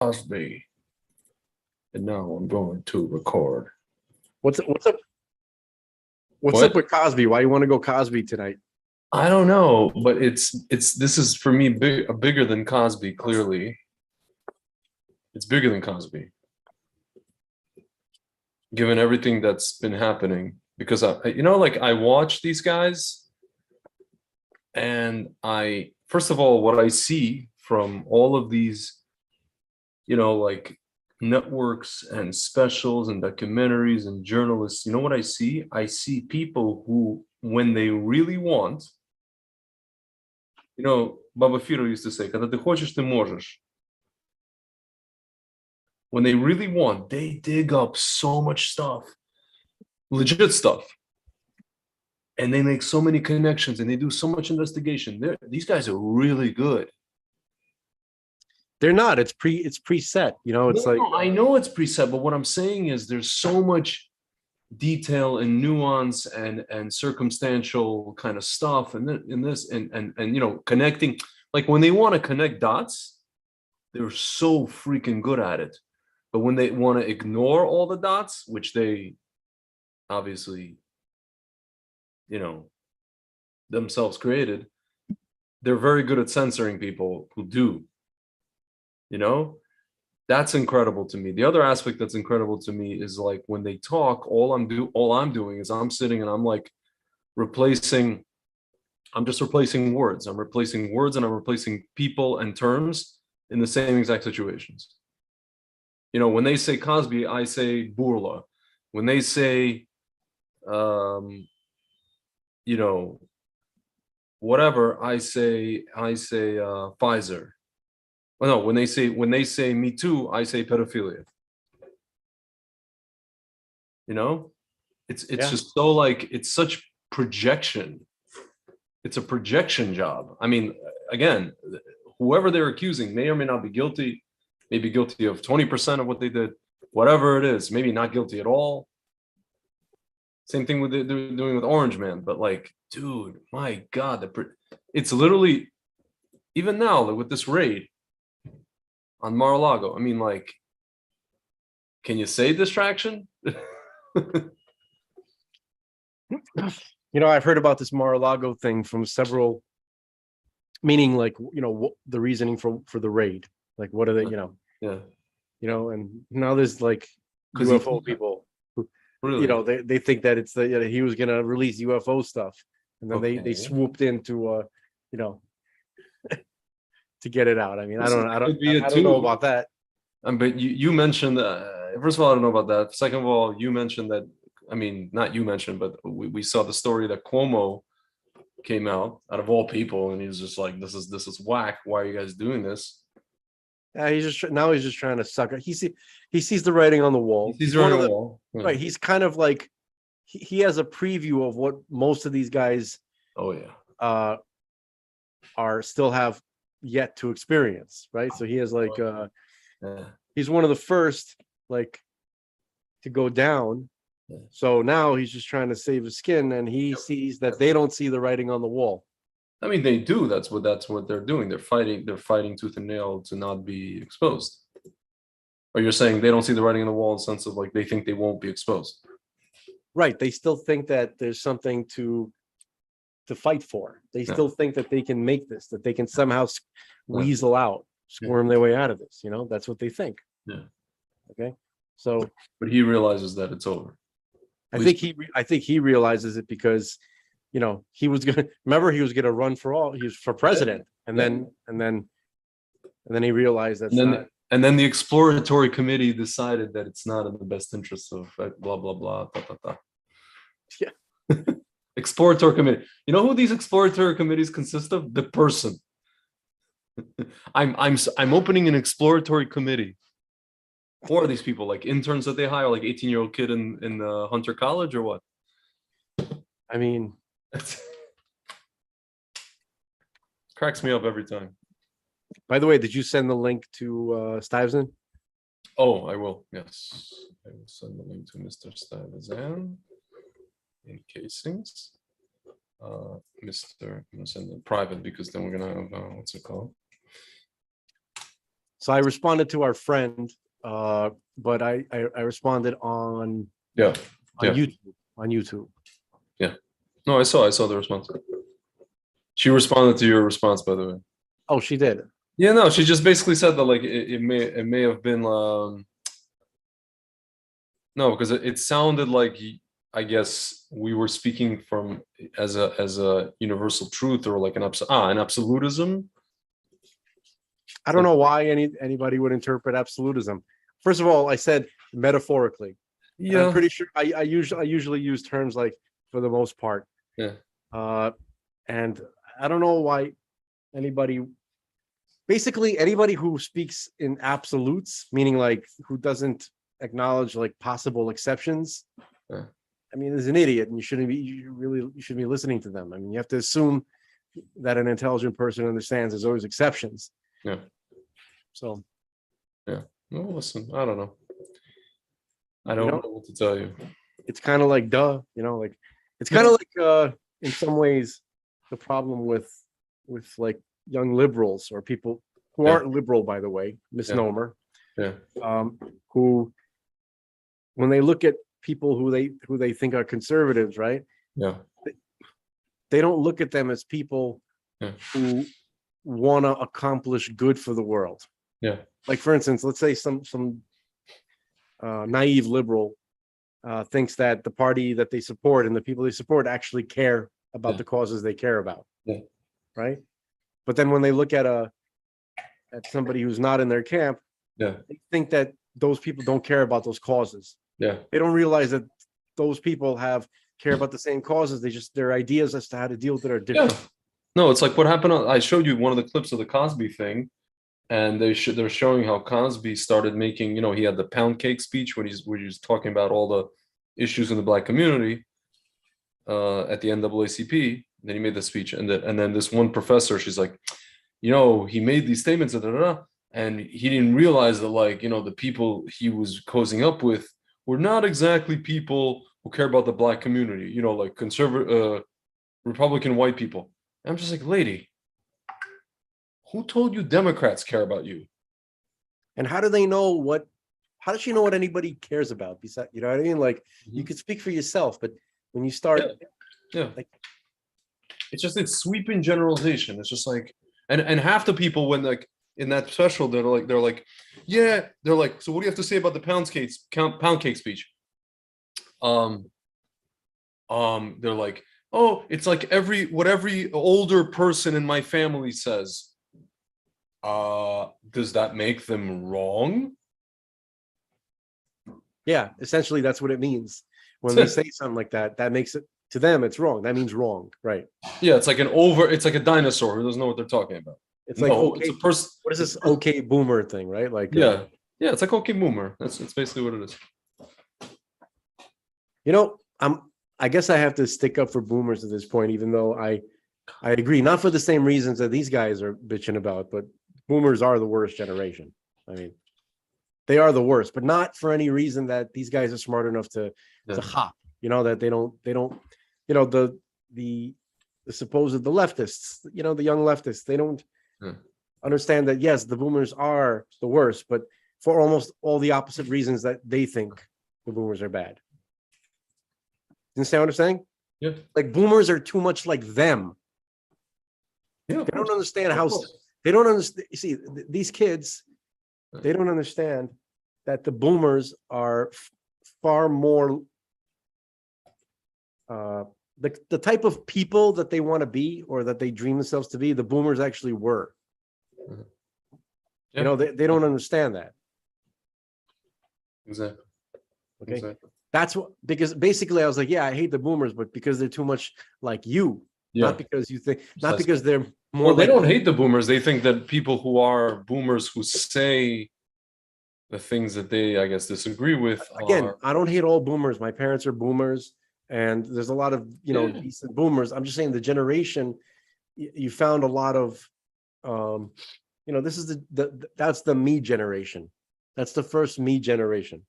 Cosby. And now I'm going to record. What's up? What's What? up with Cosby? Why you want to go Cosby tonight? I don't know, but this is for me bigger than Cosby, clearly. It's bigger than Cosby. Given everything that's been happening. Because I watch these guys and first of all, what I see from all of these, like networks and specials and documentaries and journalists, you know what I see? I see people who, when they really want, Baba Firo used to say, когда ты хочешь, ты можешь. When they really want, they dig up so much stuff, legit stuff. And they make so many connections and they do so much investigation. These guys are really good. They're not. It's preset. I know it's preset, but what I'm saying is there's so much detail and nuance and circumstantial kind of stuff and connecting. Like when they want to connect dots, they're so freaking good at it. But when they want to ignore all the dots, which they obviously themselves created, they're very good at censoring people who do. That's incredible to me. The other aspect that's incredible to me is like when they talk, all I'm doing is I'm sitting and I'm like I'm just replacing words. I'm replacing words and I'm replacing people and terms in the same exact situations. When they say Cosby, I say Burla. When they say whatever, I say Pfizer. Well, no, when they say Me Too, I say pedophilia. It's just so like it's such projection. It's a projection job. I mean, again, whoever they're accusing may or may not be guilty, maybe guilty of 20% of what they did, whatever it is, maybe not guilty at all. Same thing with they're doing with Orange Man, but like, dude, my God, it's literally even now with this raid on Mar-a-Lago. I mean, like, can you say distraction? I've heard about this Mar-a-Lago thing from several, meaning like, the reasoning for the raid. Like, what are they, Yeah. And now there's like UFO people who, really? they think that it's he was going to release UFO stuff. And then they swooped in to to get it out. I mean, I don't know about that. But you mentioned, first of all, I don't know about that. Second of all, you mentioned that, I mean, not you mentioned, but we saw the story that Cuomo came out of all people, and he's just like, this is whack. Why are you guys doing this? He's just trying to suck it. He sees the writing on the wall. He's on the wall. Right. He's kind of like, he has a preview of what most of these guys are still have yet to experience, right? So he has like he's one of the first like to go down. So now he's just trying to save his skin, and he sees that they don't see the writing on the wall. I mean, they do. That's what they're doing. They're fighting tooth and nail to not be exposed. Or you're saying they don't see the writing on the wall in the sense of like they think they won't be exposed. Right. They still think that there's something to fight for. They still think that they can make this, that they can somehow weasel out, squirm their way out of this. That's what they think. Yeah. Okay. So, but he realizes that it's over. I think he realizes it because, he was gonna run for president, and then he realized that. And then the exploratory committee decided that it's not in the best interest of blah blah blah. Yeah. Exploratory committee. You know who these exploratory committees consist of? The person. I'm opening an exploratory committee for these people, like interns that they hire, like 18-year-old kid in Hunter College or what? I mean, cracks me up every time. By the way, did you send the link to Stuyvesant? Oh, I will. Yes, I will send the link to Mr. Stuyvesant in casings. I'm gonna send it private because then we're gonna have what's it called? So I responded to our friend, but I responded on Yeah. YouTube. On YouTube. Yeah. No, I saw the response. She responded to your response, by the way. Oh, she did. Yeah, no, she just basically said that like it may have been no, because it sounded like I guess we were speaking from as a universal truth or like an absolutism. I don't know why anybody would interpret absolutism. First of all, I said metaphorically. And I'm Yeah. pretty sure I usually use terms like for the most part. Yeah. And I don't know why basically anybody who speaks in absolutes, meaning like who doesn't acknowledge like possible exceptions. Yeah. I mean, is an idiot, and you should be listening to them. I mean, you have to assume that an intelligent person understands there's always exceptions. Yeah. So. Yeah. Well, listen, I don't know. I don't know what to tell you. It's kind of like like it's kind of like in some ways the problem with like young liberals or people who aren't liberal, by the way, misnomer. Yeah. Who when they look at people who they think are conservatives, right? Yeah. They don't look at them as people who want to accomplish good for the world. Yeah. Like for instance, let's say some naive liberal thinks that the party that they support and the people they support actually care about the causes they care about. Yeah. Right. But then when they look at somebody who's not in their camp, they think that those people don't care about those causes. Yeah. They don't realize that those people care about the same causes. Their ideas as to how to deal with it are different. Yeah. No, it's like what happened. I showed you one of the clips of the Cosby thing, and they're showing how Cosby started making. He had the pound cake speech when he's talking about all the issues in the black community at the NAACP. Then he made the speech, and then this one professor, she's like, he made these statements, and he didn't realize that the people he was cozying up with were not exactly people who care about the black community. Like conservative, Republican white people. And I'm just like, lady, who told you Democrats care about you? And how do they know how does she know what anybody cares about? Besides, you know what I mean? Like you could speak for yourself, but when you start, like, it's sweeping generalization. It's just like, and half the people when like in that special, they're like, so what do you have to say about the pound cake speech? They're like, oh, it's like what every older person in my family says. Does that make them wrong? Yeah, essentially that's what it means. When they say something like that, that makes it, to them, it's wrong. That means wrong, right? Yeah, it's like it's like a dinosaur who doesn't know what they're talking about. It's like, okay, it's what is this okay boomer thing, right? Like, yeah, it's like okay boomer. That's basically what it is. I guess I have to stick up for boomers at this point, even though I agree, not for the same reasons that these guys are bitching about, but boomers are the worst generation. I mean, they are the worst, but not for any reason that these guys are smart enough to hop, that they don't, the supposed, the leftists, the young leftists, they don't understand that, yes, the boomers are the worst, but for almost all the opposite reasons that they think the boomers are bad. You understand what I'm saying? Yeah. Like boomers are too much like them. Yeah. They don't understand they don't understand. You see, these kids, they don't understand that the boomers are far more the type of people that they want to be or that they dream themselves to be. The boomers actually were. Yeah. They don't understand that. Exactly. Okay. Exactly. That's because basically I was like, yeah, I hate the boomers, but because they're too much like you, not because you think, not because they're more. Well, they don't hate the boomers. They think that people who are boomers who say the things that they, I guess, disagree with. Again, I don't hate all boomers. My parents are boomers, and there's a lot of decent boomers. I'm just saying the generation. You found a lot of, this is that's the me generation. That's the first me generation.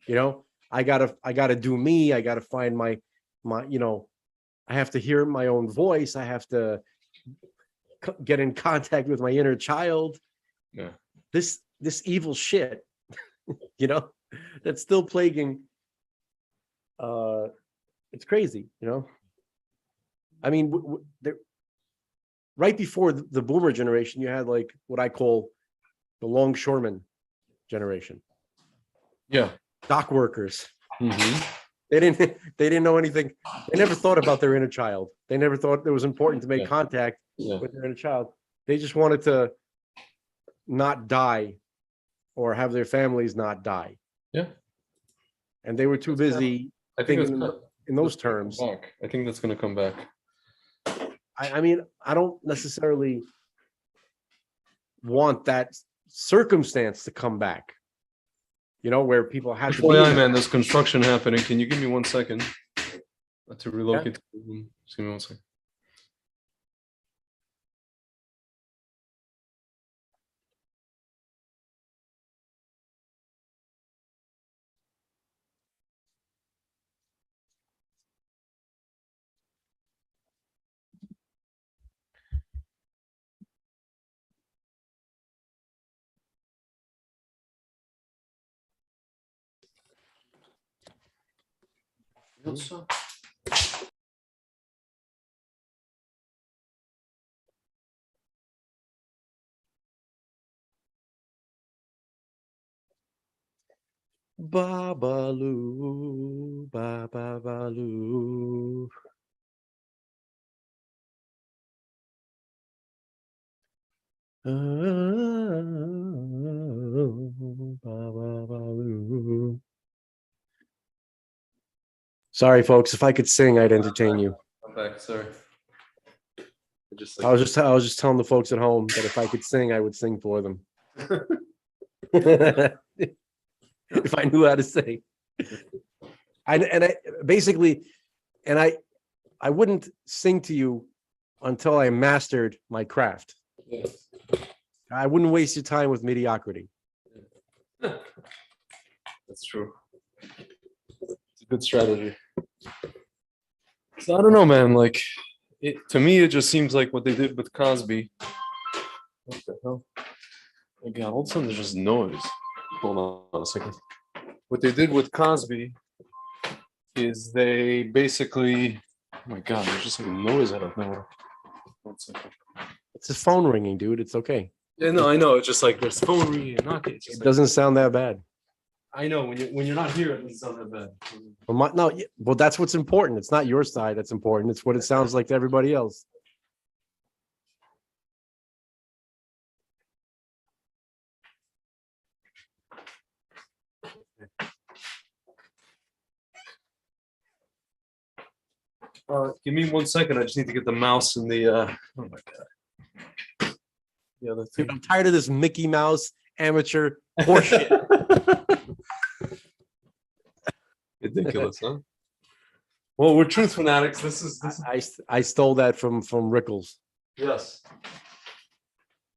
Yeah. I gotta do me. I gotta find my, I have to hear my own voice. I have to get in contact with my inner child. Yeah. this evil shit, that's still plaguing. It's crazy, I mean, right before the boomer generation, you had like what I call the longshoreman generation. Yeah. Dock workers. Mm-hmm. They didn't know anything. They never thought about their inner child. They never thought it was important to make contact with their inner child. They just wanted to not die or have their families not die. Yeah. And they were too busy thinking in those terms. I think that's going to come back. I mean, I don't necessarily want that circumstance to come back, where people had to be. Man, there's construction happening. Can you give me 1 second to relocate? Yeah. Just give me 1 second. Babaloo, babaloo. Sorry, folks. If I could sing, I'd entertain you. I'm back. Sorry. I was just telling the folks at home that if I could sing, I would sing for them. If I knew how to sing. I wouldn't sing to you until I mastered my craft. Yes. I wouldn't waste your time with mediocrity. That's true. It's a good strategy. So I don't know, man. Like, to me, it just seems like what they did with Cosby. What the hell? Oh God, all of a sudden there's just noise. Hold on a second. What they did with Cosby is they basically, oh my God, there's just like a noise out of nowhere. 1 second. It's his phone ringing, dude. It's okay. Yeah, no, I know. It's just like there's phone ringing. It doesn't sound that bad. I know when you're not here, it doesn't sound that bad. Well, that's what's important. It's not your side that's important. It's what it sounds like to everybody else. Give me 1 second. I just need to get the mouse and the. Oh my God. The other thing. Dude, I'm tired of this Mickey Mouse amateur horseshit. Ridiculous, huh? Well, we're truth fanatics. This is. I stole that from Rickles. Yes.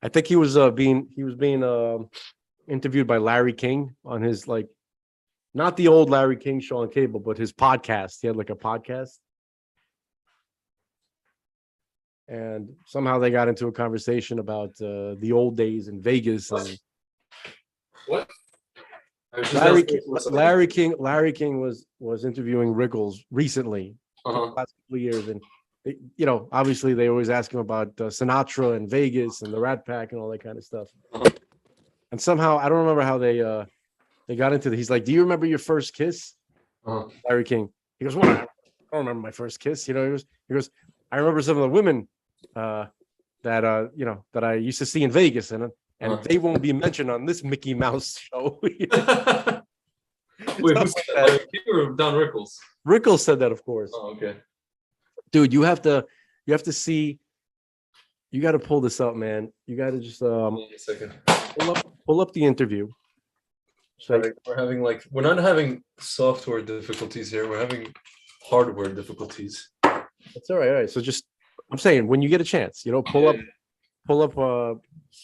I think he was being interviewed by Larry King on his not the old Larry King show on cable, but his podcast. He had like a podcast. And somehow they got into a conversation about the old days in Vegas. And what? Larry King was interviewing Rickles recently, the last couple of years, and obviously they always ask him about Sinatra and Vegas and the Rat Pack and all that kind of stuff. And somehow I don't remember how they got into it. He's like, "Do you remember your first kiss?" Larry King. He goes, "Well, I don't remember my first kiss." He goes, "I remember some of the women that I used to see in Vegas, and they won't be mentioned on this Mickey Mouse show." Wait, who said that? Or Don Rickles? Rickles said that, of course. Oh, okay. Dude, you have to see. You got to pull this up, man. You got to just Wait a second. pull up the interview. Sorry, we're not having software difficulties here. We're having hardware difficulties. That's all right. All right. So I'm saying when you get a chance, pull up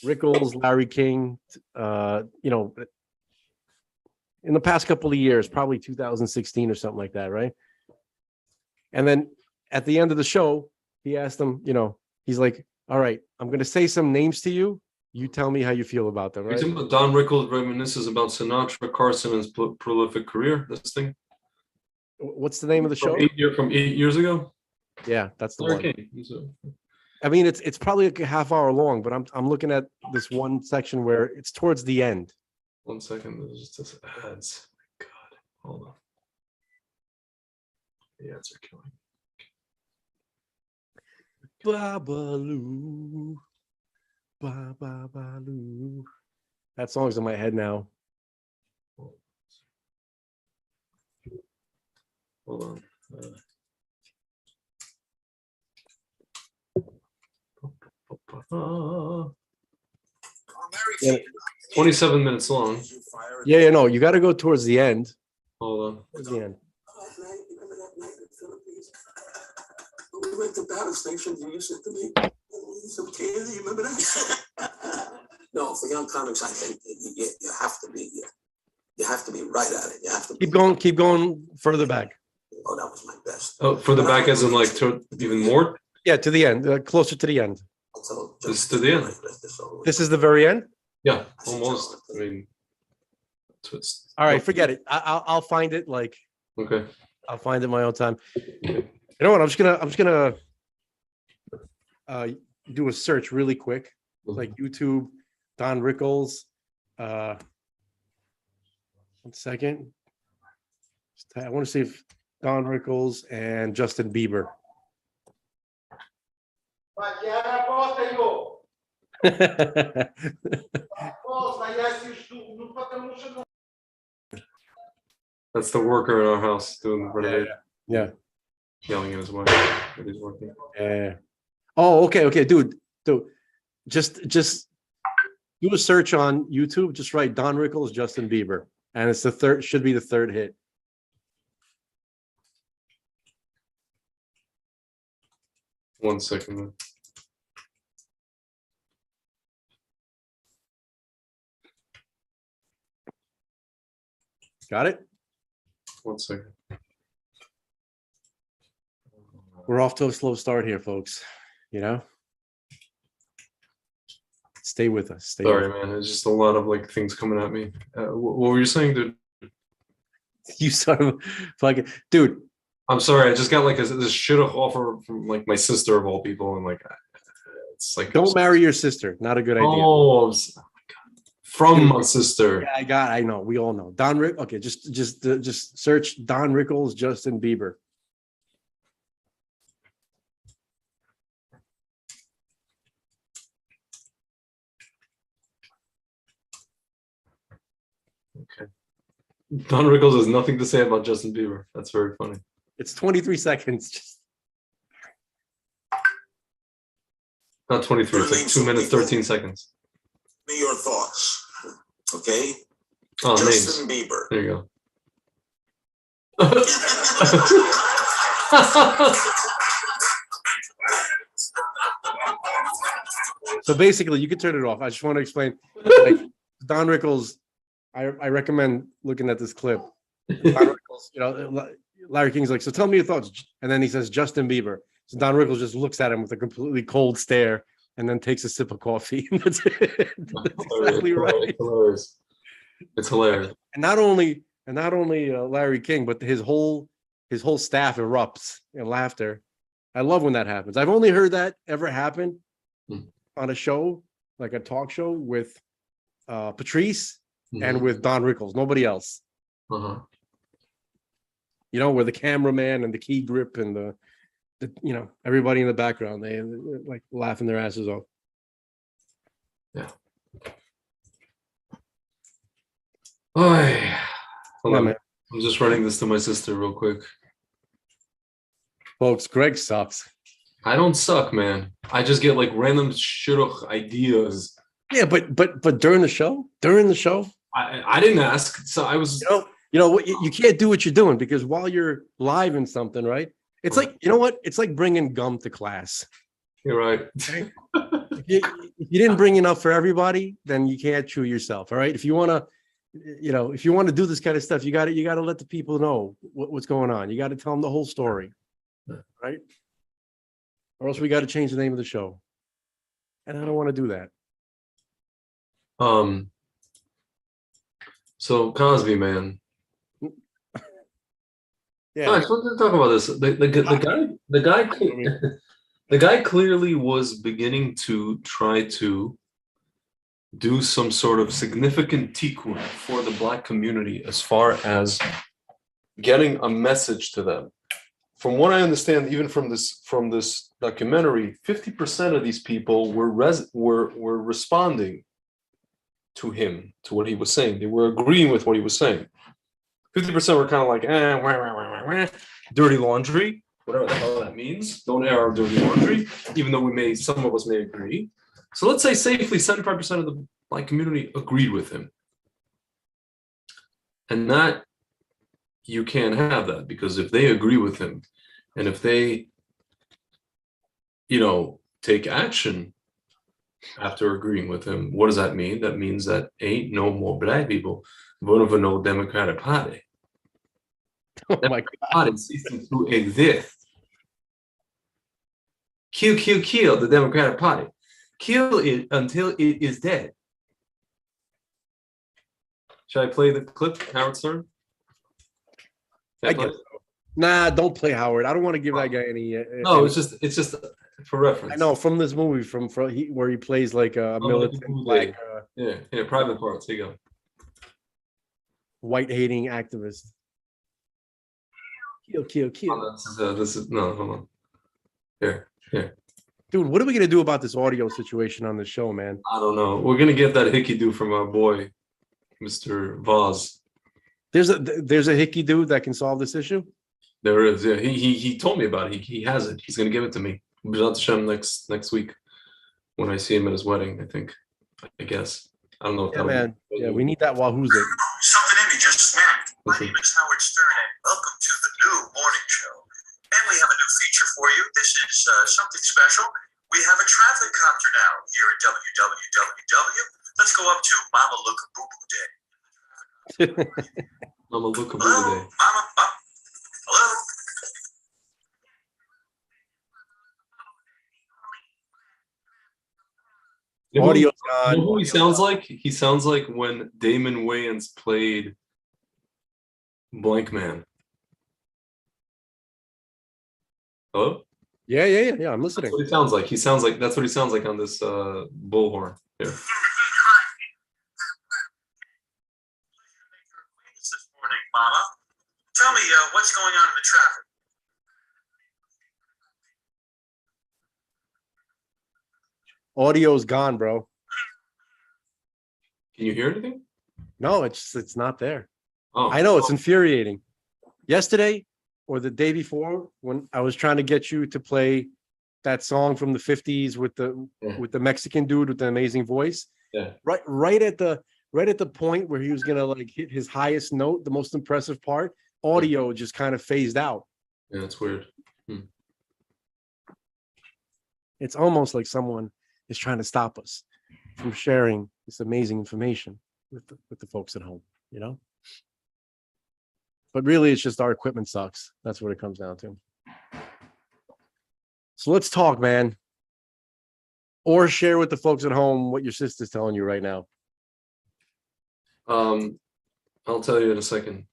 Rickles, Larry King, in the past couple of years, probably 2016 or something like that, right? And then at the end of the show, he asked them, he's like, "All right, I'm going to say some names to you. You tell me how you feel about them, right? Don Rickles reminisces about Sinatra, Carson, and his prolific career. This thing. What's the name of the show? From 8 years ago. Yeah, that's the Larry one. King. I mean, it's probably like a half hour long, but I'm looking at this one section where it's towards the end. 1 second. There's just ads. God, hold on. The ads are killing. Babaloo, babaloo. That song's in my head now. Hold on. Yeah. 27 minutes long. Yeah, no, you got to go towards the end. Hold on. Towards the end. Remember that night in the Philippines? We went to battle stations and you said to me, some candy, you remember that? No, for young comics, I think you have to be right at it. You have to Keep going further back. Oh, that was my best. Oh, further back as in like to even more? Yeah, to the end, closer to the end. This is to the end. This is the very end? Yeah, almost. I mean, it's all right, forget it. I'll find it. Like, okay, I'll find it in my own time. You know what? I'm just gonna do a search really quick, like YouTube, Don Rickles. 1 second. I want to see if Don Rickles and Justin Bieber. That's the worker in our house doing the renovation. Yeah. Yelling at his wife that he's working. Yeah. Oh, okay, dude. Just do a search on YouTube. Just write Don Rickles, Justin Bieber, and it's should be the third hit. One second. Got it? 1 second. We're off to a slow start here, folks. You know? Stay with us. Sorry, man. It's just a lot of like things coming at me. What were you saying, dude? You son of a fucking dude. I'm sorry. I just got like this shit offer from like my sister of all people, and like it's like don't marry your sister. Not a good idea. Oh my God. From my sister. Yeah, I know. We all know. Don Rick. Okay, just search Don Rickles, Justin Bieber. Okay. Don Rickles has nothing to say about Justin Bieber. That's very funny. It's 23 seconds. Not 23. It's like 2 minutes, 13 seconds. Me your thoughts. Okay. Oh, Justin names. Bieber. There you go. So basically, you can turn it off. I just want to explain. Like Don Rickles, I recommend looking at this clip. Don Rickles, you know, Larry King's like, so tell me your thoughts, and then he says Justin Bieber. So Don Rickles just looks at him with a completely cold stare, and then takes a sip of coffee. That's it. That's exactly right. Hilarious. It's hilarious. And not only Larry King, but his whole staff erupts in laughter. I love when that happens. I've only heard that ever happen on a show, like a talk show with Patrice and with Don Rickles. Nobody else. Uh-huh. You know, where the cameraman and the key grip and the you know, everybody in the background, they're like laughing their asses off. Yeah. Hold on. I'm just running this to my sister real quick. Folks, Greg sucks. I don't suck, man. I just get like random shidduch ideas. Yeah, but during the show, I didn't ask, so I was. You know what? You can't do what you're doing because while you're live in something, right? It's like, you know what? It's like bringing gum to class. You're right. Okay? If you didn't bring enough for everybody, then you can't chew yourself. All right. If you want to do this kind of stuff, you got to let the people know what's going on. You got to tell them the whole story, right? Or else we got to change the name of the show. And I don't want to do that. So Cosby, man. Yeah. Guys, what did we talk about this? The guy clearly was beginning to try to do some sort of significant tikkun for the Black community as far as getting a message to them. From what I understand, even from this documentary, 50% of these people were responding to him, to what he was saying. They were agreeing with what he was saying. 50% were kind of like, dirty laundry, whatever the hell that means. Don't air our dirty laundry, even though some of us may agree. So let's say safely 75% of the Black community agreed with him. And that, you can't have that, because if they agree with him, and if they, take action after agreeing with him, what does that mean? That means that ain't no more Black people voting for no Democratic Party. Oh my God. Party ceasing to exist. Kill the Democratic Party. Kill it until it is dead. Should I play the clip, Howard Stern? I guess so. Nah, don't play Howard. I don't want to give that guy any. No, it's just for reference. I know from this movie where he plays like a militant Black, private parts. Here you go. White hating activist. Kill. Oh, this is no. Hold on. Here. Dude, what are we gonna do about this audio situation on the show, man? I don't know. We're gonna get that hickey dude from our boy, Mr. Voz. There's a hickey dude that can solve this issue. There is, yeah. He told me about it. He has it. He's gonna give it to me. B'ezrat Hashem next week when I see him at his wedding. I guess. I don't know if yeah, man. Yeah, we need that Wahoo's it. Something in me just snapped. My name is Howard Stern, and welcome to the new morning show. And we have a new feature for you. This is something special. We have a traffic copter now here at WWWW. Let's go up to Mama Luka Boo Boo Day. Mama Luka Boo Boo Day. Mama. Hello. Audio's gone. You know who he sounds like? He sounds like when Damon Wayans played Blank Man. Hello? Yeah. I'm listening. That's what he sounds like. That's what he sounds like on this bullhorn here. This morning, Mama. Tell me what's going on in the traffic. Audio's gone, bro. Can you hear anything? No, it's not there. Oh, I know, it's infuriating. Yesterday or the day before, when I was trying to get you to play that song from the 50s with the Mexican dude with the amazing voice. Yeah. Right at the point where he was gonna like hit his highest note, the most impressive part, audio just kind of phased out. Yeah, that's weird. It's almost like someone is trying to stop us from sharing this amazing information with the folks at home, But really, it's just our equipment sucks. That's what it comes down to. So let's talk, man. Or share with the folks at home what your sister's telling you right now. I'll tell you in a second.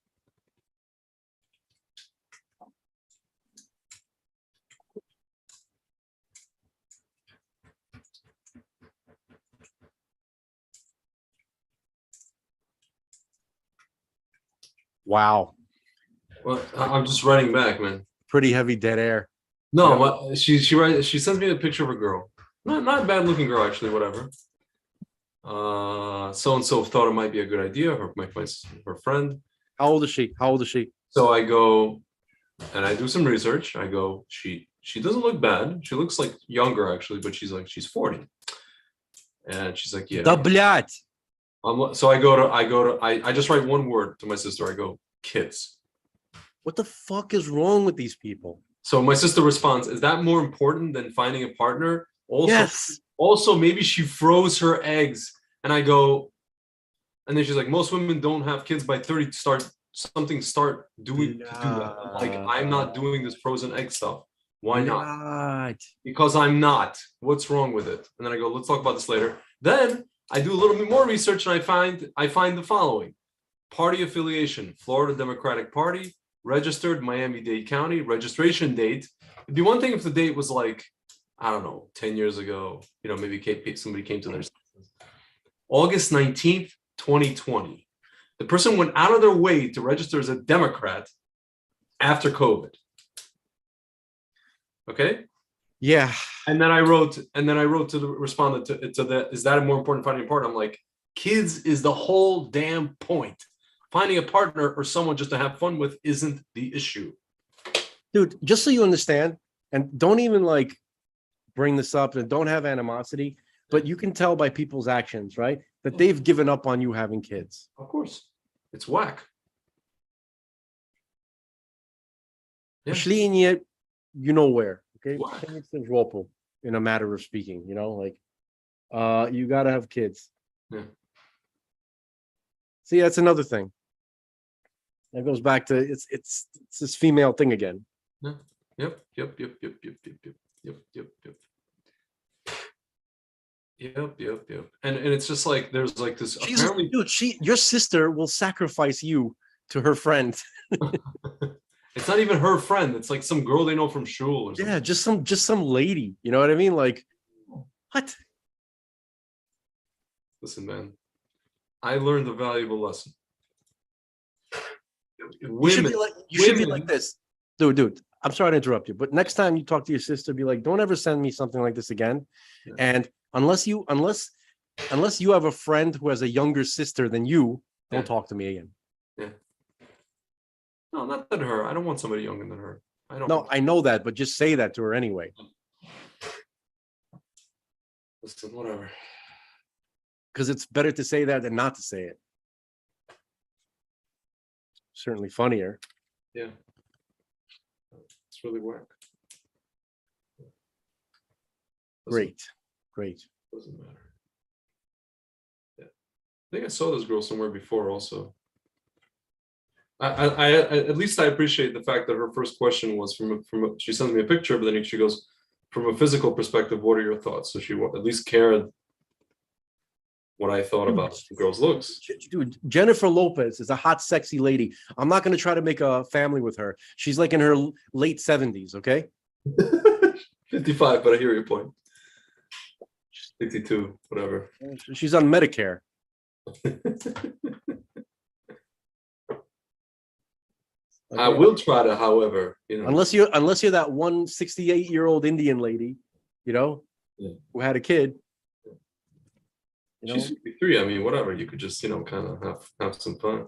Wow. Well, I'm just writing back, man. Pretty heavy dead air. No, she sends me a picture of a girl. Not a bad looking girl, actually, whatever. So and so thought it might be a good idea, her friend. How old is she? So I go and I do some research. I go, she doesn't look bad. She looks like younger, actually, but she's 40. And she's like, yeah. Da blять. So I just write one word to my sister. I go, kids. What the fuck is wrong with these people? So my sister responds, is that more important than finding a partner? Also, yes. Also, maybe she froze her eggs. And I go, and then she's like, most women don't have kids by 30 to start doing that. Like, I'm not doing this frozen egg stuff. Why not? Because I'm not. What's wrong with it? And then I go, let's talk about this later. Then I do a little bit more research and I find the following. Party affiliation, Florida Democratic Party, registered Miami-Dade County, registration date. It'd be one thing if the date was like, I don't know, 10 years ago, maybe somebody came to their senses. August 19th, 2020. The person went out of their way to register as a Democrat after COVID. Okay? Yeah. And then I wrote to the respondent to the, is that a more important finding a partner? I'm like, kids is the whole damn point. Finding a partner or someone just to have fun with isn't the issue. Dude, just so you understand, and don't even like bring this up and don't have animosity, but you can tell by people's actions, right? That they've given up on you having kids. Of course. It's whack. Yeah. Шли не, you know where, okay? Whack. In a matter of speaking, you gotta have kids. Yeah. See, that's another thing. That goes back to it's this female thing again. Yeah. Yep. Yep. And it's just like there's like this. Apparently, dude, your sister will sacrifice you to her friend. It's not even her friend. It's like some girl they know from shul or something. Yeah, just some lady. You know what I mean? Like, what? Listen, man, I learned a valuable lesson. You should be like this, dude. I'm sorry to interrupt you, but next time you talk to your sister, be like, don't ever send me something like this again. Yeah. And unless you have a friend who has a younger sister than you, don't talk to me again. Yeah. No, not than her. I don't want somebody younger than her. I know that, but just say that to her anyway. Listen, whatever. Because it's better to say that than not to say it. Certainly funnier. Yeah. It's really whack. Great. Doesn't matter. Yeah. I think I saw this girl somewhere before also. I at least I appreciate the fact that her first question was she sends me a picture, but then she goes, from a physical perspective, what are your thoughts? So she at least cared what I thought about the girl's looks. Dude, Jennifer Lopez is a hot, sexy lady. I'm not going to try to make a family with her. She's like in her late 70s, okay? 55, but I hear your point. 62, whatever. She's on Medicare. I will try to, however, unless you're that 168-year-old Indian lady, who had a kid. She's 53. I mean, whatever. You could just, kind of have some fun.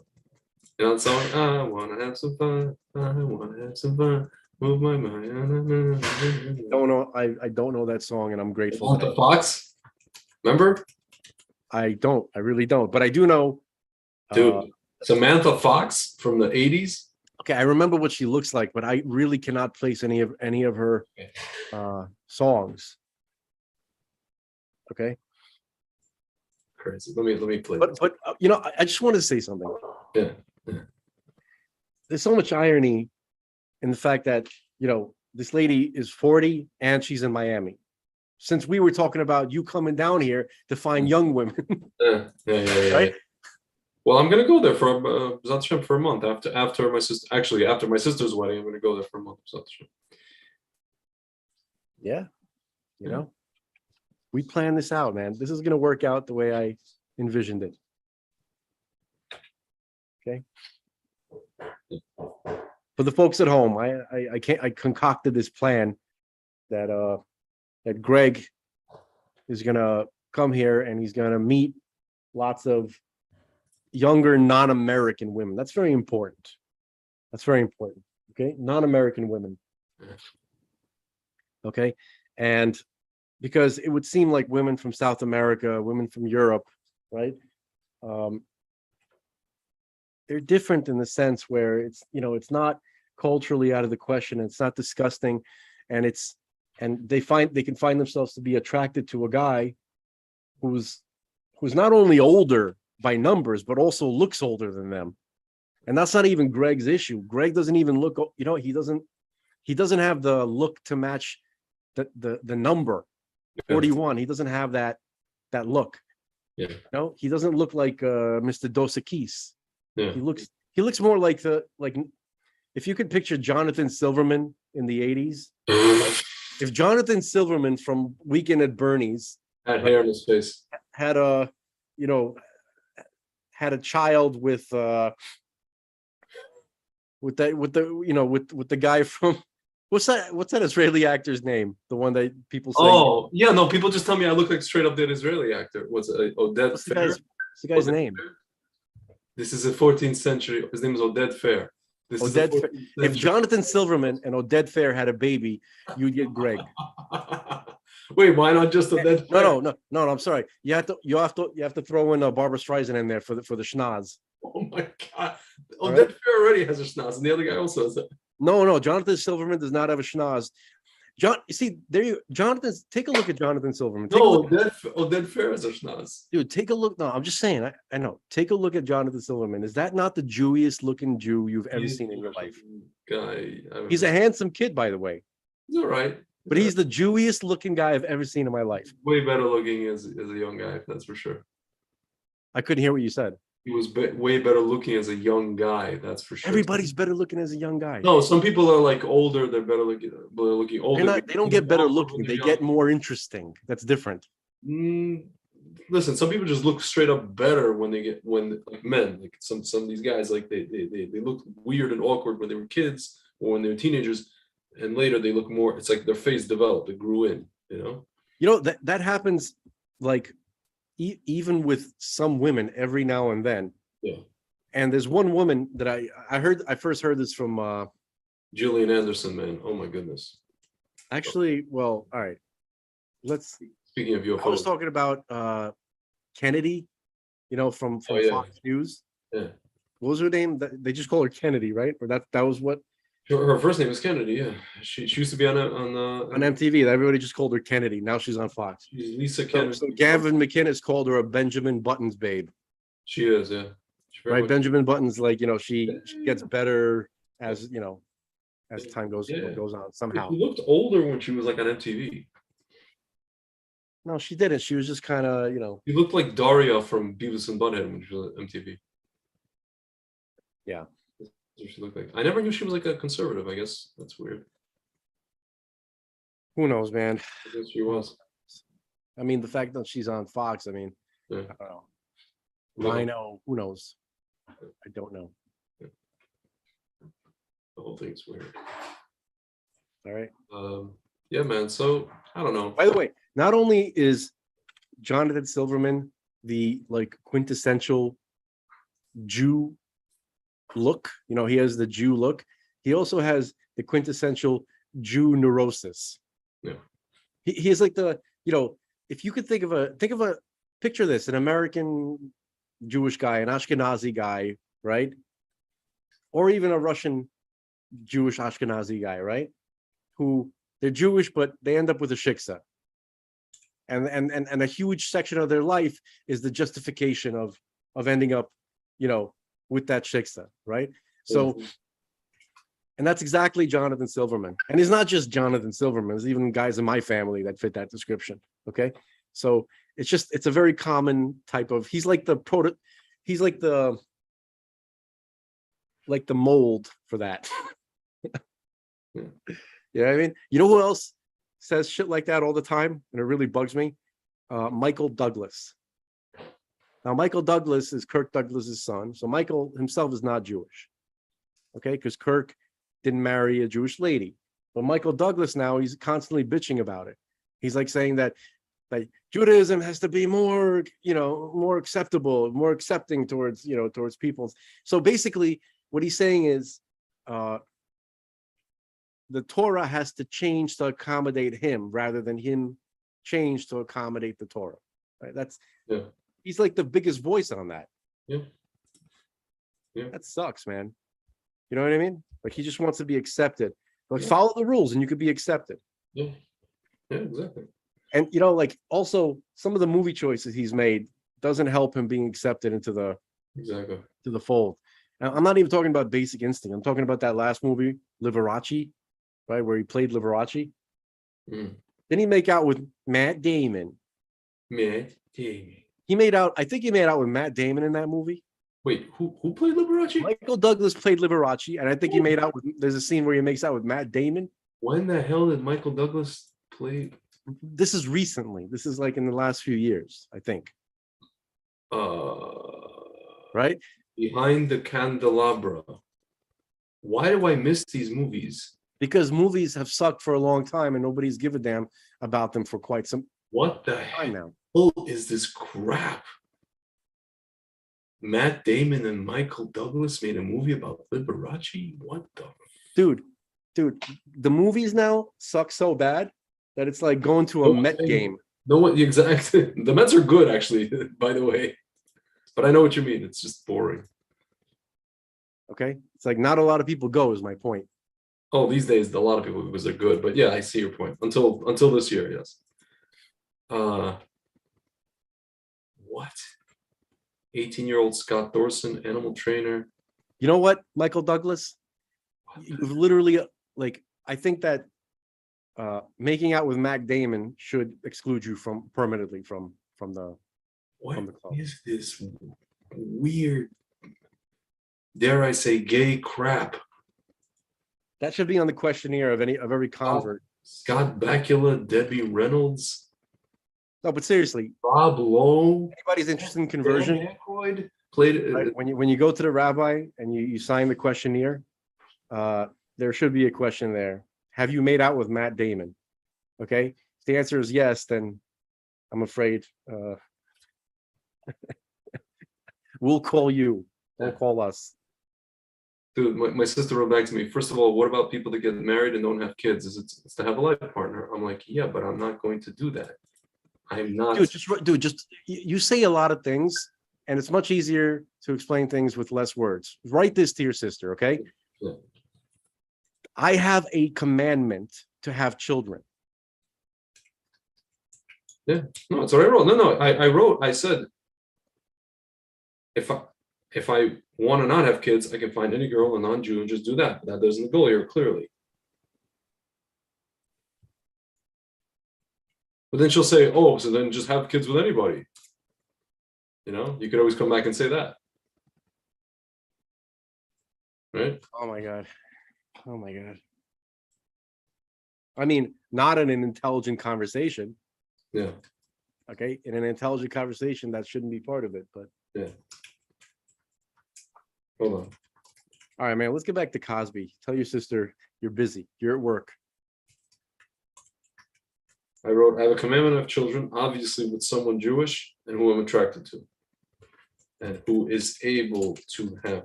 You know that song? I want to have some fun. I want to have some fun. Move my mind. I don't know that song, and I'm grateful. Want the Fox? Remember? I don't. I really don't. But I do know. Dude, Samantha Fox from the 80s. Okay, I remember what she looks like, but I really cannot place any of her songs. Okay. Crazy. Let me play. But I just want to say something. Yeah. There's so much irony in the fact that this lady is 40 and she's in Miami. Since we were talking about you coming down here to find young women. Yeah. Right? Well, I'm gonna go there for a month after my sister. Actually, after my sister's wedding, I'm gonna go there for a month. Yeah, we planned this out, man. This is gonna work out the way I envisioned it. Okay. For the folks at home, I concocted this plan that Greg is gonna come here and he's gonna meet lots of younger non-American women. That's very important. Okay, non-American women. Okay, and because it would seem like women from South America, women from Europe, right? They're different in the sense where it's not culturally out of the question. It's not disgusting, and they can find themselves to be attracted to a guy who's not only older by numbers, but also looks older than them. And that's not even Greg's issue. Greg doesn't even look, he doesn't have the look to match the number 41. He doesn't have that look. Yeah. No, he doesn't look like Mr. Dos Equis. Yeah. He looks more like if you could picture Jonathan Silverman in the 80s. If Jonathan Silverman from Weekend at Bernie's had hair in his face, had a child with the guy from what's that Israeli actor's name? The one that people say. Oh yeah, no, people just tell me I look like straight up that Israeli actor. What's Oded Fair? What's the guy's name? Fair? This is a 14th century. His name is Oded Fair. If Jonathan Silverman and Oded Fair had a baby, you'd get Greg. Wait, why not just Oded Fair? No. I'm sorry. You have to throw in Barbara Streisand in there for the schnoz. Oh my god! Oded Fair already has a schnoz, and the other guy also has it. No. Jonathan Silverman does not have a schnoz. Take a look at Jonathan Silverman. Oded Fair has a schnoz. Dude, take a look. No, I'm just saying. I know. Take a look at Jonathan Silverman. Is that not the Jewiest looking Jew you've ever seen in your life? Guy. He's a handsome kid, by the way. He's all right. But he's the Jewiest looking guy I've ever seen in my life. Way better looking as a young guy, that's for sure. I couldn't hear what you said. He was way better looking as a young guy, that's for sure. Everybody's better looking as a young guy. No, some people are like older, they're better looking older. They don't get better looking, they get more interesting. That's different. Listen, some people just look straight up better when like men, like some of these guys, like they look weird and awkward when they were kids or when they were teenagers, and later they look more, it's like their face developed, it grew in, that happens like even with some women every now and then. Yeah. And there's one woman that I first heard this from Gillian Anderson, man. Oh my goodness. Actually, well, all right. Speaking of UFOs. I was talking about Kennedy, from Fox News. Yeah. What was her name? They just call her Kennedy, right? Or that was what? Her first name is Kennedy. Yeah, she used to be on MTV. Everybody just called her Kennedy. Now she's on Fox. She's Lisa Kennedy. So Gavin McInnes called her a Benjamin Buttons babe. She is, yeah. Right, Benjamin Buttons, like she gets better as as time goes on somehow. She looked older when she was like on MTV. No, she didn't. She was just kind of She looked like Daria from Beavis and Butthead when she was on MTV. Yeah. What she looked like. I never knew she was like a conservative. I guess that's weird. Who knows, man? I guess she was. I mean, the fact that she's on Fox. I mean, yeah. I don't know. Rhino. Who knows? I don't know. Yeah. The whole thing's weird. All right. Yeah, man. So I don't know. By the way, not only is Jonathan Silverman the quintessential Jew look, he has the Jew look. He also has the quintessential Jew neurosis. Yeah. He is like if you could think of a picture this, an American Jewish guy, an Ashkenazi guy, right? Or even a Russian Jewish Ashkenazi guy, right? Who they're Jewish, but they end up with a shiksa. And a huge section of their life is the justification of ending up, with that shiksa, right? So, and that's exactly Jonathan Silverman. And he's not just Jonathan Silverman, there's even guys in my family that fit that description. Okay. So it's a very common type of, he's like the mold for that. You know what I mean? You know who else says shit like that all the time? And it really bugs me. Michael Douglas. Now, Michael Douglas is Kirk Douglas's son. So Michael himself is not Jewish. Okay, because Kirk didn't marry a Jewish lady. But Michael Douglas now, he's constantly bitching about it. He's like saying that Judaism has to be more, more acceptable, more accepting towards, towards people. So basically what he's saying is the Torah has to change to accommodate him rather than him change to accommodate the Torah. Right? He's like the biggest voice on that. Yeah. That sucks, man. You know what I mean? Like he just wants to be accepted. Follow the rules and you could be accepted. Yeah. Yeah, exactly. And also some of the movie choices he's made doesn't help him being accepted into the to the fold. Now, I'm not even talking about Basic Instinct. I'm talking about that last movie, Liberace, right, where he played Liberace. Then he make out with Matt Damon. Matt Damon. I think he made out with Matt Damon in that movie. Wait, who played Liberace? Michael Douglas played Liberace, and I think he made out with. There's a scene where he makes out with Matt Damon. When the hell did Michael Douglas play? This is recently. This is like in the last few years, I think. Right? Behind the Candelabra. Why do I miss these movies? Because movies have sucked for a long time, and nobody's give a damn about them for quite some What the time now. hell is this crap? Matt Damon and Michael Douglas made a movie about Liberace? What the? Dude, the movies now suck so bad that it's like going to a Met game. No, what the exact? The Mets are good, actually, by the way. But I know what you mean. It's just boring. Okay, it's like not a lot of people go. Is my point. Oh, these days a lot of people because they're good. But yeah, I see your point. Until this year, yes. What? 18-year-old Scott Thorson, animal trainer. You know what, Michael Douglas? You've literally like. I think that making out with Matt Damon should exclude you from permanently from the. What from the club. is this weird, dare I say, gay crap? That should be on the questionnaire of every convert. Scott Bakula, Debbie Reynolds. No, but seriously, Rob Lowe. anybody's interested in conversion? Dan Aykroyd played. Right? When you go to the rabbi and you sign the questionnaire, there should be a question there. Have you made out with Matt Damon? Okay. If the answer is yes, then I'm afraid we'll call you. Don't call us. Dude, my sister wrote back to me. First of all, what about people that get married and don't have kids? It's to have a life partner. I'm like, yeah, but I'm not going to do that. I'm not. Dude, you say a lot of things, and it's much easier to explain things with less words. Write this to your sister, okay? Yeah. I have a commandment to have children. Yeah, no, that's what I wrote. No, I said, if I want to not have kids, I can find any girl, a non-Jew, and just do that. That doesn't go here clearly. But then she'll say, oh, so then just have kids with anybody. You know, you could always come back and say that. Right? Oh my God. Oh my God. I mean, not in an intelligent conversation. Yeah. Okay. In an intelligent conversation, that shouldn't be part of it, but yeah. Hold on. All right, man. Let's get back to Cosby. Tell your sister you're busy. You're at work. I wrote, I have a commandment of children, obviously with someone Jewish and who I'm attracted to, and who is able to have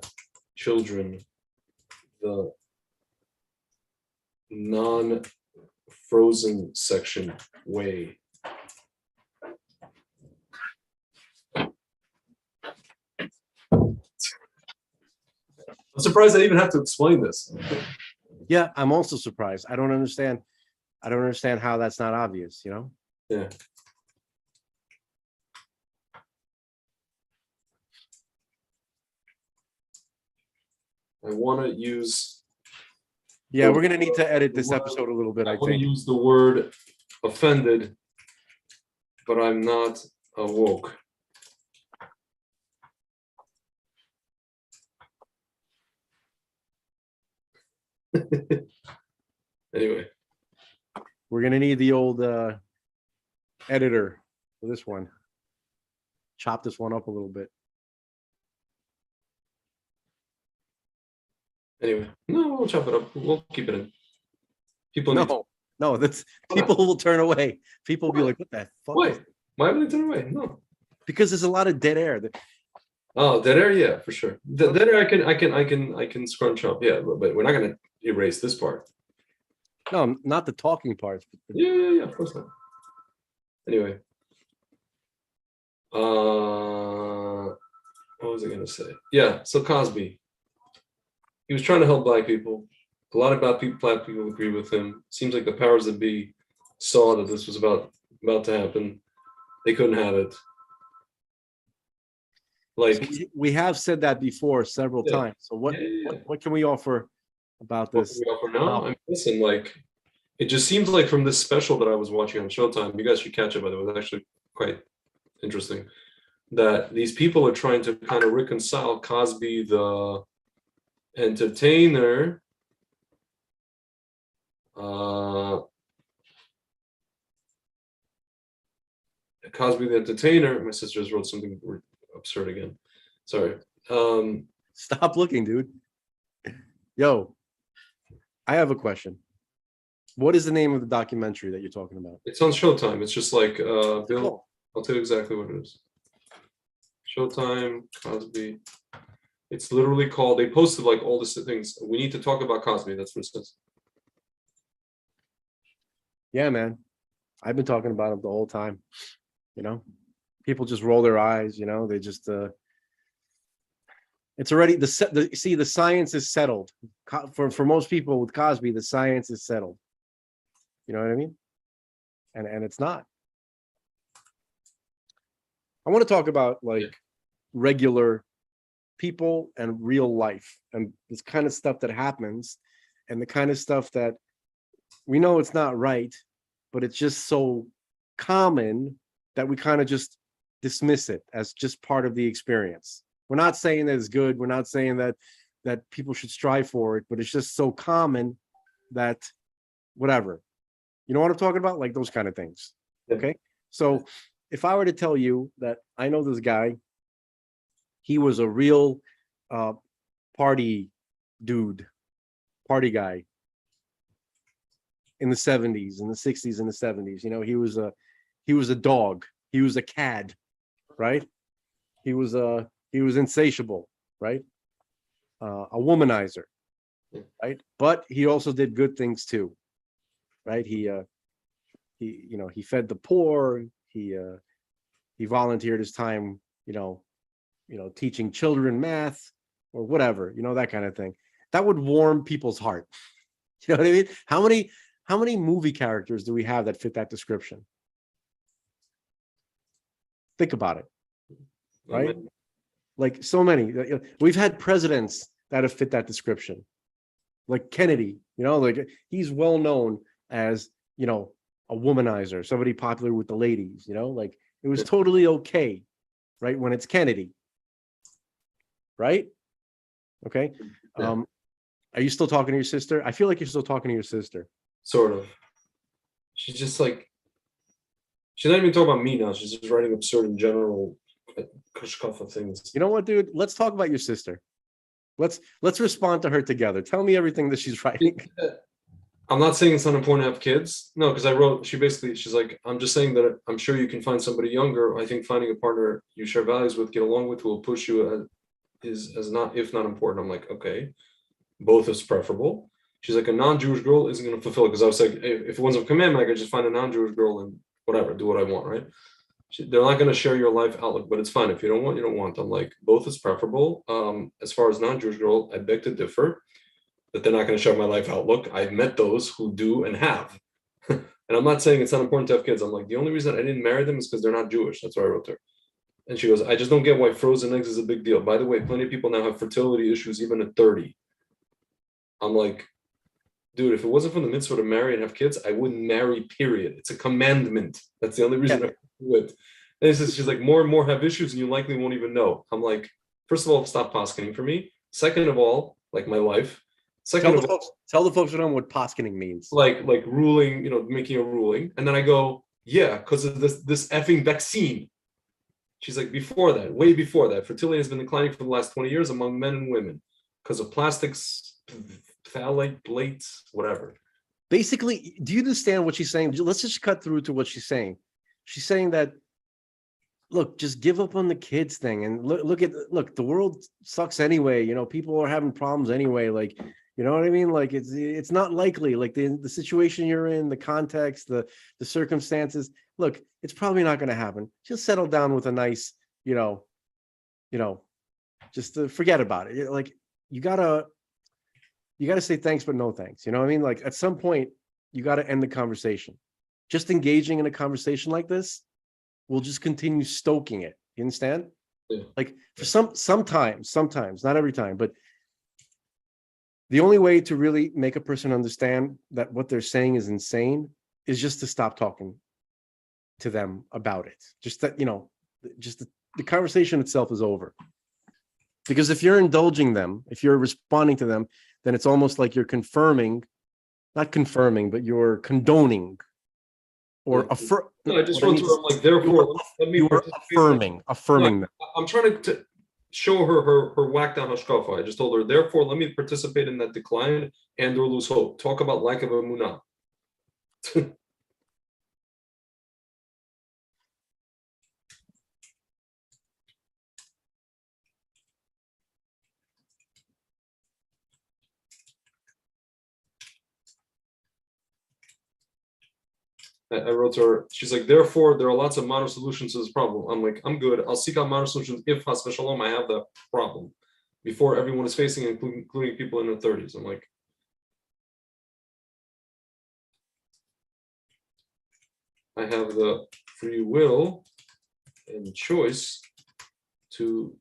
children the non-frozen section way. I'm surprised I even have to explain this. Yeah, I'm also surprised. I don't understand how that's not obvious, you know? Yeah. I want to use. Yeah, we're going to need to edit this episode a little bit, I want to think. use the word offended, but I'm not awoke. Anyway. We're going to need the old editor for this one. Chop this one up a little bit. Anyway, no, we'll chop it up. We'll keep it in. People that's people will turn away. People will be like, "What the fuck?" Why? Why would they turn away? No, because there's a lot of dead air. Oh, dead air, yeah, for sure. Dead air, I can scrunch up, yeah, but we're not gonna erase this part. No, not the talking parts. Yeah, of course not. Anyway, what was I gonna say? Yeah, so Cosby. He was trying to help black people. A lot of black people agree with him. Seems like the powers that be saw that this was about to happen. They couldn't have it. Like so we have said that before several times. So what can we offer about this? What can we offer now? I mean, listen, like it just seems like from this special that I was watching on Showtime, you guys should catch it, by the way. It's actually quite interesting. that these people are trying to kind of reconcile Cosby the entertainer Cosby the entertainer. My sister just wrote something absurd again. Sorry. Stop looking, dude. Yo, I have a question. What is the name of the documentary that you're talking about? It's on Showtime. It's just like Bill. Cool. I'll tell you exactly what it is. Showtime, Cosby. It's literally called. They posted like all the things. We need to talk about Cosby. That's what it says. Yeah, man. I've been talking about him the whole time. You know, people just roll their eyes. You know, they just. It's already the science is settled. For most people with Cosby, the science is settled. You know what I mean? And it's not. I want to talk about like regular people and real life and this kind of stuff that happens and the kind of stuff that we know it's not right, but it's just so common that we kind of just dismiss it as just part of the experience. We're not saying that it's good. We're not saying that people should strive for it, but it's just so common that whatever. You know what I'm talking about? Like those kind of things. Okay. So if I were to tell you that I know this guy, he was a real party guy in the 70s, in the 60s, in the 70s. You know, he was a dog. He was a cad, right? He was insatiable, right? A womanizer, right? But he also did good things too, right? He fed the poor. He volunteered his time, teaching children math or whatever, that kind of thing. That would warm people's heart. You know what I mean? How many movie characters do we have that fit that description? Think about it, right? Like so many. We've had presidents that have fit that description, like Kennedy. Like he's well known as a womanizer, somebody popular with the ladies. Like it was totally okay, right? When it's Kennedy, right? Okay. Yeah. Are you still talking to your sister? I feel like you're still talking to your sister. Sort of. She's just like, she's not even talking about me now. She's just writing absurd in general, kushkafa things. You know what, dude? Let's talk about your sister. Let's respond to her together. Tell me everything that she's writing. I'm not saying it's not important to have kids. No, because she's like, I'm just saying that I'm sure you can find somebody younger. I think finding a partner you share values with, get along with, who will push you is not, if not important. I'm like, okay, both is preferable. She's like, a non-Jewish girl isn't going to fulfill it. Because I was like, if it wasn't a commandment, I could just find a non-Jewish girl and whatever, do what I want, right? They're not going to share your life outlook, but it's fine. If you don't want, you don't want. I'm like, both is preferable. As far as non-Jewish girl, I beg to differ that they're not going to share my life outlook. I've met those who do and have. And I'm not saying it's not important to have kids. I'm like, the only reason I didn't marry them is because they're not Jewish. That's why I wrote to her. And she goes, I just don't get why frozen eggs is a big deal. By the way, plenty of people now have fertility issues even at 30. I'm like, dude, if it wasn't for the mitzvah to marry and have kids, I wouldn't marry, period. It's a commandment. That's the only reason I would. And she's like, more and more have issues and you likely won't even know. I'm like, first of all, stop poskening for me. Second of all, like my life. Tell the folks at home what poskening means. Like ruling, making a ruling. And then I go, yeah, because of this effing vaccine. She's like, way before that, fertility has been declining for the last 20 years among men and women because of plastics, phthalate, plates, whatever. Basically, do you understand what she's saying? Let's just cut through to what she's saying. She's saying that, look, just give up on the kids thing and look, the world sucks anyway. People are having problems anyway. Like, you know what I mean? Like it's not likely, like the situation you're in, the context, the circumstances, look, it's probably not going to happen. Just settle down with a nice, just to forget about it. Like you gotta say thanks, but no thanks. You know what I mean? Like at some point you got to end the conversation. Just engaging in a conversation like this will just continue stoking it. You understand? Yeah. Like for sometimes, not every time, but the only way to really make a person understand that what they're saying is insane is just to stop talking to them about it. Just that, just to the conversation itself is over. Because if you're indulging them, if you're responding to them, then it's almost like you're not confirming, but you're condoning or No, I just wrote to her, I'm like, therefore, let me affirming them. I'm trying to show her whack down hashkafa. I just told her, therefore, let me participate in that decline and or lose hope. Talk about lack of emunah. I wrote to her, she's like, therefore, there are lots of modern solutions to this problem. I'm like, I'm good. I'll seek out modern solutions if, has v'shalom, I have the problem. Before everyone is facing it, including people in their 30s. I'm like, I have the free will and choice to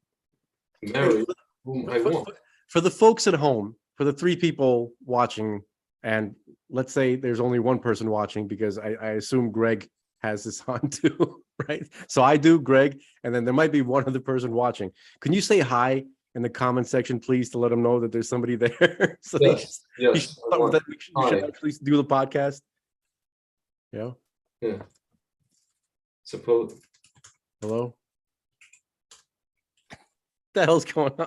marry whom I want. For the folks at home, for the 3 people watching, and let's say there's only one person watching because I assume Greg has this on too, right? So I do, Greg, and then there might be one other person watching. Can you say hi in the comment section, please, to let them know that there's somebody there? So yes. We should actually do the podcast. Yeah. Yeah. Suppose. Hello. What the hell's going on?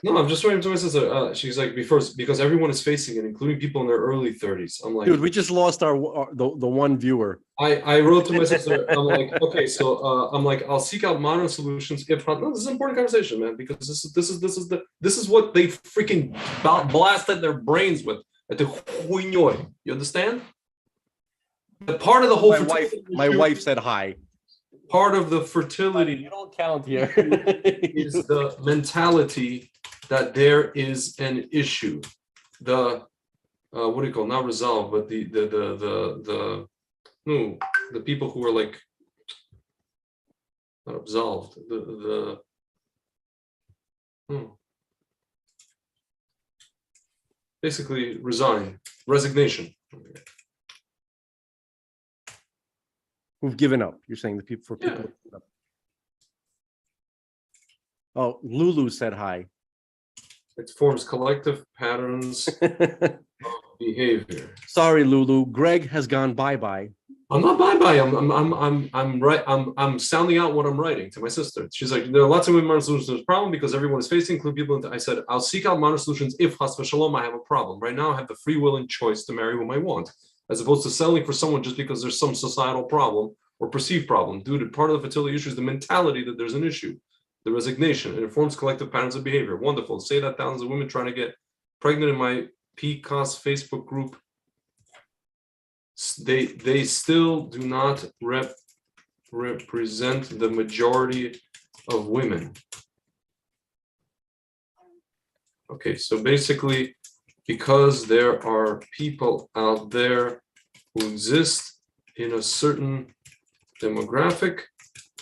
No, I'm just waiting to my sister. She's like, because everyone is facing it, including people in their early 30s. I'm like, dude, we just lost the one viewer. I wrote to my sister. I'm like, okay, so I'm like, I'll seek out modern solutions. If not, no, this is an important conversation, man, because this is what they freaking blasted their brains with at the huinoi. You understand? The part of the whole my wife said hi. Part of the fertility, you don't count here, is the mentality that there is an issue. The what do you call, not resolve, but the people who are like not absolved. Basically resignation. Who've given up. You're saying the people who give up. Oh, Lulu said hi. It forms collective patterns of behavior. Sorry, Lulu. Greg has gone bye-bye. I'm not bye-bye. I'm right. I'm sounding out what I'm writing to my sister. She's like, there are lots of modern solutions to this problem because everyone is facing, including people. I said, I'll seek out modern solutions if, has v'shalom, I have a problem. Right now, I have the free will and choice to marry whom I want, as opposed to settling for someone just because there's some societal problem or perceived problem. Due to part of the fertility issue is the mentality that there's an issue, the resignation. It informs collective patterns of behavior. Wonderful. Say that thousands of women trying to get pregnant in my PCOS Facebook group, they still do not represent the majority of women. Okay, so basically, because there are people out there who exist in a certain demographic.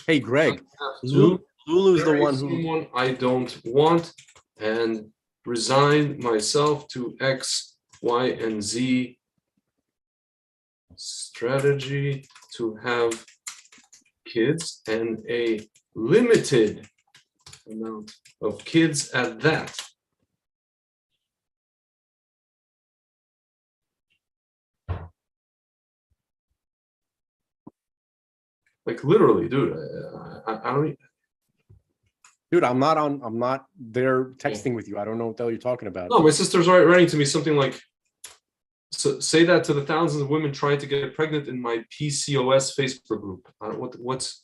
Hey, Greg, Lulu's the one who someone I don't want and resign myself to X, Y, and Z strategy to have kids, and a limited amount of kids at that. Like literally, dude, I don't. Dude, I'm not there texting with you. I don't know what the hell you're talking about. No, my sister's writing to me something like, so say that to the thousands of women trying to get pregnant in my PCOS Facebook group. What's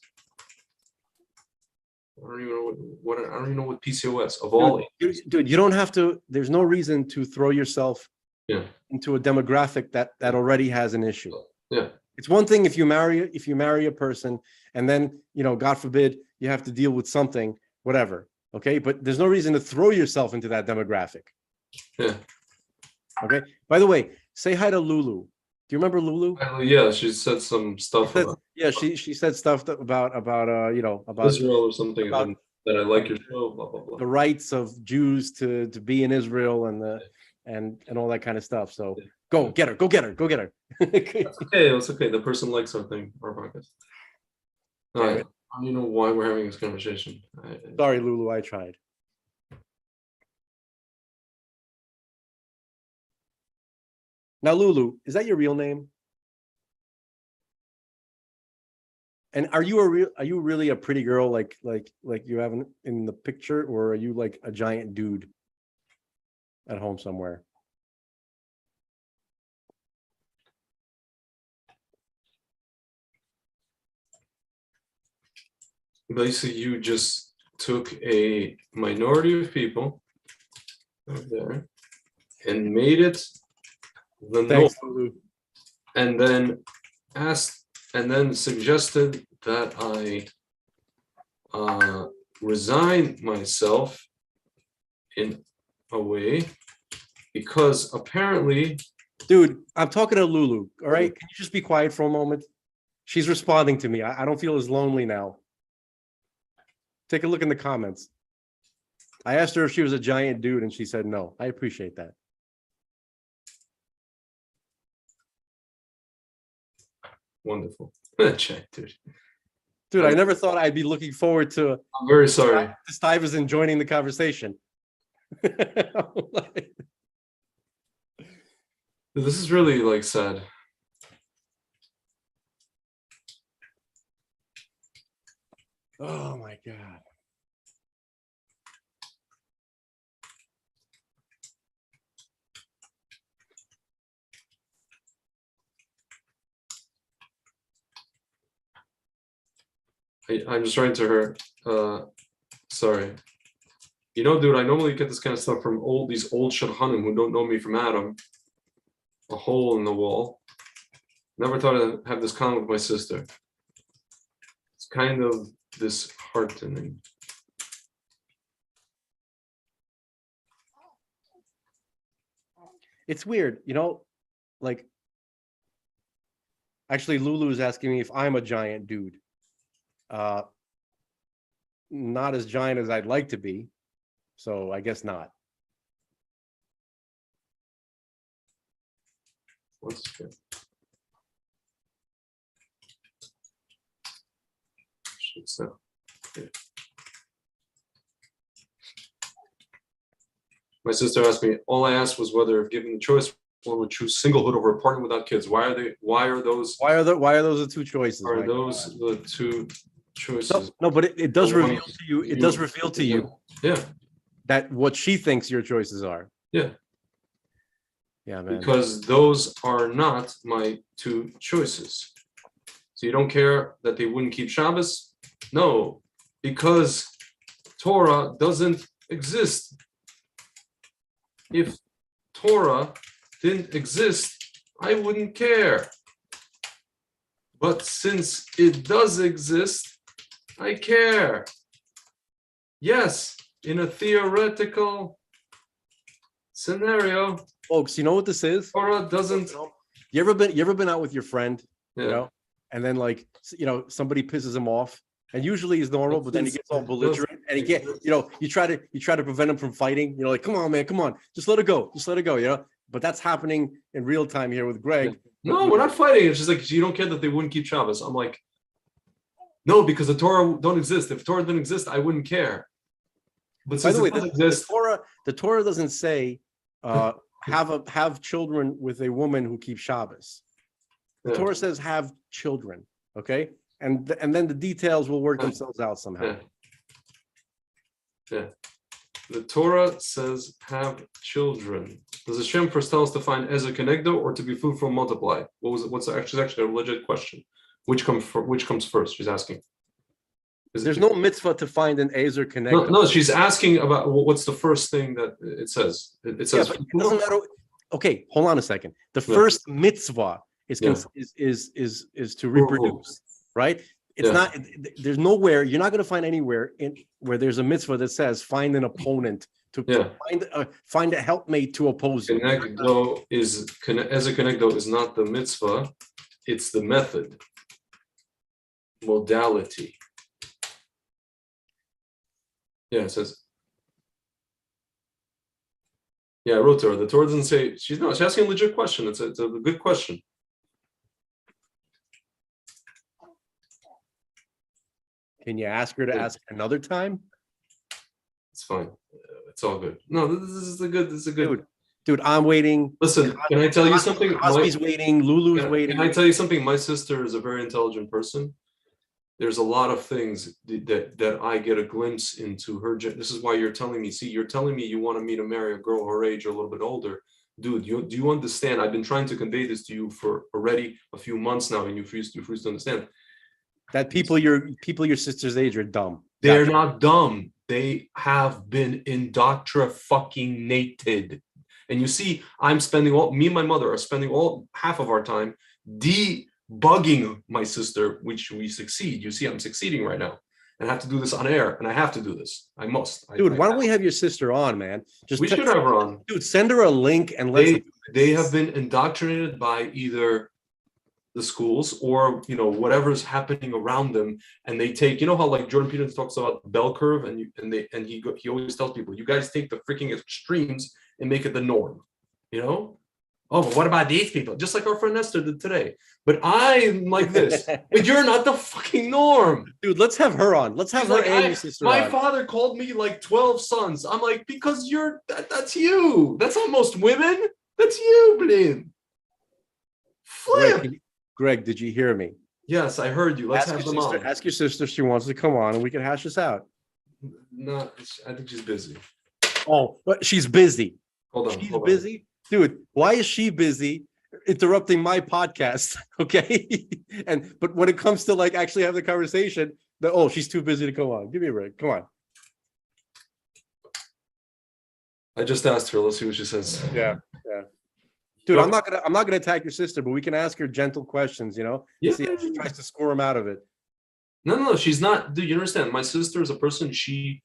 I don't even know what PCOS of all. Dude, you don't have to. There's no reason to throw yourself into a demographic that already has an issue. Yeah. It's one thing if you marry a person and then, God forbid, you have to deal with something, whatever. Okay. But there's no reason to throw yourself into that demographic. Yeah. Okay. By the way, say hi to Lulu. Do you remember Lulu? Yeah. She said some stuff. She said stuff about Israel or something. That I like your show, blah, blah, blah. The rights of Jews to be in Israel and all that kind of stuff. So go get her. It's okay. The person likes our podcast. All right. don't even know why we're having this conversation. Sorry, Lulu, I tried. Now, Lulu, is that your real name? And are you really a pretty girl like you have in the picture, or are you like a giant dude at home somewhere? Basically, you just took a minority of people over there and made it the norm, Thanks, Lulu. and then suggested that I resign myself in a way, because apparently, Dude, I'm talking to Lulu. All right, can you just be quiet for a moment? She's responding to me. I don't feel as lonely now. Take a look in the comments. I asked her if she was a giant dude, and she said no. I appreciate that. wonderful. Check, dude. Dude, I never thought I'd be looking forward to I'm very sorry. Stuyvesant joining the conversation. This is really like sad. Oh my God. I'm just writing to her. Sorry. You know, dude, I normally get this kind of stuff from these old shadchanim who don't know me from Adam. A hole in the wall. Never thought I'd have this comment with my sister. It's kind of disheartening. It's weird, you know, like, actually Lulu is asking me if I'm a giant dude. Not as giant as I'd like to be, so I guess not. What's good? So, yeah. My sister asked me, all I asked was whether, if given the choice, one would choose singlehood over a partner without kids. Why are those the two choices? Are those the two choices? No, but it does reveal to you. It does reveal to you. Yeah. That what she thinks your choices are. Yeah. Yeah, man. Because those are not my two choices. So you don't care that they wouldn't keep Shabbos? No, because Torah doesn't exist. If Torah didn't exist, I wouldn't care. But since it does exist, I care. Yes, in a theoretical scenario, folks, you know what this is? Torah doesn't. You ever been out with your friend, Yeah. you know, and then like, you know, somebody pisses him off, and usually he's normal, but then he gets all belligerent, and he get, you know, you try to prevent him from fighting, you know, like, come on, man, come on, just let it go, you know. But that's happening in real time here with Greg. No, we're not fighting. It's just like, you don't care that they wouldn't keep Shabbos. I'm like, no, because the Torah don't exist. If Torah didn't exist, I wouldn't care. But since by the way, it doesn't exist, the Torah doesn't say have children with a woman who keeps Shabbos. The Torah says have children, okay, and then the details will work themselves out somehow. Yeah. The Torah says have children. Does Hashem first tell us to find Ezer Kenegdo or to be fruitful and multiply? What's actually a legit question? Which comes first? She's asking. There's no mitzvah to find an Ezer Kenegdo. No, she's asking about what's the first thing that it says. It says. Yeah, but it doesn't matter. Okay, hold on a second. The first mitzvah is to reproduce, right? It's not. There's nowhere. You're not going to find anywhere where there's a mitzvah that says find an opponent to find a helpmate to oppose you. Kenegdo Ezer Kenegdo is not the mitzvah. It's the method, modality. Yeah, it says. Yeah, I wrote to her. The Torah doesn't say. She's asking a legit question. It's a good question. Can you ask her to ask another time? It's fine. It's all good. No, this is a good. This is a good. Dude, I'm waiting. Listen, can I tell you something? Cosby's waiting. Lulu's waiting. Can I tell you something? My sister is a very intelligent person. There's a lot of things that I get a glimpse into her. This is why you're telling me. See, you're telling me you want me to marry a girl her age or a little bit older. Dude, do you understand? I've been trying to convey this to you for already a few months now, and you refuse to understand. That people your sister's age are dumb. They're not dumb. They have been indoctrinated. And you see, me and my mother are spending half of our time debugging my sister, which we succeed. You see, I'm succeeding right now. And I have to do this on air, and I have to do this. I must. Dude, why don't we have your sister on, man? We should have her on. Dude, send her a link and they have been indoctrinated by either the schools or whatever's happening around them, and they take how like Jordan Peterson talks about the bell curve, and he always tells people, you guys take the freaking extremes and make it the norm. Oh, but what about these people? Just like our friend Esther did today. But I'm like this. But you're not the fucking norm. Dude, let's have her on. Let's have her and your sister my on. Father called me like 12 sons. I'm like, because that's you. That's not most women. That's you, Blin. Flip. Greg, did you hear me? Yes, I heard you. Let's have them on. Ask your sister if she wants to come on and we can hash this out. No, I think she's busy. Oh, but she's busy. Hold on. She's busy? Dude, why is she busy interrupting my podcast? Okay. But when it comes to like actually having the conversation, she's too busy to come on. Give me a break. Come on. I just asked her. Let's see what she says. Yeah. Dude, I'm not gonna attack your sister, but we can ask her gentle questions, Yeah. See if she tries to squirm out of it. No, she's not. Dude, you understand? My sister is a person. She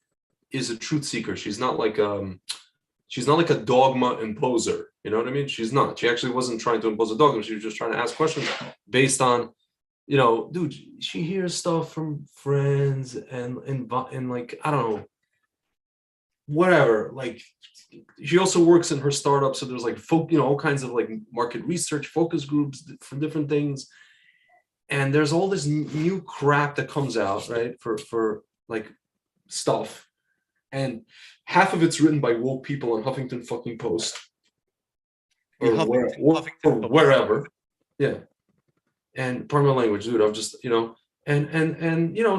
is a truth seeker. She's not like a dogma imposer. You know what I mean? She's not. She actually wasn't trying to impose a dogma. She was just trying to ask questions based on, dude, she hears stuff from friends and like, I don't know, whatever. Like, she also works in her startup. So there's like, all kinds of like market research, focus groups for different things. And there's all this new crap that comes out, right? For like stuff. And half of it's written by woke people on Huffington fucking Post. Or wherever. Yeah. And pardon my language, dude. I'm just, and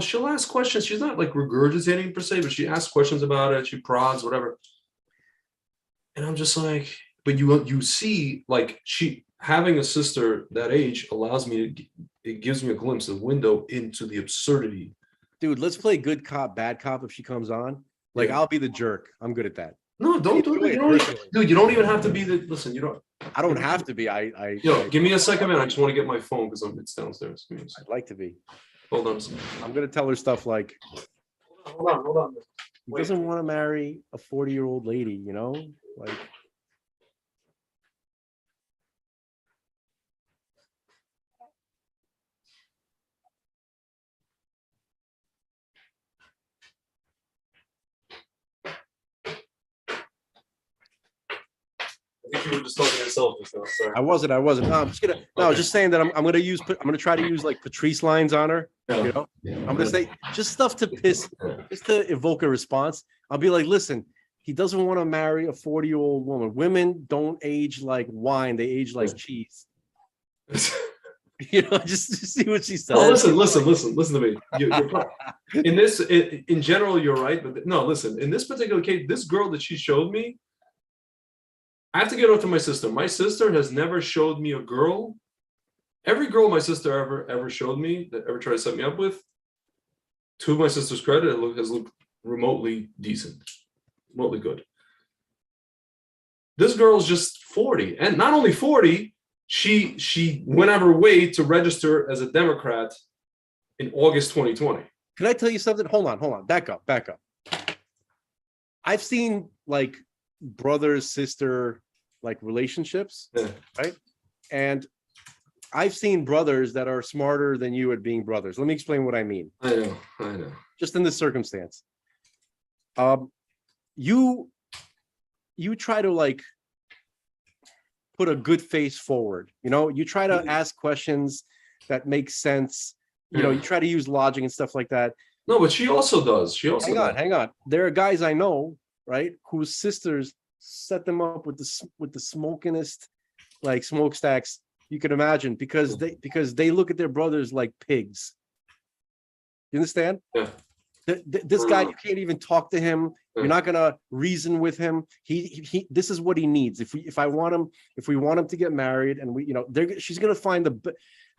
she'll ask questions. She's not like regurgitating per se, but she asks questions about it. She prods, whatever. And I'm just like, but you see, like, she having a sister that age allows me it gives me a glimpse, a window into the absurdity. Dude, let's play good cop, bad cop if she comes on. Like, I'll be the jerk. I'm good at that. No, don't do it. Dude, you don't even have to be the. Listen, you don't. I don't have to be. Give me a second, man. I just want to get my phone because it's downstairs. I'd like to be. Hold on. I'm gonna tell her stuff like. Hold on. He doesn't want to marry a 40-year-old lady, like. I think you were just talking to yourself just now. Sorry. I wasn't. No, I'm just gonna. No, I was just saying that I'm gonna try to use like Patrice lines on her. Yeah. I'm gonna say just stuff to just to evoke a response. I'll be like, listen, he doesn't want to marry a 40-year-old woman. Women don't age like wine; they age like cheese. Just see what she says. Oh, listen to me. In general, you're right, but no, listen. In this particular case, this girl that she showed me. I have to get over to my sister. My sister has never showed me a girl. Every girl my sister ever showed me, that ever tried to set me up with, to my sister's credit, has looked remotely decent, remotely good. This girl's just 40, and not only 40, she went out of her way to register as a Democrat in August 2020. Can I tell you something? Hold on. Back up. I've seen like brother sister like relationships, right? And I've seen brothers that are smarter than you at being brothers. Let me explain what I mean. I know. Just in this circumstance, you try to like put a good face forward. You try to ask questions that make sense. You try to use logic and stuff like that. No, but she also does. She also does. Hang on. There are guys I know, right, whose sisters set them up with the smokingest, like smokestacks you could imagine, because they look at their brothers like pigs. You understand? Yeah. This guy, you can't even talk to him. You're not gonna reason with him. He this is what he needs. If we want him to get married, and she's gonna find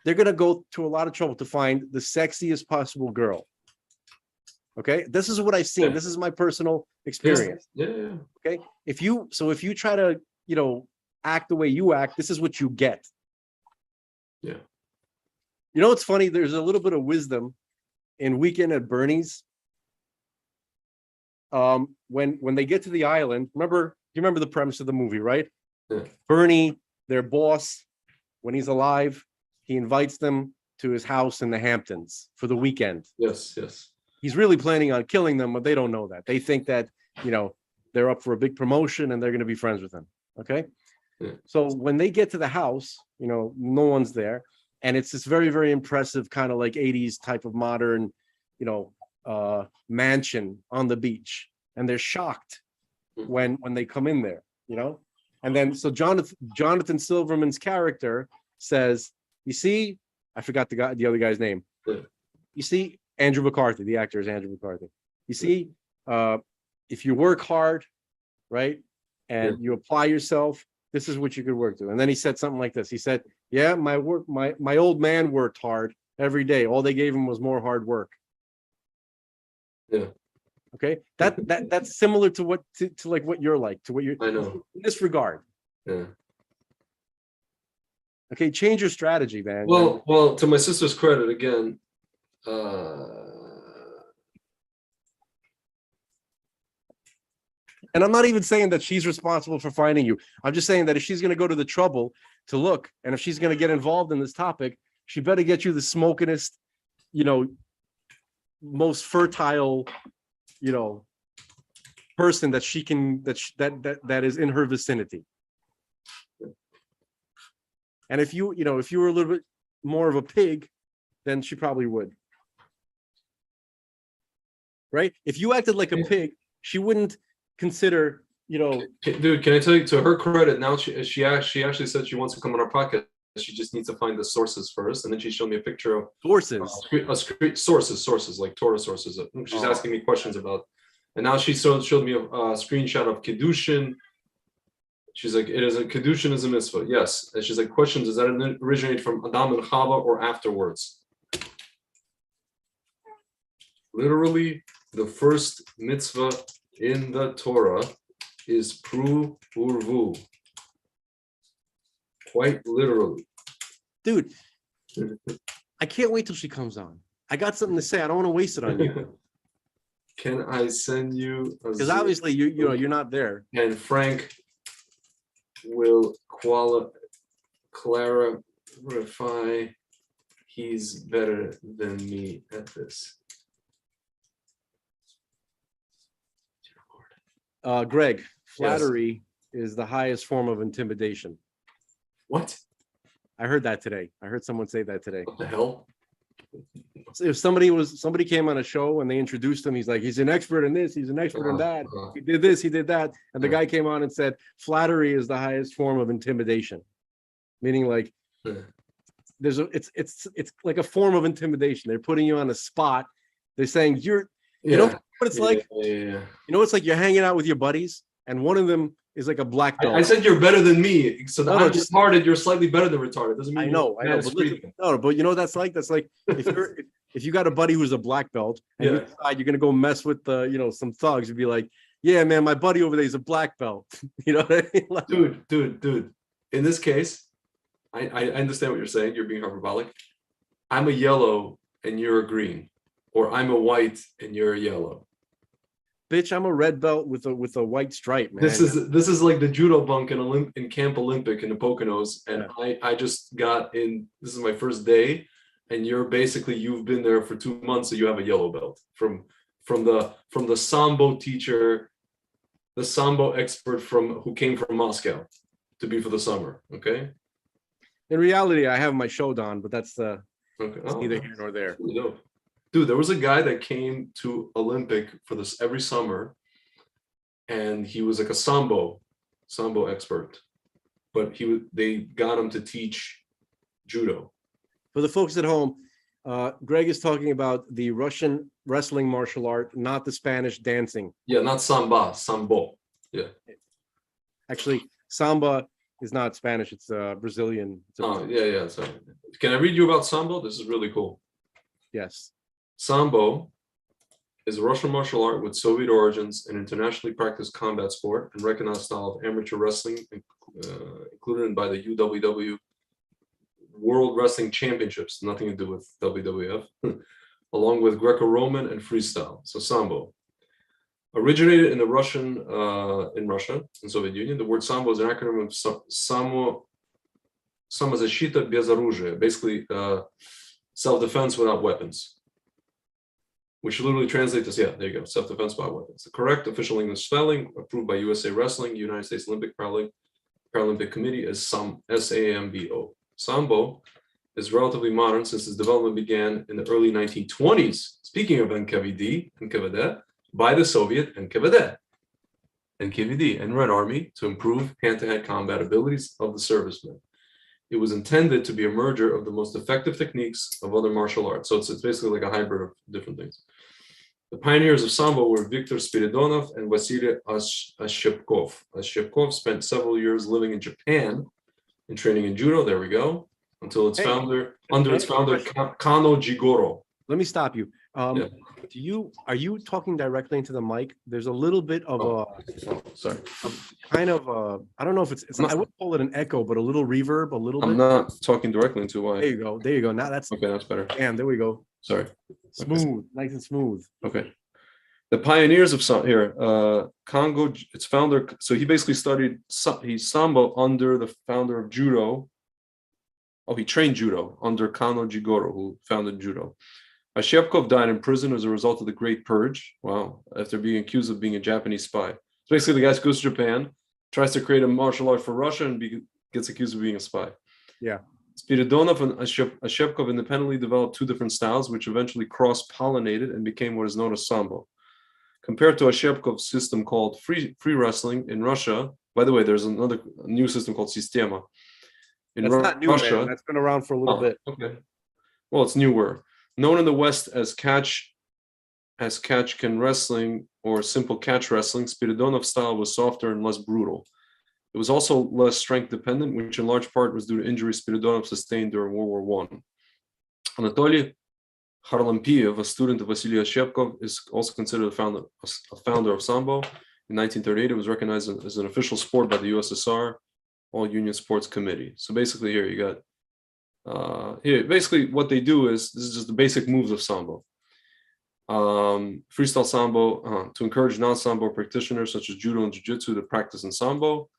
they're gonna go to a lot of trouble to find the sexiest possible girl. Okay, this is what I've seen. Yeah. This is my personal experience. Yeah. Okay, if you try to act the way you act, this is what you get. Yeah. You know what's funny? There's a little bit of wisdom in Weekend at Bernie's. When they get to the island, you remember the premise of the movie, right? Yeah. Bernie, their boss, when he's alive, he invites them to his house in the Hamptons for the weekend. Yes. He's really planning on killing them, but they don't know that. They think that, they're up for a big promotion and they're going to be friends with him. Okay. Yeah. So when they get to the house, no one's there. And it's this very, very impressive kind of like 80s type of modern, mansion on the beach. And they're shocked when they come in there, And then so Jonathan Silverman's character says, you see, I forgot the other guy's name. Yeah. You see, Andrew McCarthy, the actor is Andrew McCarthy. You see, if you work hard, right, and you apply yourself, this is what you could work to. And then he said something like this. He said, yeah, my old man worked hard every day. All they gave him was more hard work. Yeah. Okay. That's similar to what you're like, to what you're I know. in this regard. Yeah. Okay, change your strategy, man. Well, to my sister's credit, again, and I'm not even saying that she's responsible for finding you. I'm just saying that if she's going to go to the trouble to look, and if she's going to get involved in this topic, she better get you the smokingest, most fertile, person that she can that is in her vicinity. And if you were a little bit more of a pig, then she probably would. Right? If you acted like a pig, she wouldn't consider, Dude, can I tell you, to her credit, now she actually said she wants to come on our podcast. She just needs to find the sources first, and then she showed me a picture of sources, sources like Torah sources. She's asking me questions about, and now she showed me a screenshot of Kiddushin. She's like, Kiddushin is a mitzvah. Yes. And she's like, questions, does that originate from Adam and Chava or afterwards? Literally, the first mitzvah in the Torah is pru urvu. Quite literally. Dude, I can't wait till she comes on. I got something to say. I don't want to waste it on you. Can I send you? Because obviously you're not there. And Frank will clarify he's better than me at this. Greg, flattery is the highest form of intimidation. What? I heard that today. I heard someone say that today. What the hell? If somebody came on a show and they introduced him, he's like, he's an expert in this, he's an expert in that. He did this, he did that. And the guy came on and said, flattery is the highest form of intimidation. Meaning like it's like a form of intimidation. They're putting you on a spot. They're saying you know what it's like? You know, it's like you're hanging out with your buddies and one of them is like a black belt. I said you're better than me. So I'm retarded, you're slightly better than retarded. Doesn't mean I know. But you know what that's like? That's like if you got a buddy who's a black belt and you decide you're gonna go mess with some thugs, you'd be like, yeah, man, my buddy over there is a black belt. You know what I mean? Like, dude. In this case, I understand what you're saying. You're being hyperbolic. I'm a yellow and you're a green, or I'm a white and you're a yellow. Bitch, I'm a red belt with a white stripe, man. This is like the judo bunk in Camp Olympic in the Poconos, and I just got in. This is my first day, and you've been there for 2 months, so you have a yellow belt from the Sambo teacher, the Sambo expert who came from Moscow to be for the summer. Okay. In reality, I have my shodan, but that's neither here nor there. Dude, there was a guy that came to Olympic for this every summer, and he was like a sambo expert, but they got him to teach judo. For the folks at home, Greg is talking about the Russian wrestling martial art, not the Spanish dancing. Yeah, not sambo. Yeah. Actually, samba is not Spanish, it's Brazilian. Yeah. So, can I read you about sambo? This is really cool. Yes. Sambo is a Russian martial art with Soviet origins, an internationally practiced combat sport and recognized style of amateur wrestling, included by the UWW World Wrestling Championships, nothing to do with WWF, along with Greco-Roman and freestyle. So Sambo originated in Russia, in Soviet Union. The word Sambo is an acronym of Самозащита без оружия, basically self-defense without weapons, which literally translates as, there you go, self-defense without weapons. The correct official English spelling, approved by USA Wrestling, United States Olympic Paralympic Committee, is SAMBO. Sambo is relatively modern since its development began in the early 1920s. Speaking of NKVD, by the Soviet NKVD and Red Army to improve hand-to-hand combat abilities of the servicemen. It was intended to be a merger of the most effective techniques of other martial arts. So it's basically like a hybrid of different things. The pioneers of Sambo were Viktor Spiridonov and Vasily Oshchepkov. Oshchepkov spent several years living in Japan and training in judo. There we go. Until its founder, Kano Jigoro. Let me stop you. Are you talking directly into the mic? There's a little bit of sorry. Kind of I don't know if it's I would call it an echo, but a little reverb, a little bit. I'm not talking directly into why. There you go. Now that's okay, that's better. Damn, there we go. Sorry. Smooth, nice and smooth. Okay. The pioneers of Congo, its founder, so he basically studied Sambo under the founder of judo. Oh, he trained judo under Kano Jigoro, who founded judo. Oshchepkov died in prison as a result of the Great Purge. Wow. After being accused of being a Japanese spy. So basically, the guy goes to Japan, tries to create a martial art for Russia, and gets accused of being a spy. Yeah. Spiridonov and Oshchepkov independently developed two different styles, which eventually cross-pollinated and became what is known as Sambo. Compared to Oshchepkov's system called free wrestling in Russia, by the way, there's another new system called Sistema. That's not new, Russia, man. That's been around for a little bit. Okay. Well, it's newer. Known in the West as catch can wrestling or simple catch wrestling, Spiridonov's style was softer and less brutal. It was also less strength dependent, which in large part was due to injuries Spiridonov sustained during World War I. Anatoly Harlampiev, a student of Vasily Oshchepkov, is also considered a founder of Sambo. In 1938, it was recognized as an official sport by the USSR All Union Sports Committee. So basically here you got basically what they do is, this is just the basic moves of Sambo. Freestyle Sambo, to encourage non-Sambo practitioners such as judo and jiu-jitsu to practice in Sambo.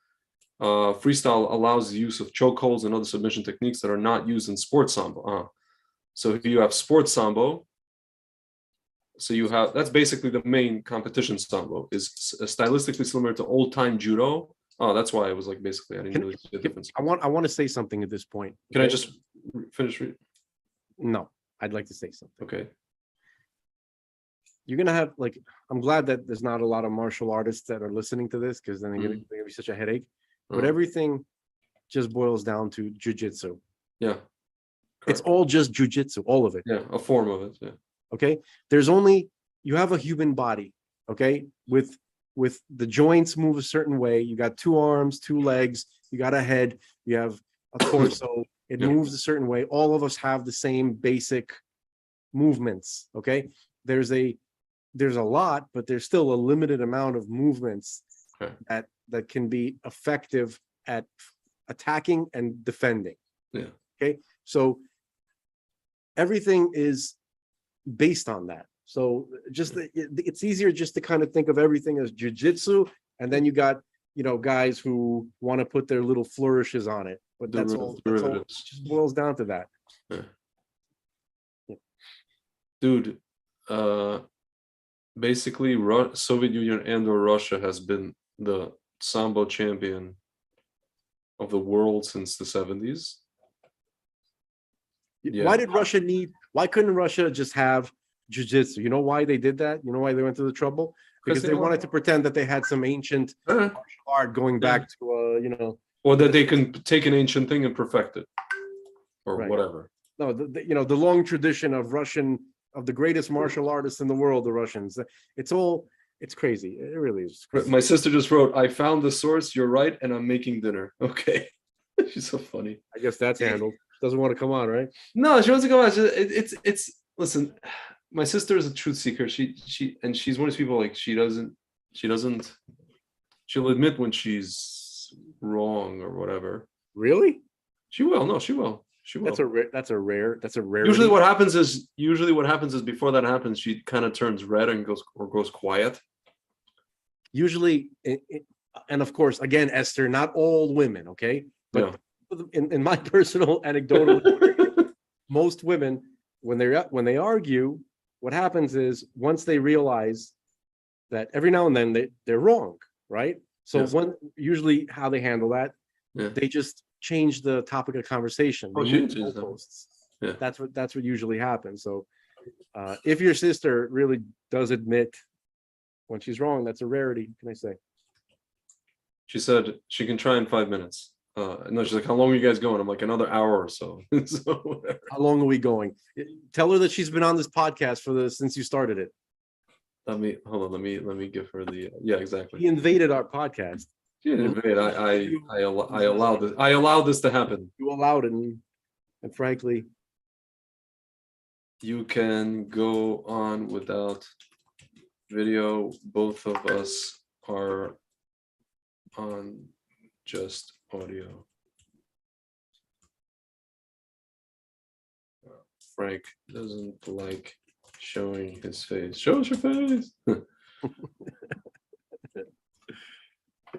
Freestyle allows the use of chokeholds and other submission techniques that are not used in sports Sambo. So if you have sports Sambo, that's basically the main competition Sambo, is stylistically similar to old-time judo. Oh, that's why I was like, basically, I didn't really see the difference. I want to say something at this point. Can I just finish reading? No, I'd like to say something. Okay. You're gonna have I'm glad that there's not a lot of martial artists that are listening to this, because then they're gonna be such a headache. But everything just boils down to jujitsu. Yeah. It's all just jujitsu, all of it. Yeah, a form of it. Yeah. Okay. You have a human body, okay, with the joints move a certain way. You got two arms, two legs, you got a head, you have a torso, it moves a certain way. All of us have the same basic movements. Okay. There's a lot, but there's still a limited amount of movements that can be effective at attacking and defending. Yeah. Okay. So everything is based on that. So it's easier just to kind of think of everything as jujitsu, and then you got guys who want to put their little flourishes on it, but that's all. It just boils down to that. Yeah. Dude, basically, Soviet Union and/or Russia has been the Sambo champion of the world since the 70s. Yeah. Why couldn't Russia just have jiu-jitsu. You know why they did that? You know why they went to the trouble? Because they wanted to pretend that they had some ancient martial art going back to or that they can take an ancient thing and perfect it, or whatever. No, the long tradition of the greatest martial artists in the world, the Russians. It's crazy. It really is crazy. My sister just wrote, "I found the source. You're right, and I'm making dinner." Okay, she's so funny. I guess that's handled. Doesn't want to come on, right? No, she wants to come on. It's listen. My sister is a truth seeker. She's one of those people, like, she'll admit when she's wrong or whatever. Really? She will. No, she will. That's a rare. Usually what happens is before that happens, she kind of turns red and goes quiet. Usually, and of course, again, Esther, not all women, okay? But in my personal anecdotal, most women, when they argue, what happens is once they realize that every now and then they're wrong, right? So usually how they handle that, they just change the topic of conversation. Yeah. That's what usually happens. So if your sister really does admit when she's wrong, that's a rarity, can I say? She said she can try in 5 minutes. No, she's like, how long are you guys going? I'm like, another hour or so. So how long are we going? Tell her that she's been on this podcast since you started it. Let me give her the exactly. He invaded our podcast. She didn't invade. I allowed this. I allowed this to happen. You allowed it, and frankly, you can go on without video. Both of us are on just audio. Frank doesn't like showing his face. Show us your face.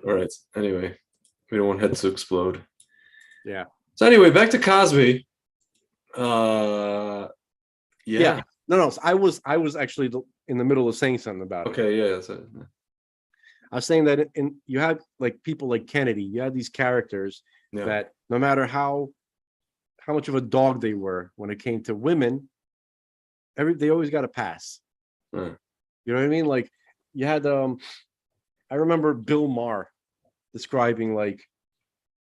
All right. Anyway, we don't want heads to explode. Yeah. So anyway, back to Cosby. Yeah. No. So I was actually in the middle of saying something about it. Okay. Yeah. That's it. I was saying that you had like people like Kennedy. You had these characters that no matter how much of a dog they were when it came to women, they always got a pass. You know what I mean? Like you had I remember Bill Maher describing, like,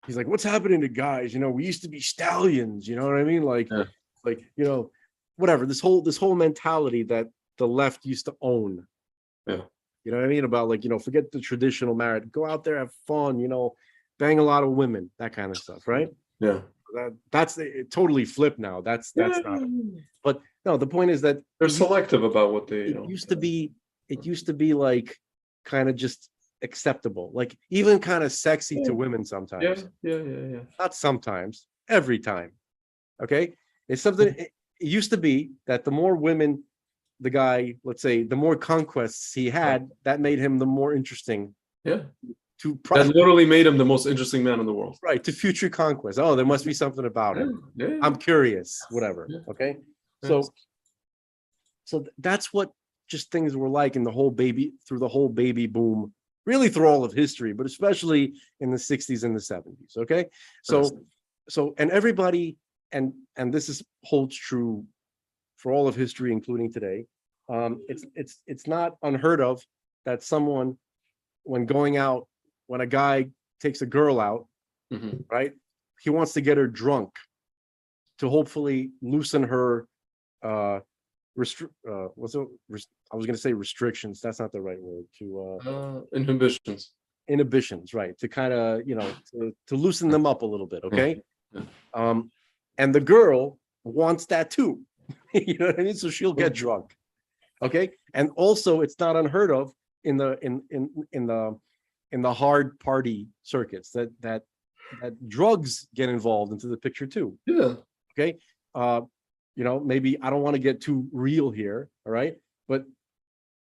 he's like, what's happening to guys? We used to be stallions. You know what I mean? Like whatever. This whole mentality that the left used to own. Yeah. You know what I mean? About like, forget the traditional marriage, go out there, have fun, bang a lot of women, that kind of stuff, right? Yeah. That's totally flipped now. That's not. But no, the point is that they're selective about what they. It used to be like kind of just acceptable, like even kind of sexy to women sometimes. Yeah. Not sometimes, every time. Okay, it's something. It used to be that the more women the guy, let's say, the more conquests he had, that made him the more interesting. Yeah. That literally made him the most interesting man in the world. Right. To future conquest. Oh, there must be something about him. Yeah. I'm curious, whatever. Yeah. Okay. So that's what just things were like in the whole baby boom, really through all of history, but especially in the 60s and the 70s. Okay. So and everybody, and this holds true for all of history, including today. It's not unheard of that someone, when going out, when a guy takes a girl out, right, he wants to get her drunk to hopefully loosen her I was going to say restrictions. That's not the right word. To inhibitions, right? To kind of to loosen them up a little bit. Okay. Yeah. And the girl wants that too. You know what I mean? So she'll get drunk. Okay. And also, it's not unheard of in the hard party circuits that drugs get involved into the picture too. Yeah. Okay. Maybe I don't want to get too real here. All right. But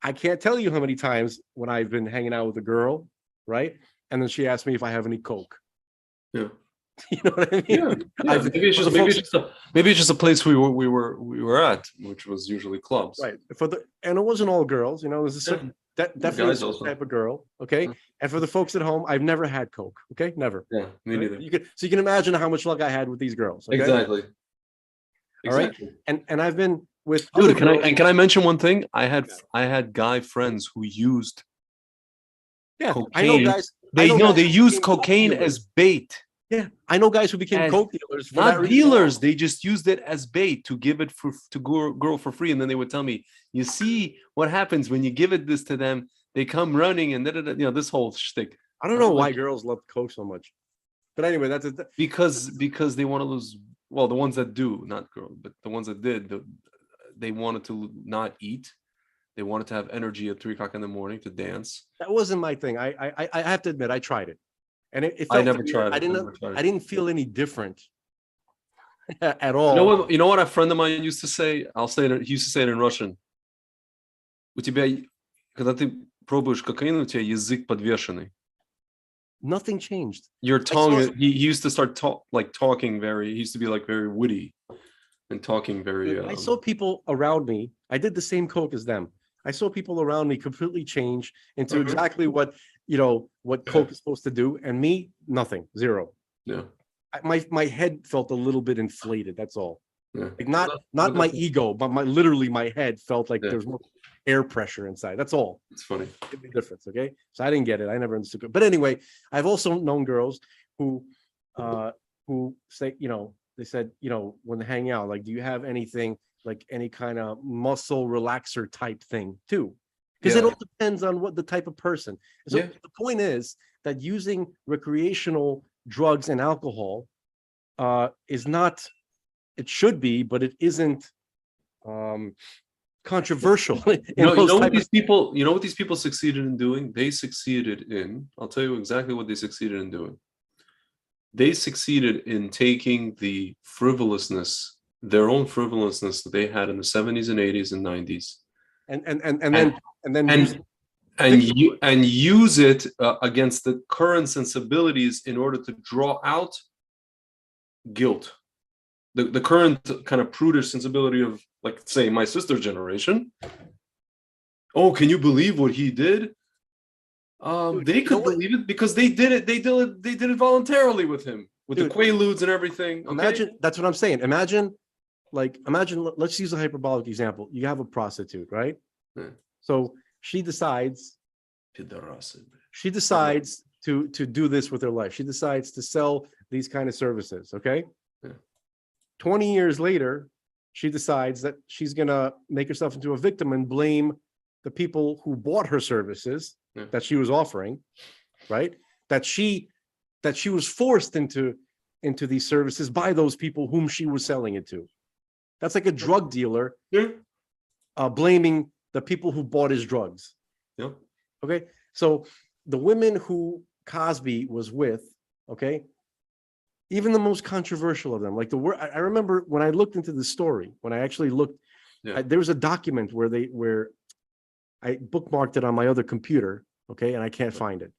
I can't tell you how many times when I've been hanging out with a girl, right? And then she asked me if I have any coke. Yeah. You know what I mean? Yeah. Maybe it's just a place we were at, which was usually clubs. Right. And it wasn't all girls, there's a certain definitely a certain type of girl. Okay. And for the folks at home, I've never had coke. Okay. Never. Yeah, me neither. You can imagine how much luck I had with these girls. Okay? Exactly. All right. And I've been with Dude, other can I mention one thing? I had guy friends who used cocaine. I know cocaine. guys. They who use became coke cocaine dealers. as bait. Yeah, I know guys who became As- coke dealers for Not that reason. dealers. They just used it as bait to give it to girl for free, and then they would tell me, "You see what happens when you give it this to them? They come running and this whole shtick." I don't know why girls love coke so much, but anyway, because they want to lose. Well, the ones that do, not girls, but the ones that did, they wanted to not eat. They wanted to have energy at 3 o'clock in the morning to dance. that wasn't my thing. I have to admit, I tried it, and it I felt never weird. tried it. I didn't feel any different at all. You know what a friend of mine used to say? He used to say it in Russian. У тебя, когда ты пробуешь кокаин, у тебя язык подвешенный. Nothing changed. Your tongue. He used to start talking very. He used to be like very witty, and talking very. I saw people around me. I did the same coke as them. I saw people around me completely change into exactly what coke is supposed to do, and me, nothing, zero. Yeah. My head felt a little bit inflated. That's all. Yeah. Like not my ego, but my head felt like there's more air pressure inside. That's all. It's funny. Give me difference, okay? So I didn't get it. I never understood it. But anyway, I've also known girls who say, they said, when they hang out, like, do you have anything like any kind of muscle relaxer type thing too? Because it all depends on what the type of person. So the point is that using recreational drugs and alcohol is not, it should be, but it isn't controversial. You know what these people succeeded in doing? They succeeded in, I'll tell you exactly what they succeeded in doing. They succeeded in taking the frivolousness, their own frivolousness that they had in the 70s and 80s and 90s, and use it against the current sensibilities in order to draw out guilt. The current kind of prudish sensibility of, like, say, my sister's generation. Oh, can you believe what he did? They could believe it because they did it. They did it voluntarily with him, with the Quaaludes and everything. Okay? Imagine, that's what I'm saying. Imagine, let's use a hyperbolic example. You have a prostitute, right? Yeah. So she decides to do this with her life. She decides to sell these kind of services. Okay. Yeah. 20 years later, she decides that she's gonna make herself into a victim and blame the people who bought her services that she was offering, right? That she was forced into these services by those people whom she was selling it to. That's like a drug dealer blaming the people who bought his drugs. Yeah. Okay. So the women who Cosby was with, okay, even the most controversial of them, like I remember when I looked into the story, when I actually looked, there was a document where I bookmarked it on my other computer, okay, and I can't find it,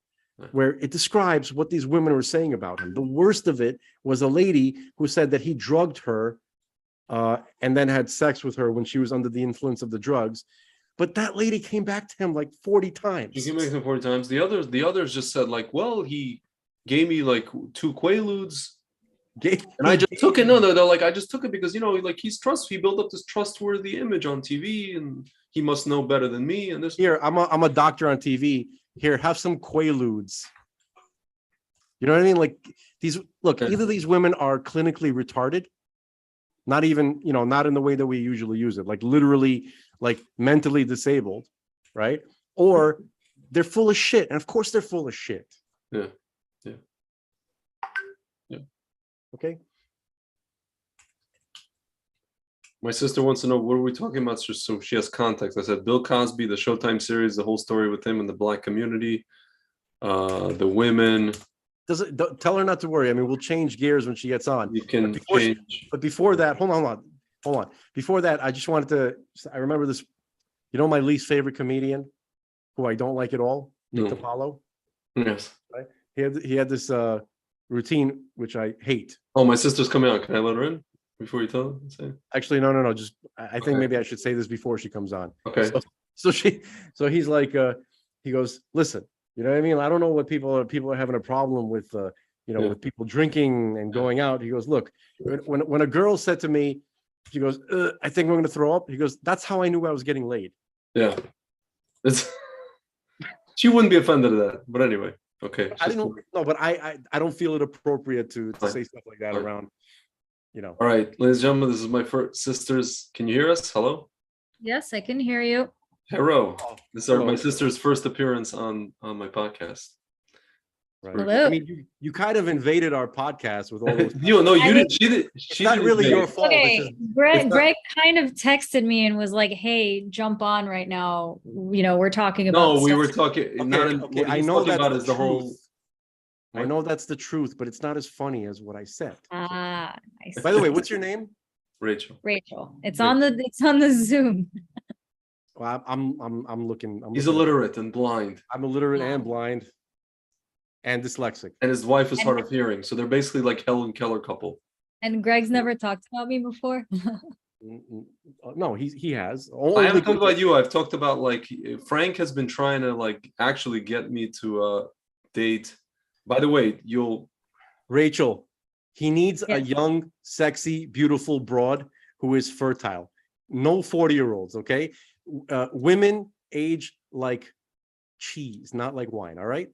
where it describes what these women were saying about him. The worst of it was a lady who said that he drugged her and then had sex with her when she was under the influence of the drugs. But that lady came back to him like 40 times. He came back to him 40 times. The others just said, like, well, he gave me like 2 Quaaludes. And I just took it. No, they're like, I just took it because, like, he built up this trustworthy image on TV, and he must know better than me. And this here, I'm a doctor on TV. Here, have some Quaaludes. You know what I mean? Like, either these women are clinically retarded, not even, not in the way that we usually use it, like literally, like mentally disabled, right? Or they're full of shit. And of course they're full of shit. Yeah. Okay. My sister wants to know, what are we talking about? So she has context. I said Bill Cosby, the Showtime series, the whole story with him and the black community, the women. Tell her not to worry. I mean, we'll change gears when she gets on. You can change. But before that, hold on. Before that, I just wanted to. I remember this. My least favorite comedian, who I don't like at all, Nick DiPaolo. Yes. Right. He had this routine which I hate. Oh, my sister's coming out. Can I let her in before you tell her? Actually, no. Just I think maybe I should say this before she comes on. Okay. So he's like, he goes, listen, you know what I mean? I don't know what people are having a problem with, with people drinking and going out. He goes, look, when a girl said to me, She goes, I think I'm going to throw up. He goes, that's how I knew I was getting laid. Yeah. She wouldn't be offended at that. But anyway, okay. I didn't know. No, but I don't feel it appropriate to say stuff like that around, All right, ladies and gentlemen, this is my first sisters. Can you hear us? Hello? Yes, I can hear you. Hello. This is my sister's first appearance on my podcast. Right. Hello. I mean, you kind of invaded our podcast with all those. You didn't. She did. It's not really your fault. Okay, Greg kind of texted me and was like, "Hey, jump on right now. We're talking about." No, we were talking. Okay, I know that's the whole. truth. I know that's the truth, but it's not as funny as what I said. Nice. By the way, what's your name? Rachel. It's on the Zoom. Well, I'm looking. He's illiterate and blind. I'm illiterate and blind, and dyslexic. And his wife is hard of hearing, so they're basically like Helen Keller couple. And Greg's never talked about me before. No, he has. I haven't talked about you. I've talked about like Frank has been trying to actually get me to date. By the way, Rachel, he needs a young, sexy, beautiful broad who is fertile. No 40-year-olds, okay? Women age like cheese, not like wine, all right?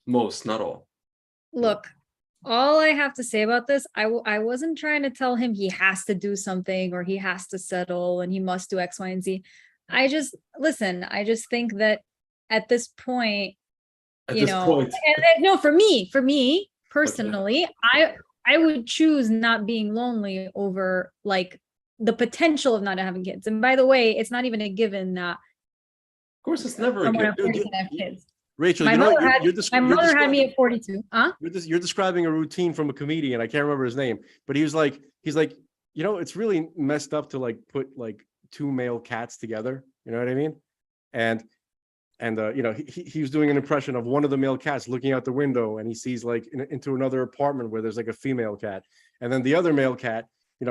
Most, not all. Look, all I have to say about this, I wasn't trying to tell him he has to do something or he has to settle and he must do X, Y, and Z. I just think that at this point, no, for me personally, okay. I would choose not being lonely over like the potential of not having kids. And by the way, it's not even a given that. Of course, it's never a given. Have kids. Rachel, my mother had me at 42. Huh? You're describing a routine from a comedian. I can't remember his name, but he's like, it's really messed up to like put like two male cats together. You know what I mean? And he was doing an impression of one of the male cats looking out the window, and he sees like into another apartment where there's like a female cat, and then the other male cat,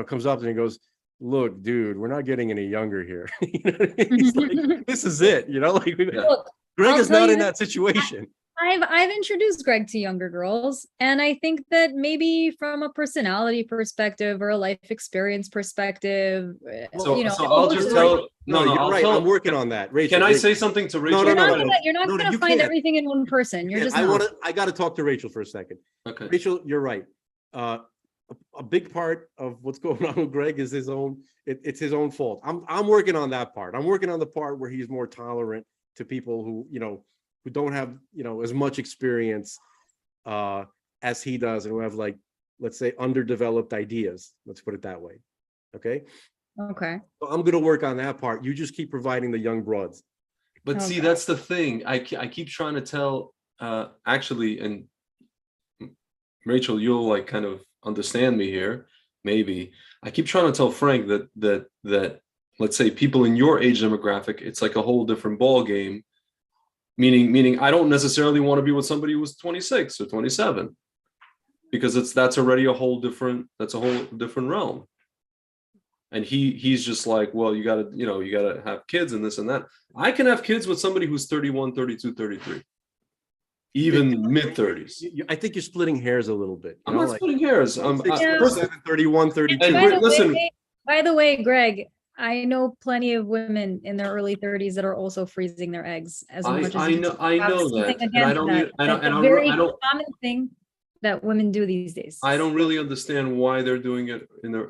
comes up and he goes, "Look, dude, we're not getting any younger here." He's like, "This is it," Look, Greg is not in that situation. I've introduced Greg to younger girls, and I think that maybe from a personality perspective or a life experience perspective, I'll just tell. No, you're right. I'm working on that. Rachel, can I say something to Rachel? No. You're not going to find everything in one person. You're just. I got to talk to Rachel for a second. Okay. Rachel, you're right. A big part of what's going on with Greg is his own. It's his own fault. I'm working on that part. I'm working on the part where he's more tolerant to people who who don't have as much experience as he does, and who have like, let's say, underdeveloped ideas. Let's put it that way. Okay. So I'm gonna work on that part. You just keep providing the young broads. But see, that's the thing. I keep trying to tell. Actually, and Rachel, you'll like kind of understand me here. Maybe I keep trying to tell Frank that let's say people in your age demographic, it's like a whole different ball game. Meaning I don't necessarily want to be with somebody who's 26 or 27, because that's already a whole different realm. And he's just like, well, you gotta have kids and this and that. I can have kids with somebody who's 31, 32, 33, even mid-30s. I think you're splitting hairs a little bit. I'm not splitting hairs. I'm 31, 32. By the way, Greg, I know plenty of women in their early 30s that are also freezing their eggs. I know that. And I don't. It's a very common thing that women do these days. I don't really understand why they're doing it in their.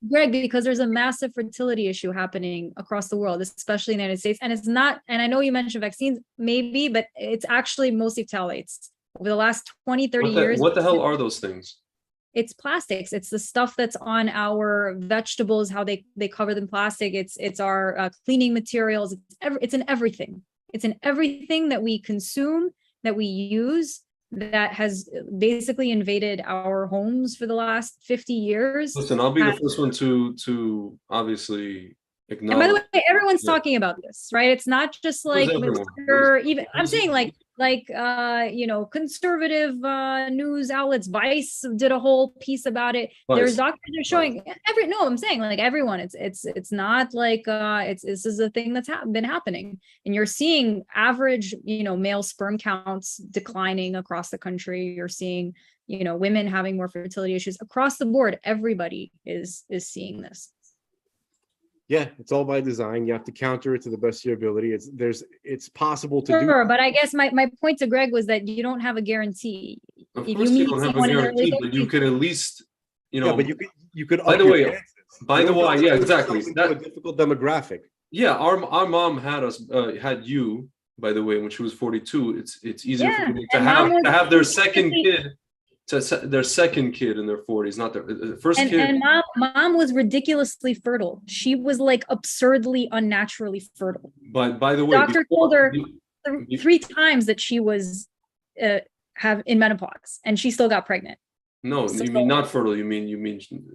Greg, because there's a massive fertility issue happening across the world, especially in the United States, and it's not. And I know you mentioned vaccines, maybe, but it's actually mostly phthalates. Over the last 20, 30 years. What the hell are those things? It's plastics. It's the stuff that's on our vegetables, how they cover them plastic. It's our cleaning materials. It's in everything. It's in everything that we consume, that we use, that has basically invaded our homes for the last 50 years. Listen, I'll be the first one to obviously acknowledge. And by the way, everyone's talking about this, right? It's not just like, I'm saying like conservative news outlets. Vice did a whole piece about it. There's doctors that are showing I'm saying like everyone. It's not like this is a thing that's been happening, and you're seeing average male sperm counts declining across the country. You're seeing women having more fertility issues across the board. Everybody is seeing this. Yeah, it's all by design. You have to counter it to the best of your ability. It's possible to do. Sure, but I guess my point to Greg was that you don't have a guarantee. Of If course, you don't have a guarantee, but you could at least, Yeah, but you could. By the way, yeah, exactly. That's a difficult demographic. Yeah, our mom had you. By the way, when she was 42, it's easier for me to have their second kid. Their second kid in their 40s, not their first kid. And mom was ridiculously fertile. She was like absurdly unnaturally fertile. But by the way, doctor told her 3 times that she was have in menopause, and she still got pregnant. No, you mean not fertile. You mean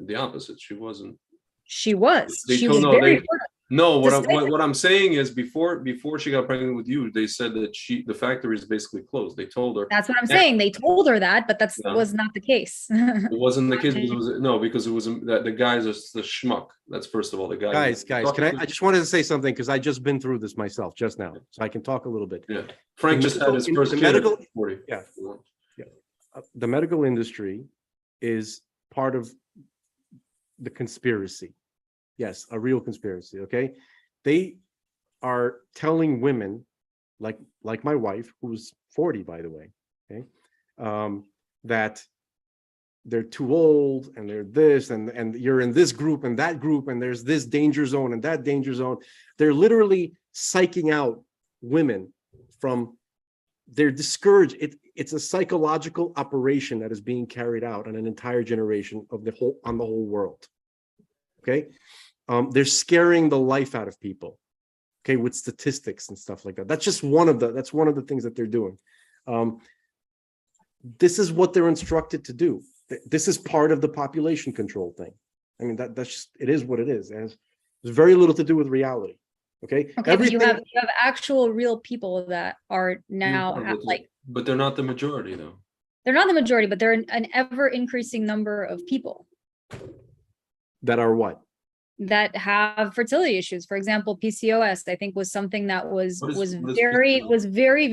the opposite. She wasn't. She was. She was very fertile. No, what I'm saying is before she got pregnant with you, they said that the factory is basically closed. They told her. That's what I'm saying. They told her that, but was not the case. It wasn't the case because it was that the guys are the schmuck. That's first of all the guys. Guys, I just wanted to say something because I just been through this myself just now, so I can talk a little bit. Yeah, Frank just had his first kid at 40. Yeah. The medical industry is part of the conspiracy. Yes, a real conspiracy. Okay, they are telling women, like my wife, who's 40, by the way, okay, that they're too old and they're this and you're in this group and that group and there's this danger zone and that danger zone. They're literally psyching out women from. They're discouraged. It's a psychological operation that is being carried out on an entire generation on the whole world. Okay. They're scaring the life out of people, okay, with statistics and stuff like that. That's just one of the things that they're doing. This is what they're instructed to do. This is part of the population control thing. I mean, that's just, it is what it is. And there's very little to do with reality. Okay. But you have actual real people that are now but they're not the majority though. They're not the majority, but they're an ever increasing number of people. That are what? That have fertility issues. For example, PCOS, I think, was something that was very,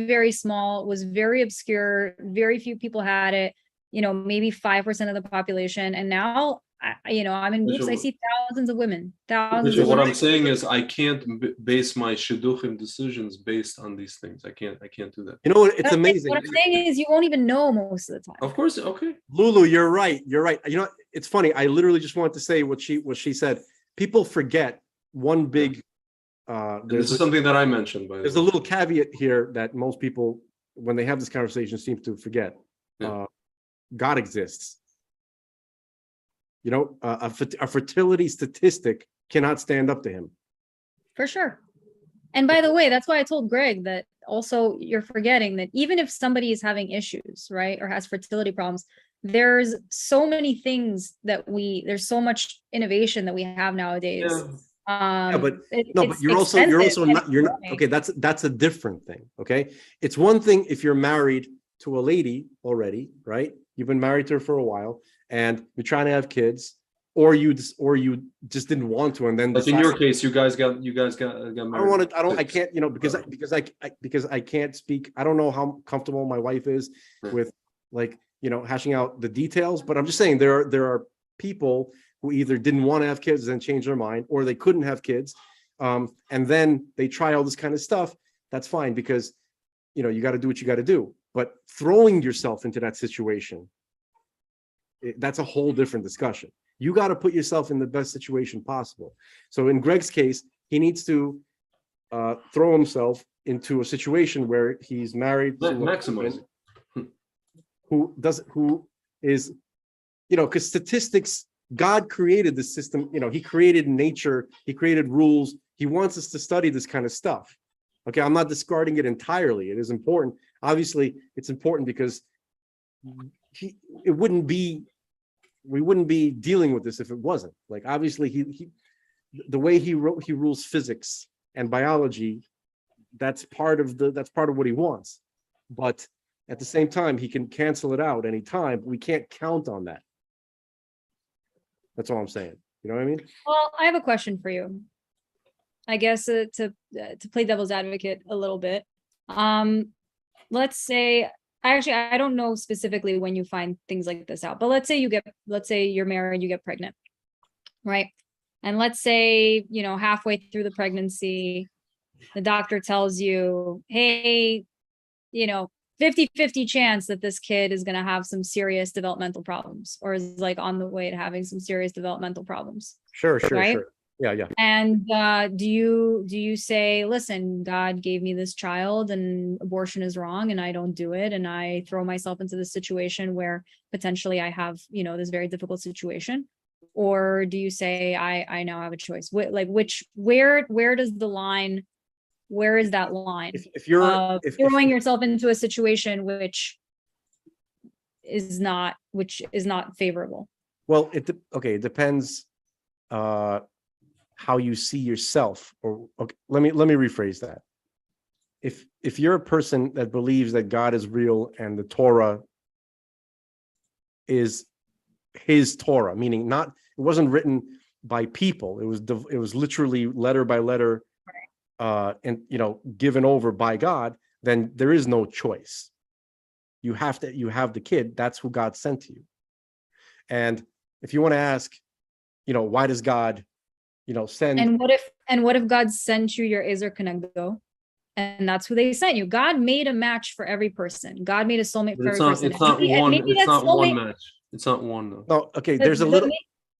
very small, was very obscure. Very few people had it, maybe 5% of the population. And now, I'm in groups, I see thousands of women. What I'm saying is I can't base my shidduchim decisions based on these things. I can't do that. You know what? It's amazing. What I'm saying is you won't even know most of the time. Of course. Okay. Lulu, you're right. It's funny. I literally just wanted to say what she said. People forget one big. This is something that I mentioned. There's a little caveat here that most people, when they have this conversation, seem to forget. Yeah. God exists. A fertility statistic cannot stand up to him. For sure. And by the way, that's why I told Greg that also you're forgetting that even if somebody is having issues, right, or has fertility problems, there's so many things there's so much innovation that we have nowadays. Yeah. But you're also not okay. That's a different thing. Okay. It's one thing if you're married to a lady already, right? You've been married to her for a while and you're trying to have kids, or you just didn't want to, and then. But in your case, you guys got married. I can't, because I can't speak. I don't know how comfortable my wife is with hashing out the details, but I'm just saying there are people who either didn't want to have kids and then changed their mind, or they couldn't have kids, and then they try all this kind of stuff. That's fine because you got to do what you got to do. But throwing yourself into that situation, that's a whole different discussion. You got to put yourself in the best situation possible. So in Greg's case, he needs to throw himself into a situation where he's married to a woman who is, because statistics, God created the system, he created nature, he created rules. He wants us to study this kind of stuff. Okay, I'm not discarding it entirely. It is important. Obviously, it's important because we wouldn't be dealing with this if it wasn't. Like, obviously, the way he rules physics and biology, that's part of what he wants. but at the same time, he can cancel it out anytime. We can't count on that. That's all I'm saying. You know what I mean? Well, I have a question for you. I guess to play devil's advocate a little bit. Let's say, actually, I don't know specifically when you find things like this out, but let's say you're married, you get pregnant, right? And let's say, halfway through the pregnancy, the doctor tells you, hey, 50-50 chance that this kid is going to have some serious developmental problems, or is like on the way to having some serious developmental problems. Sure. Right? Sure. Yeah. And do you say, listen, God gave me this child and abortion is wrong and I don't do it, and I throw myself into this situation where potentially I have, this very difficult situation? Or do you say, I now have a choice? Where does the line, where is that line? If you're throwing yourself into a situation which is not favorable. Well, it depends how you see yourself. Or okay, let me rephrase that. If you're a person that believes that God is real and the Torah is his Torah, meaning it wasn't written by people, it was literally letter by letter, and given over by God, then there is no choice. You have the kid. That's who God sent to you. And if you want to ask, why does God, send? And what if God sent you your Ezer Kenegdo, and that's who they sent you? God made a match for every person. God made a soulmate for every person. It's not one match. It's not one though. No, okay. There's a little.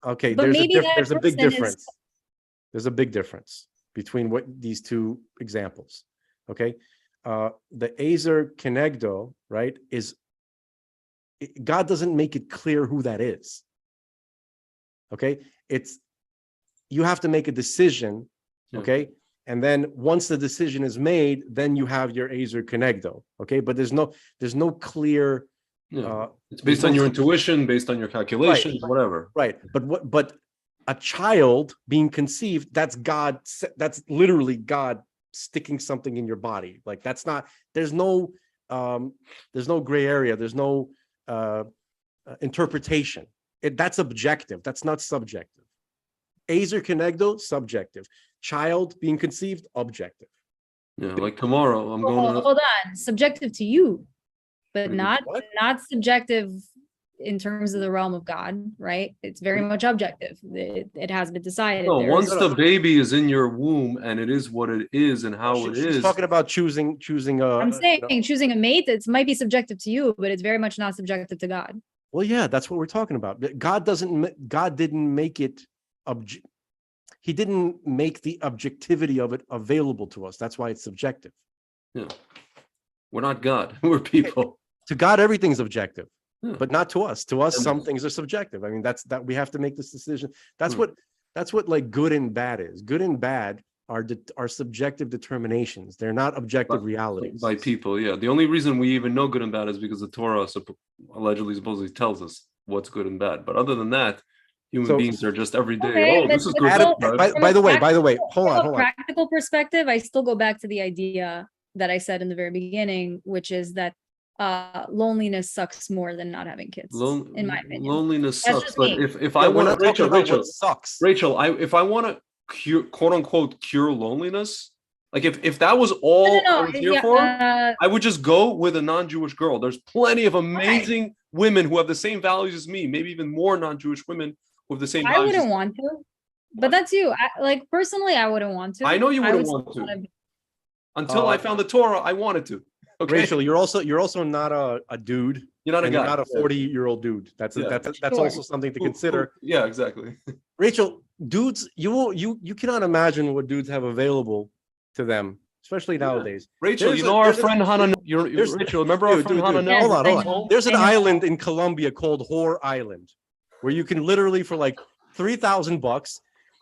Okay, there's a big difference. There's a big difference between these two examples. Okay, the Ezer Kenegdo, right, God doesn't make it clear who that is. Okay, you have to make a decision. Okay, and then once the decision is made, then you have your Ezer Kenegdo. Okay, but there's no clear. It's based on your intuition, based on your calculations, whatever. Right, but a child being conceived, that's God. That's literally God sticking something in your body. Like that's not. There's no gray area. There's no interpretation. That's objective. That's not subjective. Ezer Kenegdo, subjective. Child being conceived, objective. Yeah, like tomorrow, I'm going to. Hold on, subjective to you, but not subjective in terms of the realm of God, right? It's very much objective. It has been decided. No, once the baby is in your womb and it is what it is and how it is. She's talking about choosing. I'm saying choosing a mate. It might be subjective to you, but it's very much not subjective to God. Well, yeah, that's what we're talking about. God didn't make it. He didn't make the objectivity of it available to us. That's why it's subjective. Yeah, we're not God. We're people. To God, everything's objective. But not to us. To us, some things are subjective. I mean, that we have to make this decision. That's what like good and bad is. Good and bad are subjective determinations. They're not objective realities. By people, yeah. The only reason we even know good and bad is because the Torah supposedly tells us what's good and bad. But other than that, human beings are just every day. Okay, this is good. By the way, hold on. Practical perspective, I still go back to the idea that I said in the very beginning, which is that loneliness sucks more than not having kids, in my opinion. Loneliness sucks, but if I want to, Rachel, if I want to cure, quote unquote, cure loneliness, like if that was all I was here for, I would just go with a non-Jewish girl. There's plenty of amazing women who have the same values as me, maybe even more non-Jewish women with the same values. I wouldn't want to, but that's you. Personally, I wouldn't want to. I know you wouldn't want to. Until I found the Torah, I wanted to. Okay. Rachel, you're also not a dude. You're not a guy. You're not a 40-year-old dude. That's also something to consider. Yeah, exactly. Rachel, dudes, you cannot imagine what dudes have available to them, especially nowadays. Rachel, our friend Hannah. Rachel, remember our friend Hannah? Hold on. There's an island in Colombia called Whore Island, where you can literally for like $3,000,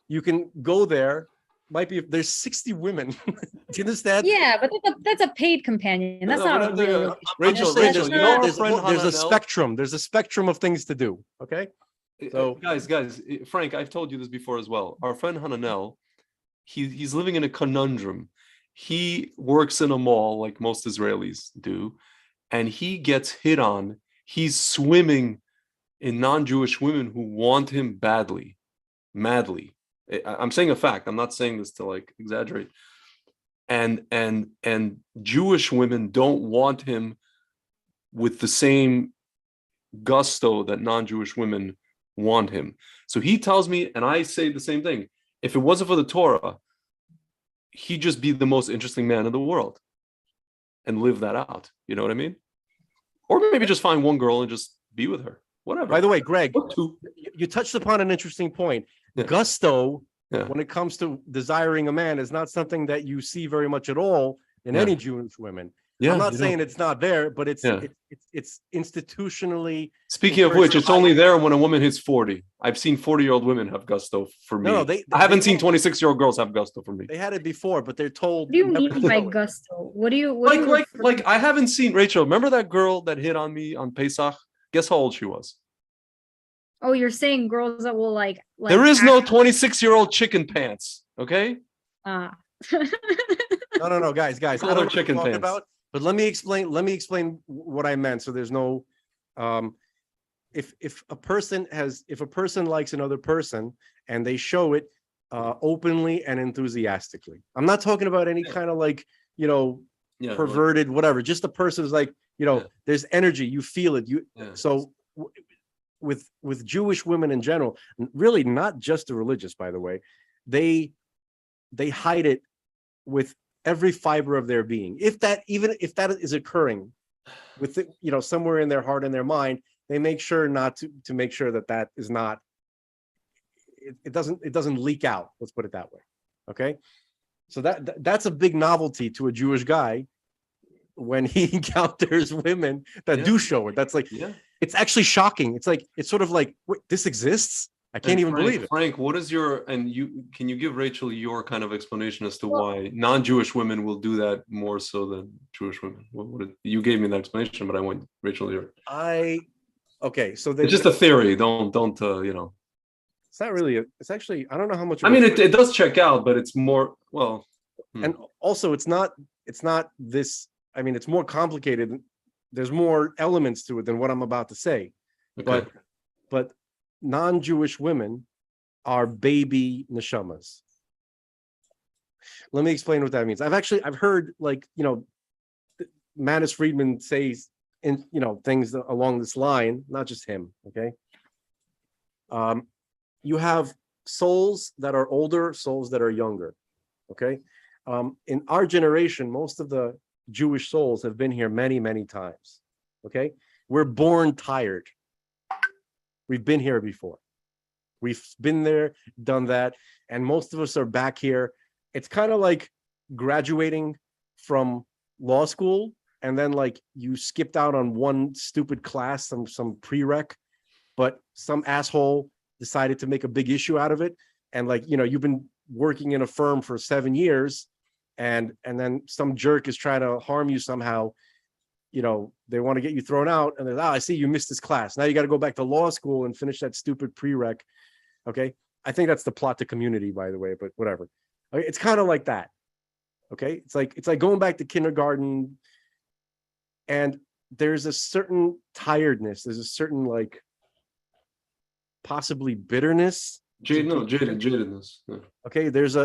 you can go there. There's 60 women. Do you understand? Yeah, but that's a paid companion. That's not a real. Rachel, there's a spectrum. There's a spectrum of things to do. Okay. So guys, Frank, I've told you this before as well. Our friend Hananel, he's living in a conundrum. He works in a mall like most Israelis do, and he gets hit on. He's swimming in non-Jewish women who want him badly, madly. I'm saying a fact. I'm not saying this to like exaggerate. And Jewish women don't want him with the same gusto that non-Jewish women want him. So he tells me, and I say the same thing. If it wasn't for the Torah, he'd just be the most interesting man in the world and live that out. You know what I mean? Or maybe just find one girl and just be with her. Whatever. By the way, Greg, you touched upon an interesting point. Yeah. Gusto, Yeah. when it comes to desiring a man, is not something that you see very much at all in any Jewish women. Yeah, I'm not saying it's not there, but it's institutionally. Speaking of which, it's only there when a woman hits 40. I've seen 40-year-old women have gusto for me. No, I haven't seen 26-year-old girls have gusto for me. They had it before, but they're told. What do you mean by gusto? What do you like I haven't seen Rachel. Remember that girl that hit on me on Pesach? Guess how old she was? Oh, you're saying girls that will like there is no 26-year-old chicken pants. Okay. No, guys. I don't know what chicken you're talking pants. about. But let me explain what I meant. So there's no, if a person likes another person and they show it openly and enthusiastically. I'm not talking about any kind of like, perverted, whatever. Just the person is like, there's energy, you feel it. So with Jewish women in general, really not just the religious, by the way, they hide it with every fiber of their being. Even if that is occurring with it, somewhere in their heart and their mind, they make sure not to make sure that is not, it doesn't leak out. Let's put it that way. Okay. So that's a big novelty to a Jewish guy when he encounters women that do show it. That's like, it's actually shocking. It's sort of like, wait, this exists? I can't even believe it. Frank, what is can you give Rachel your kind of explanation as to why non-Jewish women will do that more so than Jewish women? You gave me that explanation, but I want Rachel here. Okay, so it's just a theory. Don't It's not really. It's actually. I don't know how much. I mean, it does check out, but it's more And also, it's not this. I mean, it's more complicated. There's more elements to it than what I'm about to say. Okay. But non-Jewish women are baby neshamas. Let me explain what that means. I've heard Manis Friedman says things along this line, not just him. Okay. You have souls that are older, souls that are younger. Okay. In our generation, most of the Jewish souls have been here many, many times. Okay. We're born tired. We've been here before. We've been there, done that. And most of us are back here. It's kind of like graduating from law school and then like you skipped out on one stupid class, some prereq, but some asshole decided to make a big issue out of it. And you've been working in a firm for 7 years and then some jerk is trying to harm you somehow. They want to get you thrown out and they're, I see you missed this class. Now you got to go back to law school and finish that stupid prereq. Okay. I think that's the plot to Community, by the way, but whatever. Okay? It's kind of like that. Okay. It's like going back to kindergarten and there's a certain tiredness. There's a certain possibly bitterness. Jadedness. Yeah. Okay. There's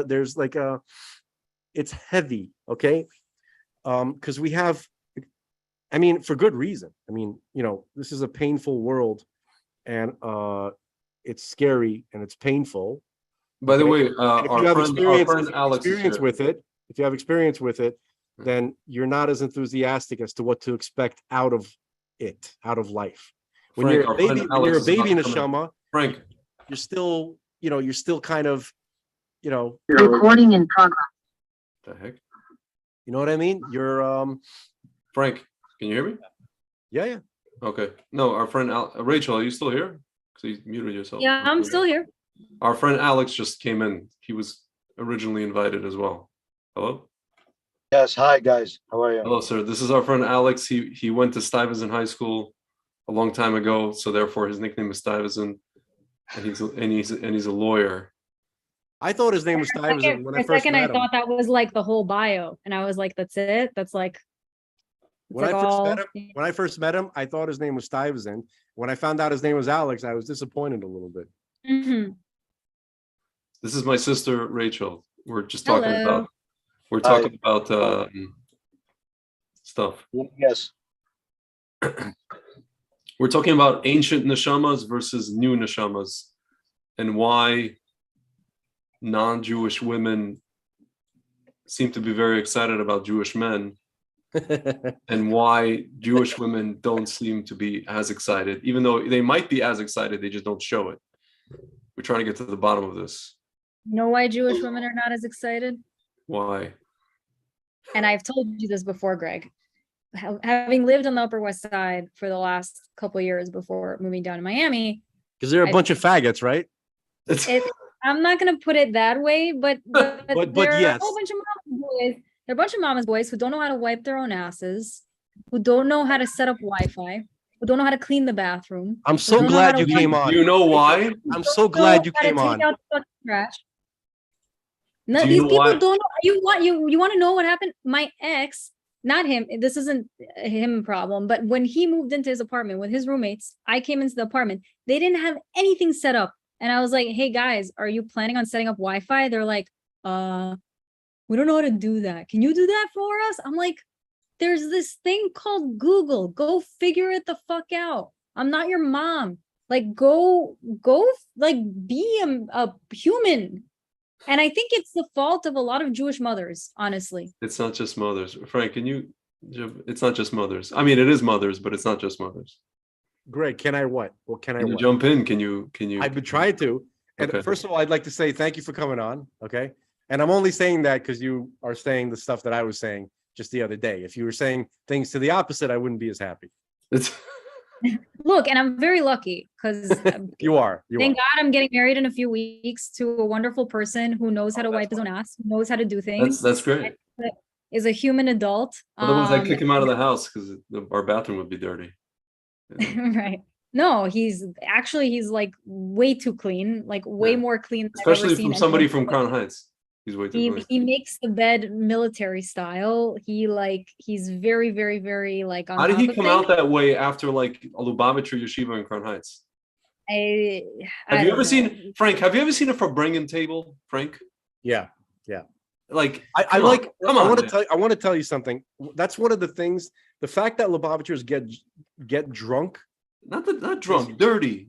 it's heavy. Okay. Because we have, for good reason. This is a painful world and it's scary and it's painful. By the way, our friend Alex if you have experience with it, then you're not as enthusiastic as to what to expect out of life. When you're a baby in a shama, Frank, you're still kind of, recording in progress. The heck? You know what I mean? You're Frank, can you hear me? Yeah. Okay. No, our friend Rachel, are you still here? Because you muted yourself. Yeah, I'm still here. Our friend Alex just came in. He was originally invited as well. Hello? Yes. Hi, guys. How are you? Hello, sir. This is our friend Alex. He went to Stuyvesant High School a long time ago, so therefore his nickname is Stuyvesant, and he's a lawyer. I thought his name was Stuyvesant when I first met him. I thought that was like the whole bio, and I was like, "That's it? That's like When I first met him, I thought his name was Stuyvesant. When I found out his name was Alex, I was disappointed a little bit. Mhm. This is my sister Rachel. We're just talking Hello. about stuff. Yes. We're talking about ancient neshamas versus new neshamas, and why non-Jewish women seem to be very excited about Jewish men, and why Jewish women don't seem to be as excited, even though they might be as excited, they just don't show it. We're trying to get to the bottom of this. You know why Jewish women are not as excited? Why? And I've told you this before, Greg. Having lived on the Upper West Side for the last couple of years before moving down to Miami, Because they're a bunch of faggots, right? I'm not going to put it that way, but But there yes. are a whole bunch of mama's boys. There are a bunch of mama's boys who don't know how to wipe their own asses, who don't know how to set up Wi-Fi, who don't know how to clean the bathroom. I'm so glad you came on. Do you know why? I'm so glad you came on. Take out the fucking trash. No, Do you these know people why? don't know. You want to know what happened? My ex, not him. This isn't a him problem, but when he moved into his apartment with his roommates, I came into the apartment. They didn't have anything set up, and I was like, "Hey guys, are you planning on setting up Wi-Fi?" They're like, we don't know how to do that. Can you do that for us?" I'm like, "There's this thing called Google. Go figure it the fuck out. I'm not your mom. Like, go, like, be a human." And I think it's the fault of a lot of Jewish mothers, honestly. It's not just mothers. Frank, can you? It's not just mothers. I mean, it is mothers, but it's not just mothers. Greg, can I what? Well, can I Can you what? jump in? Can you? I've been trying to. And Okay. first of all, I'd like to say thank you for coming on. Okay. And I'm only saying that because you are saying the stuff that I was saying just the other day. If you were saying things to the opposite, I wouldn't be as happy. It's Look, and I'm very lucky because You are. thank God I'm getting married in a few weeks to a wonderful person who knows how to wipe his own ass, who knows how to do things, that's great. is a human adult. Otherwise, I kick him out of the house because our bathroom would be dirty. Right. No, he's like way too clean, like way more clean than I've ever Especially seen from somebody anyone. from Crown Heights. He's way too clean. He makes the bed military style. He's very, very, very like on How did top he of come things. out that way after like a Lubavitcher yeshiva in Crown Heights? I Have you don't ever know. seen Frank? Have you ever seen a Farbrengen table, Frank? Yeah. Like I come like. on, come I on, want to man. tell. I want to tell you something. That's one of the things. The fact that Lubavitchers get drunk. Not drunk, dirty.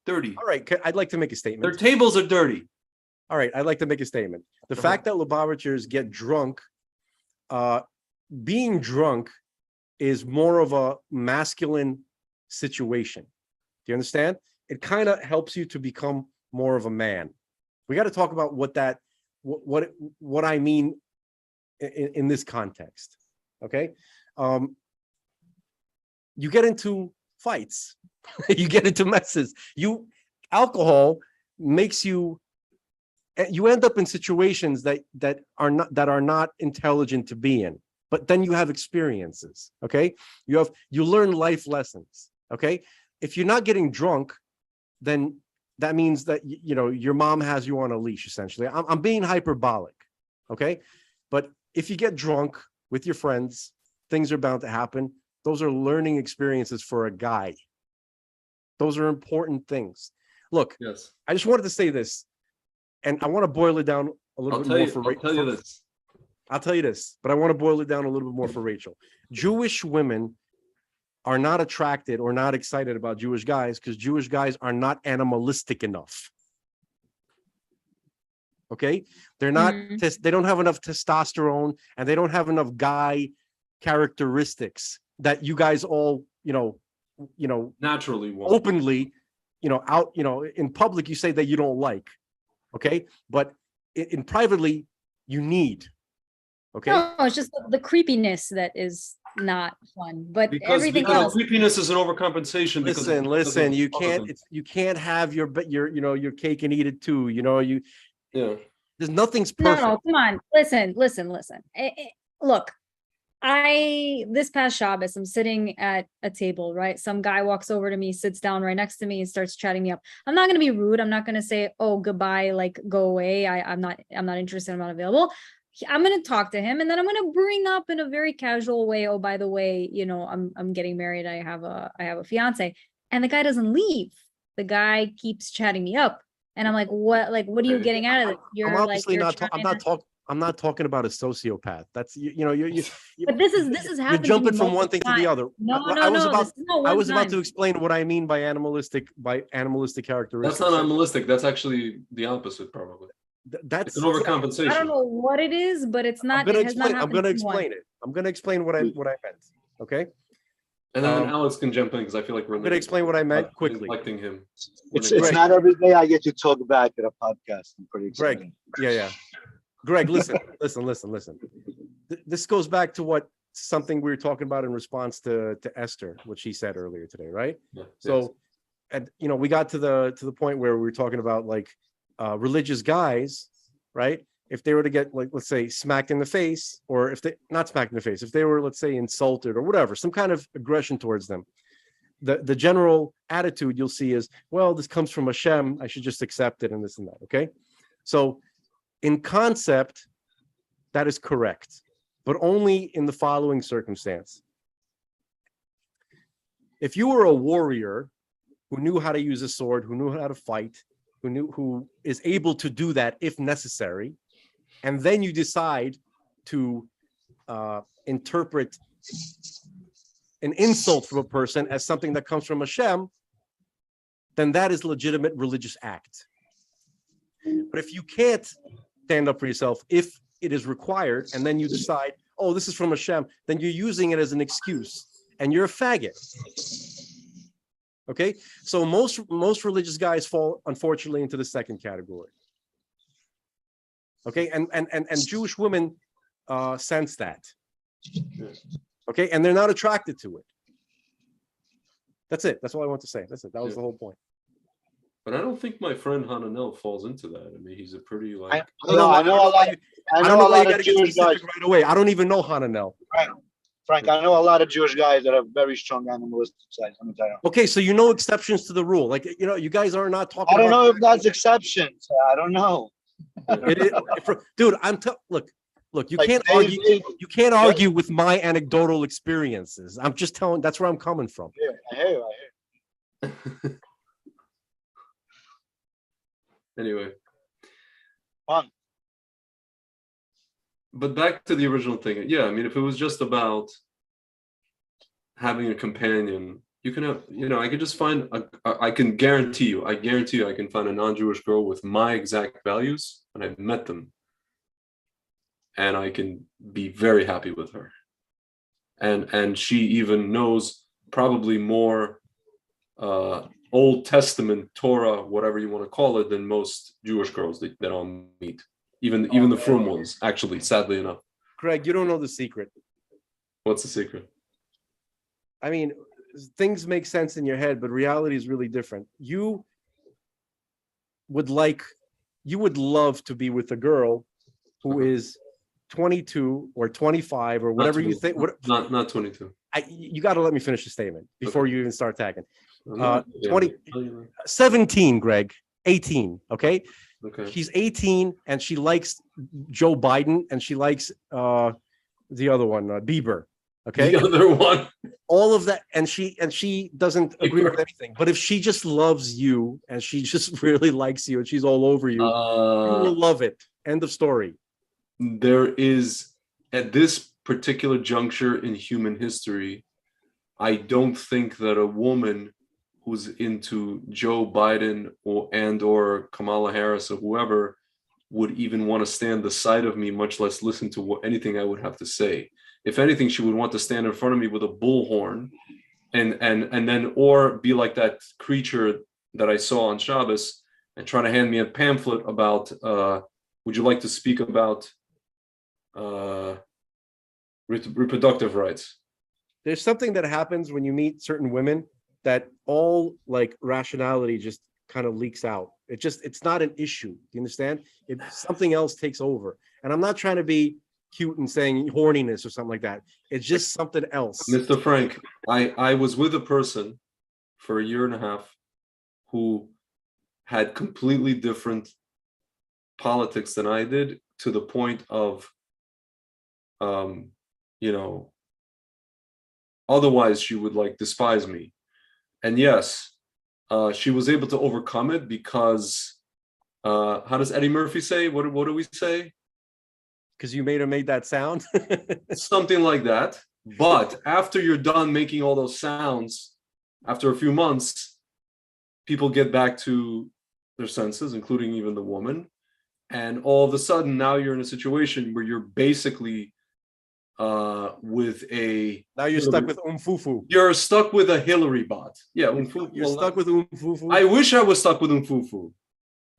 All right. I'd like to make a statement. Their tables are dirty. All right, I'd like to make a statement. The fact that Lubavitchers get drunk, being drunk is more of a masculine situation. Do you understand? It kind of helps you to become more of a man. We got to talk about what I mean in this context. Okay. You get into fights, you get into messes. Alcohol makes you end up in situations that are not intelligent to be in, but then you have experiences. Okay. You learn life lessons. Okay. If you're not getting drunk, then that means that, your mom has you on a leash, essentially. I'm being hyperbolic. Okay. But if you get drunk with your friends, things are bound to happen. Those are learning experiences for a guy. Those are important things. Look, Yes. I just wanted to say this, and I want to boil it down a little bit more for Rachel. I'll tell you this. I'll tell you this, but I want to boil it down a little bit more for Rachel. Jewish women are not attracted or not excited about Jewish guys because Jewish guys are not animalistic enough. Okay? They're not, they don't have enough testosterone, and they don't have enough guy characteristics that you guys all, Naturally won't. openly, out, in public, you say that you don't like. Okay? But in privately, you need. Okay? No, it's just the creepiness that is not fun, but everything because else. creepiness is an overcompensation. Listen. You can't have your cake and eat it too. Yeah. There's nothing's perfect. No, come on. Listen. Look, this past Shabbos, I'm sitting at a table, right? Some guy walks over to me, sits down right next to me, and starts chatting me up. I'm not going to be rude. I'm not going to say, "Oh, goodbye," like go away. I'm not interested. I'm not available. I'm going to talk to him, and then I'm going to bring up in a very casual way, oh, by the way, I'm getting married. I have a fiance. And the guy doesn't leave. The guy keeps chatting me up. And I'm like, what are you getting out of it? I'm obviously I'm not talking about a sociopath. That's but this is happening. You're jumping from one thing to the other. I was about to explain what I mean by animalistic characteristics. That's not animalistic. That's actually the opposite, probably. That's an overcompensation. I don't know what it is, but it's not. I'm going to explain it. I'm going to explain what I meant. Okay. And then Alex can jump in because I feel like I'm going to explain what I meant quickly. Neglecting him. It's not every day I get to talk back at a podcast. I'm pretty excited. Greg, yeah. Greg, listen. This goes back to something we were talking about in response to Esther, what she said earlier today, right? Yeah, so, and we got to the point where we were talking about like religious guys, right? If they were to get, like, let's say, smacked in the face, or if they not smacked in the face, if they were, let's say, insulted or whatever, some kind of aggression towards them, the general attitude you'll see is, well, this comes from Hashem, I should just accept it and this and that. Okay. So in concept, that is correct, but only in the following circumstance. If you were a warrior who knew how to use a sword, who knew how to fight, who is able to do that if necessary, and then you decide to interpret an insult from a person as something that comes from Hashem, then that is legitimate religious act. But if you can't stand up for yourself, if it is required, and then you decide, oh, this is from Hashem, then you're using it as an excuse, and you're a faggot. Okay, so most religious guys fall, unfortunately, into the second category. Okay, and Jewish women sense that. Okay, and they're not attracted to it. That's it. That's all I want to say. That's it. That was the whole point. But I don't think my friend Hananel falls into that. I mean, he's a pretty like. I know a lot of Jewish guys right away. I don't even know Hananel. Frank, I know a lot of Jewish guys that have very strong animalistic sides. Let me tell you. Okay, so you know exceptions to the rule. Like, you guys are not talking. I don't know if that's exceptions. I don't know. Dude, look. You can't argue. You can't argue with my anecdotal experiences. I'm just telling. That's where I'm coming from. Yeah, I hear you. Anyway. Fun. But back to the original thing. Yeah, I mean, if it was just about having a companion, you can have, I could just find, I guarantee you, I can find a non-Jewish girl with my exact values, and I've met them. And I can be very happy with her. And she even knows probably more Old Testament, Torah, whatever you want to call it, than most Jewish girls that I'll meet. Even the frum ones, actually, sadly enough. Greg, you don't know the secret. What's the secret? I mean, things make sense in your head, but reality is really different. You would love to be with a girl who is 22 or 25 or whatever you think. Not 22. You got to let me finish the statement before you even start tagging. 17, Greg, 18. Okay. She's 18 and she likes Joe Biden and she likes the other one, Bieber. Okay. The other one. All of that, and she doesn't agree with anything. But if she just loves you and she just really likes you and she's all over you, you will love it. End of story. There is, at this particular juncture in human history, I don't think that a woman who's into Joe Biden or Kamala Harris or whoever would even want to stand the side of me, much less listen to anything I would have to say. If anything, she would want to stand in front of me with a bullhorn and then, or be like that creature that I saw on Shabbos and try to hand me a pamphlet about, would you like to speak about reproductive rights? There's something that happens when you meet certain women that all like rationality just kind of leaks out. It's not an issue. Do you understand? Something else takes over. And I'm not trying to be cute and saying horniness or something like that. It's just something else. Mr. Frank, I was with a person for a year and a half who had completely different politics than I did, to the point of you know, otherwise she would like despise me. And yes, she was able to overcome it because how does Eddie Murphy say? What do we say? Because you made that sound. Something like that. But after you're done making all those sounds, after a few months, people get back to their senses, including even the woman. And all of a sudden, now you're in a situation where you're basically with a... Now you're stuck with Umfufu. You're stuck with a Hillary bot. Yeah, Umfufu. You're stuck with Umfufu. I wish I was stuck with Umfufu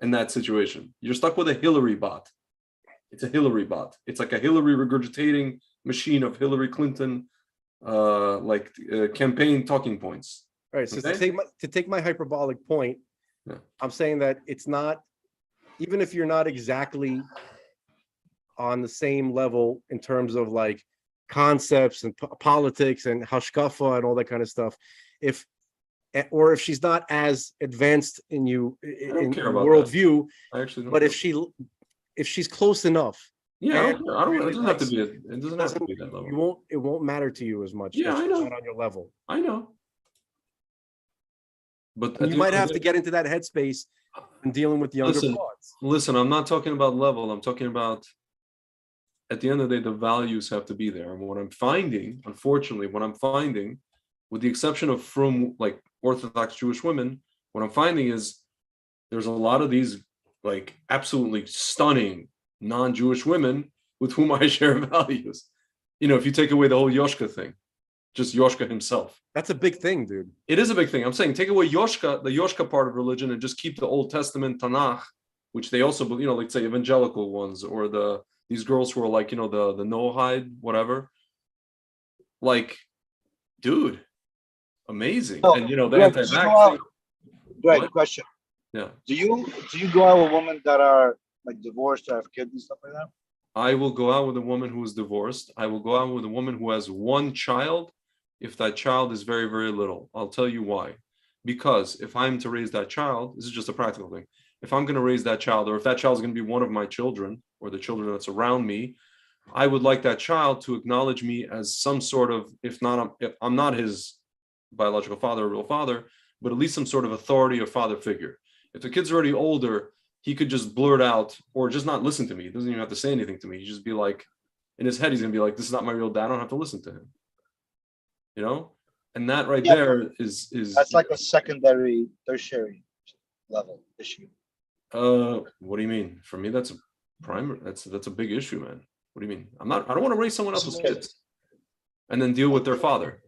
in that situation. You're stuck with a Hillary bot. It's a Hillary bot. It's like a Hillary regurgitating machine of Hillary Clinton, campaign talking points. Right. So Okay? to take my hyperbolic point, Yeah. I'm saying that it's not, even if you're not exactly on the same level in terms of like concepts and politics and hashkafa and all that kind of stuff, if she's not as advanced in worldview, I actually don't. but if she's close enough, Yeah, and I don't. really It doesn't have to likes be. It doesn't have to be that level. it won't matter to you as much. Yeah, if I she's know. not on your level. I know. But And you might have to get into that headspace and dealing with younger thoughts. Listen, I'm not talking about level. I'm talking about, at the end of the day, the values have to be there. And what I'm finding, unfortunately, with the exception of from like Orthodox Jewish women, what I'm finding is there's a lot of these like absolutely stunning non-Jewish women with whom I share values. You know, if you take away the whole Yoshka thing, just Yoshka himself. That's a big thing, dude. It is a big thing. I'm saying take away Yoshka, the Yoshka part of religion, and just keep the Old Testament Tanakh, which they also, you know, like say evangelical ones, or these girls who are like, you know, the Noahide, whatever. Like, dude, amazing. So, and you know, the Greg, anti-vax thing. Great What? question. Yeah. Do you go out with women that are like divorced or have kids and stuff like that? I will go out with a woman who is divorced. I will go out with a woman who has one child if that child is very, very little. I'll tell you why. Because if I'm to raise that child, this is just a practical thing. If I'm going to raise that child, or if that child is going to be one of my children or the children that's around me, I would like that child to acknowledge me as some sort of, if I'm not his biological father or real father, but at least some sort of authority or father figure. If the kid's already older, he could just blurt out or just not listen to me. He doesn't even have to say anything to me. He just be like, in his head, he's going to be like, this is not my real dad. I don't have to listen to him. You know? And that right there is that's like a secondary, tertiary level issue. What do you mean? For me, that's a primary. That's a big issue, man. What do you mean? I don't want to raise someone else's kids and then deal with their father.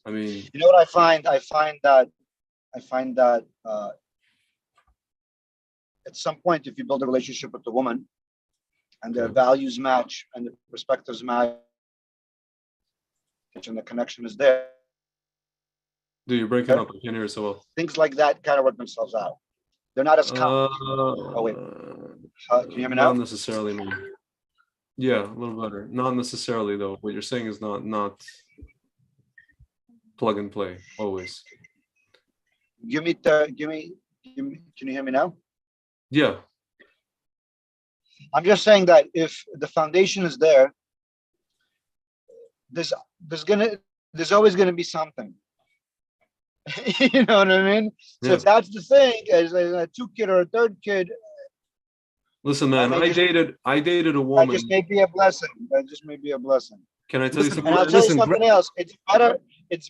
I mean, you know what I find? I find that at some point, if you build a relationship with the woman and their values match and the perspectives match and the connection is there. Dude, you're breaking up. I can't hear you so well. Things like that kind of work themselves out. They're not as complicated. Can you hear me now? Not necessarily, man. Yeah, a little better. Not necessarily, though. What you're saying is not plug and play always. Can you hear me now? Yeah. I'm just saying that if the foundation is there, there's always gonna be something. You know what I mean? So if that's the thing, as a 2 kid or a 3rd kid. Listen, man, I dated a woman. That just may be a blessing. Can I tell you something? And I'll tell you something else. It's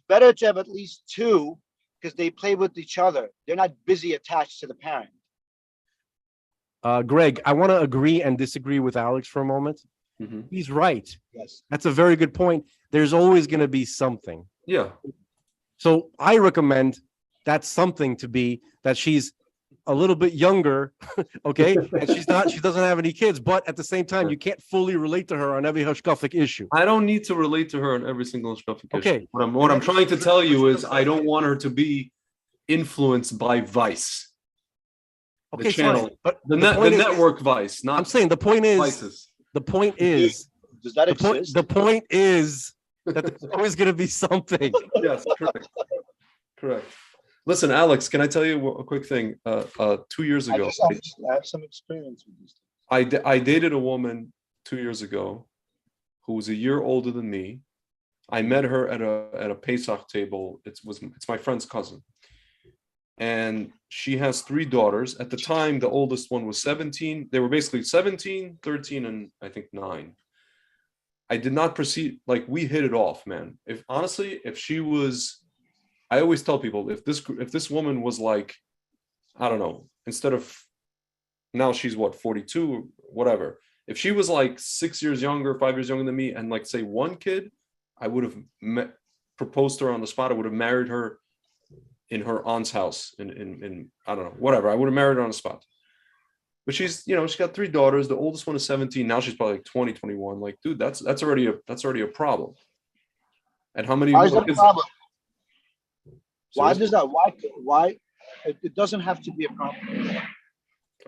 better to have at least 2 because they play with each other. They're not busy attached to the parent. Greg, I want to agree and disagree with Alex for a moment. Mm-hmm. He's right. Yes. That's a very good point. There's always going to be something. Yeah. So I recommend that something to be that she's a little bit younger, okay? And she doesn't have any kids, but at the same time, you can't fully relate to her on every hashkafic issue. I don't need to relate to her on every single hashkafic issue. Okay. What I'm trying to tell you is I don't want her to be influenced by Vice. Okay, the channel, fine. But the network Vice. Not I'm saying the point is, Vices. the point is, does that exist? The point is that there's always going to be something. Yes, correct. Listen, Alex, can I tell you a quick thing? 2 years ago, I have some experience with this. I dated a woman 2 years ago, who was a year older than me. I met her at a Pesach table. It's my friend's cousin. And she has 3 daughters. At the time, the oldest one was 17. They were basically 17, 13, and I think 9. I did not proceed, like we hit it off, man. If she was, I always tell people, if this woman was like, I don't know, instead of, now she's what, 42, whatever. If she was like 6 years younger, 5 years younger than me, and like say 1 kid, I would have proposed to her on the spot. I would have married her in her aunt's house in I don't know, whatever. I would have married her on the spot. But she's, she's got 3 daughters. The oldest one is 17. Now she's probably like 20, 21. Like, dude, that's already a problem. And how many Why is that a kids? problem? Why Seriously? does that? Why? It doesn't have to be a problem.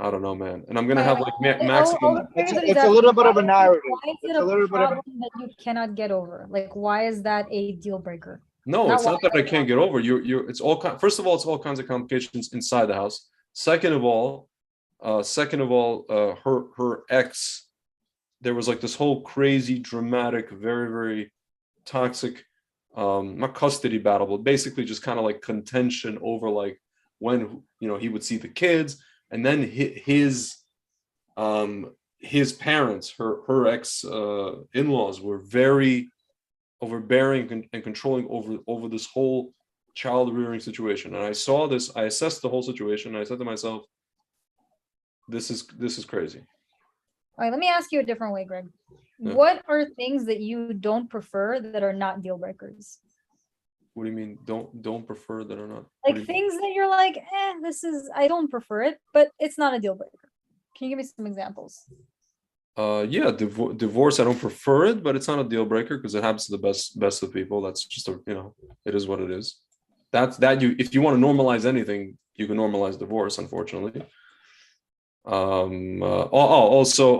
I don't know, man. And I'm gonna have like maximum. It's a little bit of a narrative. Why is it It's a little a bit of a, problem that you cannot get over? Like, why is that a deal breaker? No, Not it's not why- that I can't get over. It's all. First of all, it's all kinds of complications inside the house. Second of all, her ex. There was like this whole crazy, dramatic, very, very toxic, not custody battle, but basically just kind of like contention over like when he would see the kids, and then his parents, her ex in-laws, were very overbearing and controlling over this whole child rearing situation. And I saw this, I assessed the whole situation, and I said to myself, this is crazy. All right, let me ask you a different way, Greg. Yeah. What are things that you don't prefer that are not deal breakers? What do you mean? Don't prefer that or not? Like things that you're like, I don't prefer it, but it's not a deal breaker. Can you give me some examples? Yeah, divorce. I don't prefer it, but it's not a deal breaker because it happens to the best of people. That's just it is what it is. If you want to normalize anything, you can normalize divorce. Unfortunately.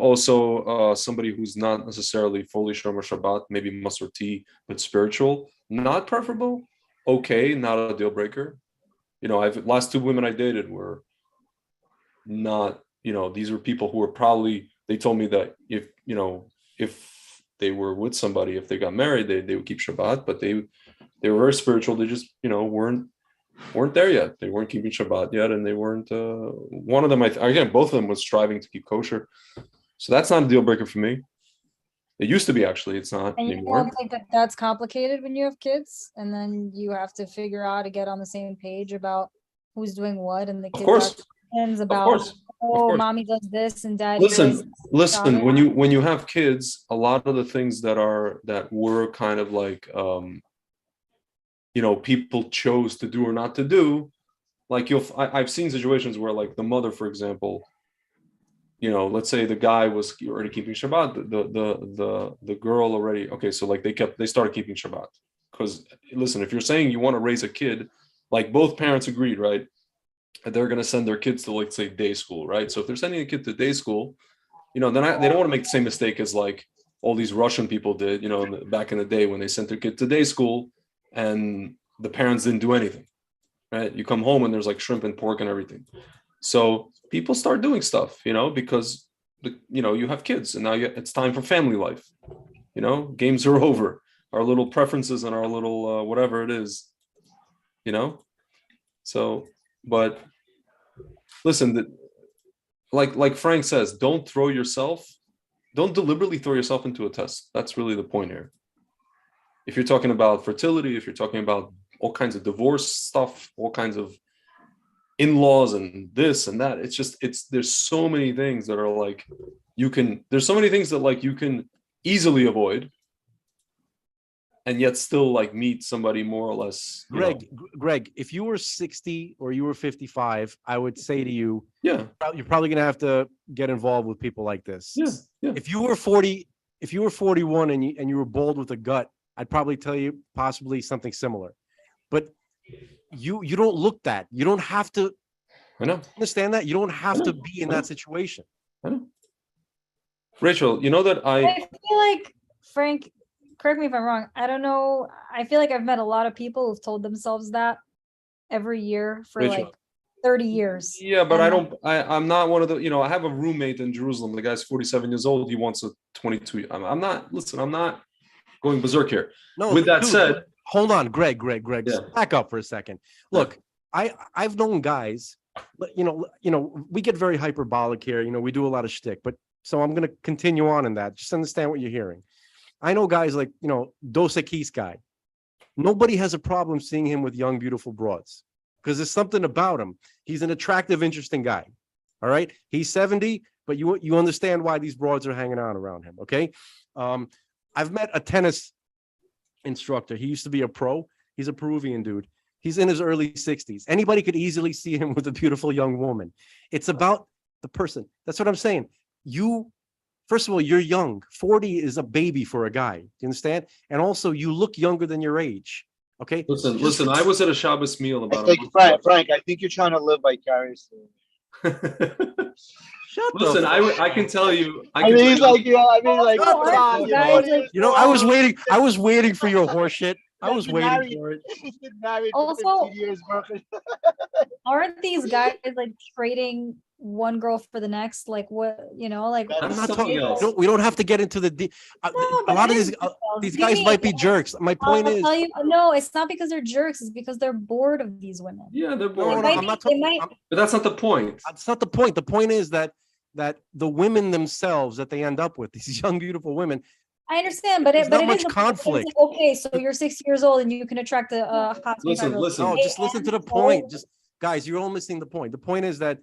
Also, somebody who's not necessarily fully Shomer Shabbat, maybe Masorti, but spiritual, not preferable. Okay, not a deal breaker. Last 2 women I dated were not. These were people who were probably. They told me that if they were with somebody, if they got married, they would keep Shabbat, but they were very spiritual. They just weren't there yet. They weren't keeping Shabbat yet, and they weren't. One of them, again, both of them was striving to keep kosher, so that's not a deal breaker for me. It used to be, actually. It's not And you anymore. don't think that that's complicated when you have kids, and then you have to figure out to get on the same page about who's doing what, and the kids Of course, have questions of about, course. mommy does this and daddy does. Listen. When you have kids, a lot of the things that were kind of like people chose to do or not to do. Like I've seen situations where, like, the mother, for example, let's say the guy was already keeping Shabbat, the girl already, okay, so like they started keeping Shabbat. Because listen, if you're saying you want to raise a kid, like both parents agreed, right, that they're going to send their kids to, like, say, day school, right? So if they're sending a kid to day school, they don't want to make the same mistake as like all these Russian people did, back in the day when they sent their kid to day school and the parents didn't do anything, right? You come home and there's like shrimp and pork and everything. So people start doing stuff, because you have kids, and now it's time for family life. Games are over. Our little preferences and our little whatever it is, So, but listen, like Frank says, don't deliberately throw yourself into a test. That's really the point here. If you're talking about fertility, if you're talking about all kinds of divorce stuff, all kinds of in-laws and this and that, there's so many things that are like there's so many things that like you can easily avoid and yet still like meet somebody more or less. Greg, if you were 60 or you were 55, I would say to you, yeah, you're probably gonna have to get involved with people like this. Yeah. If you were 40, if you were 41 and you were bold with a gut, I'd probably tell you possibly something similar. But you don't look that. You don't have to. I know. Understand that? You don't have to be in that situation. I know. Rachel, that I feel like, Frank, correct me if I'm wrong, I don't know. I feel like I've met a lot of people who've told themselves that every year for Rachel, 30 years. Yeah, but And I'm not one of the, I have a roommate in Jerusalem. The guy's 47 years old. He wants a 22. I'm not, listen, I'm not going berserk here. No, With that dude, said, hold on, Greg, Yeah. back up for a second. Look, I've known guys, we get very hyperbolic here. We do a lot of shtick, but so I'm going to continue on in that. Just understand what you're hearing. I know guys like, Dos Equis guy. Nobody has a problem seeing him with young, beautiful broads because there's something about him. He's an attractive, interesting guy. All right. He's 70, but you understand why these broads are hanging out around him. Okay. I've met a tennis instructor. He used to be a pro. He's a Peruvian dude. He's in his early 60s. Anybody could easily see him with a beautiful young woman. It's about the person. That's what I'm saying. First of all, you're young. 40 is a baby for a guy. Do you understand? And also, you look younger than your age. Okay. Listen. I was at a Shabbos meal I about think, Frank, I think you're trying to live vicariously. Shut Listen, the I can tell you. he's like, Oh, guys, like, I was waiting for your horseshit. I was waiting for it. He's been married Also- for 15 years, bro. aren't these guys like trading one girl for the next? Like what, like That's I'm not something talking. else. We don't have to get into the. No, A but lot it of is these Give guys me- might be jerks. My point I'll is, tell you, no, it's not because they're jerks. It's because they're bored of these women. Yeah, they're no, bored. no, They I'm not might- talking. But that's not the point. That's not the point. The point is that the women themselves that they end up with, these young, beautiful women. I understand, but There's it not much is a- conflict. it's like, okay, so you're 60 years old and you can attract a hot. Listen, 25-year-old. listen. No, They just listen to the end point. so- Just guys, you're all missing the point. The point is that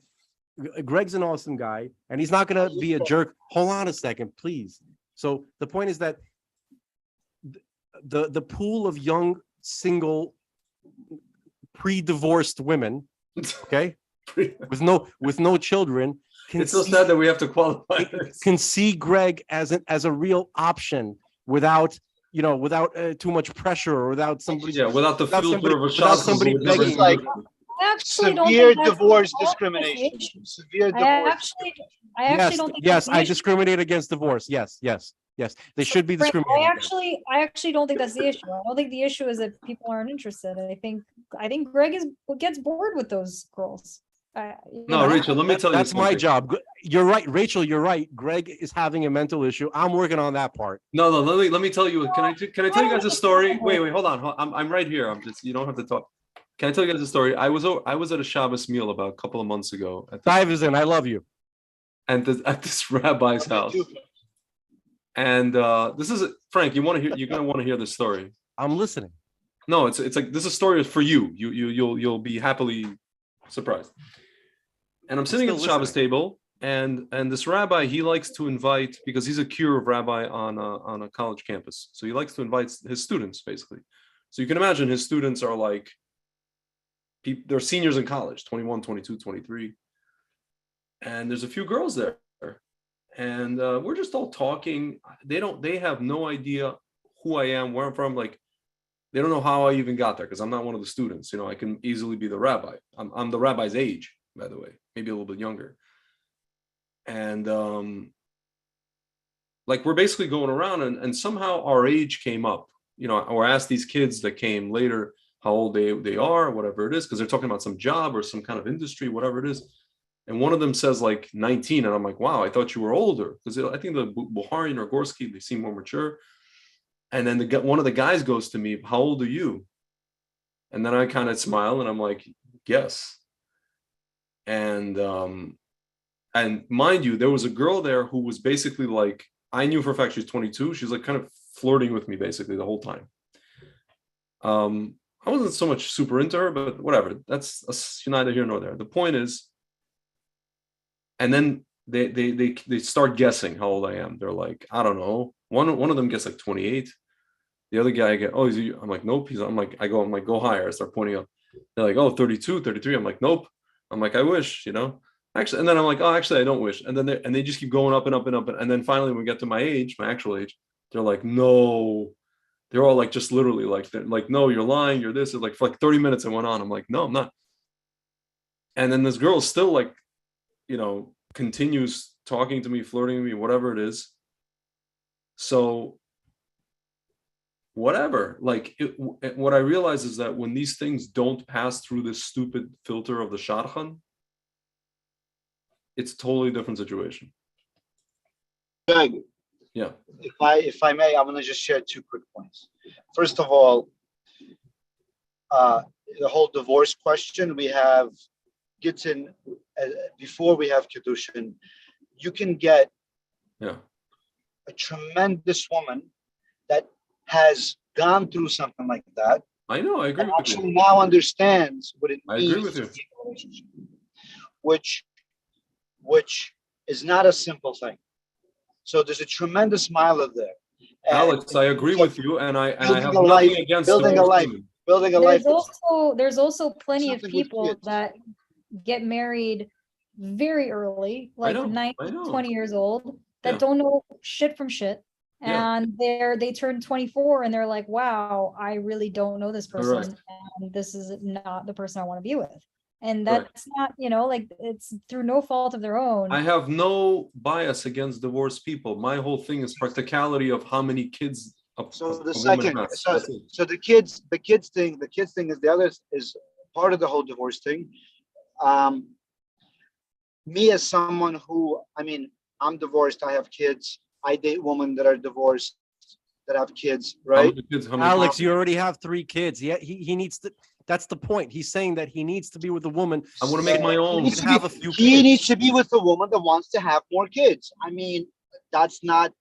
Greg's an awesome guy, and he's not going to be a jerk. Hold on a second, please. So the point is that the pool of young, single, pre-divorced women, okay, with no children, It's so sad that we have to qualify this. can see Greg as a real option without too much pressure or without somebody. Yeah, without the Without filter somebody- of a without shot. somebody begging. Like, I actually don't severe think that's- divorce I don't think that's the discrimination. issue. Severe I divorce. actually don't think Yes, that's the I issue. discriminate against divorce. Yes. They should be Frank, discriminated. I actually don't think that's the issue. I don't think the issue is that people aren't interested. I think Greg gets bored with those girls. No, Rachel, let me tell you That's my something. job. You're right, Rachel. You're right. Greg is having a mental issue. I'm working on that part. No, let me tell you. Can I tell you guys a story? Wait, hold on. I'm right here. You don't have to talk. Can I tell you guys a story? I was at a Shabbos meal about a couple of months ago Dive is in. I love you. at this rabbi's house. And this is Frank. You're gonna want to hear this story. I'm listening. No, it's like this is a story for you. You'll be happily surprised. And I'm sitting at the still Shabbos listening. table, and this rabbi, he likes to invite, because he's a curative rabbi on a college campus. So he likes to invite his students, basically. So you can imagine his students are like, they're seniors in college, 21, 22, 23. And there's a few girls there. And we're just all talking. They have no idea who I am, where I'm from. Like, they don't know how I even got there, because I'm not one of the students. I can easily be the rabbi. I'm the rabbi's age, by the way, maybe a little bit younger. And like, we're basically going around, and somehow our age came up, or asked these kids that came later how old they are, whatever it is, because they're talking about some job or some kind of industry, whatever it is. And one of them says like 19, and I'm like, wow, I thought you were older, because I think the Buharian or Gorski, they seem more mature. And then one of the guys goes to me, how old are you? And then I kind of smile, and I'm like, yes. And mind you, there was a girl there who was basically like, I knew for a fact she's 22. She's like kind of flirting with me basically the whole time. I wasn't so much super into her, but whatever. That's neither here nor there. The point is, and then they start guessing how old I am. They're like, I don't know. One of them gets like 28. The other guy oh, is he? I'm like, nope. I'm like, go higher. I start pointing up. They're like, oh, 32, 33. I'm like, nope. I'm like, I wish, actually. And then I'm like, oh, actually, I don't wish. And then they just keep going up and up and up. And then finally, when we get to my age, my actual age, they're like, no. They're all like, just literally like, no, you're lying. You're this. It's like for like 30 minutes, it went on. I'm like, no, I'm not. And then this girl still like, continues talking to me, flirting with me, whatever it is. So whatever. Like what I realize is that when these things don't pass through this stupid filter of the shadchan, it's a totally different situation. Greg, Yeah. if I may, I'm gonna just share 2 quick points. First of all, the whole divorce question, we have Gittin, before we have Kedushin, you can get a tremendous woman that has gone through something like that. I know, I agree and with actually you. now understands what it I means agree with to you. be in a relationship, which is not a simple thing. So there's a tremendous mile there. And Alex, I agree with you, and I have building a nothing life, against building a divorced life, women. building a life. There's also plenty of something with people kids. that get married very early, like know, 19, I know. 20 years old, that Yeah. don't know shit from shit. Yeah. And they turn 24 and they're like, wow, I really don't know this person. Correct. And this is not the person I want to be with. And Correct. that's not, like it's through no fault of their own. I have no bias against divorced people. My whole thing is practicality of how many kids. So the a second, woman has. so the kids thing is the other is part of the whole divorce thing. Me as someone who, I'm divorced, I have kids, I date women that are divorced that have kids, How right? many kids? How many Alex, kids? you already have 3 kids. Yeah, he needs to. That's the point. He's saying that he needs to be with a woman. I want to make my own. He needs to have a few He kids. needs to be with a woman that wants to have more kids. That's not.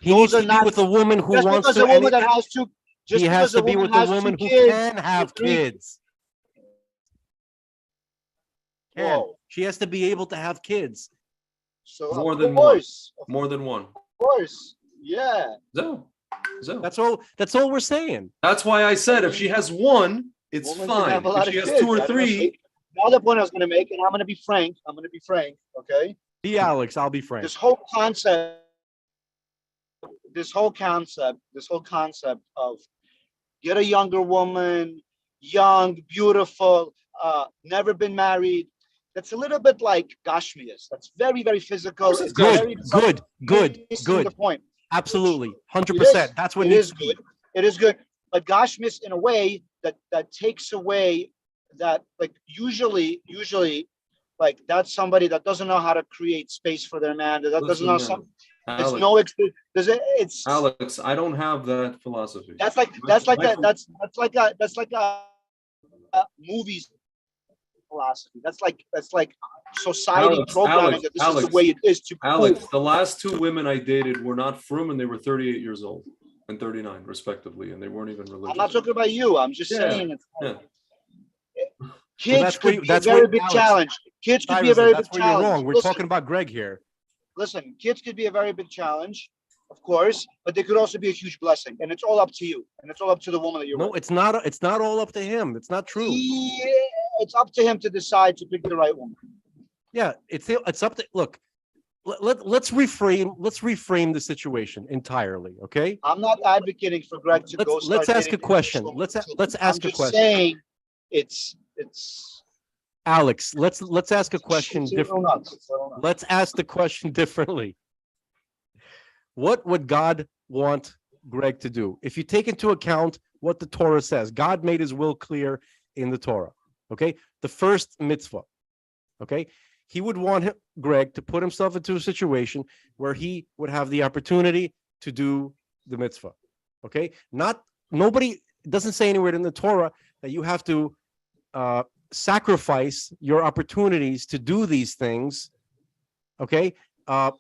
He needs to be with a woman who Just wants because to. a woman that has two. Just He has because to be with a has woman 2 who kids, can have or 3 kids. Whoa. She has to be able to have kids. So More of than course, More than one. of course, yeah. So. That's all we're saying. That's why I said if she has one, it's Women can fine. have a lot If she of has kids. 2 or I don't know, 3, another point I was going to make, and I'm going to be frank. Okay. Be Alex. I'll be frank. This whole concept of get a younger woman, young, beautiful, never been married. That's a little bit like Gashmias. That's very, very physical. It's Good. The point. Absolutely, 100%. That's what needs to be. It is good. But Gashmis in a way that takes away that, like, usually like that's somebody that doesn't know how to create space for their man, that doesn't know something. It's no experience. It's Alex, I don't have that philosophy. That's like a movies philosophy. That's like society programming that this is the way it is to Alex, the last 2 women I dated were not frum, and they were 38 years old and 39 respectively, and they weren't even religious. I'm not talking about you. I'm just saying it's Kids could be a very big challenge. Kids could be a very big challenge. That's where you're wrong. We're talking about Greg here. Listen, kids could be a very big challenge, of course, but they could also be a huge blessing. And it's all up to you. And it's all up to the woman that you're with. No, it's not. It's not all up to him. It's not true. It's up to him to decide to pick the right woman. Yeah, it's up to look. Let's reframe the situation entirely. Okay. I'm not advocating for Greg to go. Let's ask a question. Let's ask a question. Saying it's. Alex, let's ask a question differently. Let's ask the question differently. What would God want Greg to do? If you take into account what the Torah says, God made his will clear in the Torah. Okay. The first mitzvah. Okay. He would want Greg to put himself into a situation where he would have the opportunity to do the mitzvah. Okay. Nobody doesn't say anywhere in the Torah that you have to sacrifice your opportunities to do these things. Okay. Because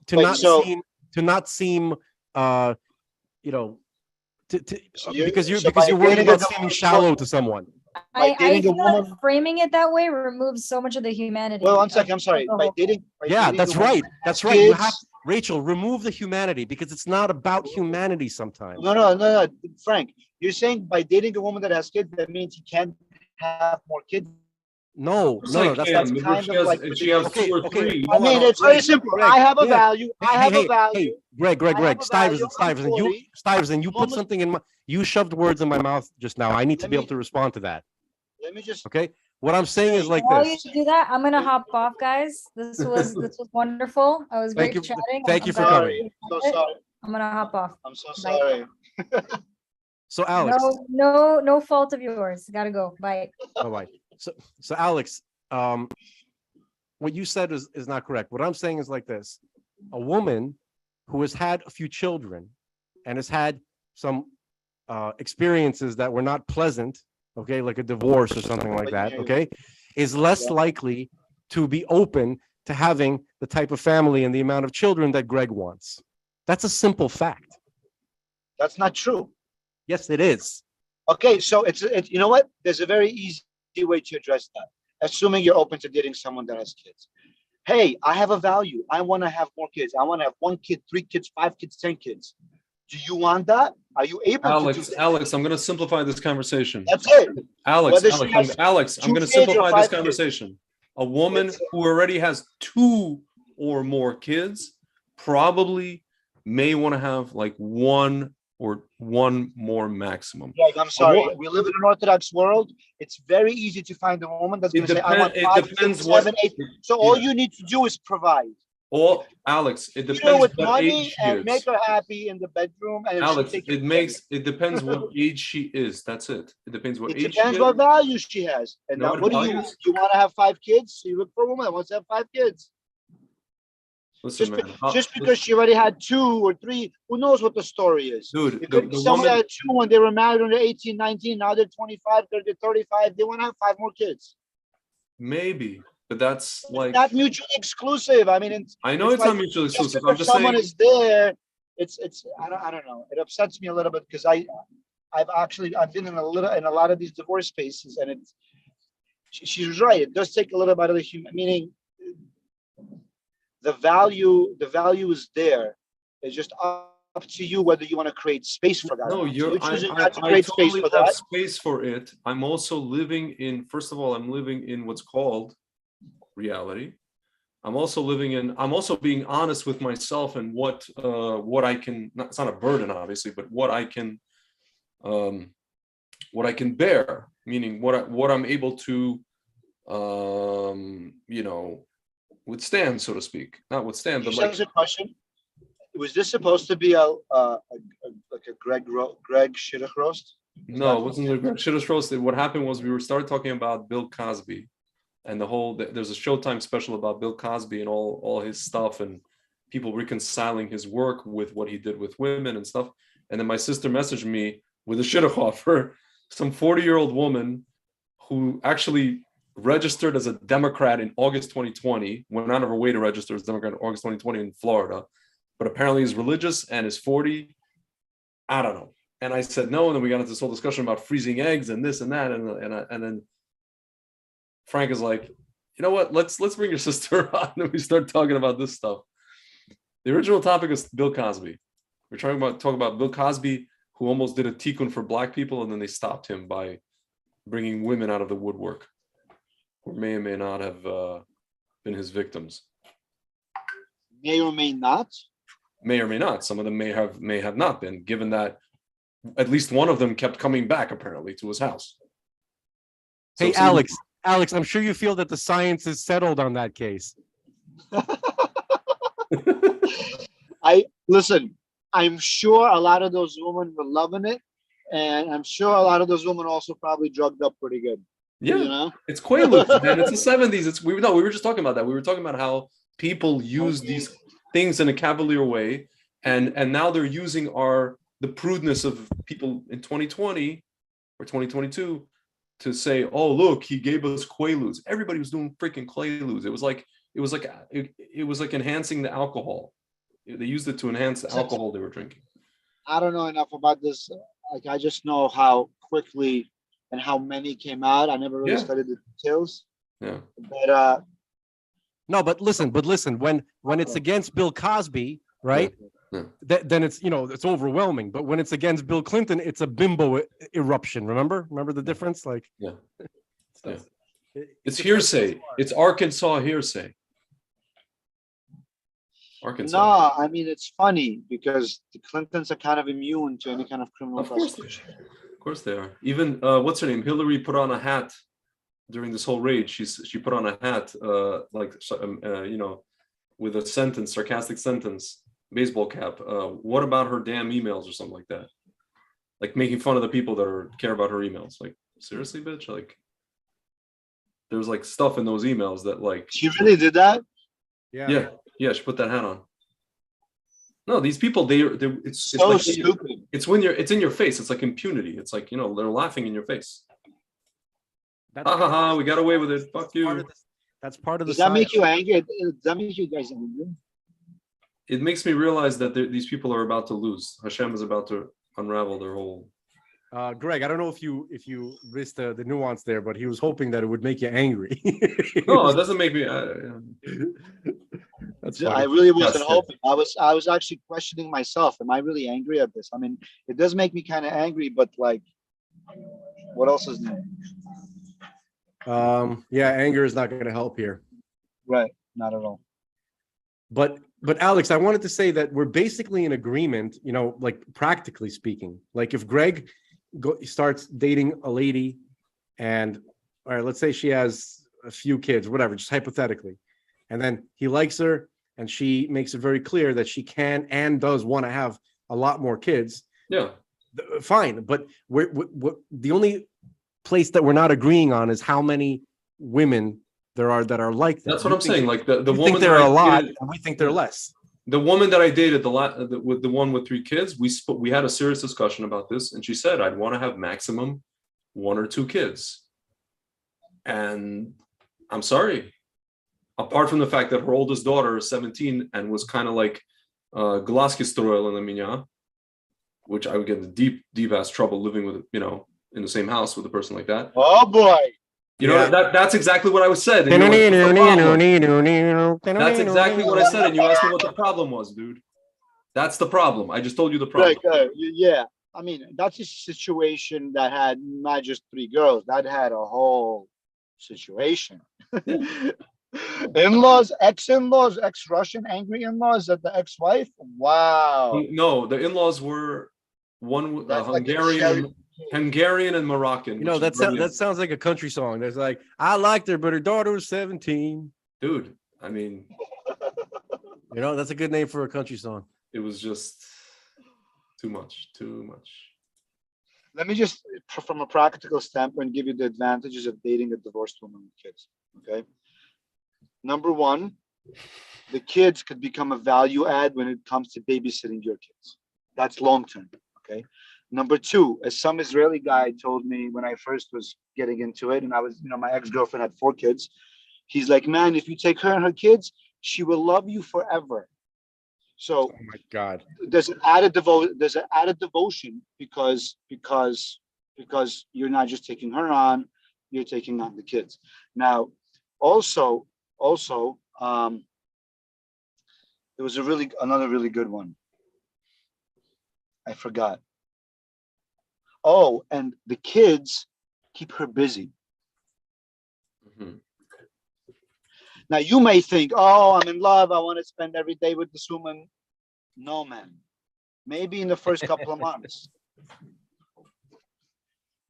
you're worried about seeming shallow to someone. I feel like framing it that way removes so much of the humanity. Well, one second, I'm sorry. That's right. You have, Rachel, remove the humanity because it's not about humanity sometimes. No, Frank, you're saying by dating a woman that has kids, that means he can't have more kids. No, that's kind of like she has 2 or 3. I mean, it's very simple. Greg, I have a value. I have a value. Greg, Stuyvesant, you put something in my. You shoved words in my mouth just now. I need to be able to respond to that. Let me just. Okay. What I'm saying is like while this. you do that, I'm gonna hop off, guys. This was wonderful. I was great chatting. Thank you for coming. I'm so sorry. I'm gonna hop off. I'm so sorry. So Alex, no fault of yours. Gotta go. Bye. all right. So Alex, what you said is not correct. What I'm saying is like this: a woman who has had a few children and has had some experiences that were not pleasant, okay, like a divorce or something like that, okay, is less likely to be open to having the type of family and the amount of children that Greg wants. That's a simple fact. That's not true. Yes, it is. Okay, so it's you know what? There's a very easy way to address that. Assuming you're open to dating someone that has kids. Hey, I have a value. I want to have more kids. I want to have 1 kid, 3 kids, 5 kids, 10 kids. Do you want that? Are you able to do that? Alex, I'm going to simplify this conversation. That's it. Alex, I'm going to simplify this conversation. Kids. A woman who already has 2 or more kids probably may want to have like 1 or 1 more maximum. Greg, I'm sorry. We live in an Orthodox world. It's very easy to find a woman that's going to say, I want 5, 6, 7, 8. So all you need to do is provide. Or Alex, it depends with what money age she and is. make her happy in the bedroom. And Alex, it depends what age she is. That's it. It depends what age she is. It depends what values she has. And now, what do you want? You want to have 5 kids? So you look for a woman that wants to have 5 kids. Listen, just because she already had 2 or 3, who knows what the story is? Dude, someone had 2 when they were married when they're 18, 19, now they're 25, 30, 35. They want to have 5 more kids. Maybe, but that's like not mutually exclusive. I mean, I know it's not mutually exclusive. I'm just someone saying is there. It's I don't know. It upsets me a little bit because I've been in a lot of these divorce spaces, and she's right. It does take a little bit of the human, meaning the value is there. It's just up to you whether you want to create space for that. No, I totally have space for it. I'm also living in, first of all, I'm living in what's called reality. I'm also being honest with myself and what I can, it's not a burden obviously, but what I can bear, meaning what I'm able to withstand, so to speak. Not withstand, but like a question. Was this supposed to be like a Greg Shidduch roast? No, it wasn't a Greg Shidduch roast. What happened was we started talking about Bill Cosby and there's a Showtime special about Bill Cosby and all his stuff and people reconciling his work with what he did with women and stuff. And then my sister messaged me with a shidduch offer, some 40-year-old woman who actually registered as a Democrat in August 2020, went out of her way to register as a Democrat in August 2020 in Florida, but apparently is religious and is 40. I don't know. And I said no, and then we got into this whole discussion about freezing eggs and this and that, and then Frank is like, you know what? Let's bring your sister on, and we start talking about this stuff. The original topic is Bill Cosby. We're talking about Bill Cosby, who almost did a tikkun for Black people, and then they stopped him by bringing women out of the woodwork, who may or may not have been his victims. May or may not. May or may not. Some of them may have not been, given that at least one of them kept coming back apparently to his house. Hey, Alex, I'm sure you feel that the science is settled on that case. I'm sure a lot of those women were loving it, and I'm sure a lot of those women also probably drugged up pretty good. Yeah, you know? It's Quaaludes, man. It's the 70s. We were just talking about that. We were talking about how people use these things in a cavalier way, and now they're using the prudeness of people in 2020 or 2022 to say, oh, look, he gave us Quaaludes. Everybody was doing freaking Quaaludes. It was like enhancing the alcohol. They used it to enhance the alcohol they were drinking. I don't know enough about this. Like, I just know how quickly and how many came out. I never really studied the details. Yeah. But no, but listen, when it's against Bill Cosby, right? Yeah. Then it's, it's overwhelming. But when it's against Bill Clinton, it's a bimbo eruption. Remember the difference? Like, It's hearsay. It's Arkansas hearsay. Arkansas. No, I mean, it's funny because the Clintons are kind of immune to any kind of criminal prosecution. Of course they are. Even what's her name? Hillary put on a hat during this whole raid. She put on a hat with a sarcastic sentence, baseball cap. What about her damn emails or something like that? like making fun of the people that care about her emails. Like, seriously, bitch? Like, there's like stuff in those emails that like She really did that? Yeah, she put that hat on. No, these people, it's So like stupid. it's in your face. It's like impunity. It's like, they're laughing in your face. That's Ha ha ha, we got away with it. Fuck you. That's part of the Does that make psyop. you angry? Does that make you guys angry? It makes me realize that these people are about to lose. Hashem is about to unravel their whole. Greg, I don't know if you missed the nuance there, but he was hoping that it would make you angry. No, it doesn't make me. That's I funny. really wasn't That's it. hoping. I was actually questioning myself. Am I really angry at this? I mean, it does make me kind of angry, but like, what else is new? Yeah, anger is not going to help here. Right, not at all. But Alex, I wanted to say that we're basically in agreement, like practically speaking. Like if Greg starts dating a lady and, all right, let's say she has a few kids, whatever, just hypothetically. And then he likes her and she makes it very clear that she can and does want to have a lot more kids. Yeah. Fine. But we're the only place that we're not agreeing on is how many women there are that are like that. That's what I'm saying. Like the you woman think there that are I a lot dated- and we think they're less. The woman that I dated, with the one with 3 kids, we had a serious discussion about this, and she said I'd want to have maximum 1 or 2 kids. And I'm sorry, apart from the fact that her oldest daughter is 17 and was kind of like Glaskistroil in the minya, which I would get in deep ass trouble living with, in the same house with a person like that. Oh boy. That's exactly what I said. And that's exactly what I said. And you asked me what the problem was, dude. That's the problem. I just told you the problem. Yeah. I mean, that's a situation that had not just 3 girls. That had a whole situation. In-laws, ex-in-laws, ex-Russian angry in-laws at the ex-wife. Wow. No, the in-laws were one Hungarian and Moroccan. That sounds like a country song. There's like, I liked her, but her daughter was 17. Dude, I mean, that's a good name for a country song. It was just too much. Let me just, from a practical standpoint, give you the advantages of dating a divorced woman with kids. Okay. Number 1, the kids could become a value add when it comes to babysitting your kids. That's long term. Okay. Number 2, as some Israeli guy told me when I first was getting into it, and I was, my ex-girlfriend had 4 kids. He's like, man, if you take her and her kids, she will love you forever. So, oh my God, there's an added devotion because you're not just taking her on, you're taking on the kids. Now, also, there was another really good one. I forgot. Oh, and the kids keep her busy. Mm-hmm. Now you may think, oh, I'm in love. I want to spend every day with this woman. No, man. Maybe in the first couple of months.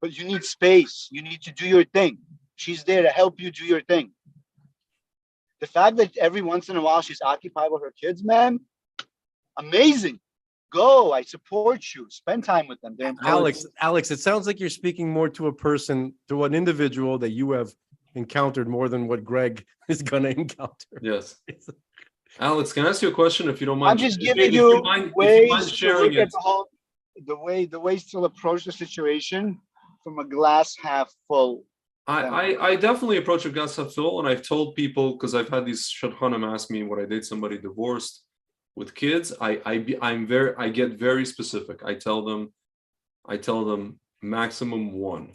But you need space. You need to do your thing. She's there to help you do your thing. The fact that every once in a while she's occupied with her kids, man, amazing. Go. I support you. Spend time with them. Alex, it sounds like you're speaking more to an individual that you have encountered more than what Greg is going to encounter. Yes. Alex, can I ask you a question if you don't mind? I'm just giving you ways to look at the ways to approach the situation from a glass half full. I definitely approach a glass half full, and I've told people, because I've had these shadchanim ask me would I date somebody divorced with kids. I get very specific. I tell them maximum 1.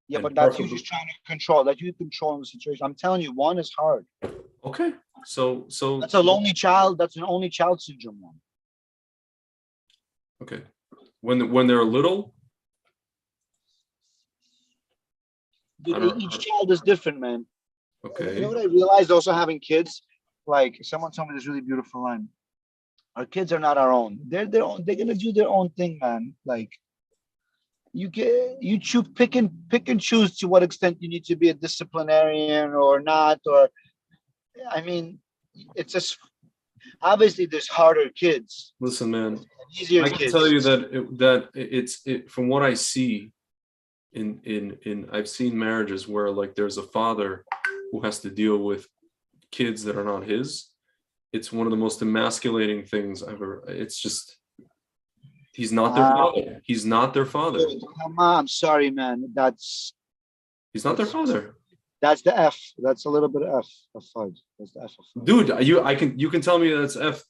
Yeah, but that's you just trying to control. That you control the situation. I'm telling you, 1 is hard. Okay, so that's a lonely child. That's an only child syndrome 1. Okay, when they're little. Each child is different, man. Okay. You know what I realized also having kids? Like someone told me this really beautiful line. Our kids are not our own. They're their own. They're gonna do their own thing, man. Like you pick and choose to what extent you need to be a disciplinarian or not. Or I mean, it's just obviously there's harder kids. Listen, man. easier I can kids. tell you that it's from what I see in I've seen marriages where like there's a father who has to deal with kids that are not his. It's one of the most emasculating things I've ever. It's just he's not their father. He's not their father. Come on, I'm sorry, man. He's not their father. That's the F. That's a little bit of F of FUD. That's the F of FUD. Dude, you can tell me that's F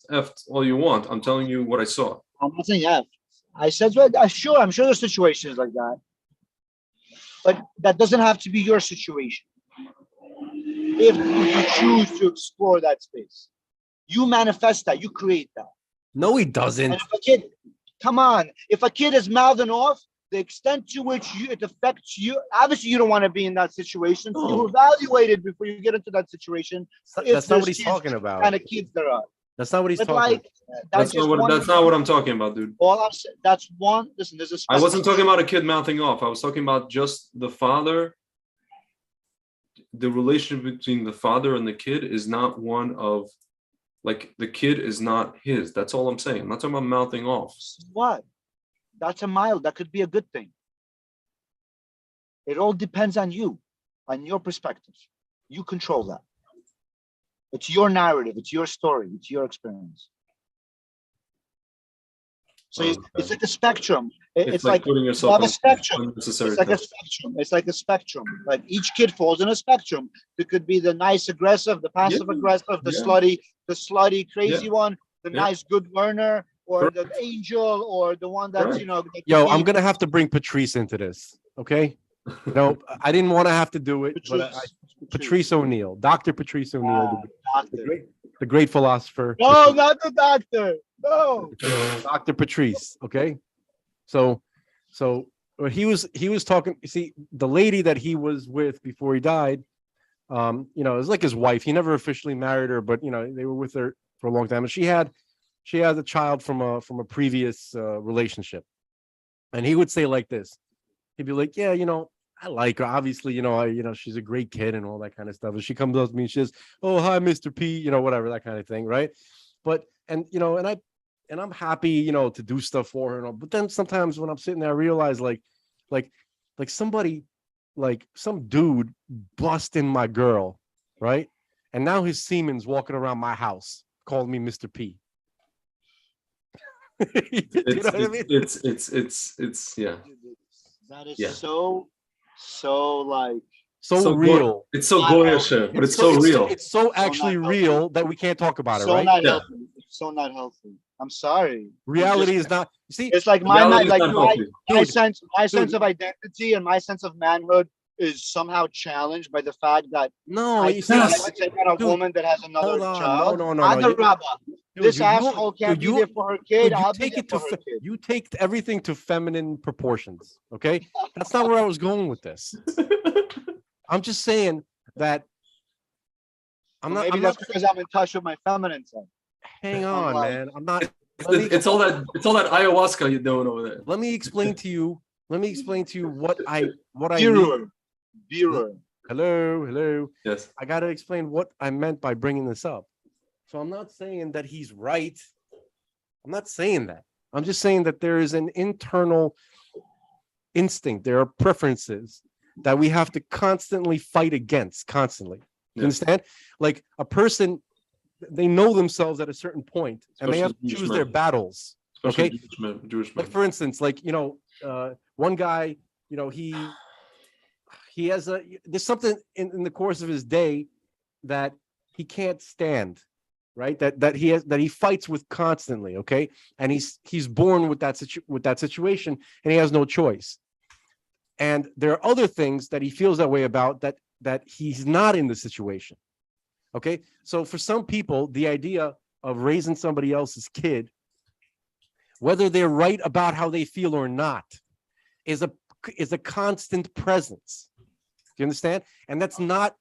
all you want. I'm telling you what I saw. I'm not saying F. I said, sure, I'm sure there's situations like that. But that doesn't have to be your situation. If you choose to explore that space, you manifest that, you create that. No, he doesn't. And if a kid, come on, if a kid is mouthing off, the extent to which it affects you, obviously you don't want to be in that situation. So you evaluate it before you get into that situation. That's not what he's talking about. Kind of kids there are. That's not what he's talking about. That's not what I'm talking about, dude. All I'm saying, that's one. Listen, there's a. I wasn't talking about a kid mouthing off. I was talking about just the father. The relationship between the father and the kid is not one of, like, the kid is not his. That's all I'm saying. I'm not talking about mouthing off. What? That's a mild. That could be a good thing. It all depends on you, on your perspective. You control that. It's your narrative. It's your story. It's your experience. So it's like a spectrum. It's like putting yourself on a spectrum. It's like a spectrum. It's like a spectrum. Like each kid falls in a spectrum. It could be the nice aggressive, the passive aggressive, the slutty crazy one, the nice good learner, or the angel, or the one that's Yo, I'm gonna have to bring Patrice into this. Okay. No, I didn't want to have to do it, but Patrice O'Neill, Dr. Patrice O'Neill, the great philosopher. No, not the doctor. No, Dr. Patrice. Okay, so he was talking. You see, the lady that he was with before he died, it was like his wife. He never officially married her, but they were with her for a long time, and she had a child from a previous relationship, and he would say like this. He'd be like, yeah, I like her. Obviously, she's a great kid and all that kind of stuff. And she comes up to me and she says, oh, hi, Mr. P, whatever, that kind of thing. Right. But, and I'm happy, to do stuff for her. But then sometimes when I'm sitting there, I realize like somebody, like some dude busting my girl. Right. And now his semen's walking around my house, calling me Mr. P. You know what I mean? It's yeah. That is so like so real. It's so goyish, but it's so real. It's so actually real that we can't talk about it, right? Not healthy. It's so not healthy. I'm sorry. Reality is not. See, it's like my sense of identity and my sense of manhood is somehow challenged by the fact that I take on a woman that has another child. No. This asshole can't be there for her kid. I'll take it to her kid. You take everything to feminine proportions. Okay, that's not where I was going with this. I'm just saying that Maybe that's because I'm in touch with my feminine side. Hang on, man. I'm not. It's all that ayahuasca you're doing over there. Let me explain to you what I Viewer. Hello. Yes. I got to explain what I meant by bringing this up. So I'm not saying that he's right. I'm not saying that. I'm just saying that there is an internal instinct. There are preferences that we have to constantly fight against, constantly. You understand? Like a person, they know themselves at a certain point, and they have to choose their battles. Okay. Jewish men. Like for instance, one guy, he has there's something in the course of his day that he can't stand, right? That he fights with constantly, okay? And he's born with that situation, and he has no choice. And there are other things that he feels that way about that he's not in the situation. Okay? So for some people, the idea of raising somebody else's kid, whether they're right about how they feel or not, is a constant presence. Do you understand? And it's not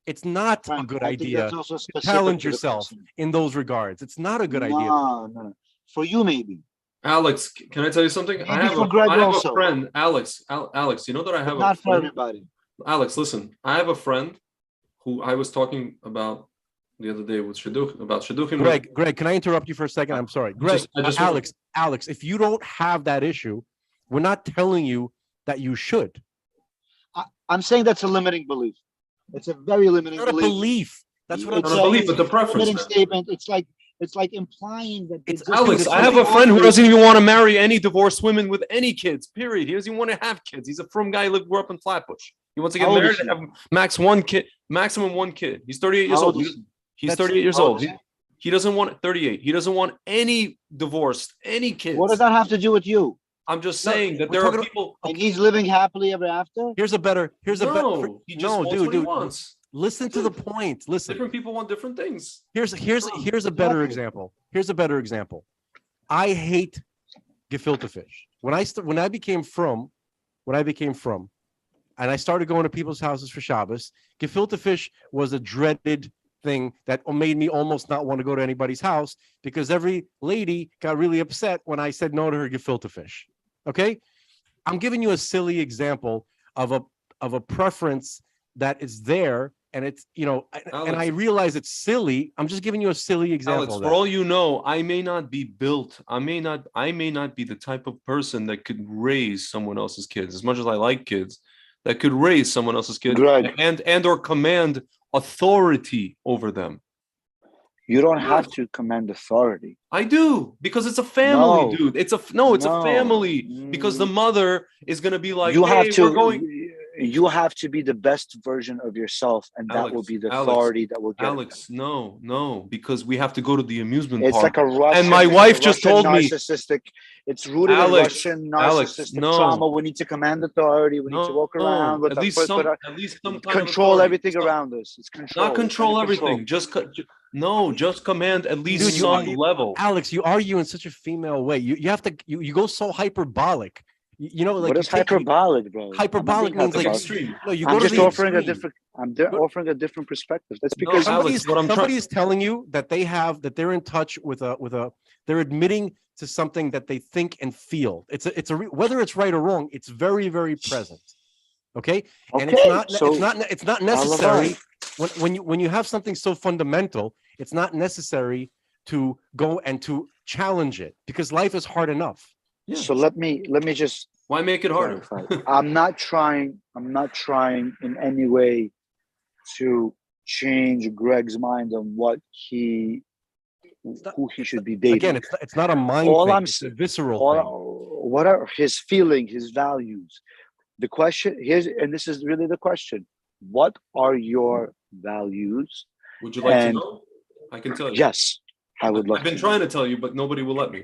a good idea to challenge yourself in those regards. It's not a good idea. No. For you, maybe. Alex, can I tell you something? Maybe I have a friend, Alex. Alex, you know that I have not a friend. For everybody. Alex, listen. I have a friend who I was talking about the other day with about shidduchim. Greg, can I interrupt you for a second? I'm sorry. Greg, Alex, if you don't have that issue, we're not telling you that you should. I'm saying that's a limiting belief. It's a very limiting belief. A belief. That's what I'm saying. Belief, but the preference. Limiting statement. It's like implying that. It's Alex, I have a friend who doesn't even want to marry any divorced women with any kids. Period. He doesn't even want to have kids. He's a frum guy. He grew up in Flatbush. He wants to get married and have maximum one kid. He's 38 years old. He's 38 years old. He doesn't want 38. He doesn't want any divorced, any kids. What does that have to do with you? I'm just saying that there are people, and he's living happily ever after. He just wants what he wants. Listen to the point. Listen. Different people want different things. Here's a better example. I hate gefilte fish. When I became from, and I started going to people's houses for Shabbos, gefilte fish was a dreaded thing that made me almost not want to go to anybody's house because every lady got really upset when I said no to her gefilte fish. Okay, I'm giving you a silly example of a preference that is there, and it's Alex, and I realize it's silly. I'm just giving you a silly example. Alex, for all you know, I may not be built. I may not be the type of person that could raise someone else's kids. As much as I like kids, that could raise someone else's kids and or command authority over them. You don't have to command authority. I do, because it's a family, dude. It's a family. Because the mother is going to be like, you have to be the best version of yourself, and that will be the authority that will get Alex, no, because we have to go to the amusement park. It's like a Russian, and my wife just told me it's rooted in Russian narcissistic trauma. We need to command authority. We need to walk around with at least some control everything around us. It's control. Not control everything. Just command at least some level. Alex, you argue in such a female way. You have to you go so hyperbolic. Like what is hyperbolic, bro? Hyperbolic means like extreme. No, you I'm go just offering a different. offering a different perspective. That's because somebody is telling you that they're in touch with they're admitting to something that they think and feel. Whether it's right or wrong, it's very, very present. Okay, and it's not necessary when you have something so fundamental. It's not necessary to go and to challenge it because life is hard enough. Yeah. So let me just why make it harder? I'm not trying in any way to change Greg's mind on who he should be dating. Again, it's not a mind thing, it's a visceral thing. What are his feelings, his values? The question and this is really the question: what are your values? Would you like to know? I can tell you. Yes, I would love. I've been trying to tell you, but nobody will let me.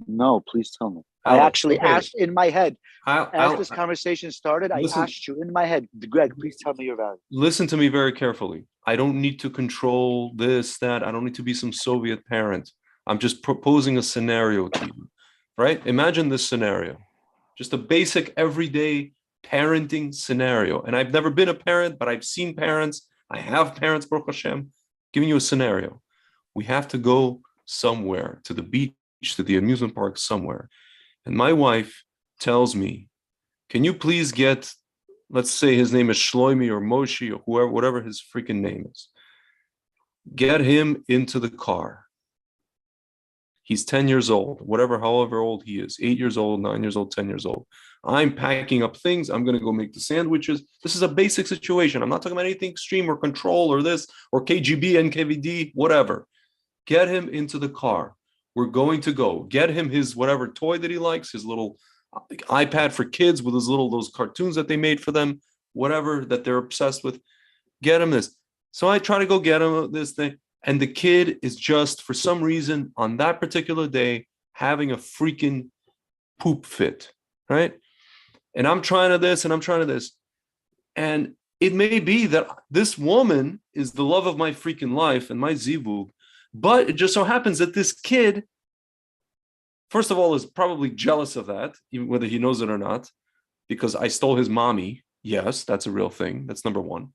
No, please tell me. I actually asked in my head. As this conversation started, I asked you in my head, Greg, please tell me your value. Listen to me very carefully. I don't need to control this, that. I don't need to be some Soviet parent. I'm just proposing a scenario to you, right? Imagine this scenario. Just a basic everyday parenting scenario. And I've never been a parent, but I've seen parents. I have parents, Baruch Hashem. Giving you a scenario. We have to go somewhere, to the beach, to the amusement park somewhere. And my wife tells me, can you please get, let's say his name is Shloimi or Moshe or whoever, whatever his freaking name is. Get him into the car. He's 10 years old, however old he is, 8 years old, 9 years old, 10 years old. I'm packing up things. I'm going to go make the sandwiches. This is a basic situation. I'm not talking about anything extreme or control or this or KGB, NKVD, whatever. Get him into the car. We're going to go get him his whatever toy that he likes, his little iPad for kids with those cartoons that they made for them, whatever that they're obsessed with. Get him this. So I try to go get him this thing. And the kid is just, for some reason, on that particular day, having a freaking poop fit, right? And I'm trying to this and I'm trying to this. And it may be that this woman is the love of my freaking life and my zivug. But it just so happens that this kid, first of all, is probably jealous of that, even whether he knows it or not, because I stole his mommy. Yes, that's a real thing. That's number one.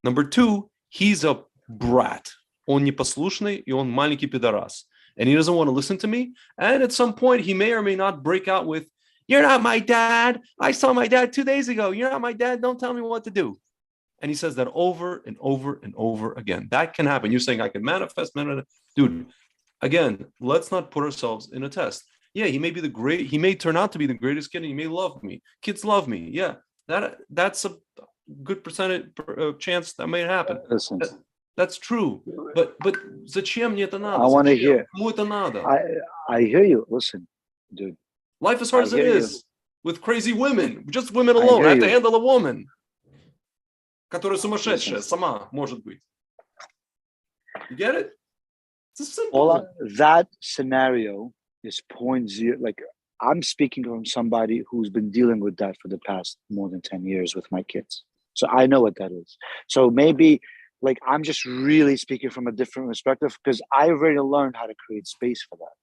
Number two, he's a brat. Он непослушный, и он маленький пидорас. And he doesn't want to listen to me. And at some point, he may or may not break out with, "You're not my dad. I saw my dad 2 days ago. You're not my dad. Don't tell me what to do." And he says that over and over and over again. That can happen. You're saying I can manifest. Dude, again, let's not put ourselves in a test. Yeah, he may turn out to be the greatest kid, and he may love me. Kids love me. Yeah, that's a good percentage chance that may happen. Listen, that's true. But зачем мне это надо? I want to hear. Кому это надо? I hear you. Listen, dude. Life is hard as it is with crazy women. Just women alone. I have to handle a woman, которая сумасшедшая сама, может быть. You get it? It's simple. That scenario is 0.0. Like, I'm speaking from somebody who's been dealing with that for the past more than 10 years with my kids. So I know what that is. So maybe, like, I'm just really speaking from a different perspective because I already learned how to create space for that.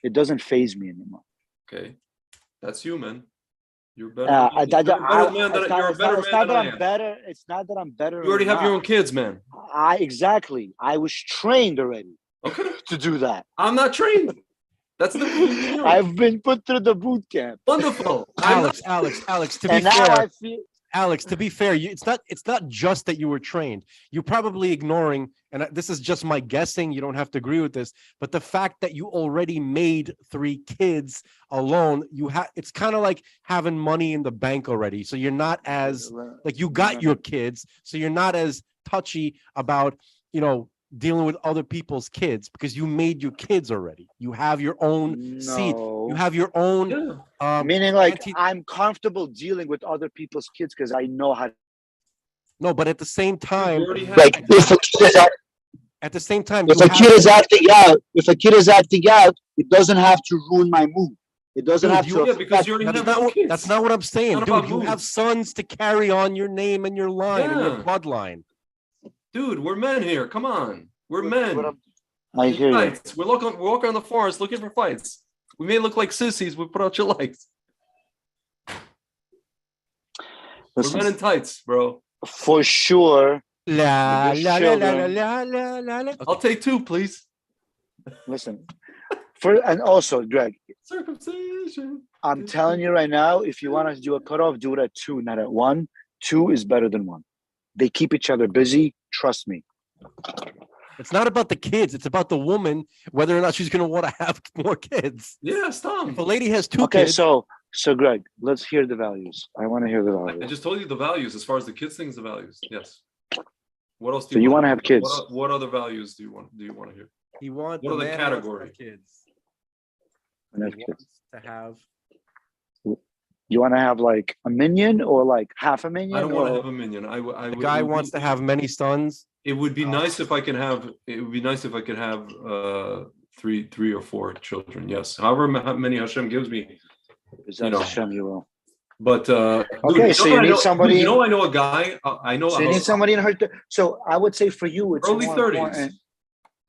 It doesn't faze me anymore. Okay. That's you, man. You're better. You're a better man than I am. It's not that I'm better. You already have your own kids, man. Exactly. I was trained already. Okay. To do that. I'm not trained. That's the I've been put through the boot camp. Wonderful. Alex, to be fair, Alex, to be fair, it's not just that you were trained. You're probably ignoring, and this is just my guessing, you don't have to agree with this, but the fact that you already made 3 kids alone, it's kind of like having money in the bank already. So you're not as, like, you got your kids, so you're not as touchy about, dealing with other people's kids because you made your kids already. You have your own seed. You have your own. Meaning, like, I'm comfortable dealing with other people's kids because I know how. No, but at the same time, like, if a kid is acting out, it doesn't have to ruin my mood. It doesn't have to. Yeah, because you already have kids. That's not what I'm saying, dude. You have sons to carry on your name and your line and your bloodline. Dude, we're men here. Come on. We're men. I hear you. We're walking around the forest looking for fights. We may look like sissies. We put out your lights. We're men in tights, bro. For sure. I'll take 2, please. Listen. And also, Greg. Circumcision. I'm telling you right now, if you want to do a cutoff, do it at 2, not at 1. 2 is better than 1. They keep each other busy. Trust me. It's not about the kids. It's about the woman, whether or not she's going to want to have more kids. Yeah, stop. If a lady has 2 kids. So Greg, let's hear the values. I want to hear the values. I just told you the values. As far as the kids things, the values. Yes. What else do you want to have kids? What other values do you want to hear? What are the category? Kids. To have. You want to have like a minion or like half a minion? I don't want to have a minion. The guy wants to have many sons. It would be nice if I can have. It would be nice if I could have 3 or 4 children. Yes, however many Hashem gives me. Hashem, you will. But okay, dude, so you need somebody. I know a guy. I know. So you need somebody in her. So I would say for you, it's early 30s.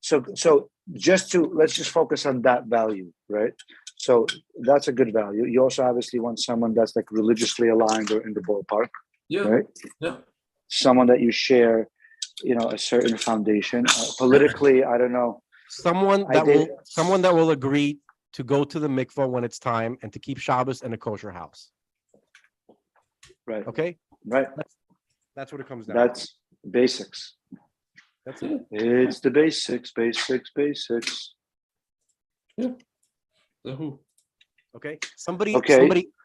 So let's just focus on that value, right? So that's a good value. You also obviously want someone that's like religiously aligned or in the ballpark. Yeah. Right. Yeah. Someone that you share, a certain foundation. Politically, I don't know. Someone that will agree to go to the mikvah when it's time and to keep Shabbos in a kosher house. Right. Okay. Right. That's what it comes down. That's basics. That's it. It's the basics. Yeah. Who? Okay. Somebody.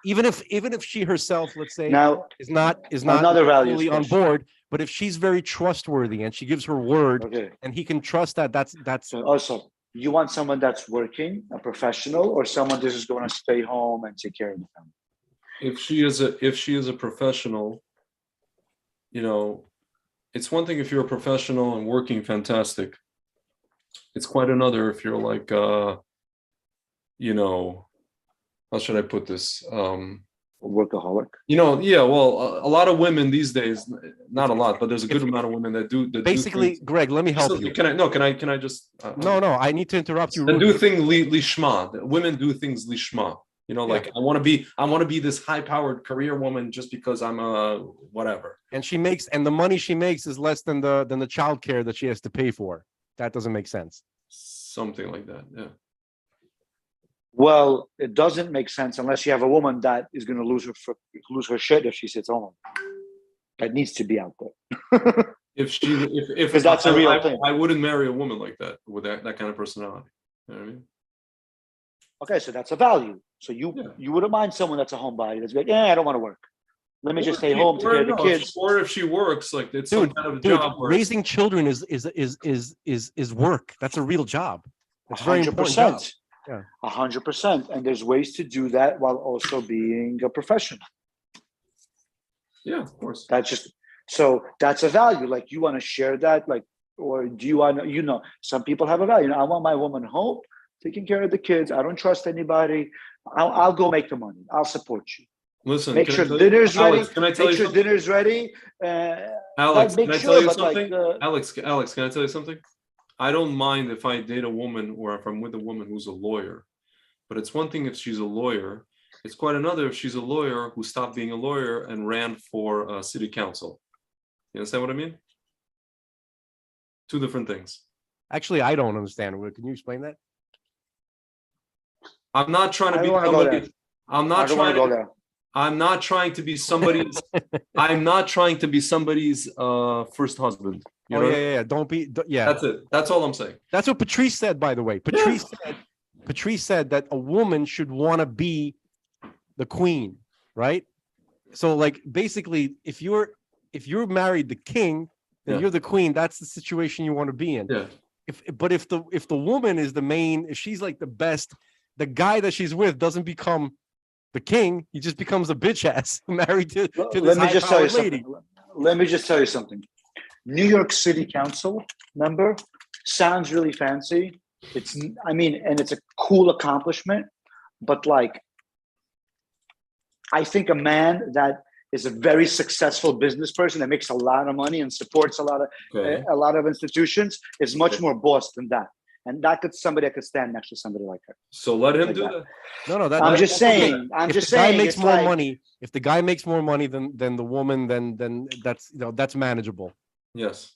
Even if she herself, let's say, now is not another value fully on board, but if she's very trustworthy and she gives her word, and he can trust that's. So also, you want someone that's working, a professional, or someone that's just going to stay home and take care of the family. If she is a professional, it's one thing if you're a professional and working fantastic. It's quite another if you're like how should I put this? Workaholic. Well, a lot of women these days, not a lot, but there's a good amount of women that do. Basically, Greg, let me help you. Can I just? No, I need to interrupt you. And do things lishma. Women do things lishma. Like I want to be this high-powered career woman just because I'm a whatever. And the money she makes is less than the childcare that she has to pay for. That doesn't make sense. Something like that, yeah. Well, it doesn't make sense unless you have a woman that is going to lose her shit if she sits home. that needs to be out there. If Because that's a real thing. I wouldn't marry a woman like that with that kind of personality. You know what I mean? Okay, so that's a value. So you wouldn't mind someone that's a homebody that's like, yeah, I don't want to work. Let me just stay home to care of the kids. Or if she works, like it's some kind of a job. Raising children is work. That's a real job. It's very important job. Yeah, 100%. And there's ways to do that while also being a professional. Yeah, of course. So that's a value. Like you want to share that, like, or do you want to, some people have a value. I want my woman home, taking care of the kids. I don't trust anybody. I'll go make the money. I'll support you. Listen, make sure dinner's ready. Alex, can I tell make you sure something? dinner's ready. Alex, can I tell you something? Like, Alex, can I tell you something? I don't mind if I date a woman or if I'm with a woman who's a lawyer, but it's one thing if she's a lawyer. It's quite another if she's a lawyer who stopped being a lawyer and ran for city council. You understand what I mean? Two different things. Actually, I don't understand. Can you explain that? I'm not trying to be somebody. I'm not trying to be somebody's. I'm not trying to be somebody's first husband. You know? Yeah. That's it. That's all I'm saying. That's what Patrice said, by the way. Patrice said that a woman should want to be the queen, right? So, like, basically, if you're married the king, then you're the queen. That's the situation you want to be in. Yeah. If the woman is the main, if she's like the best, the guy that she's with doesn't become the king. He just becomes a bitch ass married to this high-powered lady. Let me just tell you something. New York City Council member sounds really fancy. And it's a cool accomplishment, but like, I think a man that is a very successful business person that makes a lot of money and supports a lot of institutions is much more boss than that. And somebody that could stand next to somebody like her. So let him do that. No, I'm just saying. If the guy makes more money, if the guy makes more money than the woman, then that's manageable. Yes.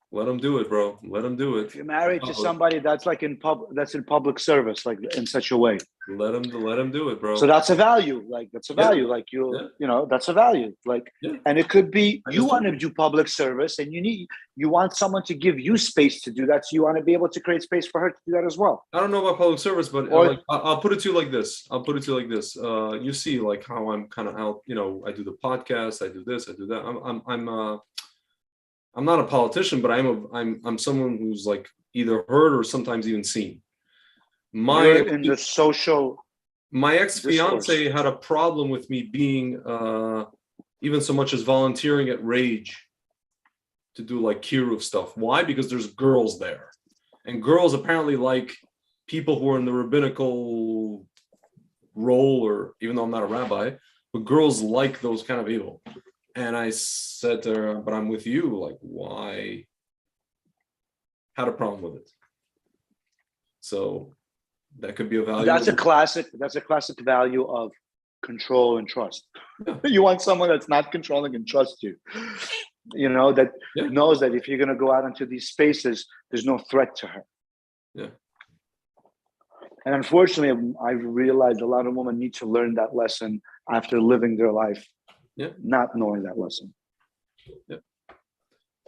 Let him do it, bro. Let him do it. If you're married to somebody that's like in public service, like in such a way. Let him do it, bro. So that's a value. Like that's a value. Like that's a value. Like, and it could be you want to do public service, and you want someone to give you space to do that. So you want to be able to create space for her to do that as well. I don't know about public service, but I'll put it to you like this. You see, like how I'm kind of out. I do the podcast. I do this. I do that. I'm not a politician, but I'm someone who's like either heard or sometimes even seen. My ex-fiance had a problem with me being even so much as volunteering at Rage to do like Kiruv stuff. Why? Because there's girls there, and girls apparently like people who are in the rabbinical role, or even though I'm not a rabbi, but girls like those kind of people. And I said to her, but I'm with you. Like, why? Had a problem with it. So that could be a value. That's a classic value of control and trust. Yeah. You want someone that's not controlling and trusts you. That knows that if you're going to go out into these spaces, there's no threat to her. Yeah. And unfortunately, I've realized a lot of women need to learn that lesson after living their life. Yeah, not knowing that lesson. Yeah,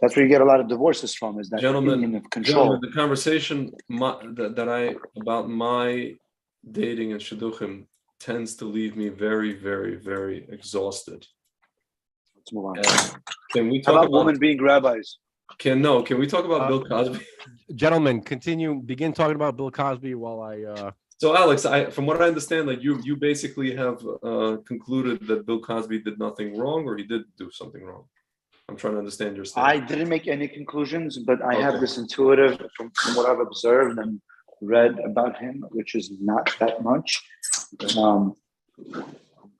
that's where you get a lot of divorces from. Is that opinion of control? The conversation about my dating and shidduchim tends to leave me very, very, very exhausted. Let's move on. Can we talk about women being rabbis? Can we talk about Bill Cosby? Gentlemen, begin talking about Bill Cosby while I. So Alex, from what I understand, like you basically have concluded that Bill Cosby did nothing wrong, or he did do something wrong. I'm trying to understand your statement. I didn't make any conclusions, but I have this intuitive from what I've observed and read about him, which is not that much.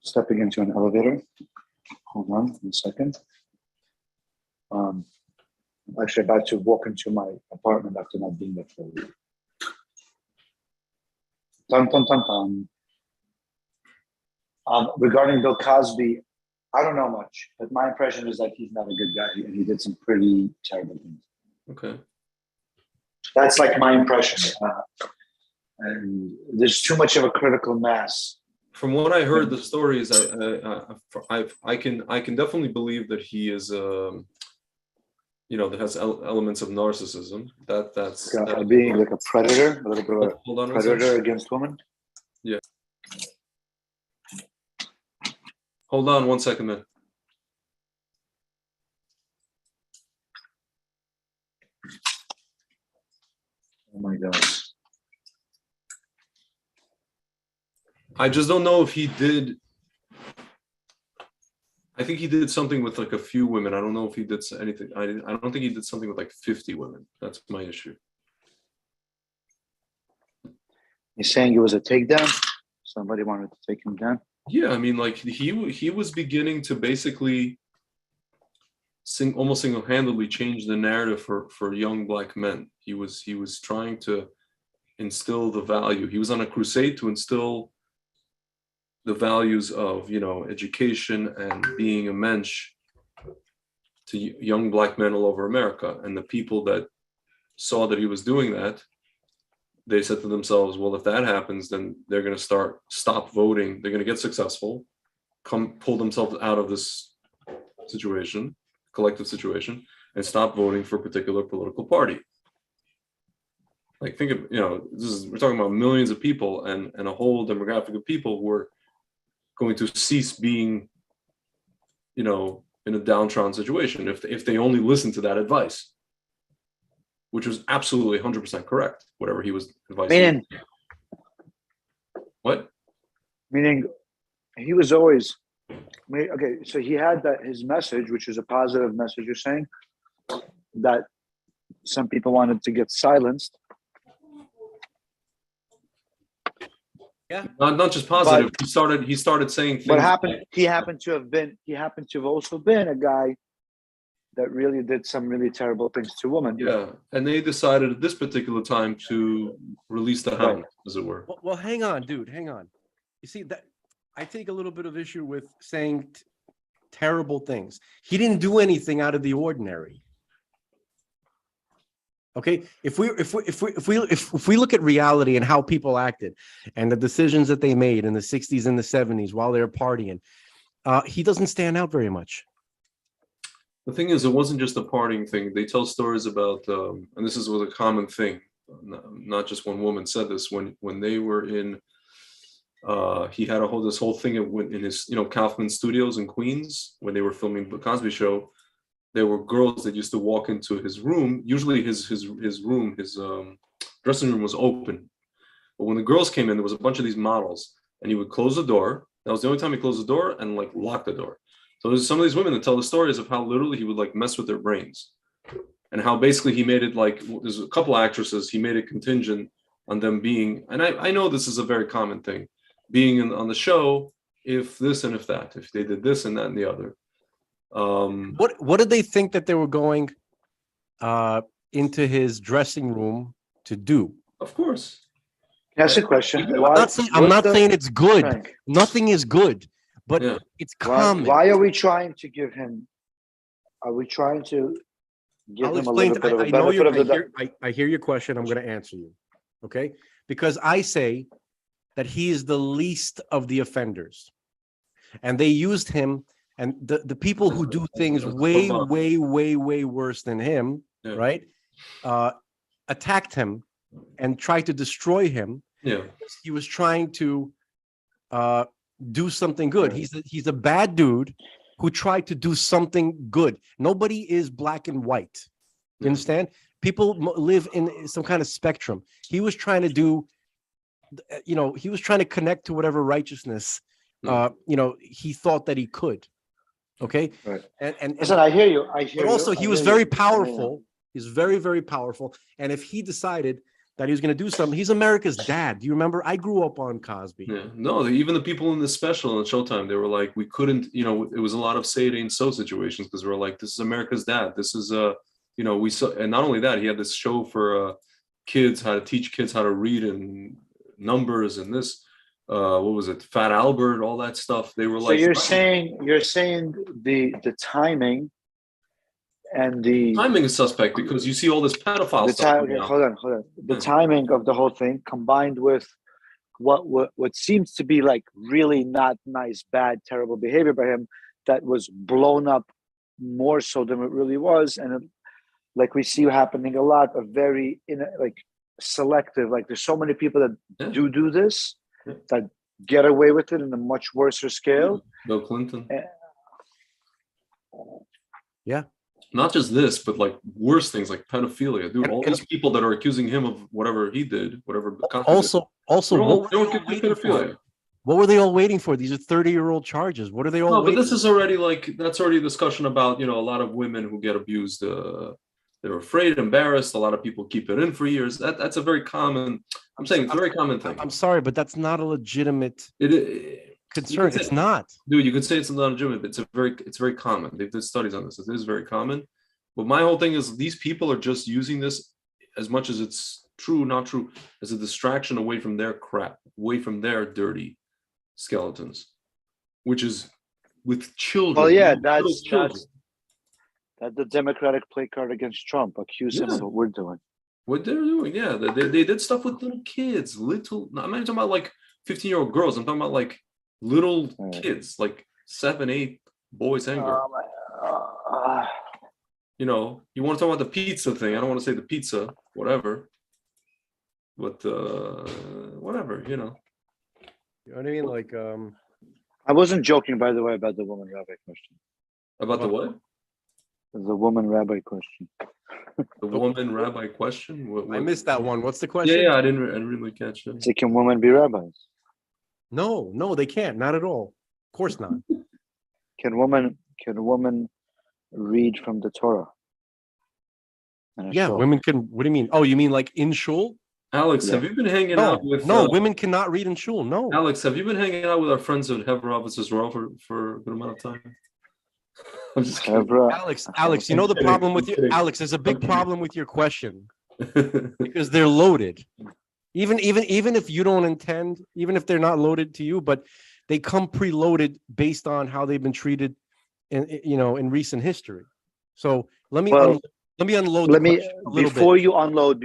Stepping into an elevator. Hold on 1 second. I'm actually about to walk into my apartment after not being there for a week. Regarding Bill Cosby, I don't know much, but my impression is that he's not a good guy and he did some pretty terrible things. Okay. That's like my impression. And there's too much of a critical mass from what I heard, the stories, I can definitely believe that he is, that has elements of narcissism. That's being like a predator, a little bit of a hold on predator against women. Yeah. Hold on 1 second, man. Oh my God. I just don't know if he did. I think he did something with like a few women. I don't know if he did anything. I don't think he did something with like 50 women. That's my issue. You're saying it was a takedown? Somebody wanted to take him down? Yeah, I mean, like he was beginning to basically almost single-handedly change the narrative for young black men. He was trying to instill the value. He was on a crusade to instill the values of education and being a mensch to young black men all over America. And the people that saw that he was doing that, they said to themselves, well, if that happens, then they're going to stop voting. They're going to get successful, pull themselves out of this situation, collective situation, and stop voting for a particular political party. Like, think of, we're talking about millions of people and a whole demographic of people who are going to cease being, in a downtrodden situation if they only listen to that advice, which was absolutely 100% correct, whatever he was advising. What? Meaning he was always, okay, so he had his message, which is a positive message, you're saying, that some people wanted to get silenced. Yeah. Not just positive. He started saying things. What happened? He happened to have also been a guy that really did some really terrible things to women. Yeah, and they decided at this particular time to release the hound, as it were. Well, hang on, dude. Hang on. You see that I take a little bit of issue with saying terrible things. He didn't do anything out of the ordinary. Okay, if we look at reality and how people acted and the decisions that they made in the 60s and the 70s while they were partying, he doesn't stand out very much. The thing is, it wasn't just a partying thing. They tell stories about, and this was a common thing, not just one woman said this, when they were in, he had this whole thing in his, Kaufman Studios in Queens, when they were filming the Cosby Show. There were girls that used to walk into his room. Usually his room, his dressing room was open. But when the girls came in, there was a bunch of these models, and he would close the door. That was the only time he closed the door, and like lock the door. So there's some of these women that tell the stories of how literally he would like mess with their brains, and how basically he made it like, there's a couple of actresses, he made it contingent on them being, and I know this is a very common thing, being on the show, if this and if that, if they did this and that and the other. What did they think that they were going into his dressing room to do? Of course. That's a question. I'm not saying it's good. Frank, nothing is good, but it's common. Why are we trying to give him? Are we trying to give him a little bit of a benefit of the doubt? I hear your question. I'm going to answer you. Okay, because I say that he is the least of the offenders, and they used him. And the people who do things way worse than him, right, attacked him and tried to destroy him. Yeah, he was trying to do something good. He's a bad dude who tried to do something good. Nobody is black and white. You understand? People live in some kind of spectrum. He was trying to do, he was trying to connect to whatever righteousness, he thought that he could. Okay. Right. And listen, I hear you. But also, he was very powerful. He's very, very powerful. And if he decided that he was going to do something, he's America's dad. Do you remember? I grew up on Cosby. Yeah. No, even the people in the special on Showtime, they were like, we couldn't, it was a lot of say it ain't so situations, because we were like, this is America's dad. This is, we saw, and not only that, he had this show for kids, how to teach kids how to read and numbers and this. What was it? Fat Albert, all that stuff. They were like. So you're saying the timing and the timing is suspect, because you see all this pedophile stuff. Hold on. The timing of the whole thing, combined with what seems to be like really not nice, bad, terrible behavior by him that was blown up more so than it really was, and like we see happening a lot of very like selective. Like there's so many people that do this that get away with it in a much worse scale. Bill Clinton. Yeah. Not just this, but like worse things like pedophilia. Dude, all these people that are accusing him of whatever he did, whatever. Also, what were they all waiting for? These are 30-year-old charges. What are they all? No, but this is already that's already a discussion about, a lot of women who get abused. They're afraid, embarrassed. A lot of people keep it in for years. That's a very common. I'm saying it's a very common thing. I'm sorry, but that's not a legitimate concern. It's not. Dude, you could say it's not legitimate, but it's very common. They've done studies on this. It is very common. But my whole thing is these people are just using this, as much as it's true, not true, as a distraction away from their crap, away from their dirty skeletons, which is with children. Well, yeah, that's the Democratic play card against Trump. Accuse him of what we're doing. What they're doing, yeah. They did stuff with little kids. I'm not talking about like 15-year-old girls. I'm talking about like little kids, like 7, 8 boys and girls. You want to talk about the pizza thing. I don't want to say the pizza, whatever. But whatever, You know what I mean? Like, I wasn't joking, by the way, about the woman rabbi question. About the what? The woman rabbi question. The woman rabbi question? What? I missed that one. What's the question? Yeah, I didn't really catch it. So can women be rabbis? No, they can't. Not at all. Of course not. Can a woman read from the Torah? Yeah, shul? Women can. What do you mean? Oh, you mean like in shul? Alex, have you been hanging out with... No, women cannot read in shul. No. Alex, have you been hanging out with our friends at Hever Office Israel for a good amount of time? I'm just kidding. Alex, you know the problem with you, Alex, there's a big problem with your question because they're loaded. Even if you don't intend, even if they're not loaded to you, but they come preloaded based on how they've been treated in recent history. So let me unload. Before you unload,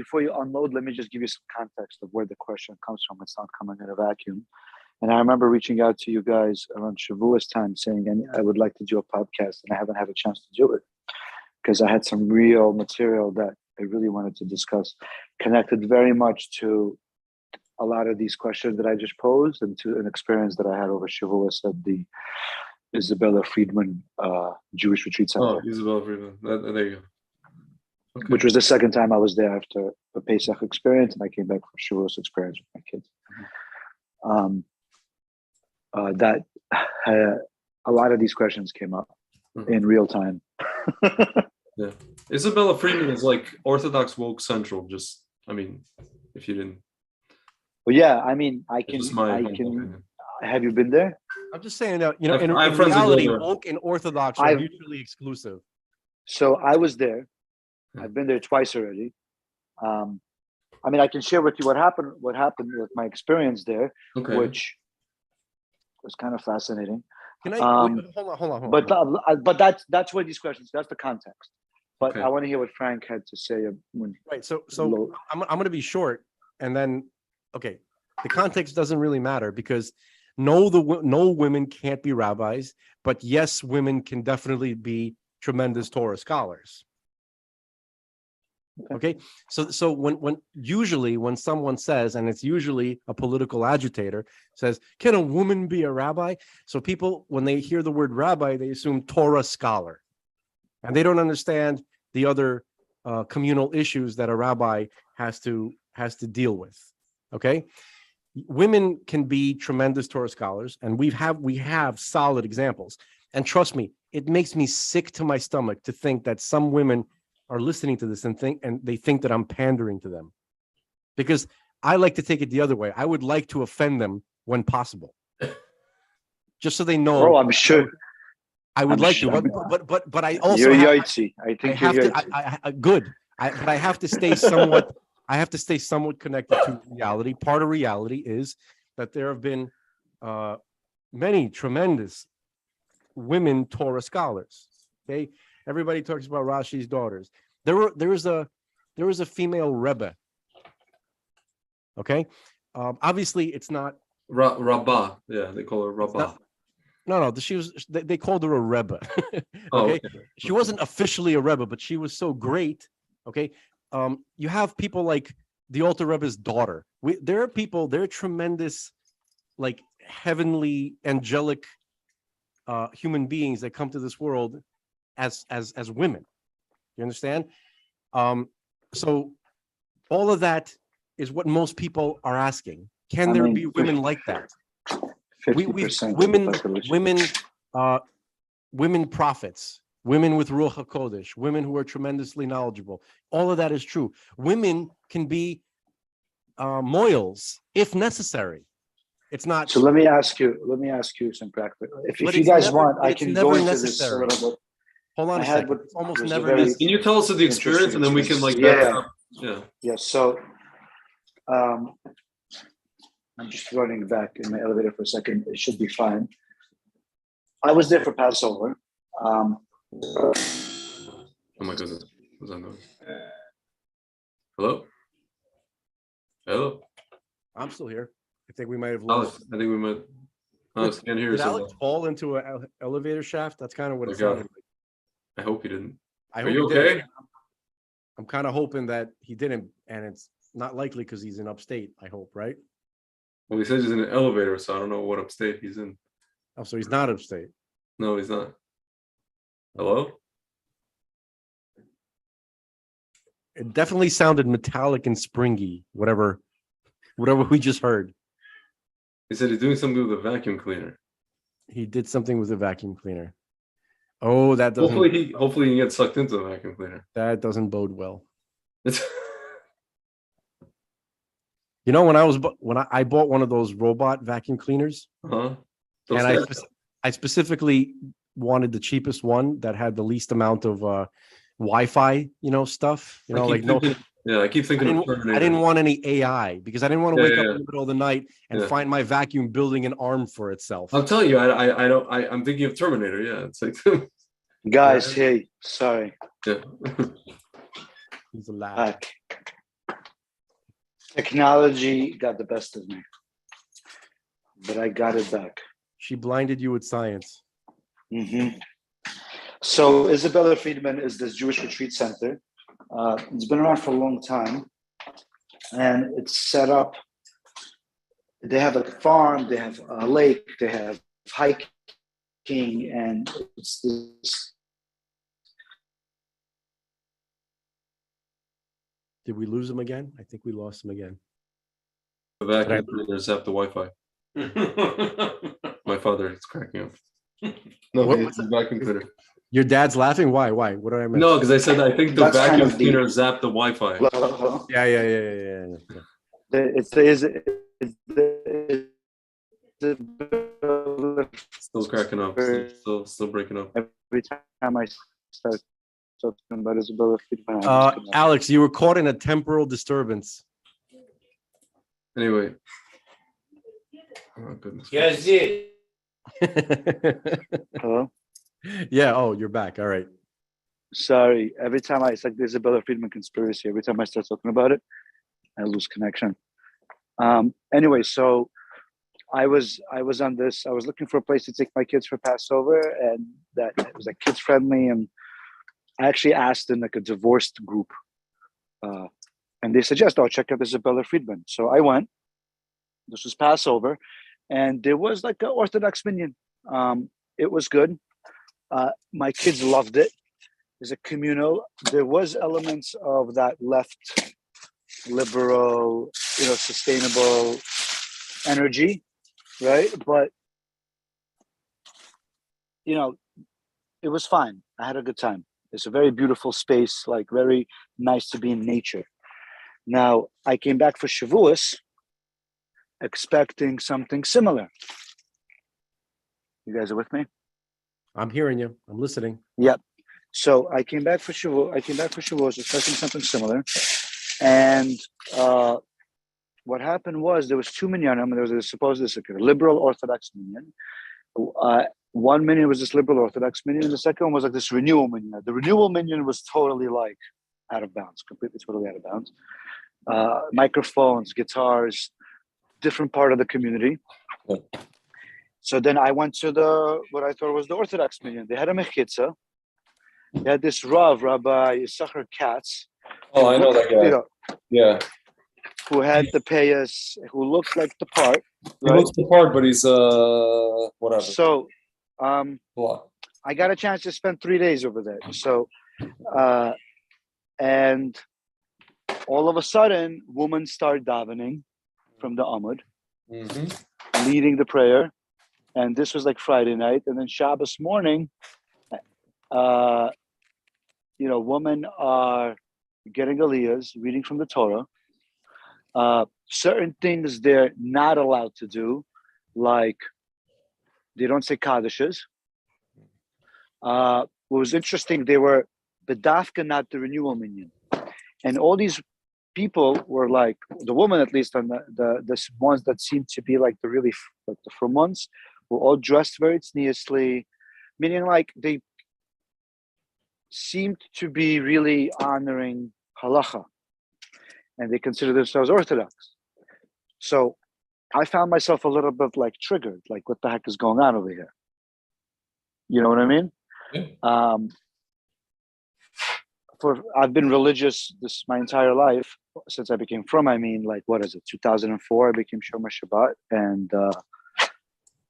let me just give you some context of where the question comes from. It's not coming in a vacuum. And I remember reaching out to you guys around Shavuos time saying, I would like to do a podcast, and I haven't had a chance to do it because I had some real material that I really wanted to discuss, connected very much to a lot of these questions that I just posed and to an experience that I had over Shavuos at the Isabella Friedman Jewish Retreat Center. Oh, Isabella Friedman. There you go. Okay. Which was the second time I was there after a Pesach experience, and I came back for Shavuos experience with my kids. That a lot of these questions came up in real time. Yeah, Isabella Friedman is like Orthodox woke central. If you didn't. Well, yeah, I can. Have you been there? I'm just saying that in reality, woke and Orthodox are mutually exclusive. So I was there. I've been there twice already. I can share with you what happened with my experience there, which was kind of fascinating. Can I hold on? But that's where these questions. That's the context. But I want to hear what Frank had to say. Right. So I'm going to be short, and then the context doesn't really matter because no women can't be rabbis, but yes, women can definitely be tremendous Torah scholars. Okay, so when usually when someone says, and it's usually a political agitator says, can a woman be a rabbi? So people, when they hear the word rabbi, they assume Torah scholar, and they don't understand the other communal issues that a rabbi has to deal with. Okay, women can be tremendous Torah scholars, and we have solid examples. And trust me, it makes me sick to my stomach to think that some women are listening to this and they think that I'm pandering to them, because I like to take it the other way. I would like to offend them when possible, just so they know. Oh, I'm sure. I would like to, but I also you're yahtzee. I think you're yahtzee. Good. But I have to stay somewhat. I have to stay somewhat connected to reality. Part of reality is that there have been many tremendous women Torah scholars. Okay. Everybody talks about Rashi's daughters. There was a female Rebbe. Okay, Obviously, it's not. Rabbah. Yeah, they call her Rabbah. No. They called her a Rebbe. Okay? She wasn't officially a Rebbe, but she was so great. Okay. You have people like the Alter Rebbe's daughter. There are tremendous, like heavenly, angelic human beings that come to this world as women. You understand? So all of that is what most people are asking. Can there be women like that? 50% women prophets, women with Ruach HaKodesh, women who are tremendously knowledgeable. All of that is true. Women can be moils if necessary. It's not. So let me ask you some practical. If you guys want, I can go into this a little bit. Hold on a second. It's almost never. Can you tell us of the experience, and then we can like back up? Yeah. So, I'm just running back in my elevator for a second. It should be fine. I was there for Passover. Oh my goodness. What's that noise? Hello? I'm still here. I think we might have lost. I think we might. Alex can't hear. Did Alex fall into an elevator shaft? That's kind of what it sounded like. I hope he didn't. Are you okay? I'm kind of hoping that he didn't, and it's not likely because he's in upstate. I hope, right? Well, he says he's in an elevator, so I don't know what upstate he's in. Oh, so he's not upstate. No, he's not. Hello? It definitely sounded metallic and springy, whatever we just heard. He said he's doing something with a vacuum cleaner. He did something with a vacuum cleaner. Oh, that doesn't. Hopefully he gets sucked into the vacuum cleaner. That doesn't bode well. You know, when I bought one of those robot vacuum cleaners, and I specifically wanted the cheapest one that had the least amount of Wi-Fi, stuff. I keep thinking of Terminator. I didn't want any AI because I didn't want to wake up in the middle of the night and find my vacuum building an arm for itself. I'm telling you, I'm thinking of Terminator. Yeah, it's like guys. Hey, sorry. Yeah. He's alive. Technology got the best of me, but I got it back. She blinded you with science. Mm-hmm. So Isabella Friedman is this Jewish retreat center. It's been around for a long time, and it's set up. They have a farm, they have a lake, they have hiking, and it's this. Did we lose him again? I think we lost him again. The vacuum cleaner zapped the Wi-Fi. My father is cracking up. No, it's the vacuum cleaner. Your dad's laughing? Why? What did I miss? No, because I said I think the vacuum cleaner zapped the Wi-Fi. Yeah. Still cracking up. Still breaking up. Every time I start talking about Isabella Friedman. Alex, you were caught in a temporal disturbance. Anyway. Oh goodness. Yes, Hello? Yeah, you're back. All right. Sorry. Every time it's like the Isabella Friedman conspiracy. Every time I start talking about it, I lose connection. Anyway, so I was on this. I was looking for a place to take my kids for Passover, and that it was like kids friendly. And I actually asked in like a divorced group, and they suggest, check out Isabella Friedman. So I went. This was Passover, and there was like an Orthodox minyan. It was good. My kids loved it. It's a communal. There was elements of that left, liberal, sustainable energy, right? But it was fine. I had a good time. It's a very beautiful space, like very nice to be in nature. Now, I came back for Shavuos expecting something similar. You guys are with me? I'm hearing you. I'm listening. Yep. So I came back for Shavuos expecting something similar. And what happened was there was two minyanim. There was a liberal Orthodox minyan. One minyan was this liberal Orthodox minyan, and the second one was like this renewal minyan. The renewal minyan was totally like out of bounds, completely totally out of bounds. Microphones, guitars, different part of the community. So then I went to what I thought was the Orthodox minyan. They had a mechitza. They had this Rabbi Yisachar Katz. Oh, I know that guy. You know, yeah. Who had the payas, who looked like the part. He looks the part, but he's whatever. So I got a chance to spend 3 days over there. So and all of a sudden, women start davening from the Amud, leading the prayer. And this was like Friday night. And then Shabbos morning, women are getting aliyahs, reading from the Torah. Certain things they're not allowed to do, like they don't say Kaddishes. What was interesting, they were bedafka, not the renewal minyan. And all these people were like, the woman at least, and the ones that seemed to be like the from ones, were all dressed very tzniusly, meaning like they seemed to be really honoring halacha, and they consider themselves Orthodox. So I found myself a little bit like triggered, like what the heck is going on over here? You know what I mean? Yeah. I've been religious my entire life since I became from. I mean, like, what is it? 2004, I became Shomer Shabbat, and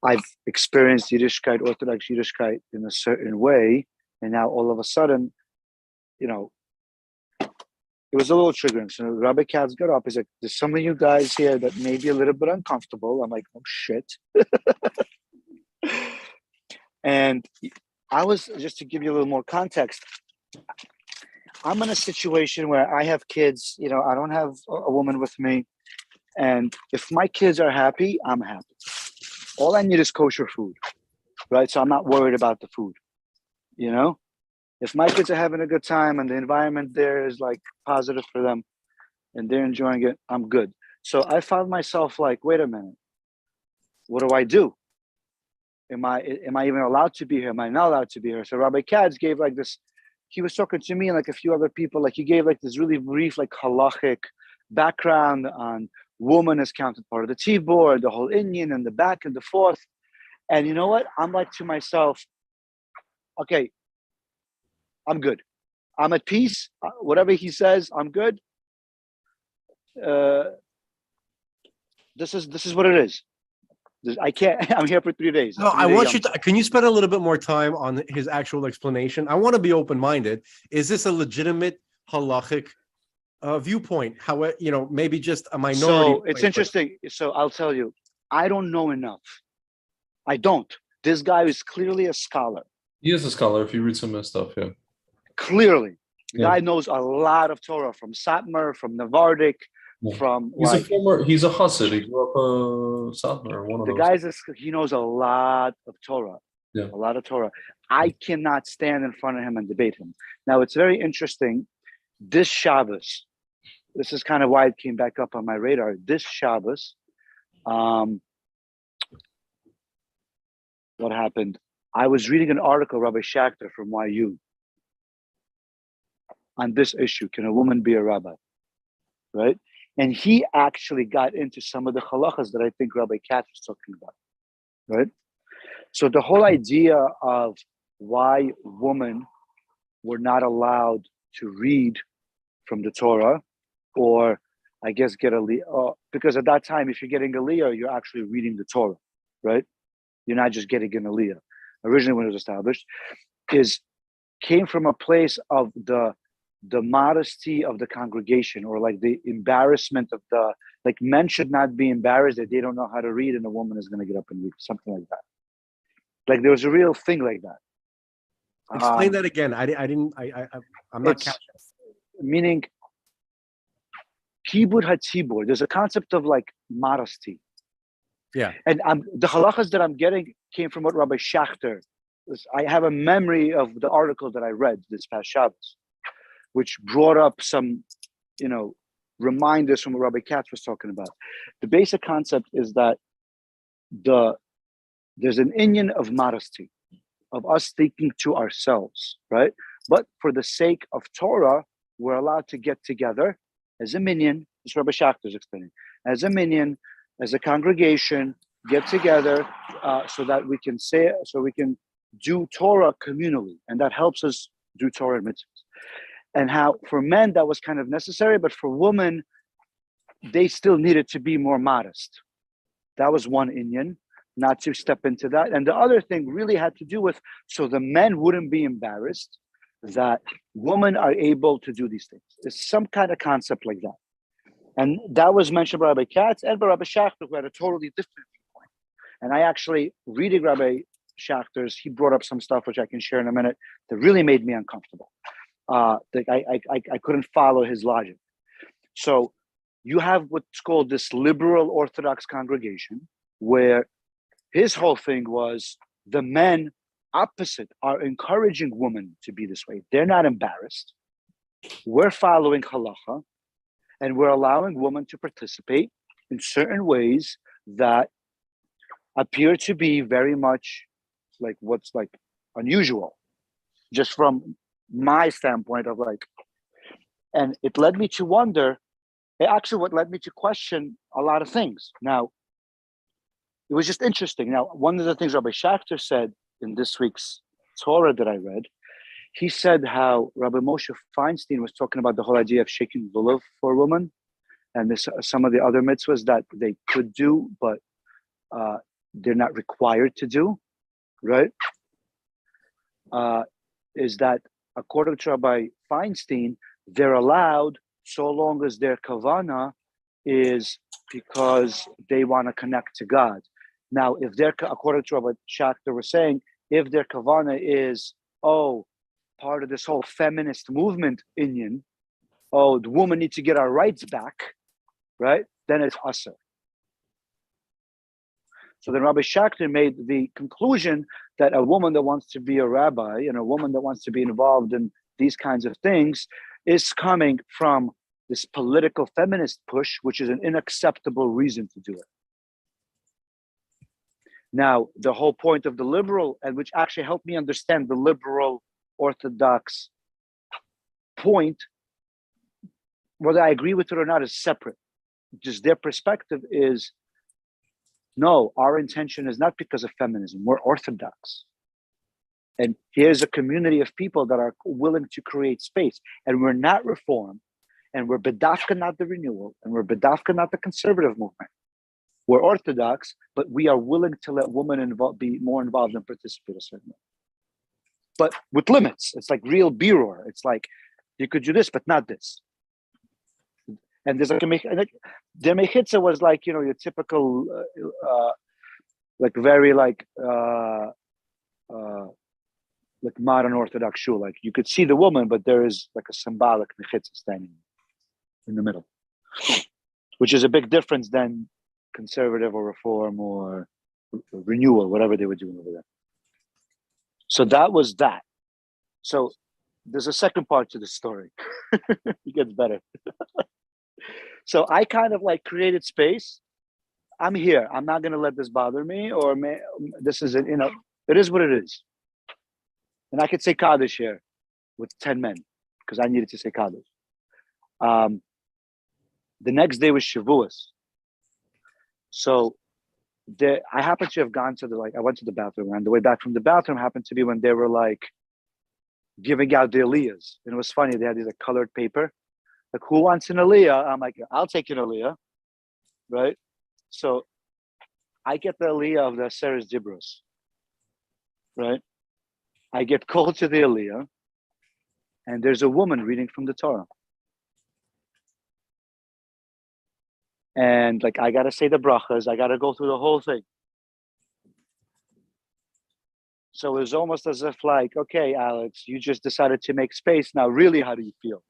I've experienced Yiddishkeit, Orthodox Yiddishkeit, in a certain way, and now all of a sudden, it was a little triggering. So Rabbi Katz got up. He's like, "There's some of you guys here that may be a little bit uncomfortable." I'm like, "Oh shit!" And I was, just to give you a little more context, I'm in a situation where I have kids. I don't have a woman with me, and if my kids are happy, I'm happy. All I need is kosher food, right? So I'm not worried about the food. If my kids are having a good time and the environment there is like positive for them and they're enjoying it, I'm good. So I found myself like, wait a minute, what do I do? Am I even allowed to be here? Am I not allowed to be here? So Rabbi Katz gave like this, he was talking to me and like a few other people, like he gave like this really brief, like halachic background on woman as counted part of the T-board, the whole Indian and the back and the forth. And you know what? I'm like to myself, okay, I'm good. I'm at peace. Whatever he says, I'm good. This is what it is. I can't. I'm here for 3 days. No, I want you to. Can you spend a little bit more time on his actual explanation? I want to be open-minded. Is this a legitimate halachic viewpoint? How maybe just a minority. So it's interesting. So I'll tell you, I don't know enough. I don't. This guy is clearly a scholar. He is a scholar. If you read some of his stuff, yeah. Clearly, the guy knows a lot of Torah from Satmar, from Navardik, from he's a Hasid. He grew up Satmar, one of those. He knows a lot of Torah. Yeah. A lot of Torah. I cannot stand in front of him and debate him. Now, it's very interesting. This Shabbos, this is kind of why it came back up on my radar. This Shabbos, what happened? I was reading an article, Rabbi Schachter from YU, on this issue. Can a woman be a rabbi? Right? And he actually got into some of the halachas that I think Rabbi Katz was talking about. Right? So the whole idea of why women were not allowed to read from the Torah, or I guess get aliyah, because at that time, if you're getting aliyah, you're actually reading the Torah, right? You're not just getting an aliyah. Originally, when it was established, came from a place of the modesty of the congregation, or like the embarrassment of like men should not be embarrassed that they don't know how to read and a woman is going to get up and read, something like that. Like there was a real thing like that. Explain that again. I'm not catching. Meaning, kibud hatzibur. There's a concept of like modesty. Yeah. And the halachas that I'm getting came from what Rabbi Schachter. I have a memory of the article that I read this past Shabbos, which brought up some, reminders from what Rabbi Katz was talking about. The basic concept is that there's an inyan of modesty, of us thinking to ourselves, right? But for the sake of Torah, we're allowed to get together as a minyan. This Rabbi Schachter is explaining. As a minyan, as a congregation get together so that we can do Torah communally, and that helps us do Torah and mitzvahs. And how for men that was kind of necessary, but for women, they still needed to be more modest. That was one inyan, not to step into that. And the other thing really had to do with so the men wouldn't be embarrassed that women are able to do these things. It's some kind of concept like that. And that was mentioned by Rabbi Katz and by Rabbi Schachter, who had a totally different viewpoint. And I actually, reading Rabbi Schachter's, he brought up some stuff which I can share in a minute that really made me uncomfortable. I couldn't follow his logic. So you have what's called this liberal Orthodox congregation, where his whole thing was the men opposite are encouraging women to be this way. They're not embarrassed. We're following halacha, and we're allowing women to participate in certain ways that appear to be very much like what's like unusual, just from my standpoint of like, and it led me to wonder, what led me to question a lot of things. Now, it was just interesting. Now, one of the things Rabbi Schachter said in this week's Torah that I read, he said how Rabbi Moshe Feinstein was talking about the whole idea of shaking lulav for a woman, and this, some of the other mitzvahs that they could do, but they're not required to do, right? Is that according to Rabbi Feinstein, they're allowed so long as their kavana is because they want to connect to God. Now, if they're, according to Rabbi Schachter was saying, if their kavana is, part of this whole feminist movement Indian, the woman needs to get our rights back, right? Then it's usher. So then Rabbi Schachter made the conclusion that a woman that wants to be a rabbi and a woman that wants to be involved in these kinds of things is coming from this political feminist push, which is an unacceptable reason to do it. Now, the whole point of the liberal, and which actually helped me understand the liberal Orthodox point, whether I agree with it or not is separate. Just their perspective is, no, our intention is not because of feminism. We're Orthodox. And here's a community of people that are willing to create space. And we're not reform. And we're bedafka, not the renewal. And we're bedafka, not the conservative movement. We're Orthodox, but we are willing to let women be more involved and participate a certain way. But with limits. It's like real biror. It's like, you could do this, but not this. And there's like the mechitza was like, your typical, like very like modern Orthodox shul. Like you could see the woman, but there is like a symbolic mechitza standing in the middle, which is a big difference than conservative or reform or renewal, whatever they were doing over there. So that was that. So there's a second part to the story. It gets better. So I kind of like created space. I'm here. I'm not going to let this bother me, this is, it is what it is. And I could say Kaddish here with 10 men because I needed to say Kaddish. The next day was Shavuos. So I happened to have gone to I went to the bathroom, and the way back from the bathroom happened to be when they were like giving out the aliyahs. And it was funny. They had these like colored paper. Like, who wants an aliyah? I'm like, I'll take an aliyah, right? So I get the aliyah of the Aseres Dibros, right? I get called to the aliyah, and there's a woman reading from the Torah. And like, I got to say the brachas. I got to go through the whole thing. So it was almost as if like, okay, Alex, you just decided to make space. Now, really, how do you feel?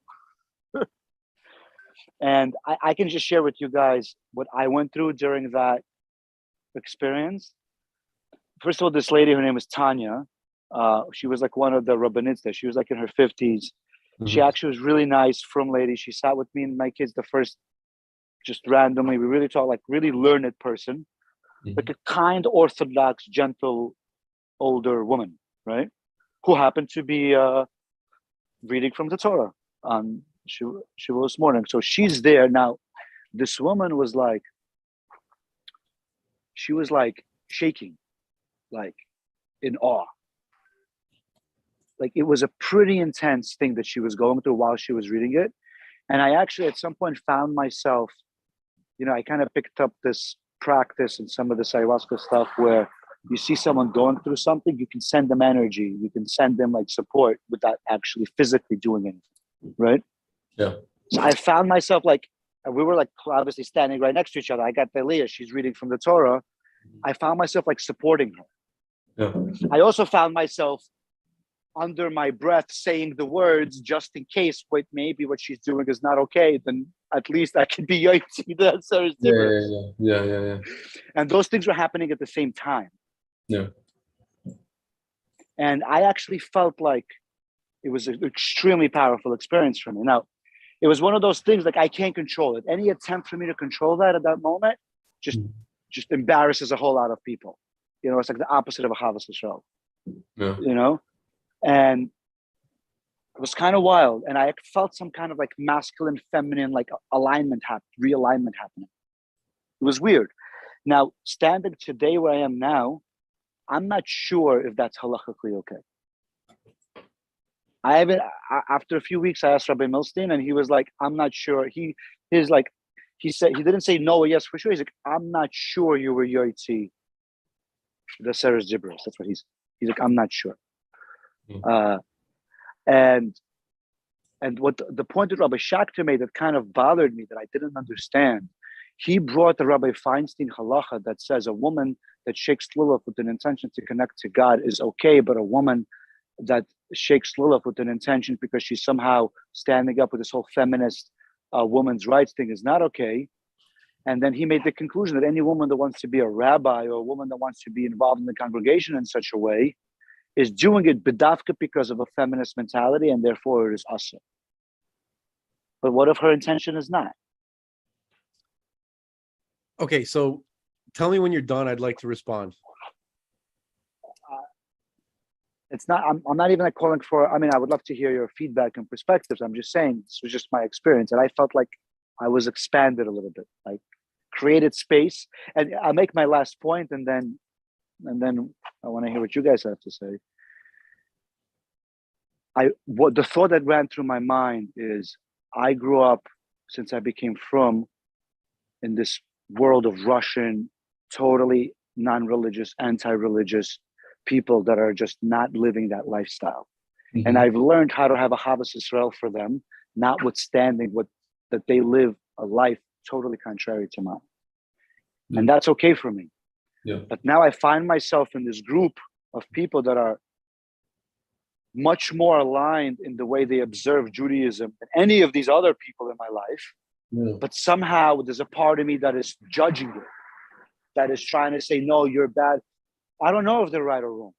And I can just share with you guys what I went through during that experience. First of all, this lady, her name is Tanya. She was like one of the rabbinits there. She was like in her 50s. Mm-hmm. She actually was really nice, frum lady. She sat with me and my kids the first, just randomly. We really talked, like really learned person. Mm-hmm. Like a kind, Orthodox, gentle, older woman, right? Who happened to be reading from the Torah on Shavuos morning. So she's there. Now, this woman was like, she was like shaking, like in awe. Like it was a pretty intense thing that she was going through while she was reading it. And I actually at some point found myself, I kind of picked up this practice and some of this ayahuasca stuff where you see someone going through something, you can send them energy, you can send them like support without actually physically doing anything, right? Yeah. So I found myself like, we were like obviously standing right next to each other. I got Delia, she's reading from the Torah. I found myself like supporting her. Yeah. I also found myself under my breath saying the words just in case, wait, maybe what she's doing is not okay, then at least I can be Yaitzi. Yeah. And those things were happening at the same time. Yeah. And I actually felt like it was an extremely powerful experience for me. Now, it was one of those things like I can't control it. Any attempt for me to control that at that moment just embarrasses a whole lot of people. It's like the opposite of a Havas Yisrael. Yeah. And it was kind of wild. And I felt some kind of like masculine, feminine, like realignment happening. It was weird. Now, standing today where I am now, I'm not sure if that's halakhically okay. I haven't, after a few weeks, I asked Rabbi Milstein and he was like, I'm not sure. He said, he didn't say no or yes for sure. He's like, I'm not sure you were Yoitzi, the Seres Gibberish. That's what he's like, I'm not sure. And what the point that Rabbi Shachter made that kind of bothered me that I didn't understand, he brought the Rabbi Feinstein halacha that says a woman that shakes Lilith with an intention to connect to God is okay, but a woman that shakes Lilith with an intention because she's somehow standing up with this whole feminist woman's rights thing is not okay. And then he made the conclusion that any woman that wants to be a rabbi or a woman that wants to be involved in the congregation in such a way is doing it bedavka because of a feminist mentality, and therefore it is asur. But what if her intention is not? Okay, so tell me when you're done. I'd like to respond. It's not. I'm not even like calling for. I mean, I would love to hear your feedback and perspectives. I'm just saying this was just my experience, and I felt like I was expanded a little bit, like created space. And I'll make my last point, and then I want to hear what you guys have to say. What the thought that ran through my mind is I grew up since I became frum in this world of Russian, totally non-religious, anti-religious people that are just not living that lifestyle. Mm-hmm. And I've learned how to have a Havas Yisrael for them, notwithstanding that they live a life totally contrary to mine. Mm-hmm. And that's okay for me. Yeah. But now I find myself in this group of people that are much more aligned in the way they observe Judaism than any of these other people in my life. Yeah. But somehow there's a part of me that is judging it, that is trying to say, no, you're bad. I don't know if they're right or wrong.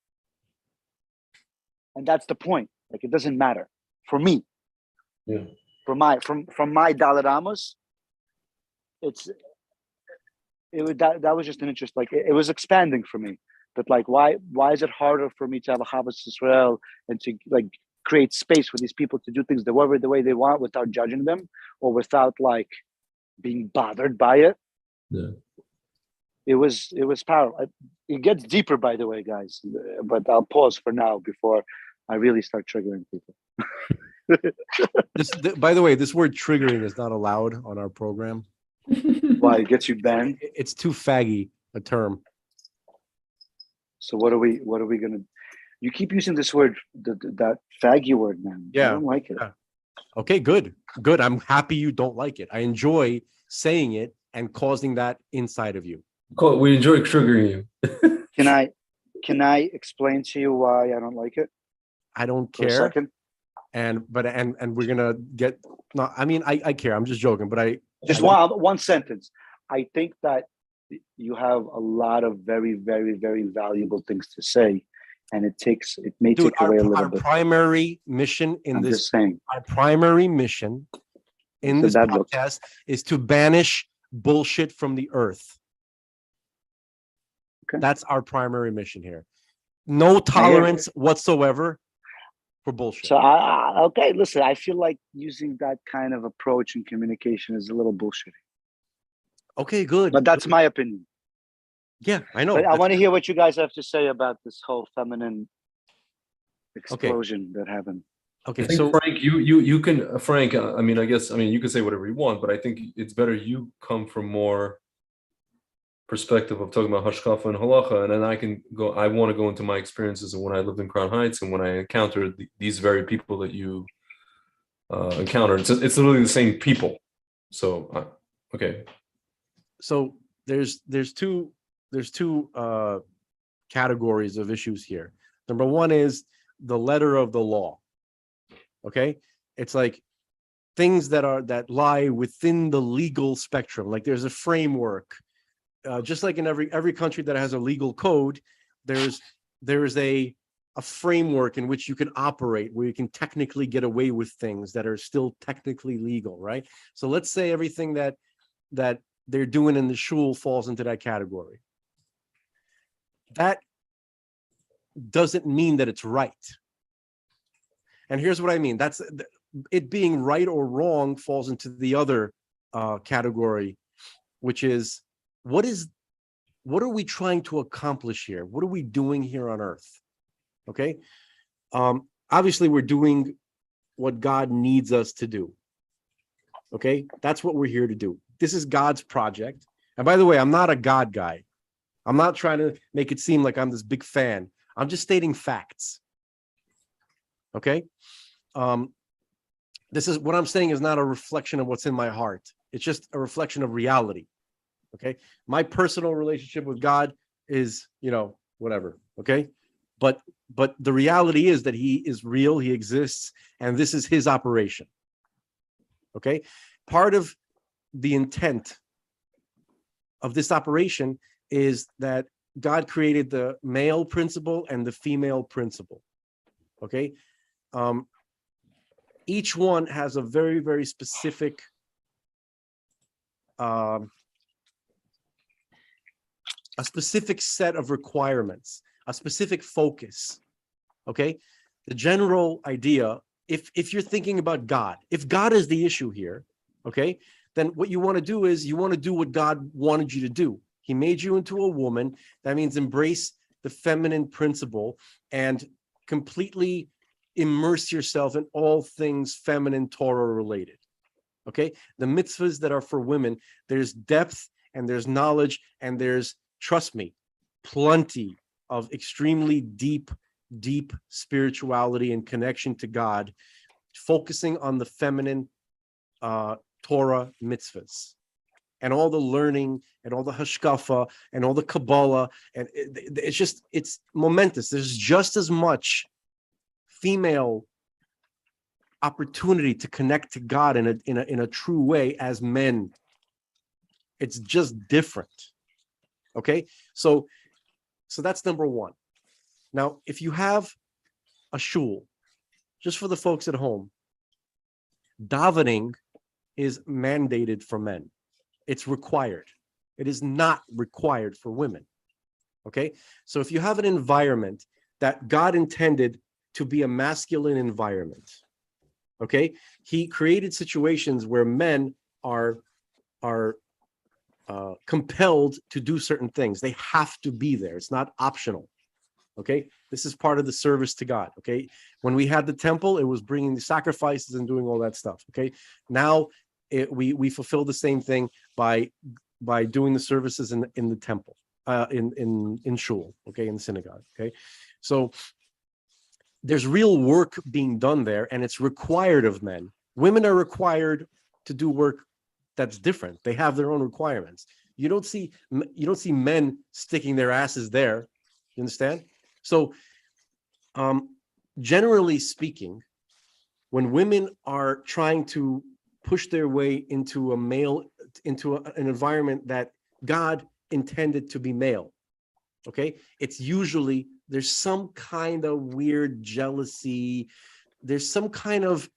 And that's the point. Like, it doesn't matter for me. Yeah. From my Dalet Amos, that was just an interest. Like it was expanding for me. But like, why is it harder for me to have a Havas Yisrael and to like create space for these people to do things the way they want without judging them or without like being bothered by it? Yeah. It was powerful. It gets deeper, by the way, guys. But I'll pause for now before I really start triggering people. By the way, this word triggering is not allowed on our program. Why? It gets you banned? It's too faggy a term. So what are we gonna? You keep using this word, that faggy word, man. Yeah, I don't like it. Yeah. Okay, good. I'm happy you don't like it. I enjoy saying it and causing that inside of you. Cool. We enjoy triggering you. Can I explain to you why I don't like it? I don't care. For a second. And we're gonna get. No, I mean I care. I'm just joking, but I just one sentence. I think that you have a lot of very, very, very valuable things to say, and it may take away a little bit. Our primary mission in this podcast is to banish bullshit from the earth. Okay. That's our primary mission here. No tolerance whatsoever for bullshit. So, okay, listen, I feel like using that kind of approach in communication is a little bullshitty. Okay, good. But that's my opinion. Yeah, I know. But I want to hear what you guys have to say about this whole feminine explosion that happened. Okay, I think, so Frank, you can, Frank. I mean, you can say whatever you want, but I think it's better you come from more perspective of talking about hashkafa and halacha, and then I can go. I want to go into my experiences of when I lived in Crown Heights and when I encountered these very people that you encountered. It's literally the same people. So, okay. So there's two categories of issues here. Number one is the letter of the law. Okay, it's like things that lie within the legal spectrum. Like there's a framework, just like in every country that has a legal code. There is a framework in which you can operate, where you can technically get away with things that are still technically legal, right? So let's say everything that they're doing in the shul falls into that category. That doesn't mean that it's right. And here's what I mean. That's it. Being right or wrong falls into the other category, which is what are we trying to accomplish here? What are we doing here on earth? Okay. Obviously, we're doing what God needs us to do. Okay. That's what we're here to do. This is God's project. And by the way, I'm not a God guy. I'm not trying to make it seem like I'm this big fan. I'm just stating facts. Okay. This is what I'm saying is not a reflection of what's in my heart. It's just a reflection of reality. Okay. My personal relationship with God is, whatever. Okay. But the reality is that he is real. He exists. And this is his operation. Okay. Part of the intent of this operation is that God created the male principle and the female principle. Okay. Each one has a very, very specific a specific set of requirements, a specific focus. Okay. The general idea, if you're thinking about God, if God is the issue here, okay, then what you want to do is you want to do what God wanted you to do. He made you into a woman. That means embrace the feminine principle and completely immerse yourself in all things feminine Torah related. Okay. The mitzvahs that are for women, there's depth and there's knowledge and there's, trust me, plenty of extremely deep spirituality and connection to God, focusing on the feminine Torah mitzvahs and all the learning and all the hashkafa and all the Kabbalah. And it's momentous. There's just as much female opportunity to connect to God in a true way as men. It's just different. Okay. So that's number one. Now, if you have a shul, just for the folks at home, davening is mandated for men. It's required. It is not required for women. Okay. So if you have an environment that God intended to be a masculine environment, okay, he created situations where men are compelled to do certain things. They have to be there. It's not optional. Okay. This is part of the service to God. Okay. When we had the temple, it was bringing the sacrifices and doing all that stuff. Okay. Now we fulfill the same thing by doing the services in the temple, in shul. Okay. In the synagogue. Okay. So there's real work being done there, and it's required of men. Women are required to do work that's different. They have their own requirements. You don't see men sticking their asses there. You understand? So, generally speaking, when women are trying to push their way into an environment that God intended to be male, okay, it's usually there's some kind of weird jealousy. There's some kind of,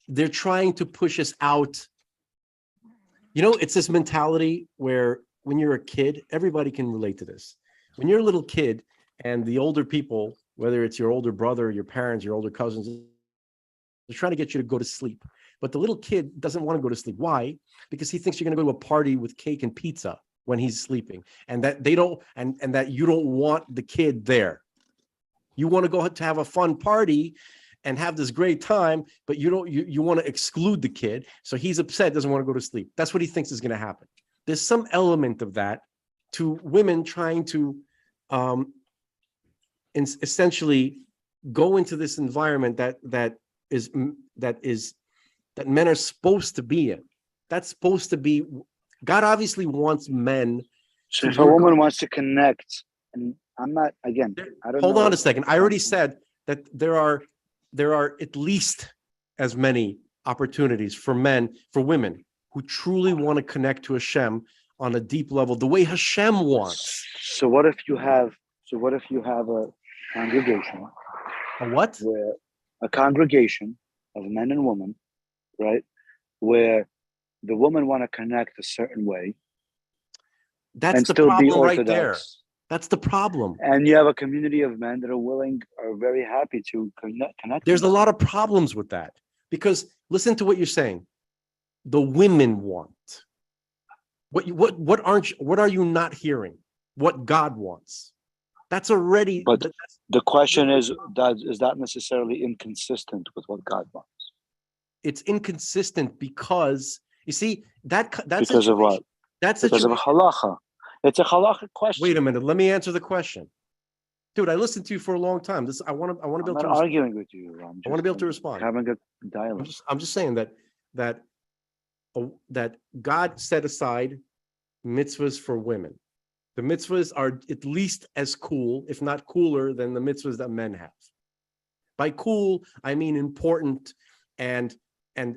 they're trying to push us out. It's this mentality where when you're a kid, everybody can relate to this. When you're a little kid and the older people, whether it's your older brother, your parents, your older cousins, they're trying to get you to go to sleep. But the little kid doesn't want to go to sleep. Why? Because he thinks you're going to go to a party with cake and pizza. when he's sleeping, and that they don't, and that you don't want the kid there. You want to go to have a fun party and have this great time, but you don't, you want to exclude the kid. So he's upset, doesn't want to go to sleep. That's what he thinks is going to happen. There's some element of that to women trying to essentially go into this environment that men are supposed to be in. That's supposed to be, God obviously wants men. So if a woman wants to connect, and I'm not, again, I don't know. Hold on a second. I already said that there are at least as many opportunities for women who truly want to connect to Hashem on a deep level, the way Hashem wants. So what if you have a congregation? A what? Where a congregation of men and women, right? Where the women want to connect a certain way. That's the problem right there. That's the problem. And you have a community of men that are very happy to connect. There's a lot of problems with that, because listen to what you're saying. The women want. What are you not hearing? What God wants. That's already. But the question is that necessarily inconsistent with what God wants? It's inconsistent because you see that's because of what? That's because of a halacha. It's a halacha question. Wait a minute. Let me answer the question, dude. I listened to you for a long time. I want to be able to. I'm not arguing with you. I want to be able to respond. Having a dialogue. I'm just saying that God set aside mitzvahs for women. The mitzvahs are at least as cool, if not cooler, than the mitzvahs that men have. By cool, I mean important and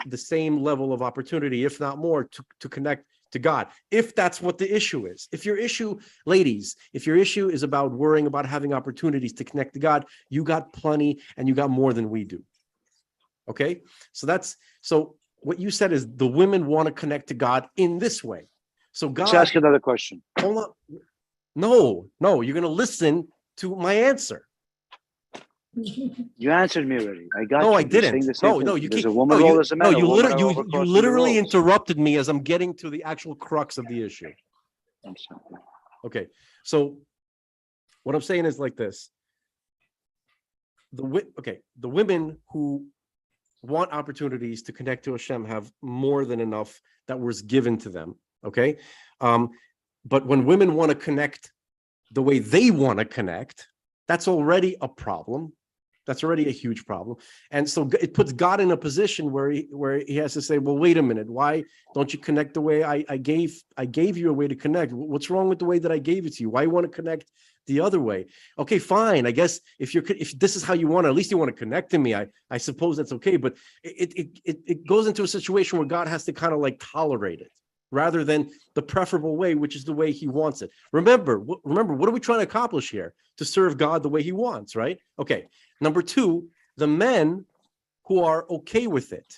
the same level of opportunity, if not more, to connect to God. If that's what the issue is. If your issue, ladies, is about worrying about having opportunities to connect to God, you got plenty and you got more than we do. Okay? So what you said is the women want to connect to God in this way. So God. Let's ask another question. Hold on. No, you're going to listen to my answer. You answered me already. I got no, you. I didn't. No, you there's keep. A woman role as a man. No, you literally interrupted me as I'm getting to the actual crux of the issue. I'm sorry. Okay, so what I'm saying is like this. The women who want opportunities to connect to Hashem have more than enough that was given to them. Okay, but when women want to connect the way they want to connect, that's already a problem. That's already a huge problem. And so it puts God in a position where he has to say, well, wait a minute, why don't you connect the way I gave you a way to connect? What's wrong with the way that I gave it to you? Why you want to connect the other way? Okay, fine. I guess if this is how you want to, at least you want to connect to me. I suppose that's okay. But it goes into a situation where God has to kind of like tolerate it, rather than the preferable way, which is the way he wants it. Remember, what are we trying to accomplish here? To serve God the way he wants, right? Okay. Number two, the men who are okay with it,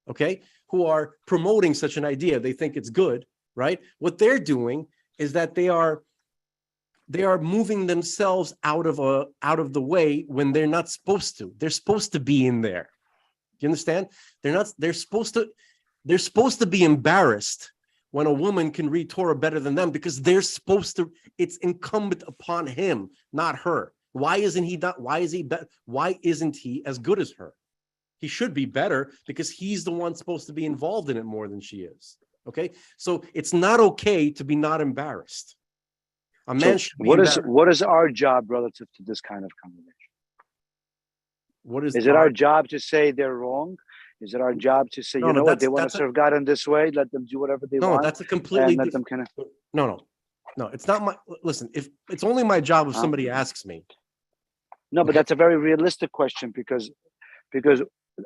okay, who are promoting such an idea, they think it's good, right? What they're doing is that they are moving themselves out of the way when they're not supposed to. They're supposed to be in there. You understand? They're supposed to be embarrassed when a woman can read Torah better than them, because they're supposed to. It's incumbent upon him, not her. Why isn't he as good as her? He should be better because he's the one supposed to be involved in it more than she is. Okay, so it's not okay to be not embarrassed. A man should be embarrassed. What is our job relative to this kind of conversation? Is it our job to say they're wrong? Is it our job to say, what, they want to serve God in this way, let them do whatever they want? No, that's a completely let them kind of... No, it's not my, listen, if it's only my job if somebody asks me. No, but that's a very realistic question because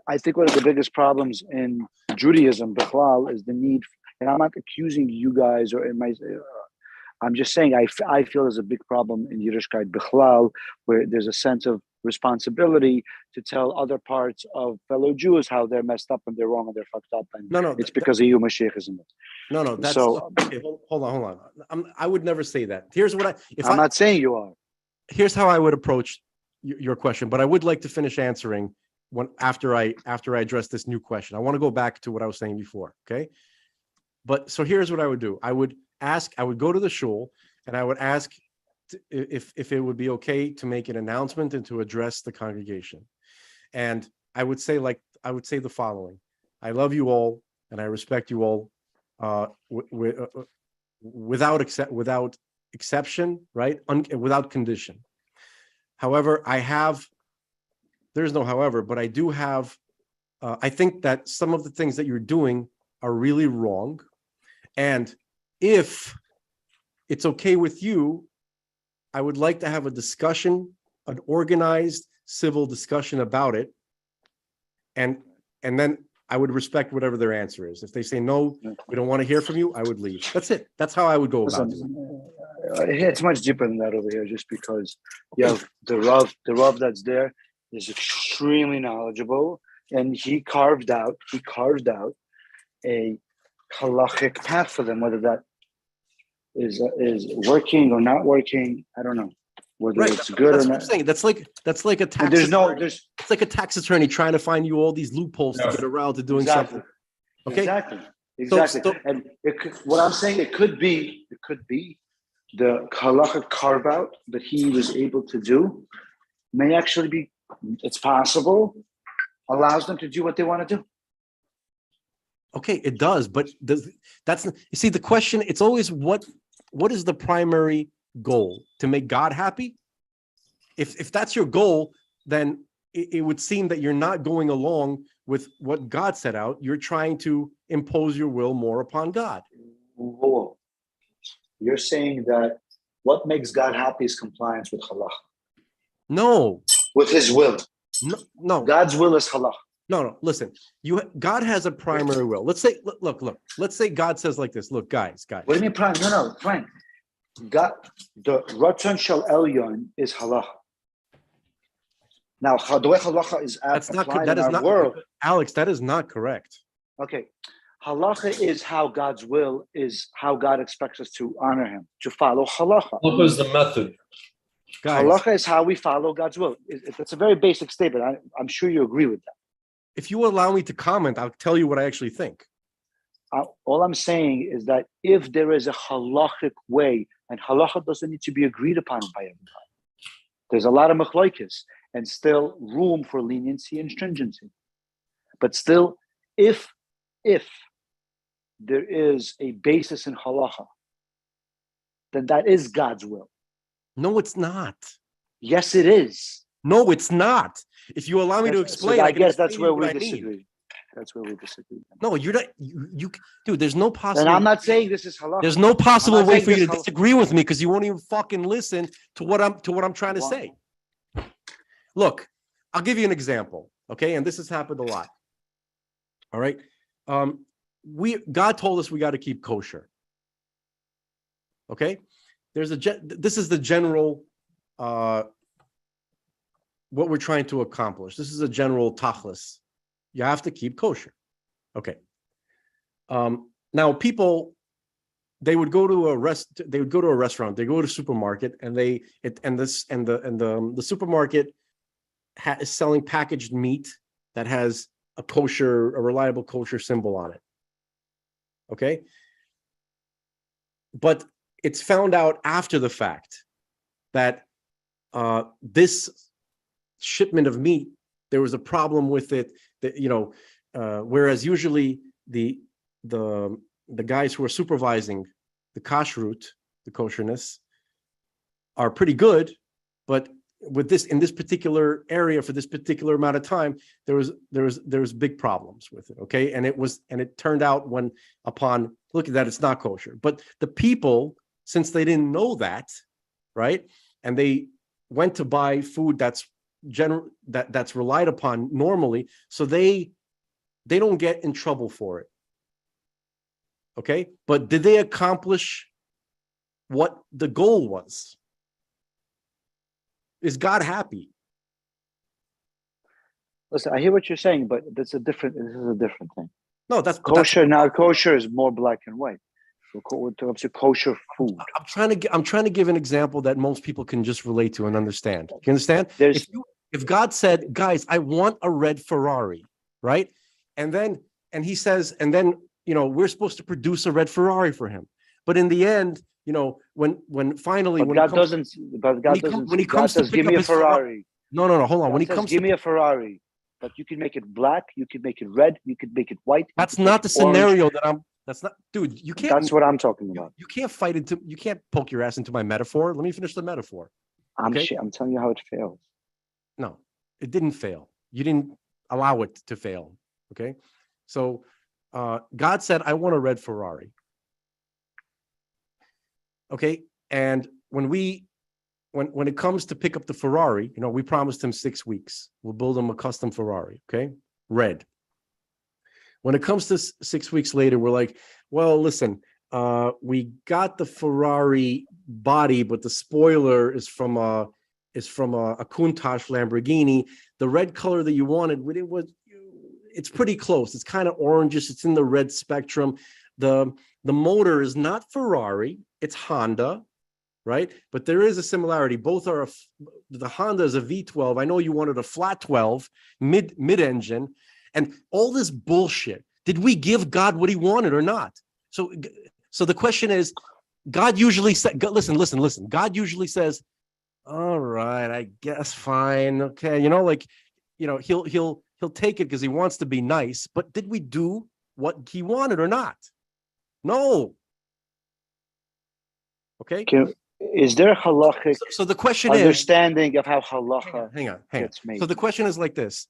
I think one of the biggest problems in Judaism, Bichlal, is the need, and I'm not accusing you guys I'm just saying I feel there's a big problem in Yiddishkeit Bichlal, where there's a sense of responsibility to tell other parts of fellow Jews how they're messed up and they're wrong and they're fucked up, and it's because of you, Mashiach, isn't it? No, that's so. Okay, hold on. I would never say that. Here's what I'm not saying you are. Here's how I would approach your question, but I would like to finish answering after I address this new question. I want to go back to what I was saying before. Okay, but so here's what I would do. I would ask, I would go to the shul and I would ask if it would be okay to make an announcement and to address the congregation. And I would say the following: I love you all and I respect you all without exception, right? Without condition. However, there's no however, but I do have, I think that some of the things that you're doing are really wrong. And if it's okay with you, I would like to have a discussion, an organized civil discussion about it. And then I would respect whatever their answer is. If they say, no, we don't want to hear from you, I would leave. That's it. That's how I would go about it. It's much deeper than that over here, just because you have the Rav that's there is extremely knowledgeable, and he carved out a halachic path for them, whether that is working or not working. I don't know whether it's good or not. I'm saying. That's like a tax. It's like a tax attorney trying to find you all these loopholes to get around to doing something. Okay. Exactly. And what I'm saying, it could be the halachic carve out that he was able to do may actually be, it's possible, allows them to do what they want to do. Okay, it does, but that's, you see, the question, it's always what is the primary goal? To make God happy? If that's your goal, then it would seem that you're not going along with what God set out. You're trying to impose your will more upon God. Whoa. You're saying that what makes God happy is compliance with halach. No. With his will. No. God's will is halach. No. Listen, God has a primary will. Let's say, look. Let's say God says like this. Look, guys. What do you mean primary? No, Frank. God, the Ratzon Shel Elyon is halach. Now, the way halacha is applied in our world, Alex, that is not correct. Okay, halacha is how God's will is, how God expects us to honor Him, to follow halacha. Halacha is the method. Guys, halacha is how we follow God's will. It's a very basic statement. I'm sure you agree with that. If you allow me to comment, I'll tell you what I actually think. All I'm saying is that if there is a halachic way, and halacha doesn't need to be agreed upon by everybody, there's a lot of machlokes and still room for leniency and stringency. But still, if there is a basis in halacha, then that is God's will. No, it's not. Yes, it is. No, it's not. If you allow me to explain, so I guess that's where we disagree. That's where we disagree. No, you're not. You dude. There's no possible. And I'm not saying this is halacha. There's no possible way for you to disagree with me because you won't even fucking listen to what I'm trying to say. Look, I'll give you an example, okay? And this has happened a lot. All right. God told us we got to keep kosher. Okay. This is the general what we're trying to accomplish. This is a general tachlis. You have to keep kosher. Okay. Now people, they would go to a restaurant, they go to a supermarket, and the supermarket is selling packaged meat that has a reliable kosher symbol on it. Okay. But it's found out after the fact that this shipment of meat, there was a problem with it, that, whereas usually the guys who are supervising the kashrut, the kosherness, are pretty good, but in this particular area for this particular amount of time, there was big problems with it. Okay, and it turned out when upon looking at that, it's not kosher. But the people, since they didn't know that, right, and they went to buy food that's relied upon normally, so they don't get in trouble for it. Okay, but did they accomplish what the goal was? Is God happy? Listen, I hear what you're saying, but this is a different thing. No, that's kosher. Now, kosher is more black and white. We're talking about kosher food. I'm trying to give an example that most people can just relate to and understand. You understand? If God said, "Guys, I want a red Ferrari," right? And he says, we're supposed to produce a red Ferrari for him. But in the end, when finally, But God doesn't. But God doesn't. when he God comes to says, pick "Give me up a his Ferrari." no, hold on. God When he says, comes "Give to me a Ferrari," but you can make it black, you can make it red, you can make it white. that's not the scenario that's not, dude. You can't. That's what I'm talking about. You can't fight into. You can't poke your ass into my metaphor. Let me finish the metaphor. I'm Okay? I'm telling you how it fails. No, it didn't fail. You didn't allow it to fail. Okay, so God said, "I want a red Ferrari." Okay, and when it comes to pick up the Ferrari, we promised him 6 weeks. We'll build him a custom Ferrari. Okay, red. When it comes to 6 weeks later, we're like, well, listen, we got the Ferrari body, but the spoiler is from a Countach Lamborghini. The red color that you wanted, it's pretty close. It's kind of orangish. It's in the red spectrum. The motor is not Ferrari. It's Honda, right? But there is a similarity. Both are the Honda is a V12. I know you wanted a flat 12 mid-engine. And all this bullshit, did we give God what he wanted or not? So the question is, God usually said, listen. God usually says, all right, I guess fine. Okay. He'll take it because he wants to be nice. But did we do what he wanted or not? No. Okay. Is there a halachic so the question understanding of how halacha hang on. gets made? So the question is like this.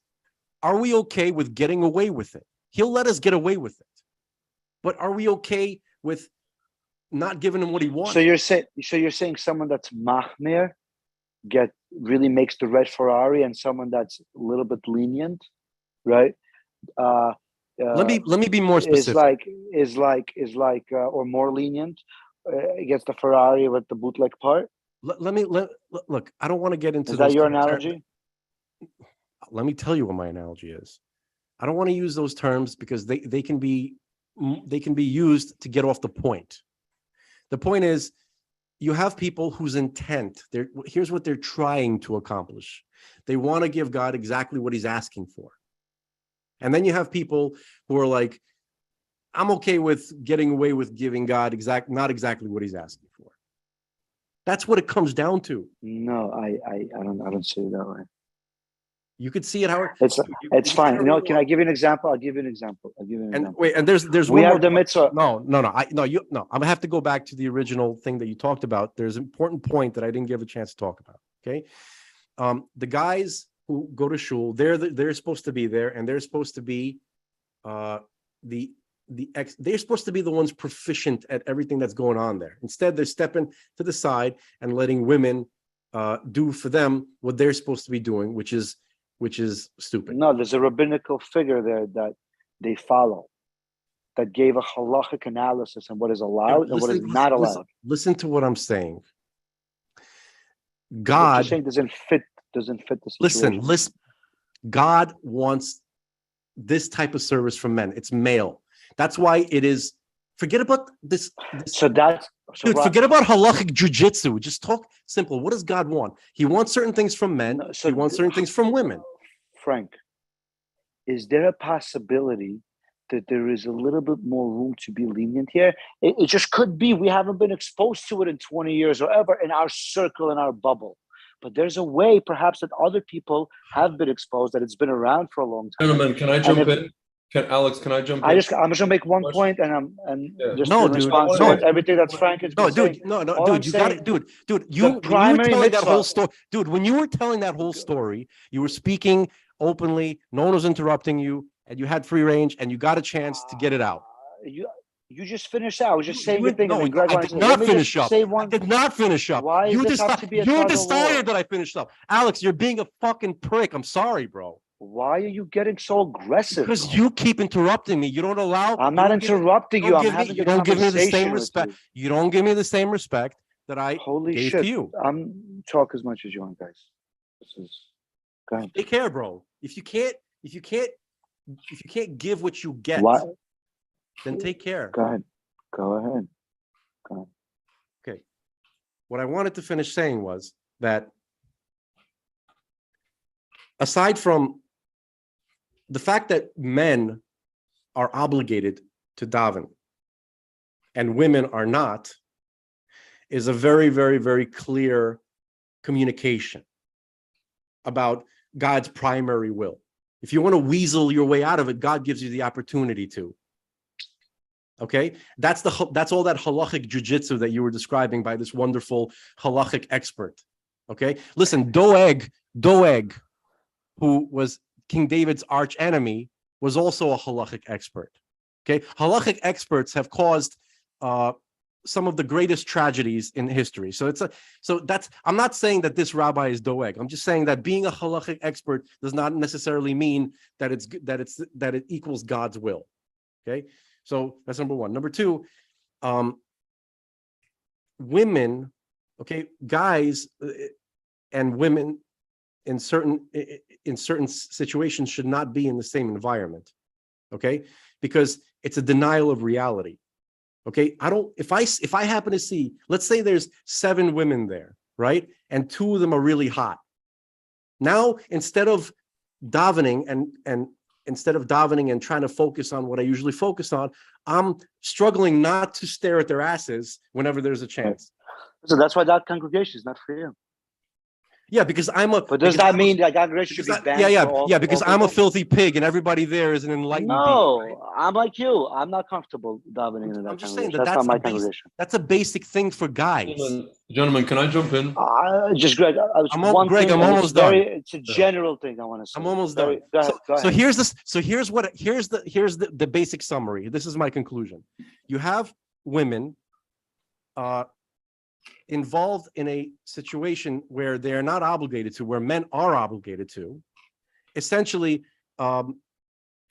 Are we okay with getting away with it? He'll let us get away with it. But are we okay with not giving him what he wants? So you're saying someone that's machmir really makes the red Ferrari, and someone that's a little bit lenient, right? Let me be more specific. Is like or more lenient against the Ferrari with the bootleg part. Look. I don't want to get into. Is that your analogy? Let me tell you what my analogy is. I don't want to use those terms because they can be used to get off the point. The point is, you have people whose intent, here's what they're trying to accomplish. They want to give God exactly what he's asking for. And then you have people who are like, I'm okay with getting away with giving God not exactly what he's asking for. That's what it comes down to. No, I don't see it that way. You could see it how it's fine. Can I give you an example? I'll give you an example. And there's we one have more the mitzvah. No. I'm gonna have to go back to the original thing that you talked about. There's an important point that I didn't give a chance to talk about. Okay, the guys who go to shul, they're supposed to be there, and they're supposed to be they're supposed to be the ones proficient at everything that's going on there. Instead, they're stepping to the side and letting women do for them what they're supposed to be doing, which is stupid. No, there's a rabbinical figure there that they follow that gave a halachic analysis on what is allowed and what is not allowed. Listen to what I'm saying. What God you're saying doesn't fit the situation. Listen. God wants this type of service from men. It's male. That's why it is. Forget about this. Forget about halachic jujitsu. Just talk simple. What does God want? He wants certain things from men. He wants certain things from women. Frank, is there a possibility that there is a little bit more room to be lenient here? It just could be we haven't been exposed to it in 20 years or ever in our circle, in our bubble. But there's a way perhaps that other people have been exposed, that it's been around for a long time. Gentlemen, can I jump in? Alex, can I jump in? I'm just gonna make one point, and just in response to everything that's Frank is saying. Dude, you got it, dude. You were telling that whole story, dude. When you were telling that whole story, you were speaking openly. No one was interrupting you, and you had free range, and you got a chance to get it out. You just finished out. I was just saying the thing. No, I did not finish up. I did not finish up. Why you decided that I finished up. Alex, you're being a fucking prick. I'm sorry, bro. Why are you getting so aggressive? Because you keep interrupting me. You don't allow. I'm not interrupting you. I'm having a conversation. You don't give me the same respect. You don't give me the same respect that I gave to you. I'm talk as much as you want, guys. Go ahead. Take care, bro. If you can't give what you get, then take care. Go ahead. Okay. What I wanted to finish saying was that aside from the fact that men are obligated to daven, and women are not, is a very, very, very clear communication about God's primary will. If you want to weasel your way out of it, God gives you the opportunity to. Okay, that's all that halachic jujitsu that you were describing by this wonderful halachic expert. Okay, listen, Doeg, who was King David's arch enemy, was also a halachic expert. Okay, halachic experts have caused some of the greatest tragedies in history. So I'm not saying that this rabbi is Doeg. I'm just saying that being a halachic expert does not necessarily mean that it equals God's will. Okay, so that's number one. Number two, women, okay, guys and women in certain situations should not be in the same environment. Okay, because it's a denial of reality. Okay, if I happen to see, let's say there's 7 women there, right? And 2 of them are really hot. Now, instead of davening and trying to focus on what I usually focus on, I'm struggling not to stare at their asses whenever there's a chance. So that's why that congregation is not for you. Yeah, because But does that mean that congregation should be banned? Because I'm a filthy pig and everybody there is an enlightened being, right? I'm like you. I'm not comfortable davening in that. I'm just saying that's not my congregation. That's a basic thing for guys. Gentlemen, can I jump in? Just Greg, I'm almost done. It's a general thing I want to say. I'm almost done. Go ahead. So here's this. So here's the basic summary. This is my conclusion. You have women involved in a situation where they are not obligated to, where men are obligated to. Essentially,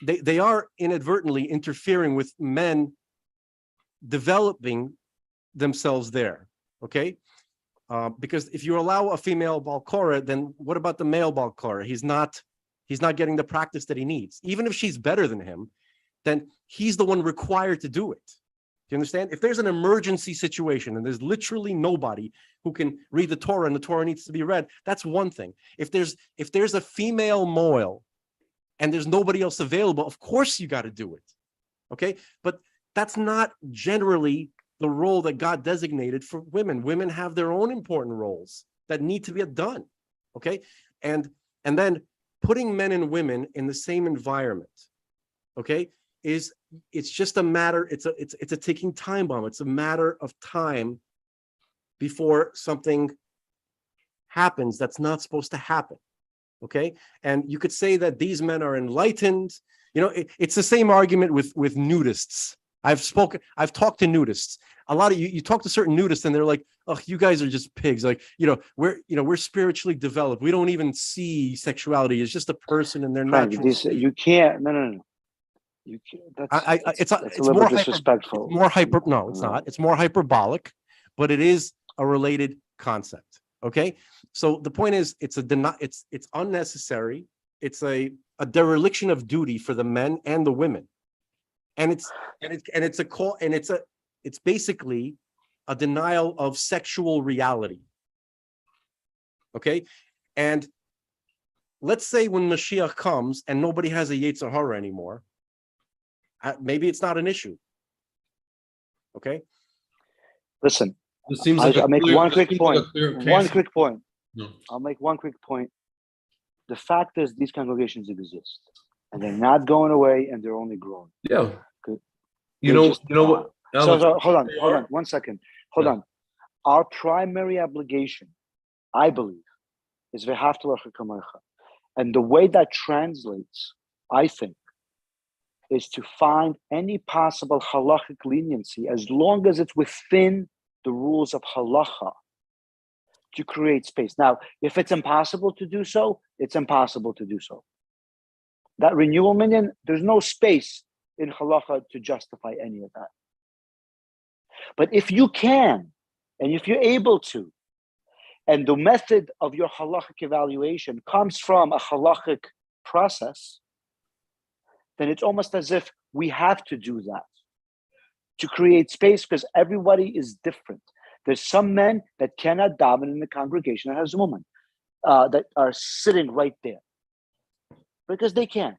they are inadvertently interfering with men developing themselves there. Okay, because if you allow a female balkora, then what about the male balkora? He's not getting the practice that he needs. Even if she's better than him, then he's the one required to do it. Do you understand? If there's an emergency situation and there's literally nobody who can read the Torah and the Torah needs to be read, that's one thing. If there's a female moil and there's nobody else available, of course you got to do it. Okay, but that's not generally the role that God designated for women. Women have their own important roles that need to be done. Okay, and then putting men and women in the same environment, okay, it's just a matter. It's a ticking time bomb. It's a matter of time before something happens that's not supposed to happen. Okay, and you could say that these men are enlightened. You know, it's the same argument with nudists. I've talked to nudists. A lot of you talk to certain nudists and they're like, oh, you guys are just pigs. Like, we're spiritually developed. We don't even see sexuality. It's just a person and they're natural. You can't. No. You can't. It's a little bit disrespectful. It's more hyper. No, it's not. It's more hyperbolic, but it is a related concept. Okay. So the point is, it's unnecessary. It's a dereliction of duty for the men and the women. And it's basically a denial of sexual reality. Okay, and let's say when Mashiach comes and nobody has a Yetzer Hara anymore, maybe it's not an issue. Okay. Listen, I'll make one quick point. I'll make one quick point. The fact is, these congregations exist, and they're not going away, and they're only growing. Yeah. You know what? So hold on, 1 second. Hold on. Our primary obligation, I believe, is v'ahavta l'recha kamocha. And the way that translates, I think, is to find any possible halachic leniency, as long as it's within the rules of halacha, to create space. Now, if it's impossible to do so, it's impossible to do so. That renewal minyan, there's no space in halacha to justify any of that. But if you can, and if you're able to, and the method of your halachic evaluation comes from a halachic process, then it's almost as if we have to do that to create space, because everybody is different. There's some men that cannot daven in the congregation that has a woman that are sitting right there because they can't.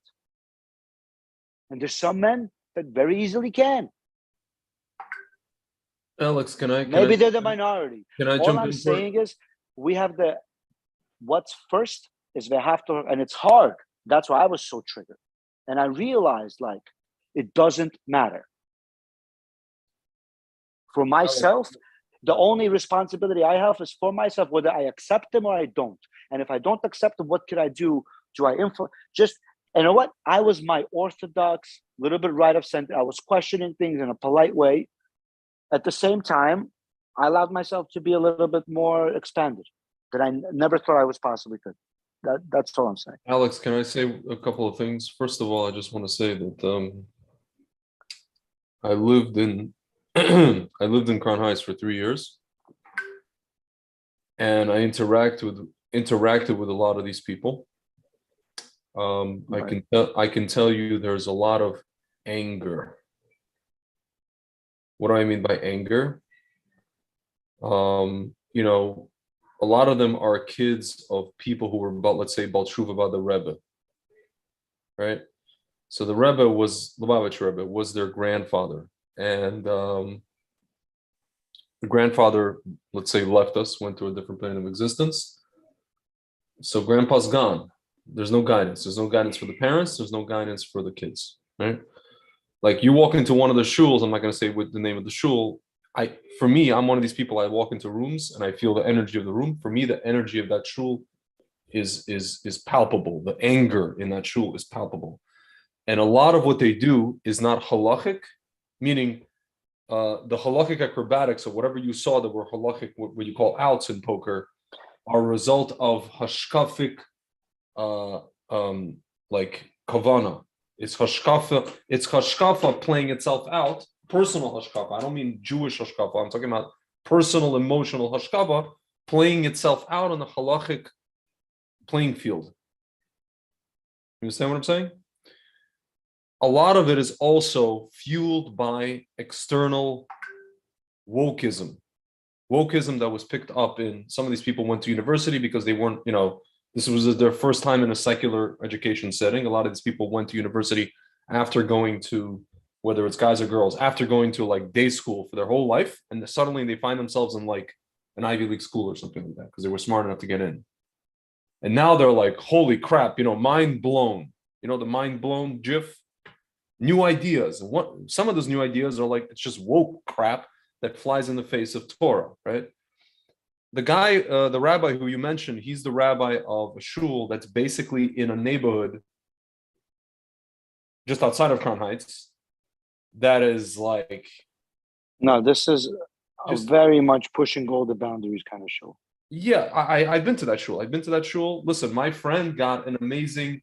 And there's some men that very easily can. Alex, Maybe they're the minority. Can I All jump I'm in? saying is we have what's first is we have to, and it's hard. That's why I was so triggered. And I realized like it doesn't matter. For myself, the only responsibility I have is for myself, whether I accept them or I don't. And if I don't accept them, what could I do? Do I influence? Just, you know what? I was my orthodox, little bit right of center. I was questioning things in a polite way. At the same time, I allowed myself to be a little bit more expanded that I never thought I was possibly could. That's all I'm saying. Alex, can I say a couple of things? First of all, I just want to say that I lived in I lived in Crown Heights for 3 years, and I interacted with a lot of these people. Right. I can tell you there's a lot of anger. What do I mean by anger? You know, a lot of them are kids of people who were, let's say, Baal Tshuva by the Rebbe, right? So the Rebbe was, Lubavitch Rebbe was their grandfather. And the grandfather, let's say, left us, went to a different plane of existence. So grandpa's gone. There's no guidance. There's no guidance for the parents. There's no guidance for the kids, right? Like you walk into one of the shuls, I'm not going to say what the name of the shul. For me, I'm one of these people. I walk into rooms and I feel the energy of the room. For me, the energy of that shul is palpable. The anger in that shul is palpable. And a lot of what they do is not halachic, meaning the halachic acrobatics or whatever you saw that were halachic, what you call outs in poker, are a result of hashkafic, like kavana. It's hashkafa playing itself out, personal hashkafa. I don't mean Jewish hashkafa. I'm talking about personal, emotional hashkafa playing itself out on the halachic playing field. You understand what I'm saying? A lot of it is also fueled by external wokeism. Wokeism that was picked up in, some of these people went to university because they weren't, this was their first time in a secular education setting. A lot of these people went to university after going to, whether it's guys or girls, after going to like day school for their whole life. And suddenly they find themselves in like an Ivy League school or something like that because they were smart enough to get in. And now they're like, holy crap, mind blown. The mind blown GIF. New ideas. And some of those new ideas are like, it's just woke crap that flies in the face of Torah, right? The guy, the rabbi who you mentioned, he's the rabbi of a shul that's basically in a neighborhood just outside of Crown Heights. That is like... No, this is a very much pushing all the boundaries kind of shul. Yeah, I've been to that shul. Listen, my friend got an amazing...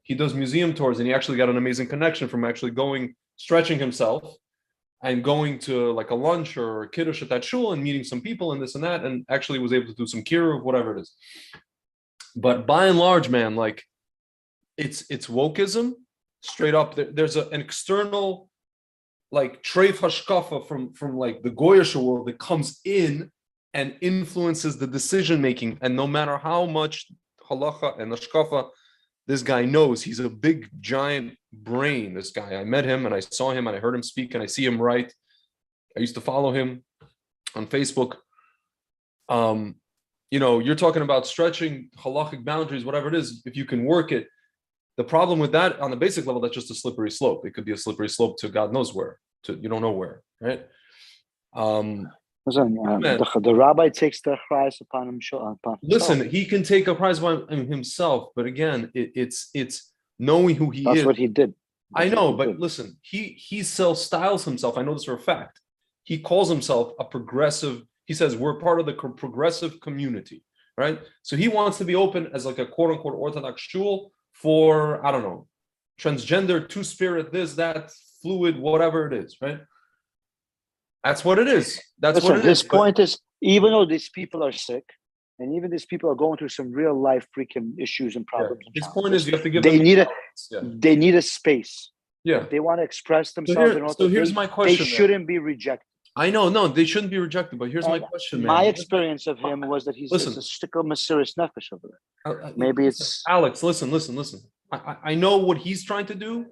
He does museum tours, and he actually got an amazing connection from actually stretching himself and going to like a lunch or a kiddush at that shul and meeting some people and this and that, and actually was able to do some kiruv, whatever it is. But by and large, man, like it's wokeism straight up. There's an external like treif hashkafa from like the goyish world that comes in and influences the decision making. And no matter how much halacha and hashkafa this guy knows, he's a big giant brain. This guy, I met him and I saw him and I heard him speak and I see him write. I used to follow him on Facebook. You're talking about stretching halachic boundaries, whatever it is, if you can work it. The problem with that on the basic level, that's just a slippery slope. It could be a slippery slope to God knows where, you don't know where, right? Listen, the rabbi takes the prize upon himself. Listen, he can take a prize by himself, but again, it's knowing who he is. That's what he did. I know, but listen, he self-styles himself. I know this for a fact. He calls himself a progressive. He says we're part of the progressive community, right? So he wants to be open as like a quote unquote Orthodox shul for, I don't know, transgender, two-spirit, this, that, fluid, whatever it is, right? That's what it is. His point is, even though these people are sick, and even these people are going through some real life freaking issues and problems. Yeah. His point is, you have to give them. They need a space. Yeah. If they want to express themselves. So here's my question. They shouldn't be rejected. I know, no, they shouldn't be rejected. But here's my question, man. My experience of him was that he's a stickle mysterious nefesh over there. Maybe it's Alex. Listen. I know what he's trying to do.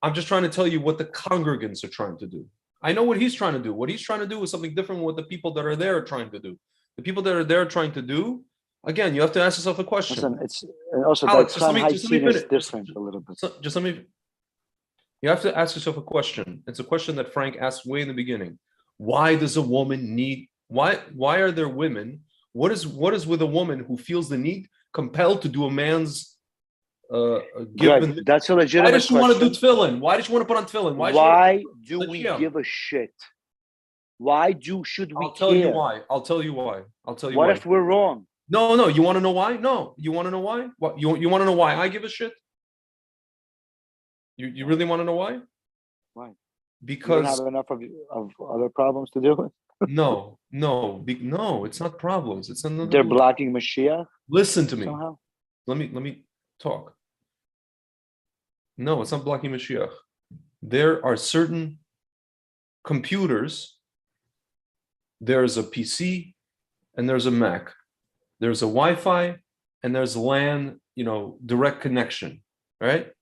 I'm just trying to tell you what the congregants are trying to do. I know what he's trying to do. What he's trying to do is something different from what the people that are there are trying to do. The people that are there trying to do, again, you have to ask yourself a question. Listen, it's also Alex, that just let me scene is finish. different a little bit. So, just let me. You have to ask yourself a question. It's a question that Frank asked way in the beginning. Why does a woman need? Why are there women? What is with a woman who feels the need, compelled to do a man's given? That's a legitimate question. Why does she want to do tefillin? Why does she want to put on tefillin? Why do we give a shit? Why should we care? I'll tell you why. I'll tell you why. What if we're wrong? No. You want to know why? No. You want to know why? What you want to know why I give a shit? You really want to know why? Why? Because you don't have enough of other problems to deal with. No, it's not problems. It's another. They're blocking Mashiach. Listen to me. Somehow. Let me talk. No, it's not blocking Mashiach. There are certain computers. There's a PC and there's a Mac. There's a Wi-Fi and there's LAN, direct connection, right?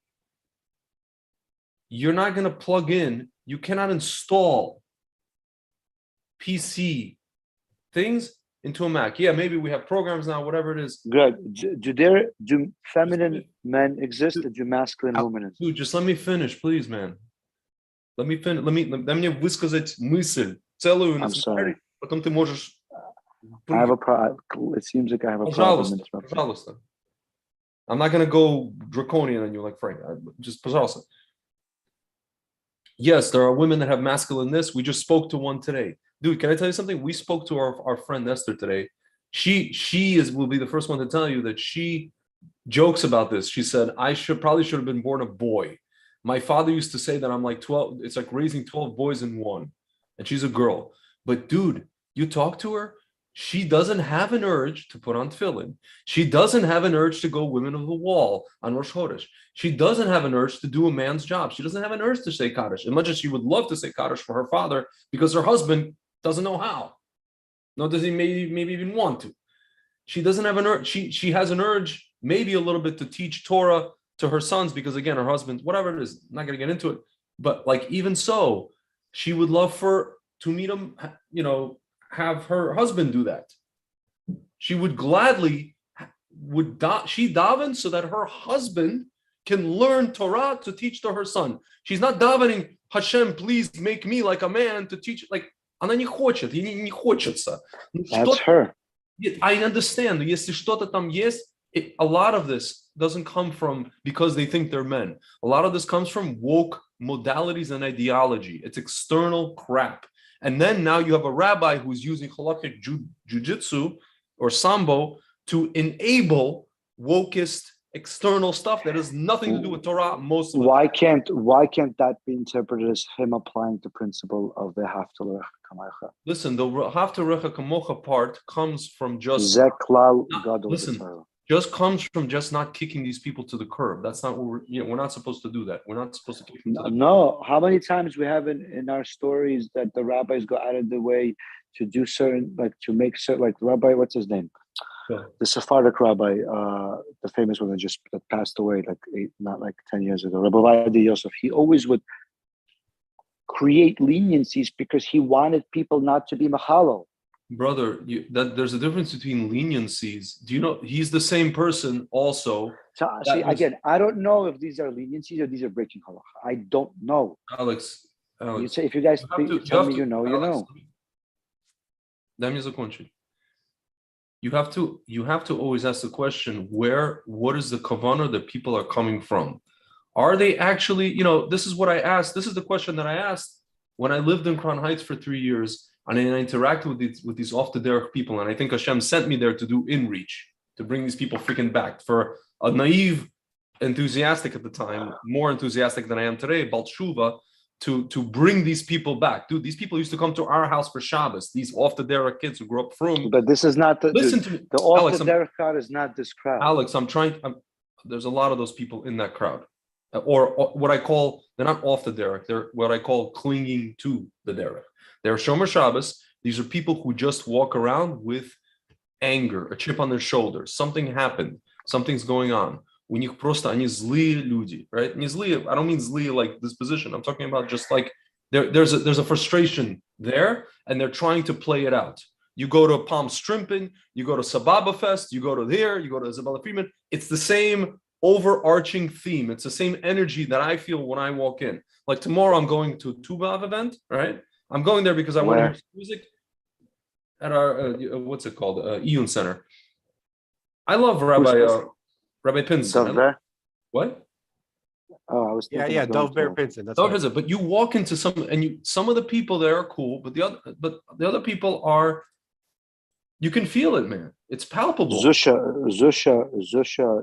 You're not going to plug in. You cannot install PC things into a Mac. Yeah, maybe we have programs now, whatever it is. Good. Do feminine men exist or do masculine women exist? Dude, just let me finish, please, man. Let me finish. Дай мне высказать мысль целую. I'm sorry. Потом ты можешь. I have a problem. It seems like I have a problem. Пожалуйста. I'm not going to go draconian on you like Frank. Just пожалуйста. Yes, there are women that have masculine this. We just spoke to one today. Dude, can I tell you something? We spoke to our friend Esther today. She will be the first one to tell you that she jokes about this. She said, I probably should have been born a boy. My father used to say that I'm like 12. It's like raising 12 boys in one. And she's a girl. But dude, you talk to her, she doesn't have an urge to put on tefillin. She doesn't have an urge to go women of the wall on Rosh Chodesh. She doesn't have an urge to do a man's job. She doesn't have an urge to say Kaddish, as much as she would love to say Kaddish for her father because her husband doesn't know how. Nor does he maybe even want to. She doesn't have an urge. She has an urge, maybe a little bit, to teach Torah to her sons because, again, her husband, whatever it is, I'm not going to get into it. But like, even so, she would love to meet him, have her husband do that. She would gladly, she daven so that her husband can learn Torah to teach to her son. She's not davening, Hashem, please make me like a man to teach. Like, она не хочет, ей не хочется. That's her. I understand. Если что-то там есть, a lot of this doesn't come from because they think they're men. A lot of this comes from woke modalities and ideology. It's external crap. And then now you have a rabbi who's using halakhic jujitsu or Sambo to enable wokest external stuff that has nothing to do with Torah. Why can't that be interpreted as him applying the principle of the hafta l'recha kamocha? Listen, the hafta l'recha kamocha part comes from just comes from just not kicking these people to the curb. That's not what we're not supposed to do that. We're not supposed to kick them to the curb. No, how many times we have in our stories that the rabbis go out of the way to do certain, like to make certain, like Rabbi, what's his name? Yeah. The Sephardic rabbi, the famous one that passed away not 10 years ago, Rabbi Vadi Yosef. He always would create leniencies because he wanted people not to be machalo. Brother, there's a difference between leniencies. Do you know he's the same person also? So, again, I don't know if these are leniencies or these are breaking halacha. I don't know. Alex, you say if you guys tell me you know, you know. Дай мне закончить. You have to always ask the question, what is the kavanah that people are coming from? Are they actually, this is what I asked. This is the question that I asked when I lived in Crown Heights for 3 years. And I interacted with these off the derech people. And I think Hashem sent me there to do inreach, to bring these people freaking back. For a naive, enthusiastic at the time, more enthusiastic than I am today, Bal Tshuva, to bring these people back. Dude, these people used to come to our house for Shabbos. These off the derech kids who grew up from. But this is not listen to me. The off the derech crowd is not this crowd. Alex, there's a lot of those people in that crowd. Or what I call, they're not off the derech, they're what I call clinging to the derech. They're Shomer Shabbos. These are people who just walk around with anger, a chip on their shoulder. Something happened. Something's going on. У них просто они злые люди, right? Не злые, I don't mean злые like disposition. I'm talking about just like There's a frustration there, and they're trying to play it out. You go to Palm Strimping, you go to Sababa Fest, you go to there, you go to Isabella Freeman. It's the same overarching theme. It's the same energy that I feel when I walk in. Like tomorrow, I'm going to a Tubav event, right? I'm going there because I want to hear music at our what's it called, Iyun Center. I love Rabbi Pinson. What? Oh, I was thinking Dove Bear Pinson. That's Dove right. But you walk into some of the people there are cool, but the other people are. You can feel it, man. It's palpable. Zusha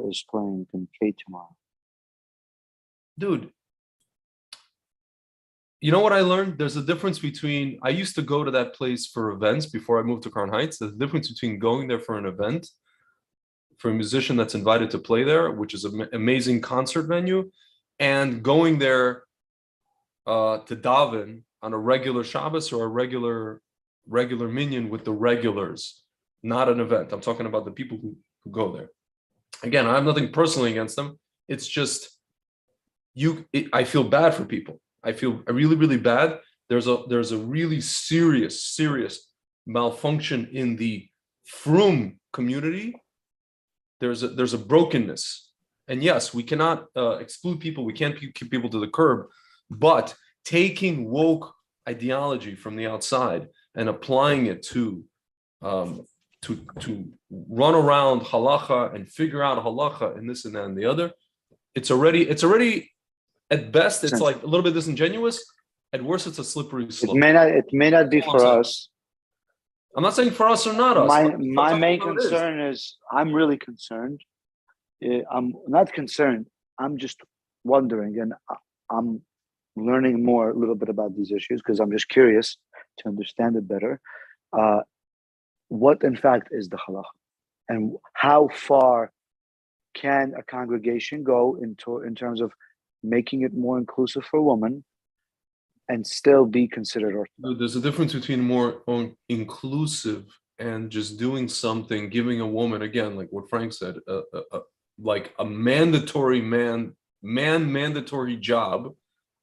is playing in K tomorrow. Dude, you know what I learned? There's a difference between, I used to go to that place for events before I moved to Crown Heights. There's a difference between going there for an event, for a musician that's invited to play there, which is an amazing concert venue, and going there to daven on a regular Shabbos or a regular minyan with the regulars. Not an event. I'm talking about the people who go there. Again, I have nothing personally against them. It's just I feel bad for people. I feel really, really bad. There's a really serious malfunction in the frum community. There's a brokenness, and yes, we cannot exclude people. We can't keep people to the curb, but taking woke ideology from the outside and applying it to run around halacha and figure out halacha and this and that and the other, it's already at best it's like a little bit disingenuous. At worst, it's a slippery slope. It may not be for us. I'm not saying for us or not us. My main concern is I'm really concerned. I'm not concerned. I'm just wondering, and I'm learning a little bit about these issues because I'm just curious to understand it better. What in fact is the halacha, and how far can a congregation go in terms of making it more inclusive for women and still be considered orthodox? There's a difference between more inclusive and just doing something, giving a woman, again, like what Frank said, like a mandatory mandatory job,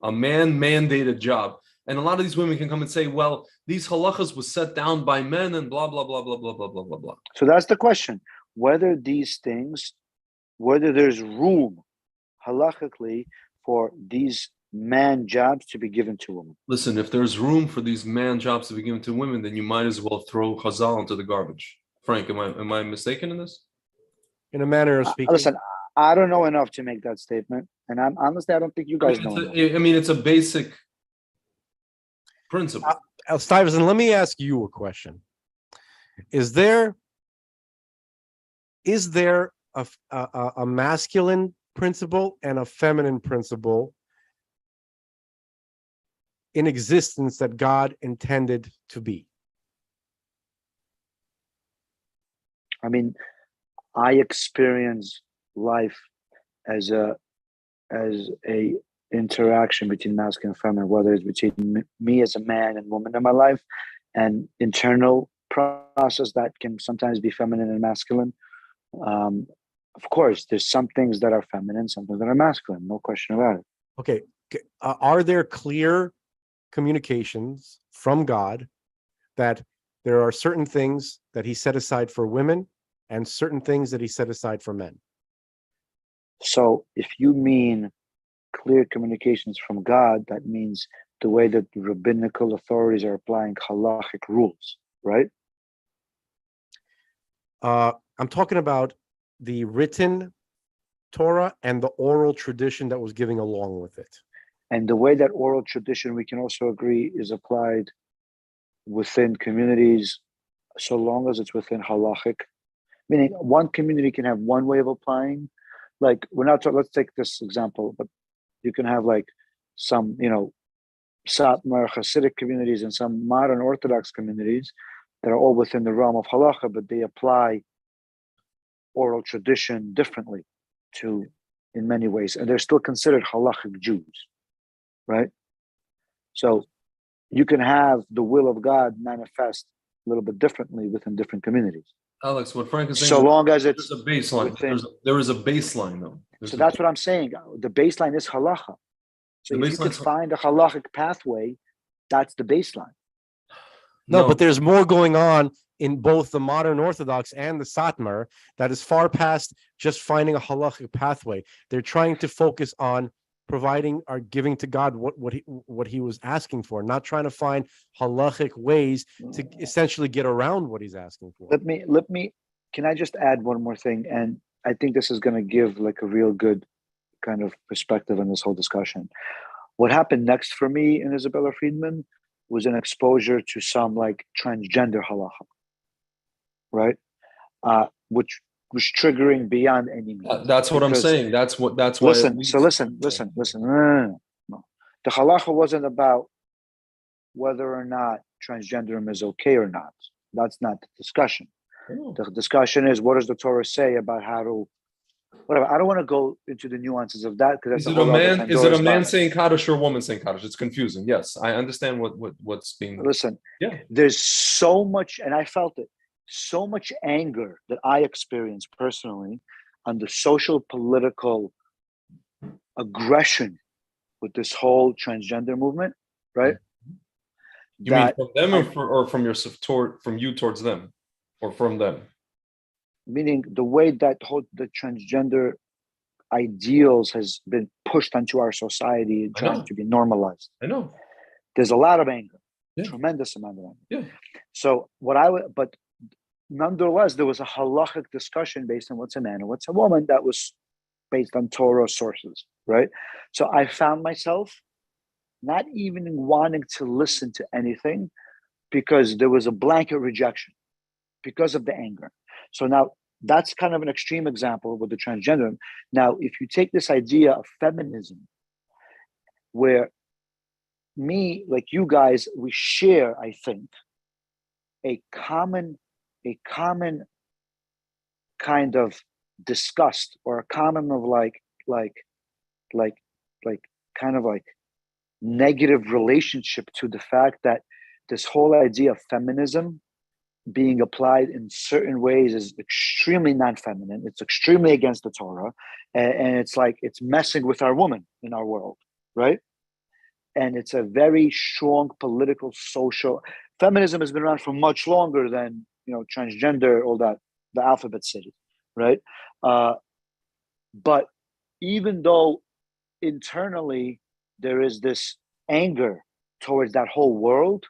a man-mandated job. And a lot of these women can come and say, well, these halachas was set down by men and blah, blah, blah, blah, blah, blah, blah, blah, blah. So that's the question. Whether there's room halachically for these man jobs to be given to women. Listen, if there's room for these man jobs to be given to women, then you might as well throw Chazal into the garbage. Frank, am I mistaken in this? In a manner of speaking. Listen, I don't know enough to make that statement. And I don't think you guys know. It's a basic principle. Stuyvesant, let me ask you a question. Is there a masculine principle and a feminine principle in existence that God intended to be? I mean, I experience life as a interaction between masculine and feminine, whether it's between me as a man and woman in my life, and internal process that can sometimes be feminine and masculine. Of course, there's some things that are feminine, some things that are masculine, no question about it. Okay. Are there clear communications from God that there are certain things that he set aside for women and certain things that he set aside for men? So if you mean clear communications from God, that means the way that the rabbinical authorities are applying halachic rules, right? I'm talking about the written Torah and the oral tradition that was giving along with it. And the way that oral tradition, we can also agree, is applied within communities, so long as it's within halachic. Meaning one community can have one way of applying. Like we're not let's take this example, but you can have like some, Satmar Hasidic communities and some modern Orthodox communities that are all within the realm of halacha, but they apply oral tradition differently in many ways, and they're still considered halachic Jews, right? So you can have the will of God manifest a little bit differently within different communities. Alex, what Frank is saying, so long as it's a baseline. There is a baseline, though. That's what I'm saying. The baseline is halacha. So if you could find a halachic pathway That's the baseline. No, but there's more going on in both the modern Orthodox and the Satmar that is far past just finding a halachic pathway. They're trying to focus on providing or giving to God what he was asking for, not trying to find halachic ways to essentially get around what he's asking for. Let me can I just add one more thing? And I think this is going to give like a real good kind of perspective on this whole discussion. What happened next for me in Isabella Friedman was an exposure to some like transgender halacha, right? Which was triggering beyond any means. That's what I'm saying. That's why. Listen. No. The halacha wasn't about whether or not transgenderism is okay or not. That's not the discussion. The discussion is, what does the Torah say about how to, whatever. I don't want to go into the nuances of that because is it a man saying Kaddish or a woman saying Kaddish? It's confusing. Yes, I understand what's being. Listen, yeah, there's so much, and I felt it, so much anger that I experienced personally on the social political aggression with this whole transgender movement, right? You mean from them or from you towards them, or from them? Meaning the way that the transgender ideals has been pushed onto our society and trying to be normalized. I know. There's a lot of anger, tremendous amount of anger. Yeah. So but nonetheless, there was a halachic discussion based on what's a man and what's a woman that was based on Torah sources, right? So I found myself not even wanting to listen to anything because there was a blanket rejection because of the anger. So now that's kind of an extreme example with the transgender. Now, if you take this idea of feminism, where me, like you guys, we share, I think, a common kind of disgust or a common of like kind of like negative relationship to the fact that this whole idea of feminism being applied in certain ways is extremely non-feminine. It's extremely against the Torah, and it's like it's messing with our woman in our world, right? And it's a very strong political, social. Feminism has been around for much longer than transgender, all that, the alphabet city, right? But even though internally there is this anger towards that whole world,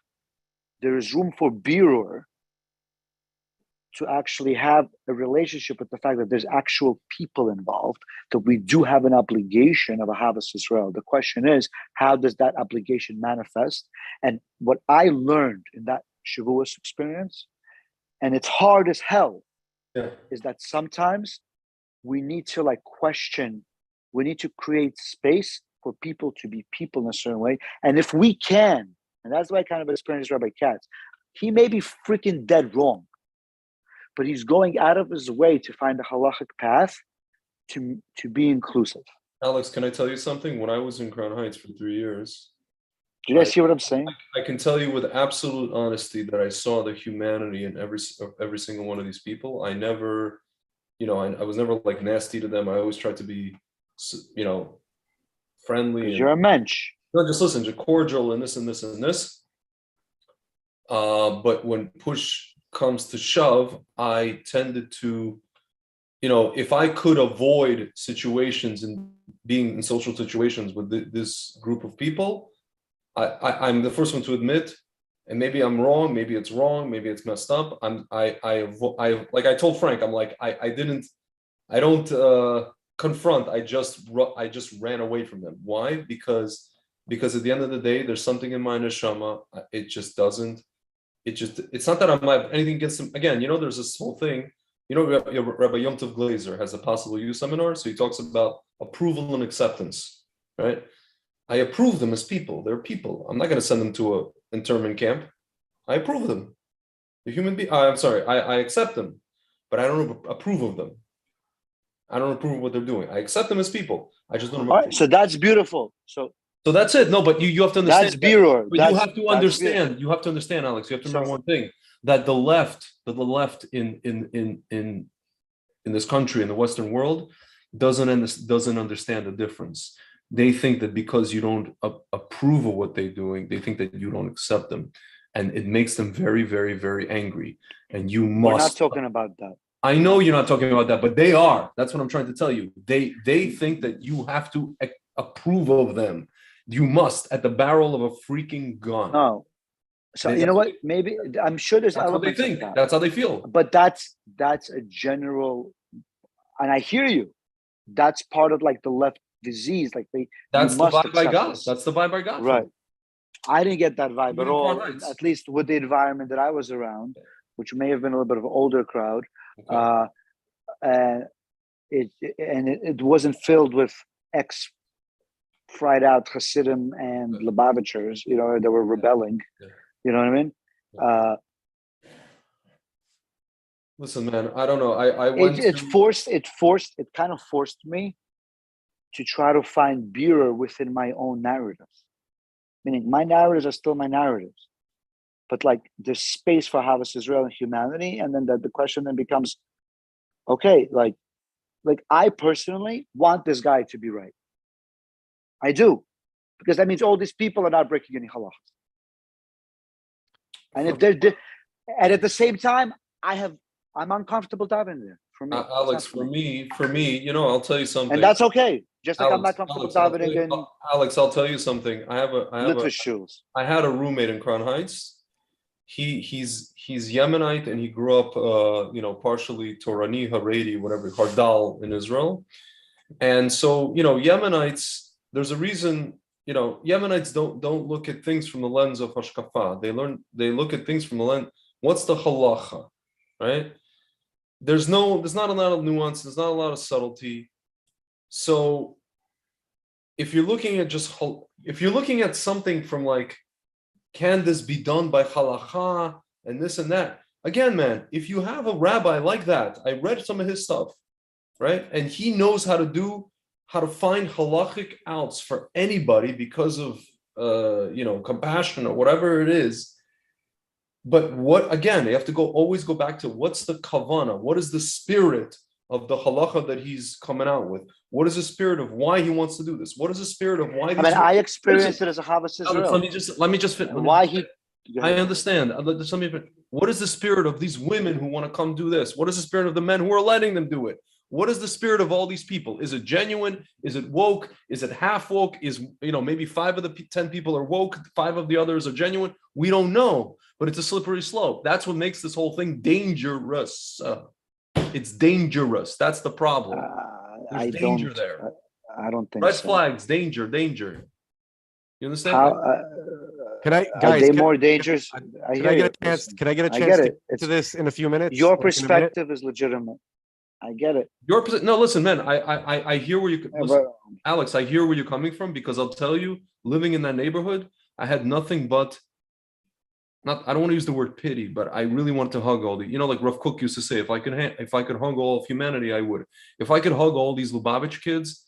there is room for birur to actually have a relationship with the fact that there's actual people involved, that we do have an obligation of Ahavas Israel. The question is, how does that obligation manifest? And what I learned in that Shavuos experience, and it's hard as hell, is that sometimes we need to question, we need to create space for people to be people in a certain way. And if we can, and that's why I kind of experienced Rabbi Katz, he may be freaking dead wrong, but he's going out of his way to find a halachic path to be inclusive. Alex, can I tell you something? When I was in Crown Heights for 3 years, do you guys see what I'm saying? I can tell you with absolute honesty that I saw the humanity in every single one of these people. I never, I was never like nasty to them. I always tried to be, friendly. You're a mensch. No, just listen, just cordial and this and this and this. But when push comes to shove, I tended to, if I could avoid situations and being in social situations with this group of people, I'm the first one to admit, and maybe I'm wrong, maybe it's wrong, maybe it's messed up. I like I told Frank, I'm like I don't confront. I just ran away from them. Why? Because at the end of the day, there's something in my neshama. It's not that I'm anything against them. Again, there's this whole thing. Rabbi Yom Tov Glazer has a possible use seminar, so he talks about approval and acceptance, right? I approve them as people. They're people. I'm not going to send them to an internment camp. I approve them. The human being. I'm sorry. I accept them, but I don't approve of them. I don't approve of what they're doing. I accept them as people. I just don't. All right, so that's beautiful. So that's it. No, but you have to understand. That's birur. But you have to understand. You have to understand, Alex. You have to remember one thing: that the left in this country, in the Western world, doesn't understand the difference they think that because you don't approve of what they're doing, they think that you don't accept them. And it makes them very, very, very angry. And you must. We're not talking about that. I know you're not talking about that, but they are. That's what I'm trying to tell you. They think that you have to approve of them. You must, at the barrel of a freaking gun. No. So you know what? Maybe I'm sure there's that's elements how they think. of that. That's how they feel. But that's a general, and I hear you. That's part of like the left disease. Like that's the vibe I got. That's the vibe I got. Right. I didn't get that vibe at all. At least with the environment that I was around, which may have been a little bit of an older crowd. Okay. And it wasn't filled with fried out Hasidim and Lubavitchers, you know, that were rebelling. Yeah. You know what I mean? Yeah. Listen, man, I don't know. It kind of forced me to try to find Bureau within my own narratives. Meaning my narratives are still my narratives. But like there's space for Havas Israel and humanity. And then the question then becomes, okay, like I personally want this guy to be right. I do. Because that means all these people are not breaking any halachas. And if they're and at the same time, I'm uncomfortable diving there. For me, Alex, for me, you know, I'll tell you something. And that's okay. Just like Alex, I'm not comfortable diving in. Alex, I'll tell you something. I had a roommate in Crown Heights. He's Yemenite and he grew up you know, partially Torani, Haredi, whatever, Hardal in Israel. And so, you know, Yemenites, there's a reason, you know, Yemenites don't look at things from the lens of hashkafa. They look at things from the lens, what's the halacha, right? There's not a lot of nuance, there's not a lot of subtlety. So if you're looking at something from like, can this be done by halacha and this and that? Again, man, if you have a rabbi like that, I read some of his stuff, right? And he knows how to find halachic outs for anybody because of you know, compassion or whatever it is. But what, again, you have to always go back to what's the kavana, what is the spirit of the halacha that he's coming out with? What is the spirit of why he wants to do this? What is the spirit of why? I experienced it as a Havas Israel. Let me just fit. I understand. What is the spirit of these women who want to come do this? What is the spirit of the men who are letting them do it? What is the spirit of all these people? Is it genuine? Is it woke? Is it half woke? Is, you know, maybe 5 of the 10 people are woke, 5 of the others are genuine? We don't know, but it's a slippery slope. That's what makes this whole thing dangerous. It's dangerous. That's the problem. There's danger there. I don't think red so. flags, danger. You understand? Can I, guys? Are they more dangerous? Can I get a chance? Can I get a chance to get to this in a few minutes? Your perspective is legitimate. I get it. No, listen, man. I hear where you. Listen, Alex, I hear where you're coming from because I'll tell you, living in that neighborhood, I had nothing but. I don't want to use the word pity, but I really wanted to hug all the, you know, like Rav Kook used to say, if I could hug all of humanity, I would. If I could hug all these Lubavitch kids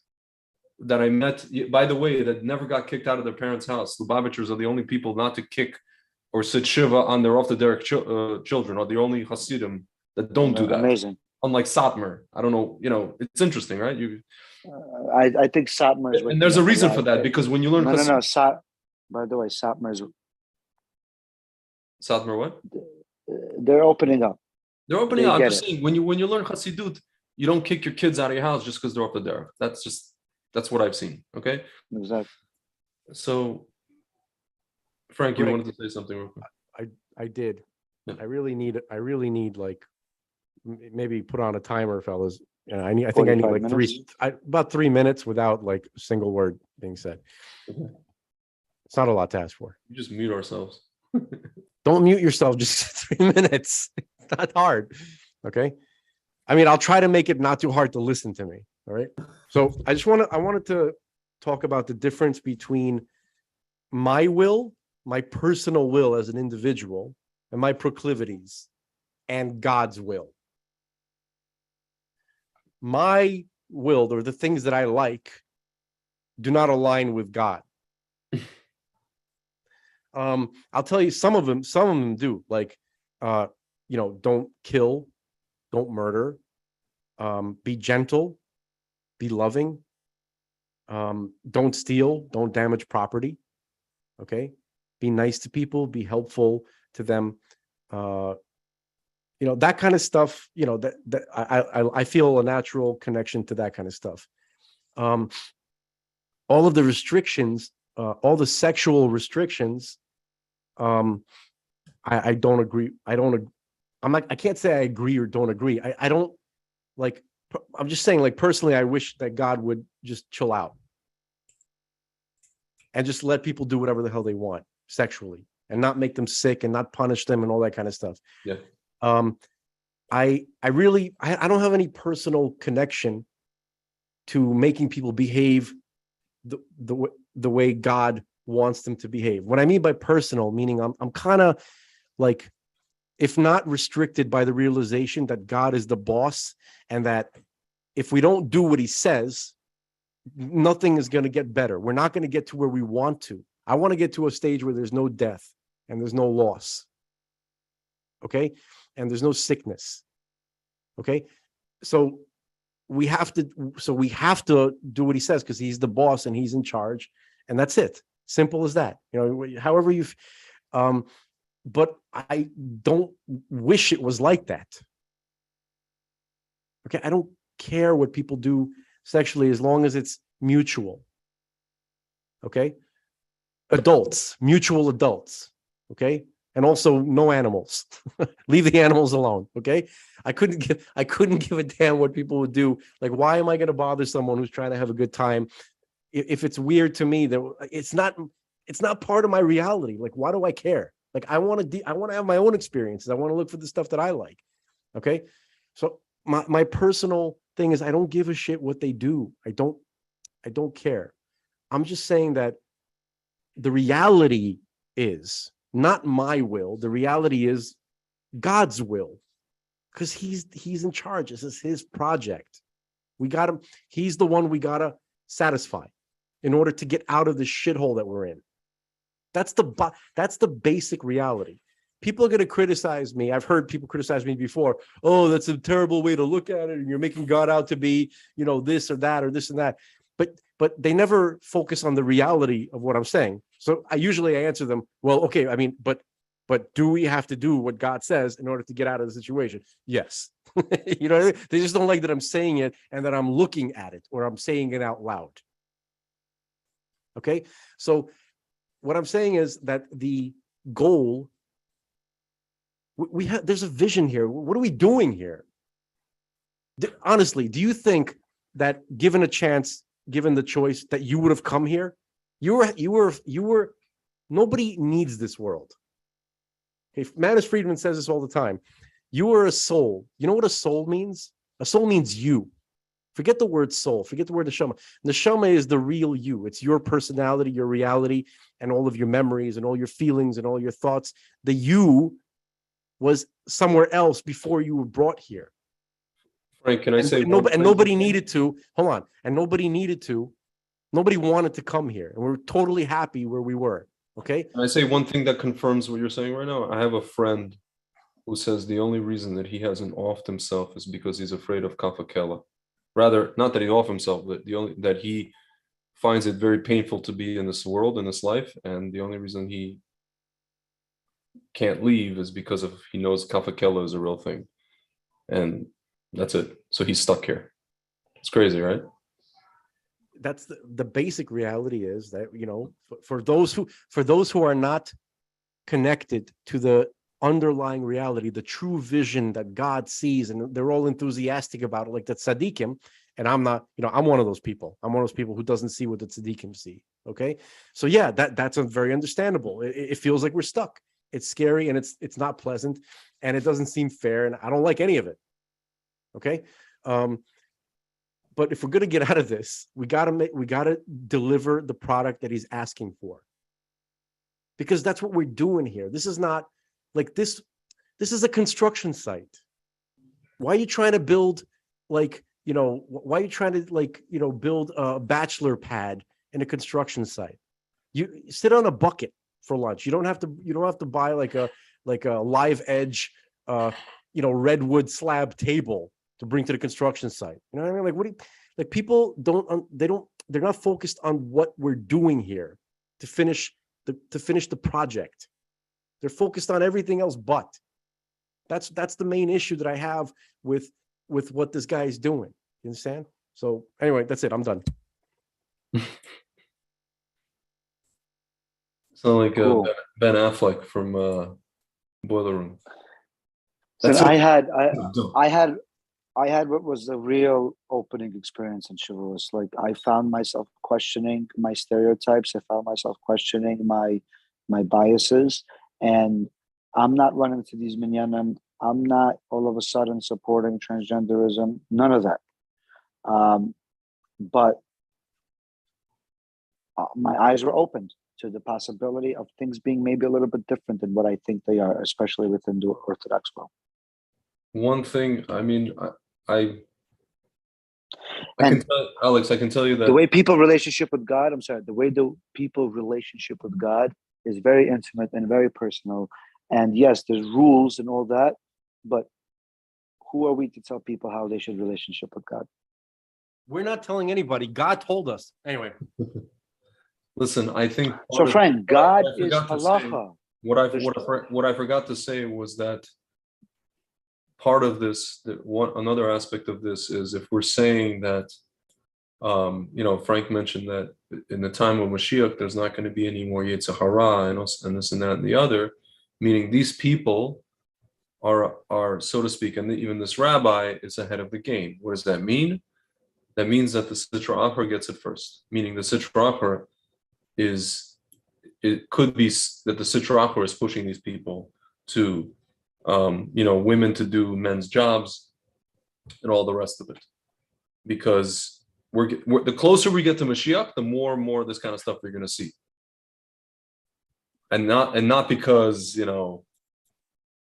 that I met, by the way, that never got kicked out of their parents' house. Lubavitchers are the only people not to kick or sit shiva on their off the derech children, are the only Hasidim that don't do that. Amazing. Unlike Satmar, I don't know, you know, it's interesting, right? I think Satmar is. And there's a reason for that because when you learn, by the way, Satmar is. Satmar what? They're opening up. They're opening up. I'm just saying, when you learn Hasidut, you don't kick your kids out of your house just because they're up there. That's what I've seen. Okay. Exactly. So, Frank, you wanted to say something real quick. I did. Yeah. I really need like maybe put on a timer, fellas. And I think I need like about 3 minutes without like a single word being said. Okay. It's not a lot to ask for. You just mute ourselves. Don't mute yourself. Just 3 minutes. It's not hard. Okay. I mean, I'll try to make it not too hard to listen to me. All right. So I wanted to talk about the difference between my will, my personal will as an individual, and my proclivities, and God's will. My will, or the things that I like, do not align with God. I'll tell you, some of them do, like, don't kill, don't murder, be gentle, be loving, Don't steal, don't damage property. Okay. Be nice to people, be helpful to them. That kind of stuff, that I feel a natural connection to that kind of stuff. All of the restrictions, all the sexual restrictions, I don't agree. I can't say I agree or don't agree. I don't like, I'm just saying, like, personally, I wish that God would just chill out and just let people do whatever the hell they want sexually and not make them sick and not punish them and all that kind of stuff. Yeah. I don't have any personal connection to making people behave the way God wants them to behave. What I mean by personal, meaning I'm kind of like, if not restricted by the realization that God is the boss and that if we don't do what he says, nothing is going to get better. We're not going to get to where we want to. I want to get to a stage where there's no death and there's no loss. Okay? And there's no sickness. Okay? So we have to do what he says because he's the boss and he's in charge, and that's it. Simple as that. However you but I don't wish it was like that. Okay? I don't care what people do sexually as long as it's mutual. Okay? Mutual adults. Okay? And also no animals. Leave the animals alone. Okay? I couldn't give a damn what people would do. Like, why am I going to bother someone who's trying to have a good time? If it's weird to me, that it's not part of my reality. Like, why do I care? Like, I want to have my own experiences. I want to look for the stuff that I like. Okay? So my personal thing is, I don't give a shit what they do. I don't care. I'm just saying that the reality is not my will. The reality is God's will, because he's in charge. This is his project. We got him. He's the one we got to satisfy in order to get out of the shithole that we're in. That's the basic reality. People are going to criticize me. I've heard people criticize me before. Oh, that's a terrible way to look at it. And you're making God out to be, this or that or this and that. But they never focus on the reality of what I'm saying. So I usually answer them, well, okay, I mean, but do we have to do what God says in order to get out of the situation? Yes. They just don't like that I'm saying it and that I'm looking at it or I'm saying it out loud. Okay? So what I'm saying is that the goal, there's a vision here. What are we doing here? Honestly, do you think that given a chance, given the choice, that you would have come here? Nobody needs this world. Okay, Manus Friedman says this all the time. You are a soul. You know what a soul means? A soul means you. Forget the word soul. Forget the word neshama. Neshama is the real you. It's your personality, your reality, and all of your memories and all your feelings and all your thoughts. The you was somewhere else before you were brought here. Frank, can I say? Nobody needed to. Hold on. And nobody wanted to come here. And we're totally happy where we were. Okay? Can I say one thing that confirms what you're saying right now? I have a friend who says the only reason that he hasn't offed himself is because he's afraid of kafakela. Rather, not that he off himself, but that he finds it very painful to be in this world, in this life, and the only reason he can't leave is because he knows kafakela is a real thing, and that's it. So he's stuck here. It's crazy, right? That's the basic reality is that, for those who are not connected to the underlying reality, the true vision that God sees, and they're all enthusiastic about it, like the tzaddikim, and I'm not, I'm one of those people. I'm one of those people who doesn't see what the tzaddikim see. Okay, so yeah, that's very understandable. It feels like we're stuck. It's scary and it's not pleasant, and it doesn't seem fair, and I don't like any of it. Okay, but if we're gonna get out of this, we gotta deliver the product that he's asking for, because that's what we're doing here. This is not like this is a construction site. Why are you trying to build why are you trying to build a bachelor pad in a construction site? You sit on a bucket for lunch. You don't have to buy like a live edge redwood slab table to bring to the construction site. You know what I mean? Like, people don't focused on what we're doing here to finish the project. They're focused on everything else but. That's the main issue that I have with what this guy is doing. You understand? So anyway, that's it. I'm done. Sound like Cool. Ben Affleck from Boiler Room. So That's I had what was a real opening experience in Shavuos. Like I found myself questioning my stereotypes. I found myself questioning my biases, and I'm not running to these minyanim. I'm not all of a sudden supporting transgenderism. None of that. But my eyes were opened to the possibility of things being maybe a little bit different than what I think they are, especially within the Orthodox world. one thing. I mean, I can tell Alex. I can tell you that the way people relationship with God. I'm sorry. The way the people relationship with God is very intimate and very personal. And yes, there's rules and all that, but who are we to tell people how they should relationship with God? We're not telling anybody. God told us. Anyway. Listen, I think So, friend, God is halacha. What I forgot to say was that part of this, another aspect of this is if we're saying that, Frank mentioned that in the time of Mashiach, there's not going to be any more Yetzer Hara and this and that and the other, meaning these people are so to speak, and even this rabbi is ahead of the game. What does that mean? That means that the Sitra Achra gets it first, meaning the Sitra Achra it could be that the Sitra Achra is pushing these people to, women to do men's jobs and all the rest of it. Because the closer we get to Mashiach, the more and more of this kind of stuff we're going to see. And not because, the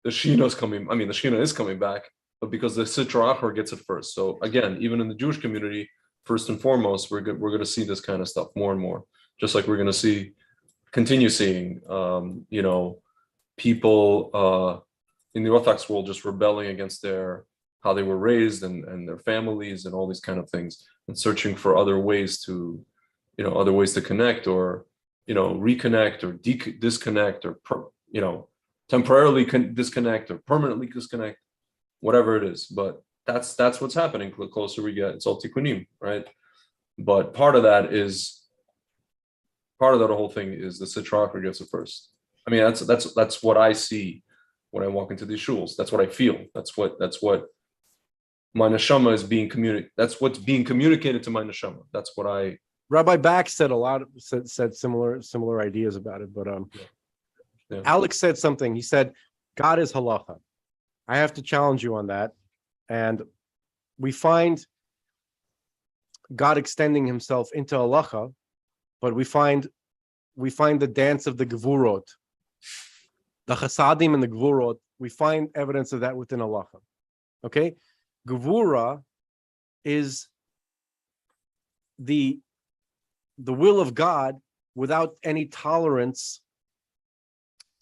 Shechina coming, the Shechina is coming back, but because the Sitra Achra gets it first. So again, even in the Jewish community, first and foremost, we're going to see this kind of stuff more and more. Just like we're going to continue seeing, people in the Orthodox world just rebelling against how they were raised and their families and all these kind of things, and searching for other ways to connect or, reconnect or disconnect or, temporarily disconnect or permanently disconnect, whatever it is. But that's what's happening. The closer we get, it's all tikkunim, right? But part of that whole thing is the Sitra Achra gets it first. I mean, that's what I see when I walk into these shuls. That's what I feel. That's what my neshama is being communicated. That's what's being communicated to my neshama. That's what I. Rabbi Back said said similar ideas about it, but Yeah. Alex said something. He said, "God is halacha." I have to challenge you on that, and we find God extending Himself into halacha, but we find the dance of the gevurot, the chasadim and the gevurot. We find evidence of that within halacha. Okay, gevura is the will of God without any tolerance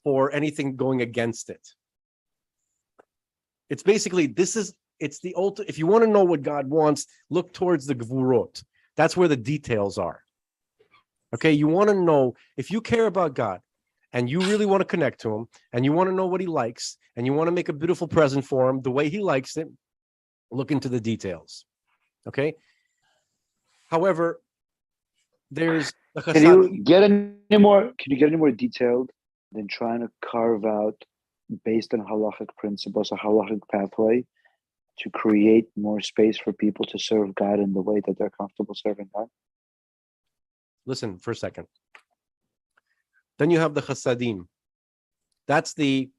for anything going against it. It's basically it's the ultimate. If you want to know what God wants, look towards the gevurot. That's where the details are. Okay, you want to know, if you care about God and you really want to connect to Him and you want to know what He likes and you want to make a beautiful present for Him the way He likes it, look into the details. Okay. However, there's Can you get any more detailed than trying to carve out, based on halachic principles, a halachic pathway to create more space for people to serve God in the way that they're comfortable serving God? Listen for a second. Then you have the chasadim. That's the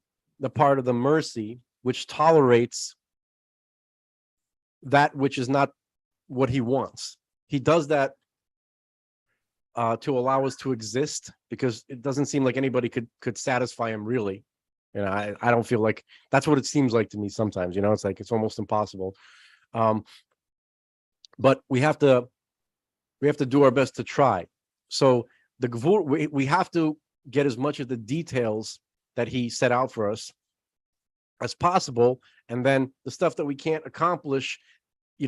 part of the mercy which tolerates that which is not what He wants. He does that to allow us to exist, because it doesn't seem like anybody could satisfy Him really. I don't feel like that's what it seems like to me sometimes. It's like it's almost impossible. But we have to do our best to try. So the gevur, we have to get as much of the details that He set out for us as possible, and then the stuff that we can't accomplish, the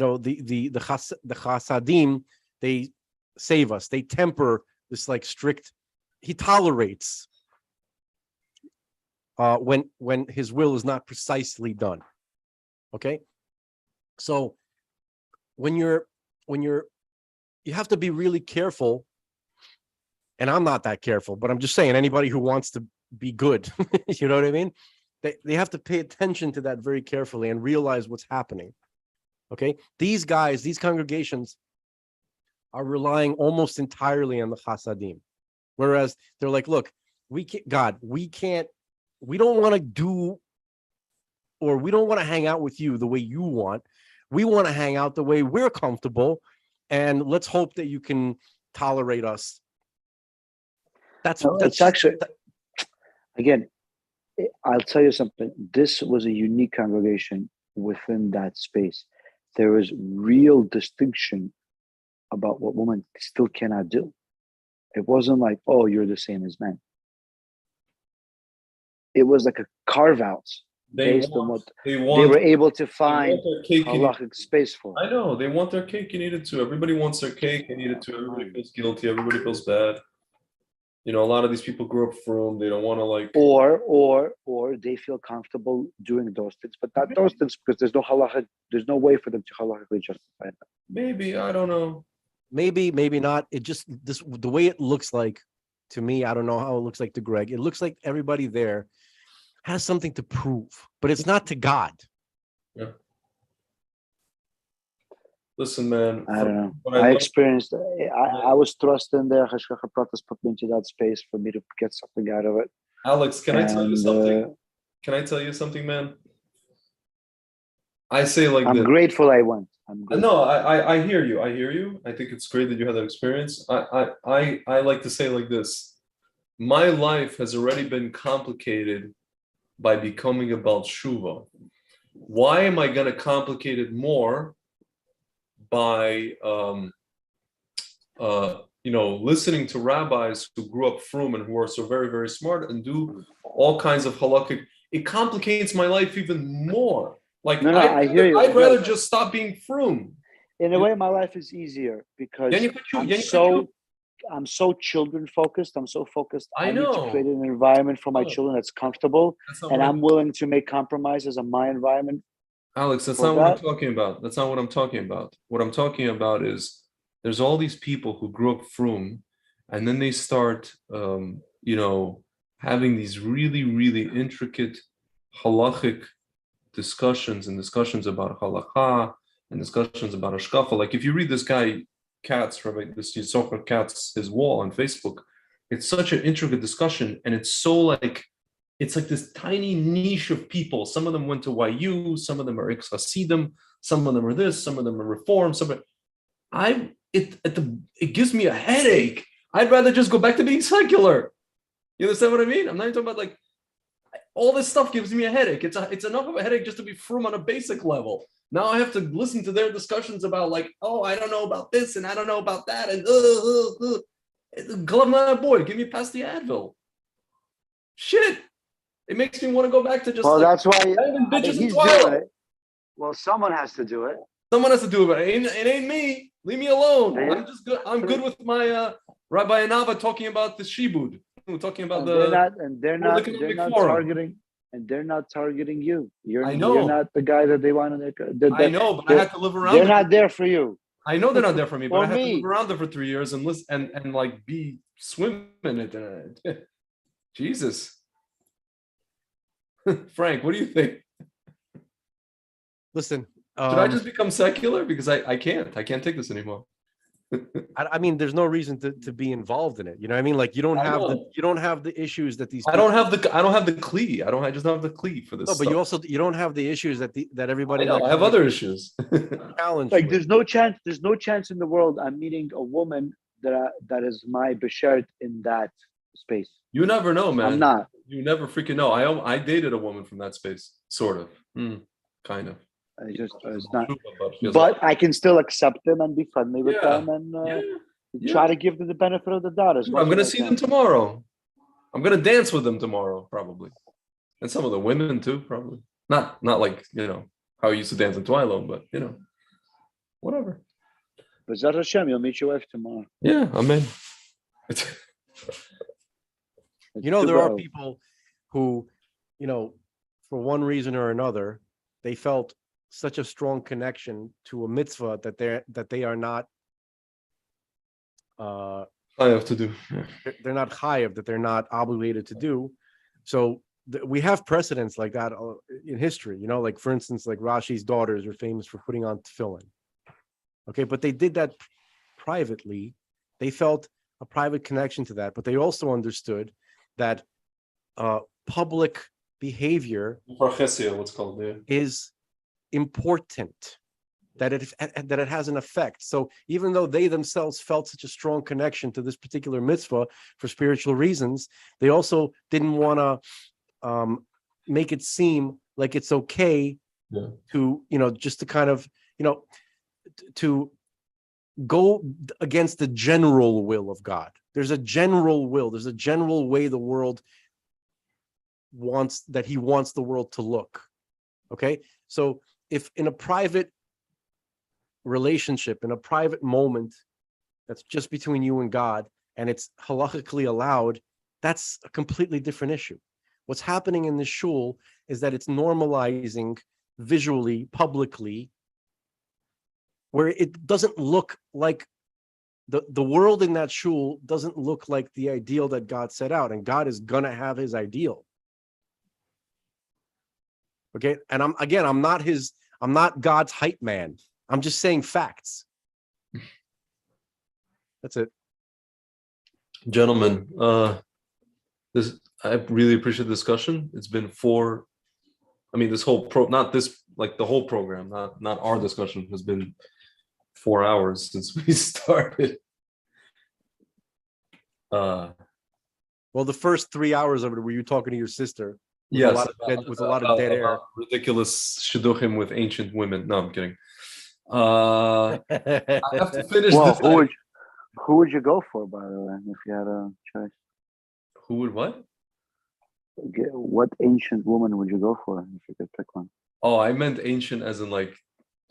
chasadim, they save us. They temper this like strict. He tolerates when his will is not precisely done. Okay, so when you have to be really careful. And I'm not that careful, but I'm just saying anybody who wants to be good, you know what I mean? They have to pay attention to that very carefully and realize what's happening. Okay, these guys, these congregations are relying almost entirely on the chasadim, whereas they're like, look, we don't want to do, or we don't want to hang out with you the way you want. We want to hang out the way we're comfortable, and let's hope that you can tolerate us. That's actually, again, I'll tell you something. This was a unique congregation within that space. There was real distinction about what women still cannot do. It wasn't like, oh, you're the same as men. It was like a carve out based on what they were able to find halachic space for. I know, they want their cake and eat it too. Everybody wants their cake and eat it too. Everybody feels guilty. Everybody feels bad. You know, a lot of these people grew up from, they don't want to like... Or they feel comfortable doing those things, but not those things because there's no halacha, there's no way for them to halachically justify that. Maybe, I don't know. Maybe not. It just, the way it looks like to me, I don't know how it looks like to Greg. It looks like everybody there has something to prove, but it's not to God. Yeah. Listen, man. I don't know. I experienced. I was thrust in there. Hashgacha Pratis put me into that space for me to get something out of it. Alex, can I tell you something? Can I tell you something, man? I say like I'm grateful I went. No, I hear you. I hear you. I think it's great that you had that experience. I like to say like this. My life has already been complicated by becoming a Baal Tshuva. Why am I going to complicate it more by listening to rabbis who grew up frum and who are so very, very smart and do all kinds of halakhic? It complicates my life even more. Like, I hear you. I'd rather just stop being frum. In a way, my life is easier because I'm so children focused. I'm so focused. I need to create an environment for my children that's comfortable, and I'm willing to make compromises on my environment. Alex, that's not what I'm talking about. That's not what I'm talking about. What I'm talking about is there's all these people who grew up frum, and then they start, having these really, really intricate halachic discussions about halakha and discussions about hashkafa. Like if you read this guy Katz, Rabbi, this Yitzhak Katz, his wall on Facebook, it's such an intricate discussion, and it's like this tiny niche of people. Some of them went to YU, some of them are ex-Hasidim, some of them are this, some of them are Reform. It gives me a headache. I'd rather just go back to being secular. You understand what I mean? I'm not even talking about like all this stuff gives me a headache. It's enough of a headache just to be frum on a basic level. Now I have to listen to their discussions about like, oh, I don't know about this and I don't know about that and boy, give me past the Advil. Shit. It makes me want to go back to just. Well, that's why he's doing it. Well, someone has to do it. Someone has to do it, but it ain't me. Leave me alone. I'm just good. I'm good with my Rabbi Anava talking about the shibud. We're talking about they're not targeting you. You're not the guy that they want to. I know, but I had to live around. They're not there for you. I know they're not there for me, but I had to live around there for 3 years and listen and like be swimming in it. Jesus. Frank, what do you think? Listen, should I just become secular? Because I can't take this anymore. I mean, there's no reason to be involved in it. You know what I mean? Like you don't have the issues that these. I don't have the cli. I just don't have the cli for this. No, but you don't have the issues that everybody. I have other issues. Like there's no chance in the world I'm meeting a woman that is my beshert in that space. You never know, man. I'm not. You never freaking know. I dated a woman from that space, sort of, kind of. It's not. But I can still accept them and be friendly with them and try to give them the benefit of the doubt. I'm going to see them tomorrow. I'm going to dance with them tomorrow, probably, and some of the women too, probably. Not like how I used to dance in Twilight, but whatever. B'ezrat Hashem, you'll meet your wife tomorrow. Yeah, amen. There are people who, for one reason or another, they felt such a strong connection to a mitzvah that they are not I have to do. Yeah. they're not chayav, that they're not obligated to do. So we have precedents like that in history, like for instance, like Rashi's daughters are famous for putting on tefillin. Okay, but they did that privately. They felt a private connection to that, but they also understood that public behavior What's called, yeah. is important, that it has an effect. So even though they themselves felt such a strong connection to this particular mitzvah for spiritual reasons, they also didn't want to make it seem like it's okay to, just to kind of, to go against the general will of God. There's a general will. There's a general way the world wants the world to look. Okay. So if in a private relationship, in a private moment that's just between you and God, and it's halachically allowed, that's a completely different issue. What's happening in the shul is that it's normalizing visually, publicly, where it doesn't look like the world in that shul doesn't look like the ideal that God set out, and God is gonna have his ideal. Okay, and I'm not God's hype man. I'm just saying facts. That's it. Gentlemen, I really appreciate the discussion. It's been this whole the whole program, not our discussion, has been 4 hours since we started. Well, the first 3 hours of it were you talking to your sister? Yes, with a lot of dead air. Ridiculous shidduchim with ancient women. No, I'm kidding. I have to finish this. Who would you go for, by the way, if you had a choice? Who would what? What ancient woman would you go for if you could pick one? Oh, I meant ancient as in like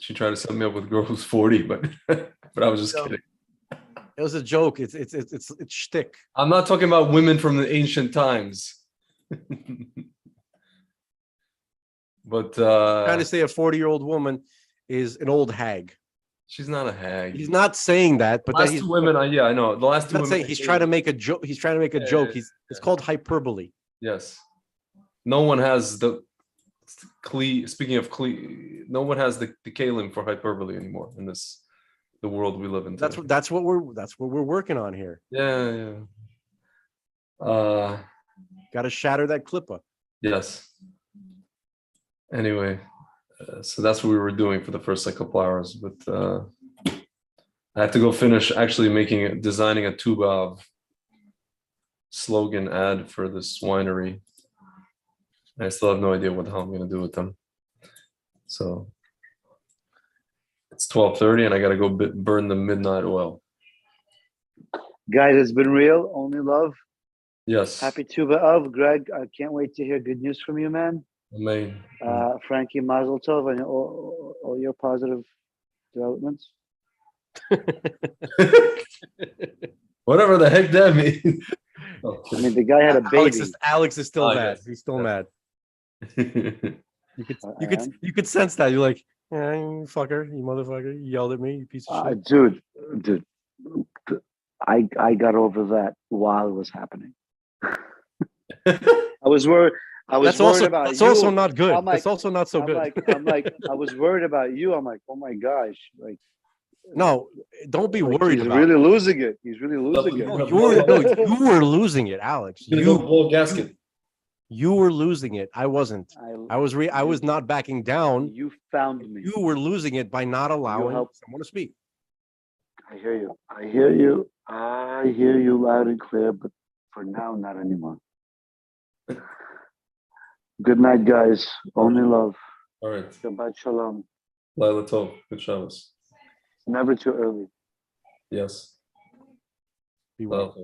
she tried to set me up with a girl who's 40, but I was just kidding. It was a joke. It's shtick. I'm not talking about women from the ancient times. But trying to say a 40-year-old woman is an old hag. She's not a hag. He's not saying that, but the last two women, I know. The last two women. He's trying to make a joke. He's trying to make a joke. It's called hyperbole. Yes. No one has the speaking of no one has the kalim for hyperbole anymore in the world we live in today. That's what we're working on here. Yeah. Got to shatter that clipper. Yes. Anyway, so that's what we were doing for the first couple hours. But I have to go finish actually designing a tuba of slogan ad for this winery. I still have no idea what the hell I'm going to do with them. So it's 12:30 and I got to go burn the midnight oil. Guys, it's been real. Only love. Yes. Happy Tuba of Greg. I can't wait to hear good news from you, man. Amen. Frankie, Mazel Tov, and all your positive developments. Whatever the heck that means. I mean, the guy had a baby. Alex is still mad. Yes. He's still mad. You could sense that. You're like, yeah, you fucker, you motherfucker. You yelled at me, you piece of shit. Dude, I got over that while it was happening. I was worried. That's also not good. It's also not so good. I was worried about you. I'm like, oh my gosh, like. No, don't be worried. He's really losing it. He's really losing it. You were losing it, Alex. You were losing it. I wasn't. I was not backing down. You found me. You were losing it by not allowing someone to speak. I hear you. I hear you loud and clear, but for now, not anymore. Good night, guys. Only love. All right. Shabbat shalom. Laila Tov. Good Shabbos. Never too early. Yes. Be well.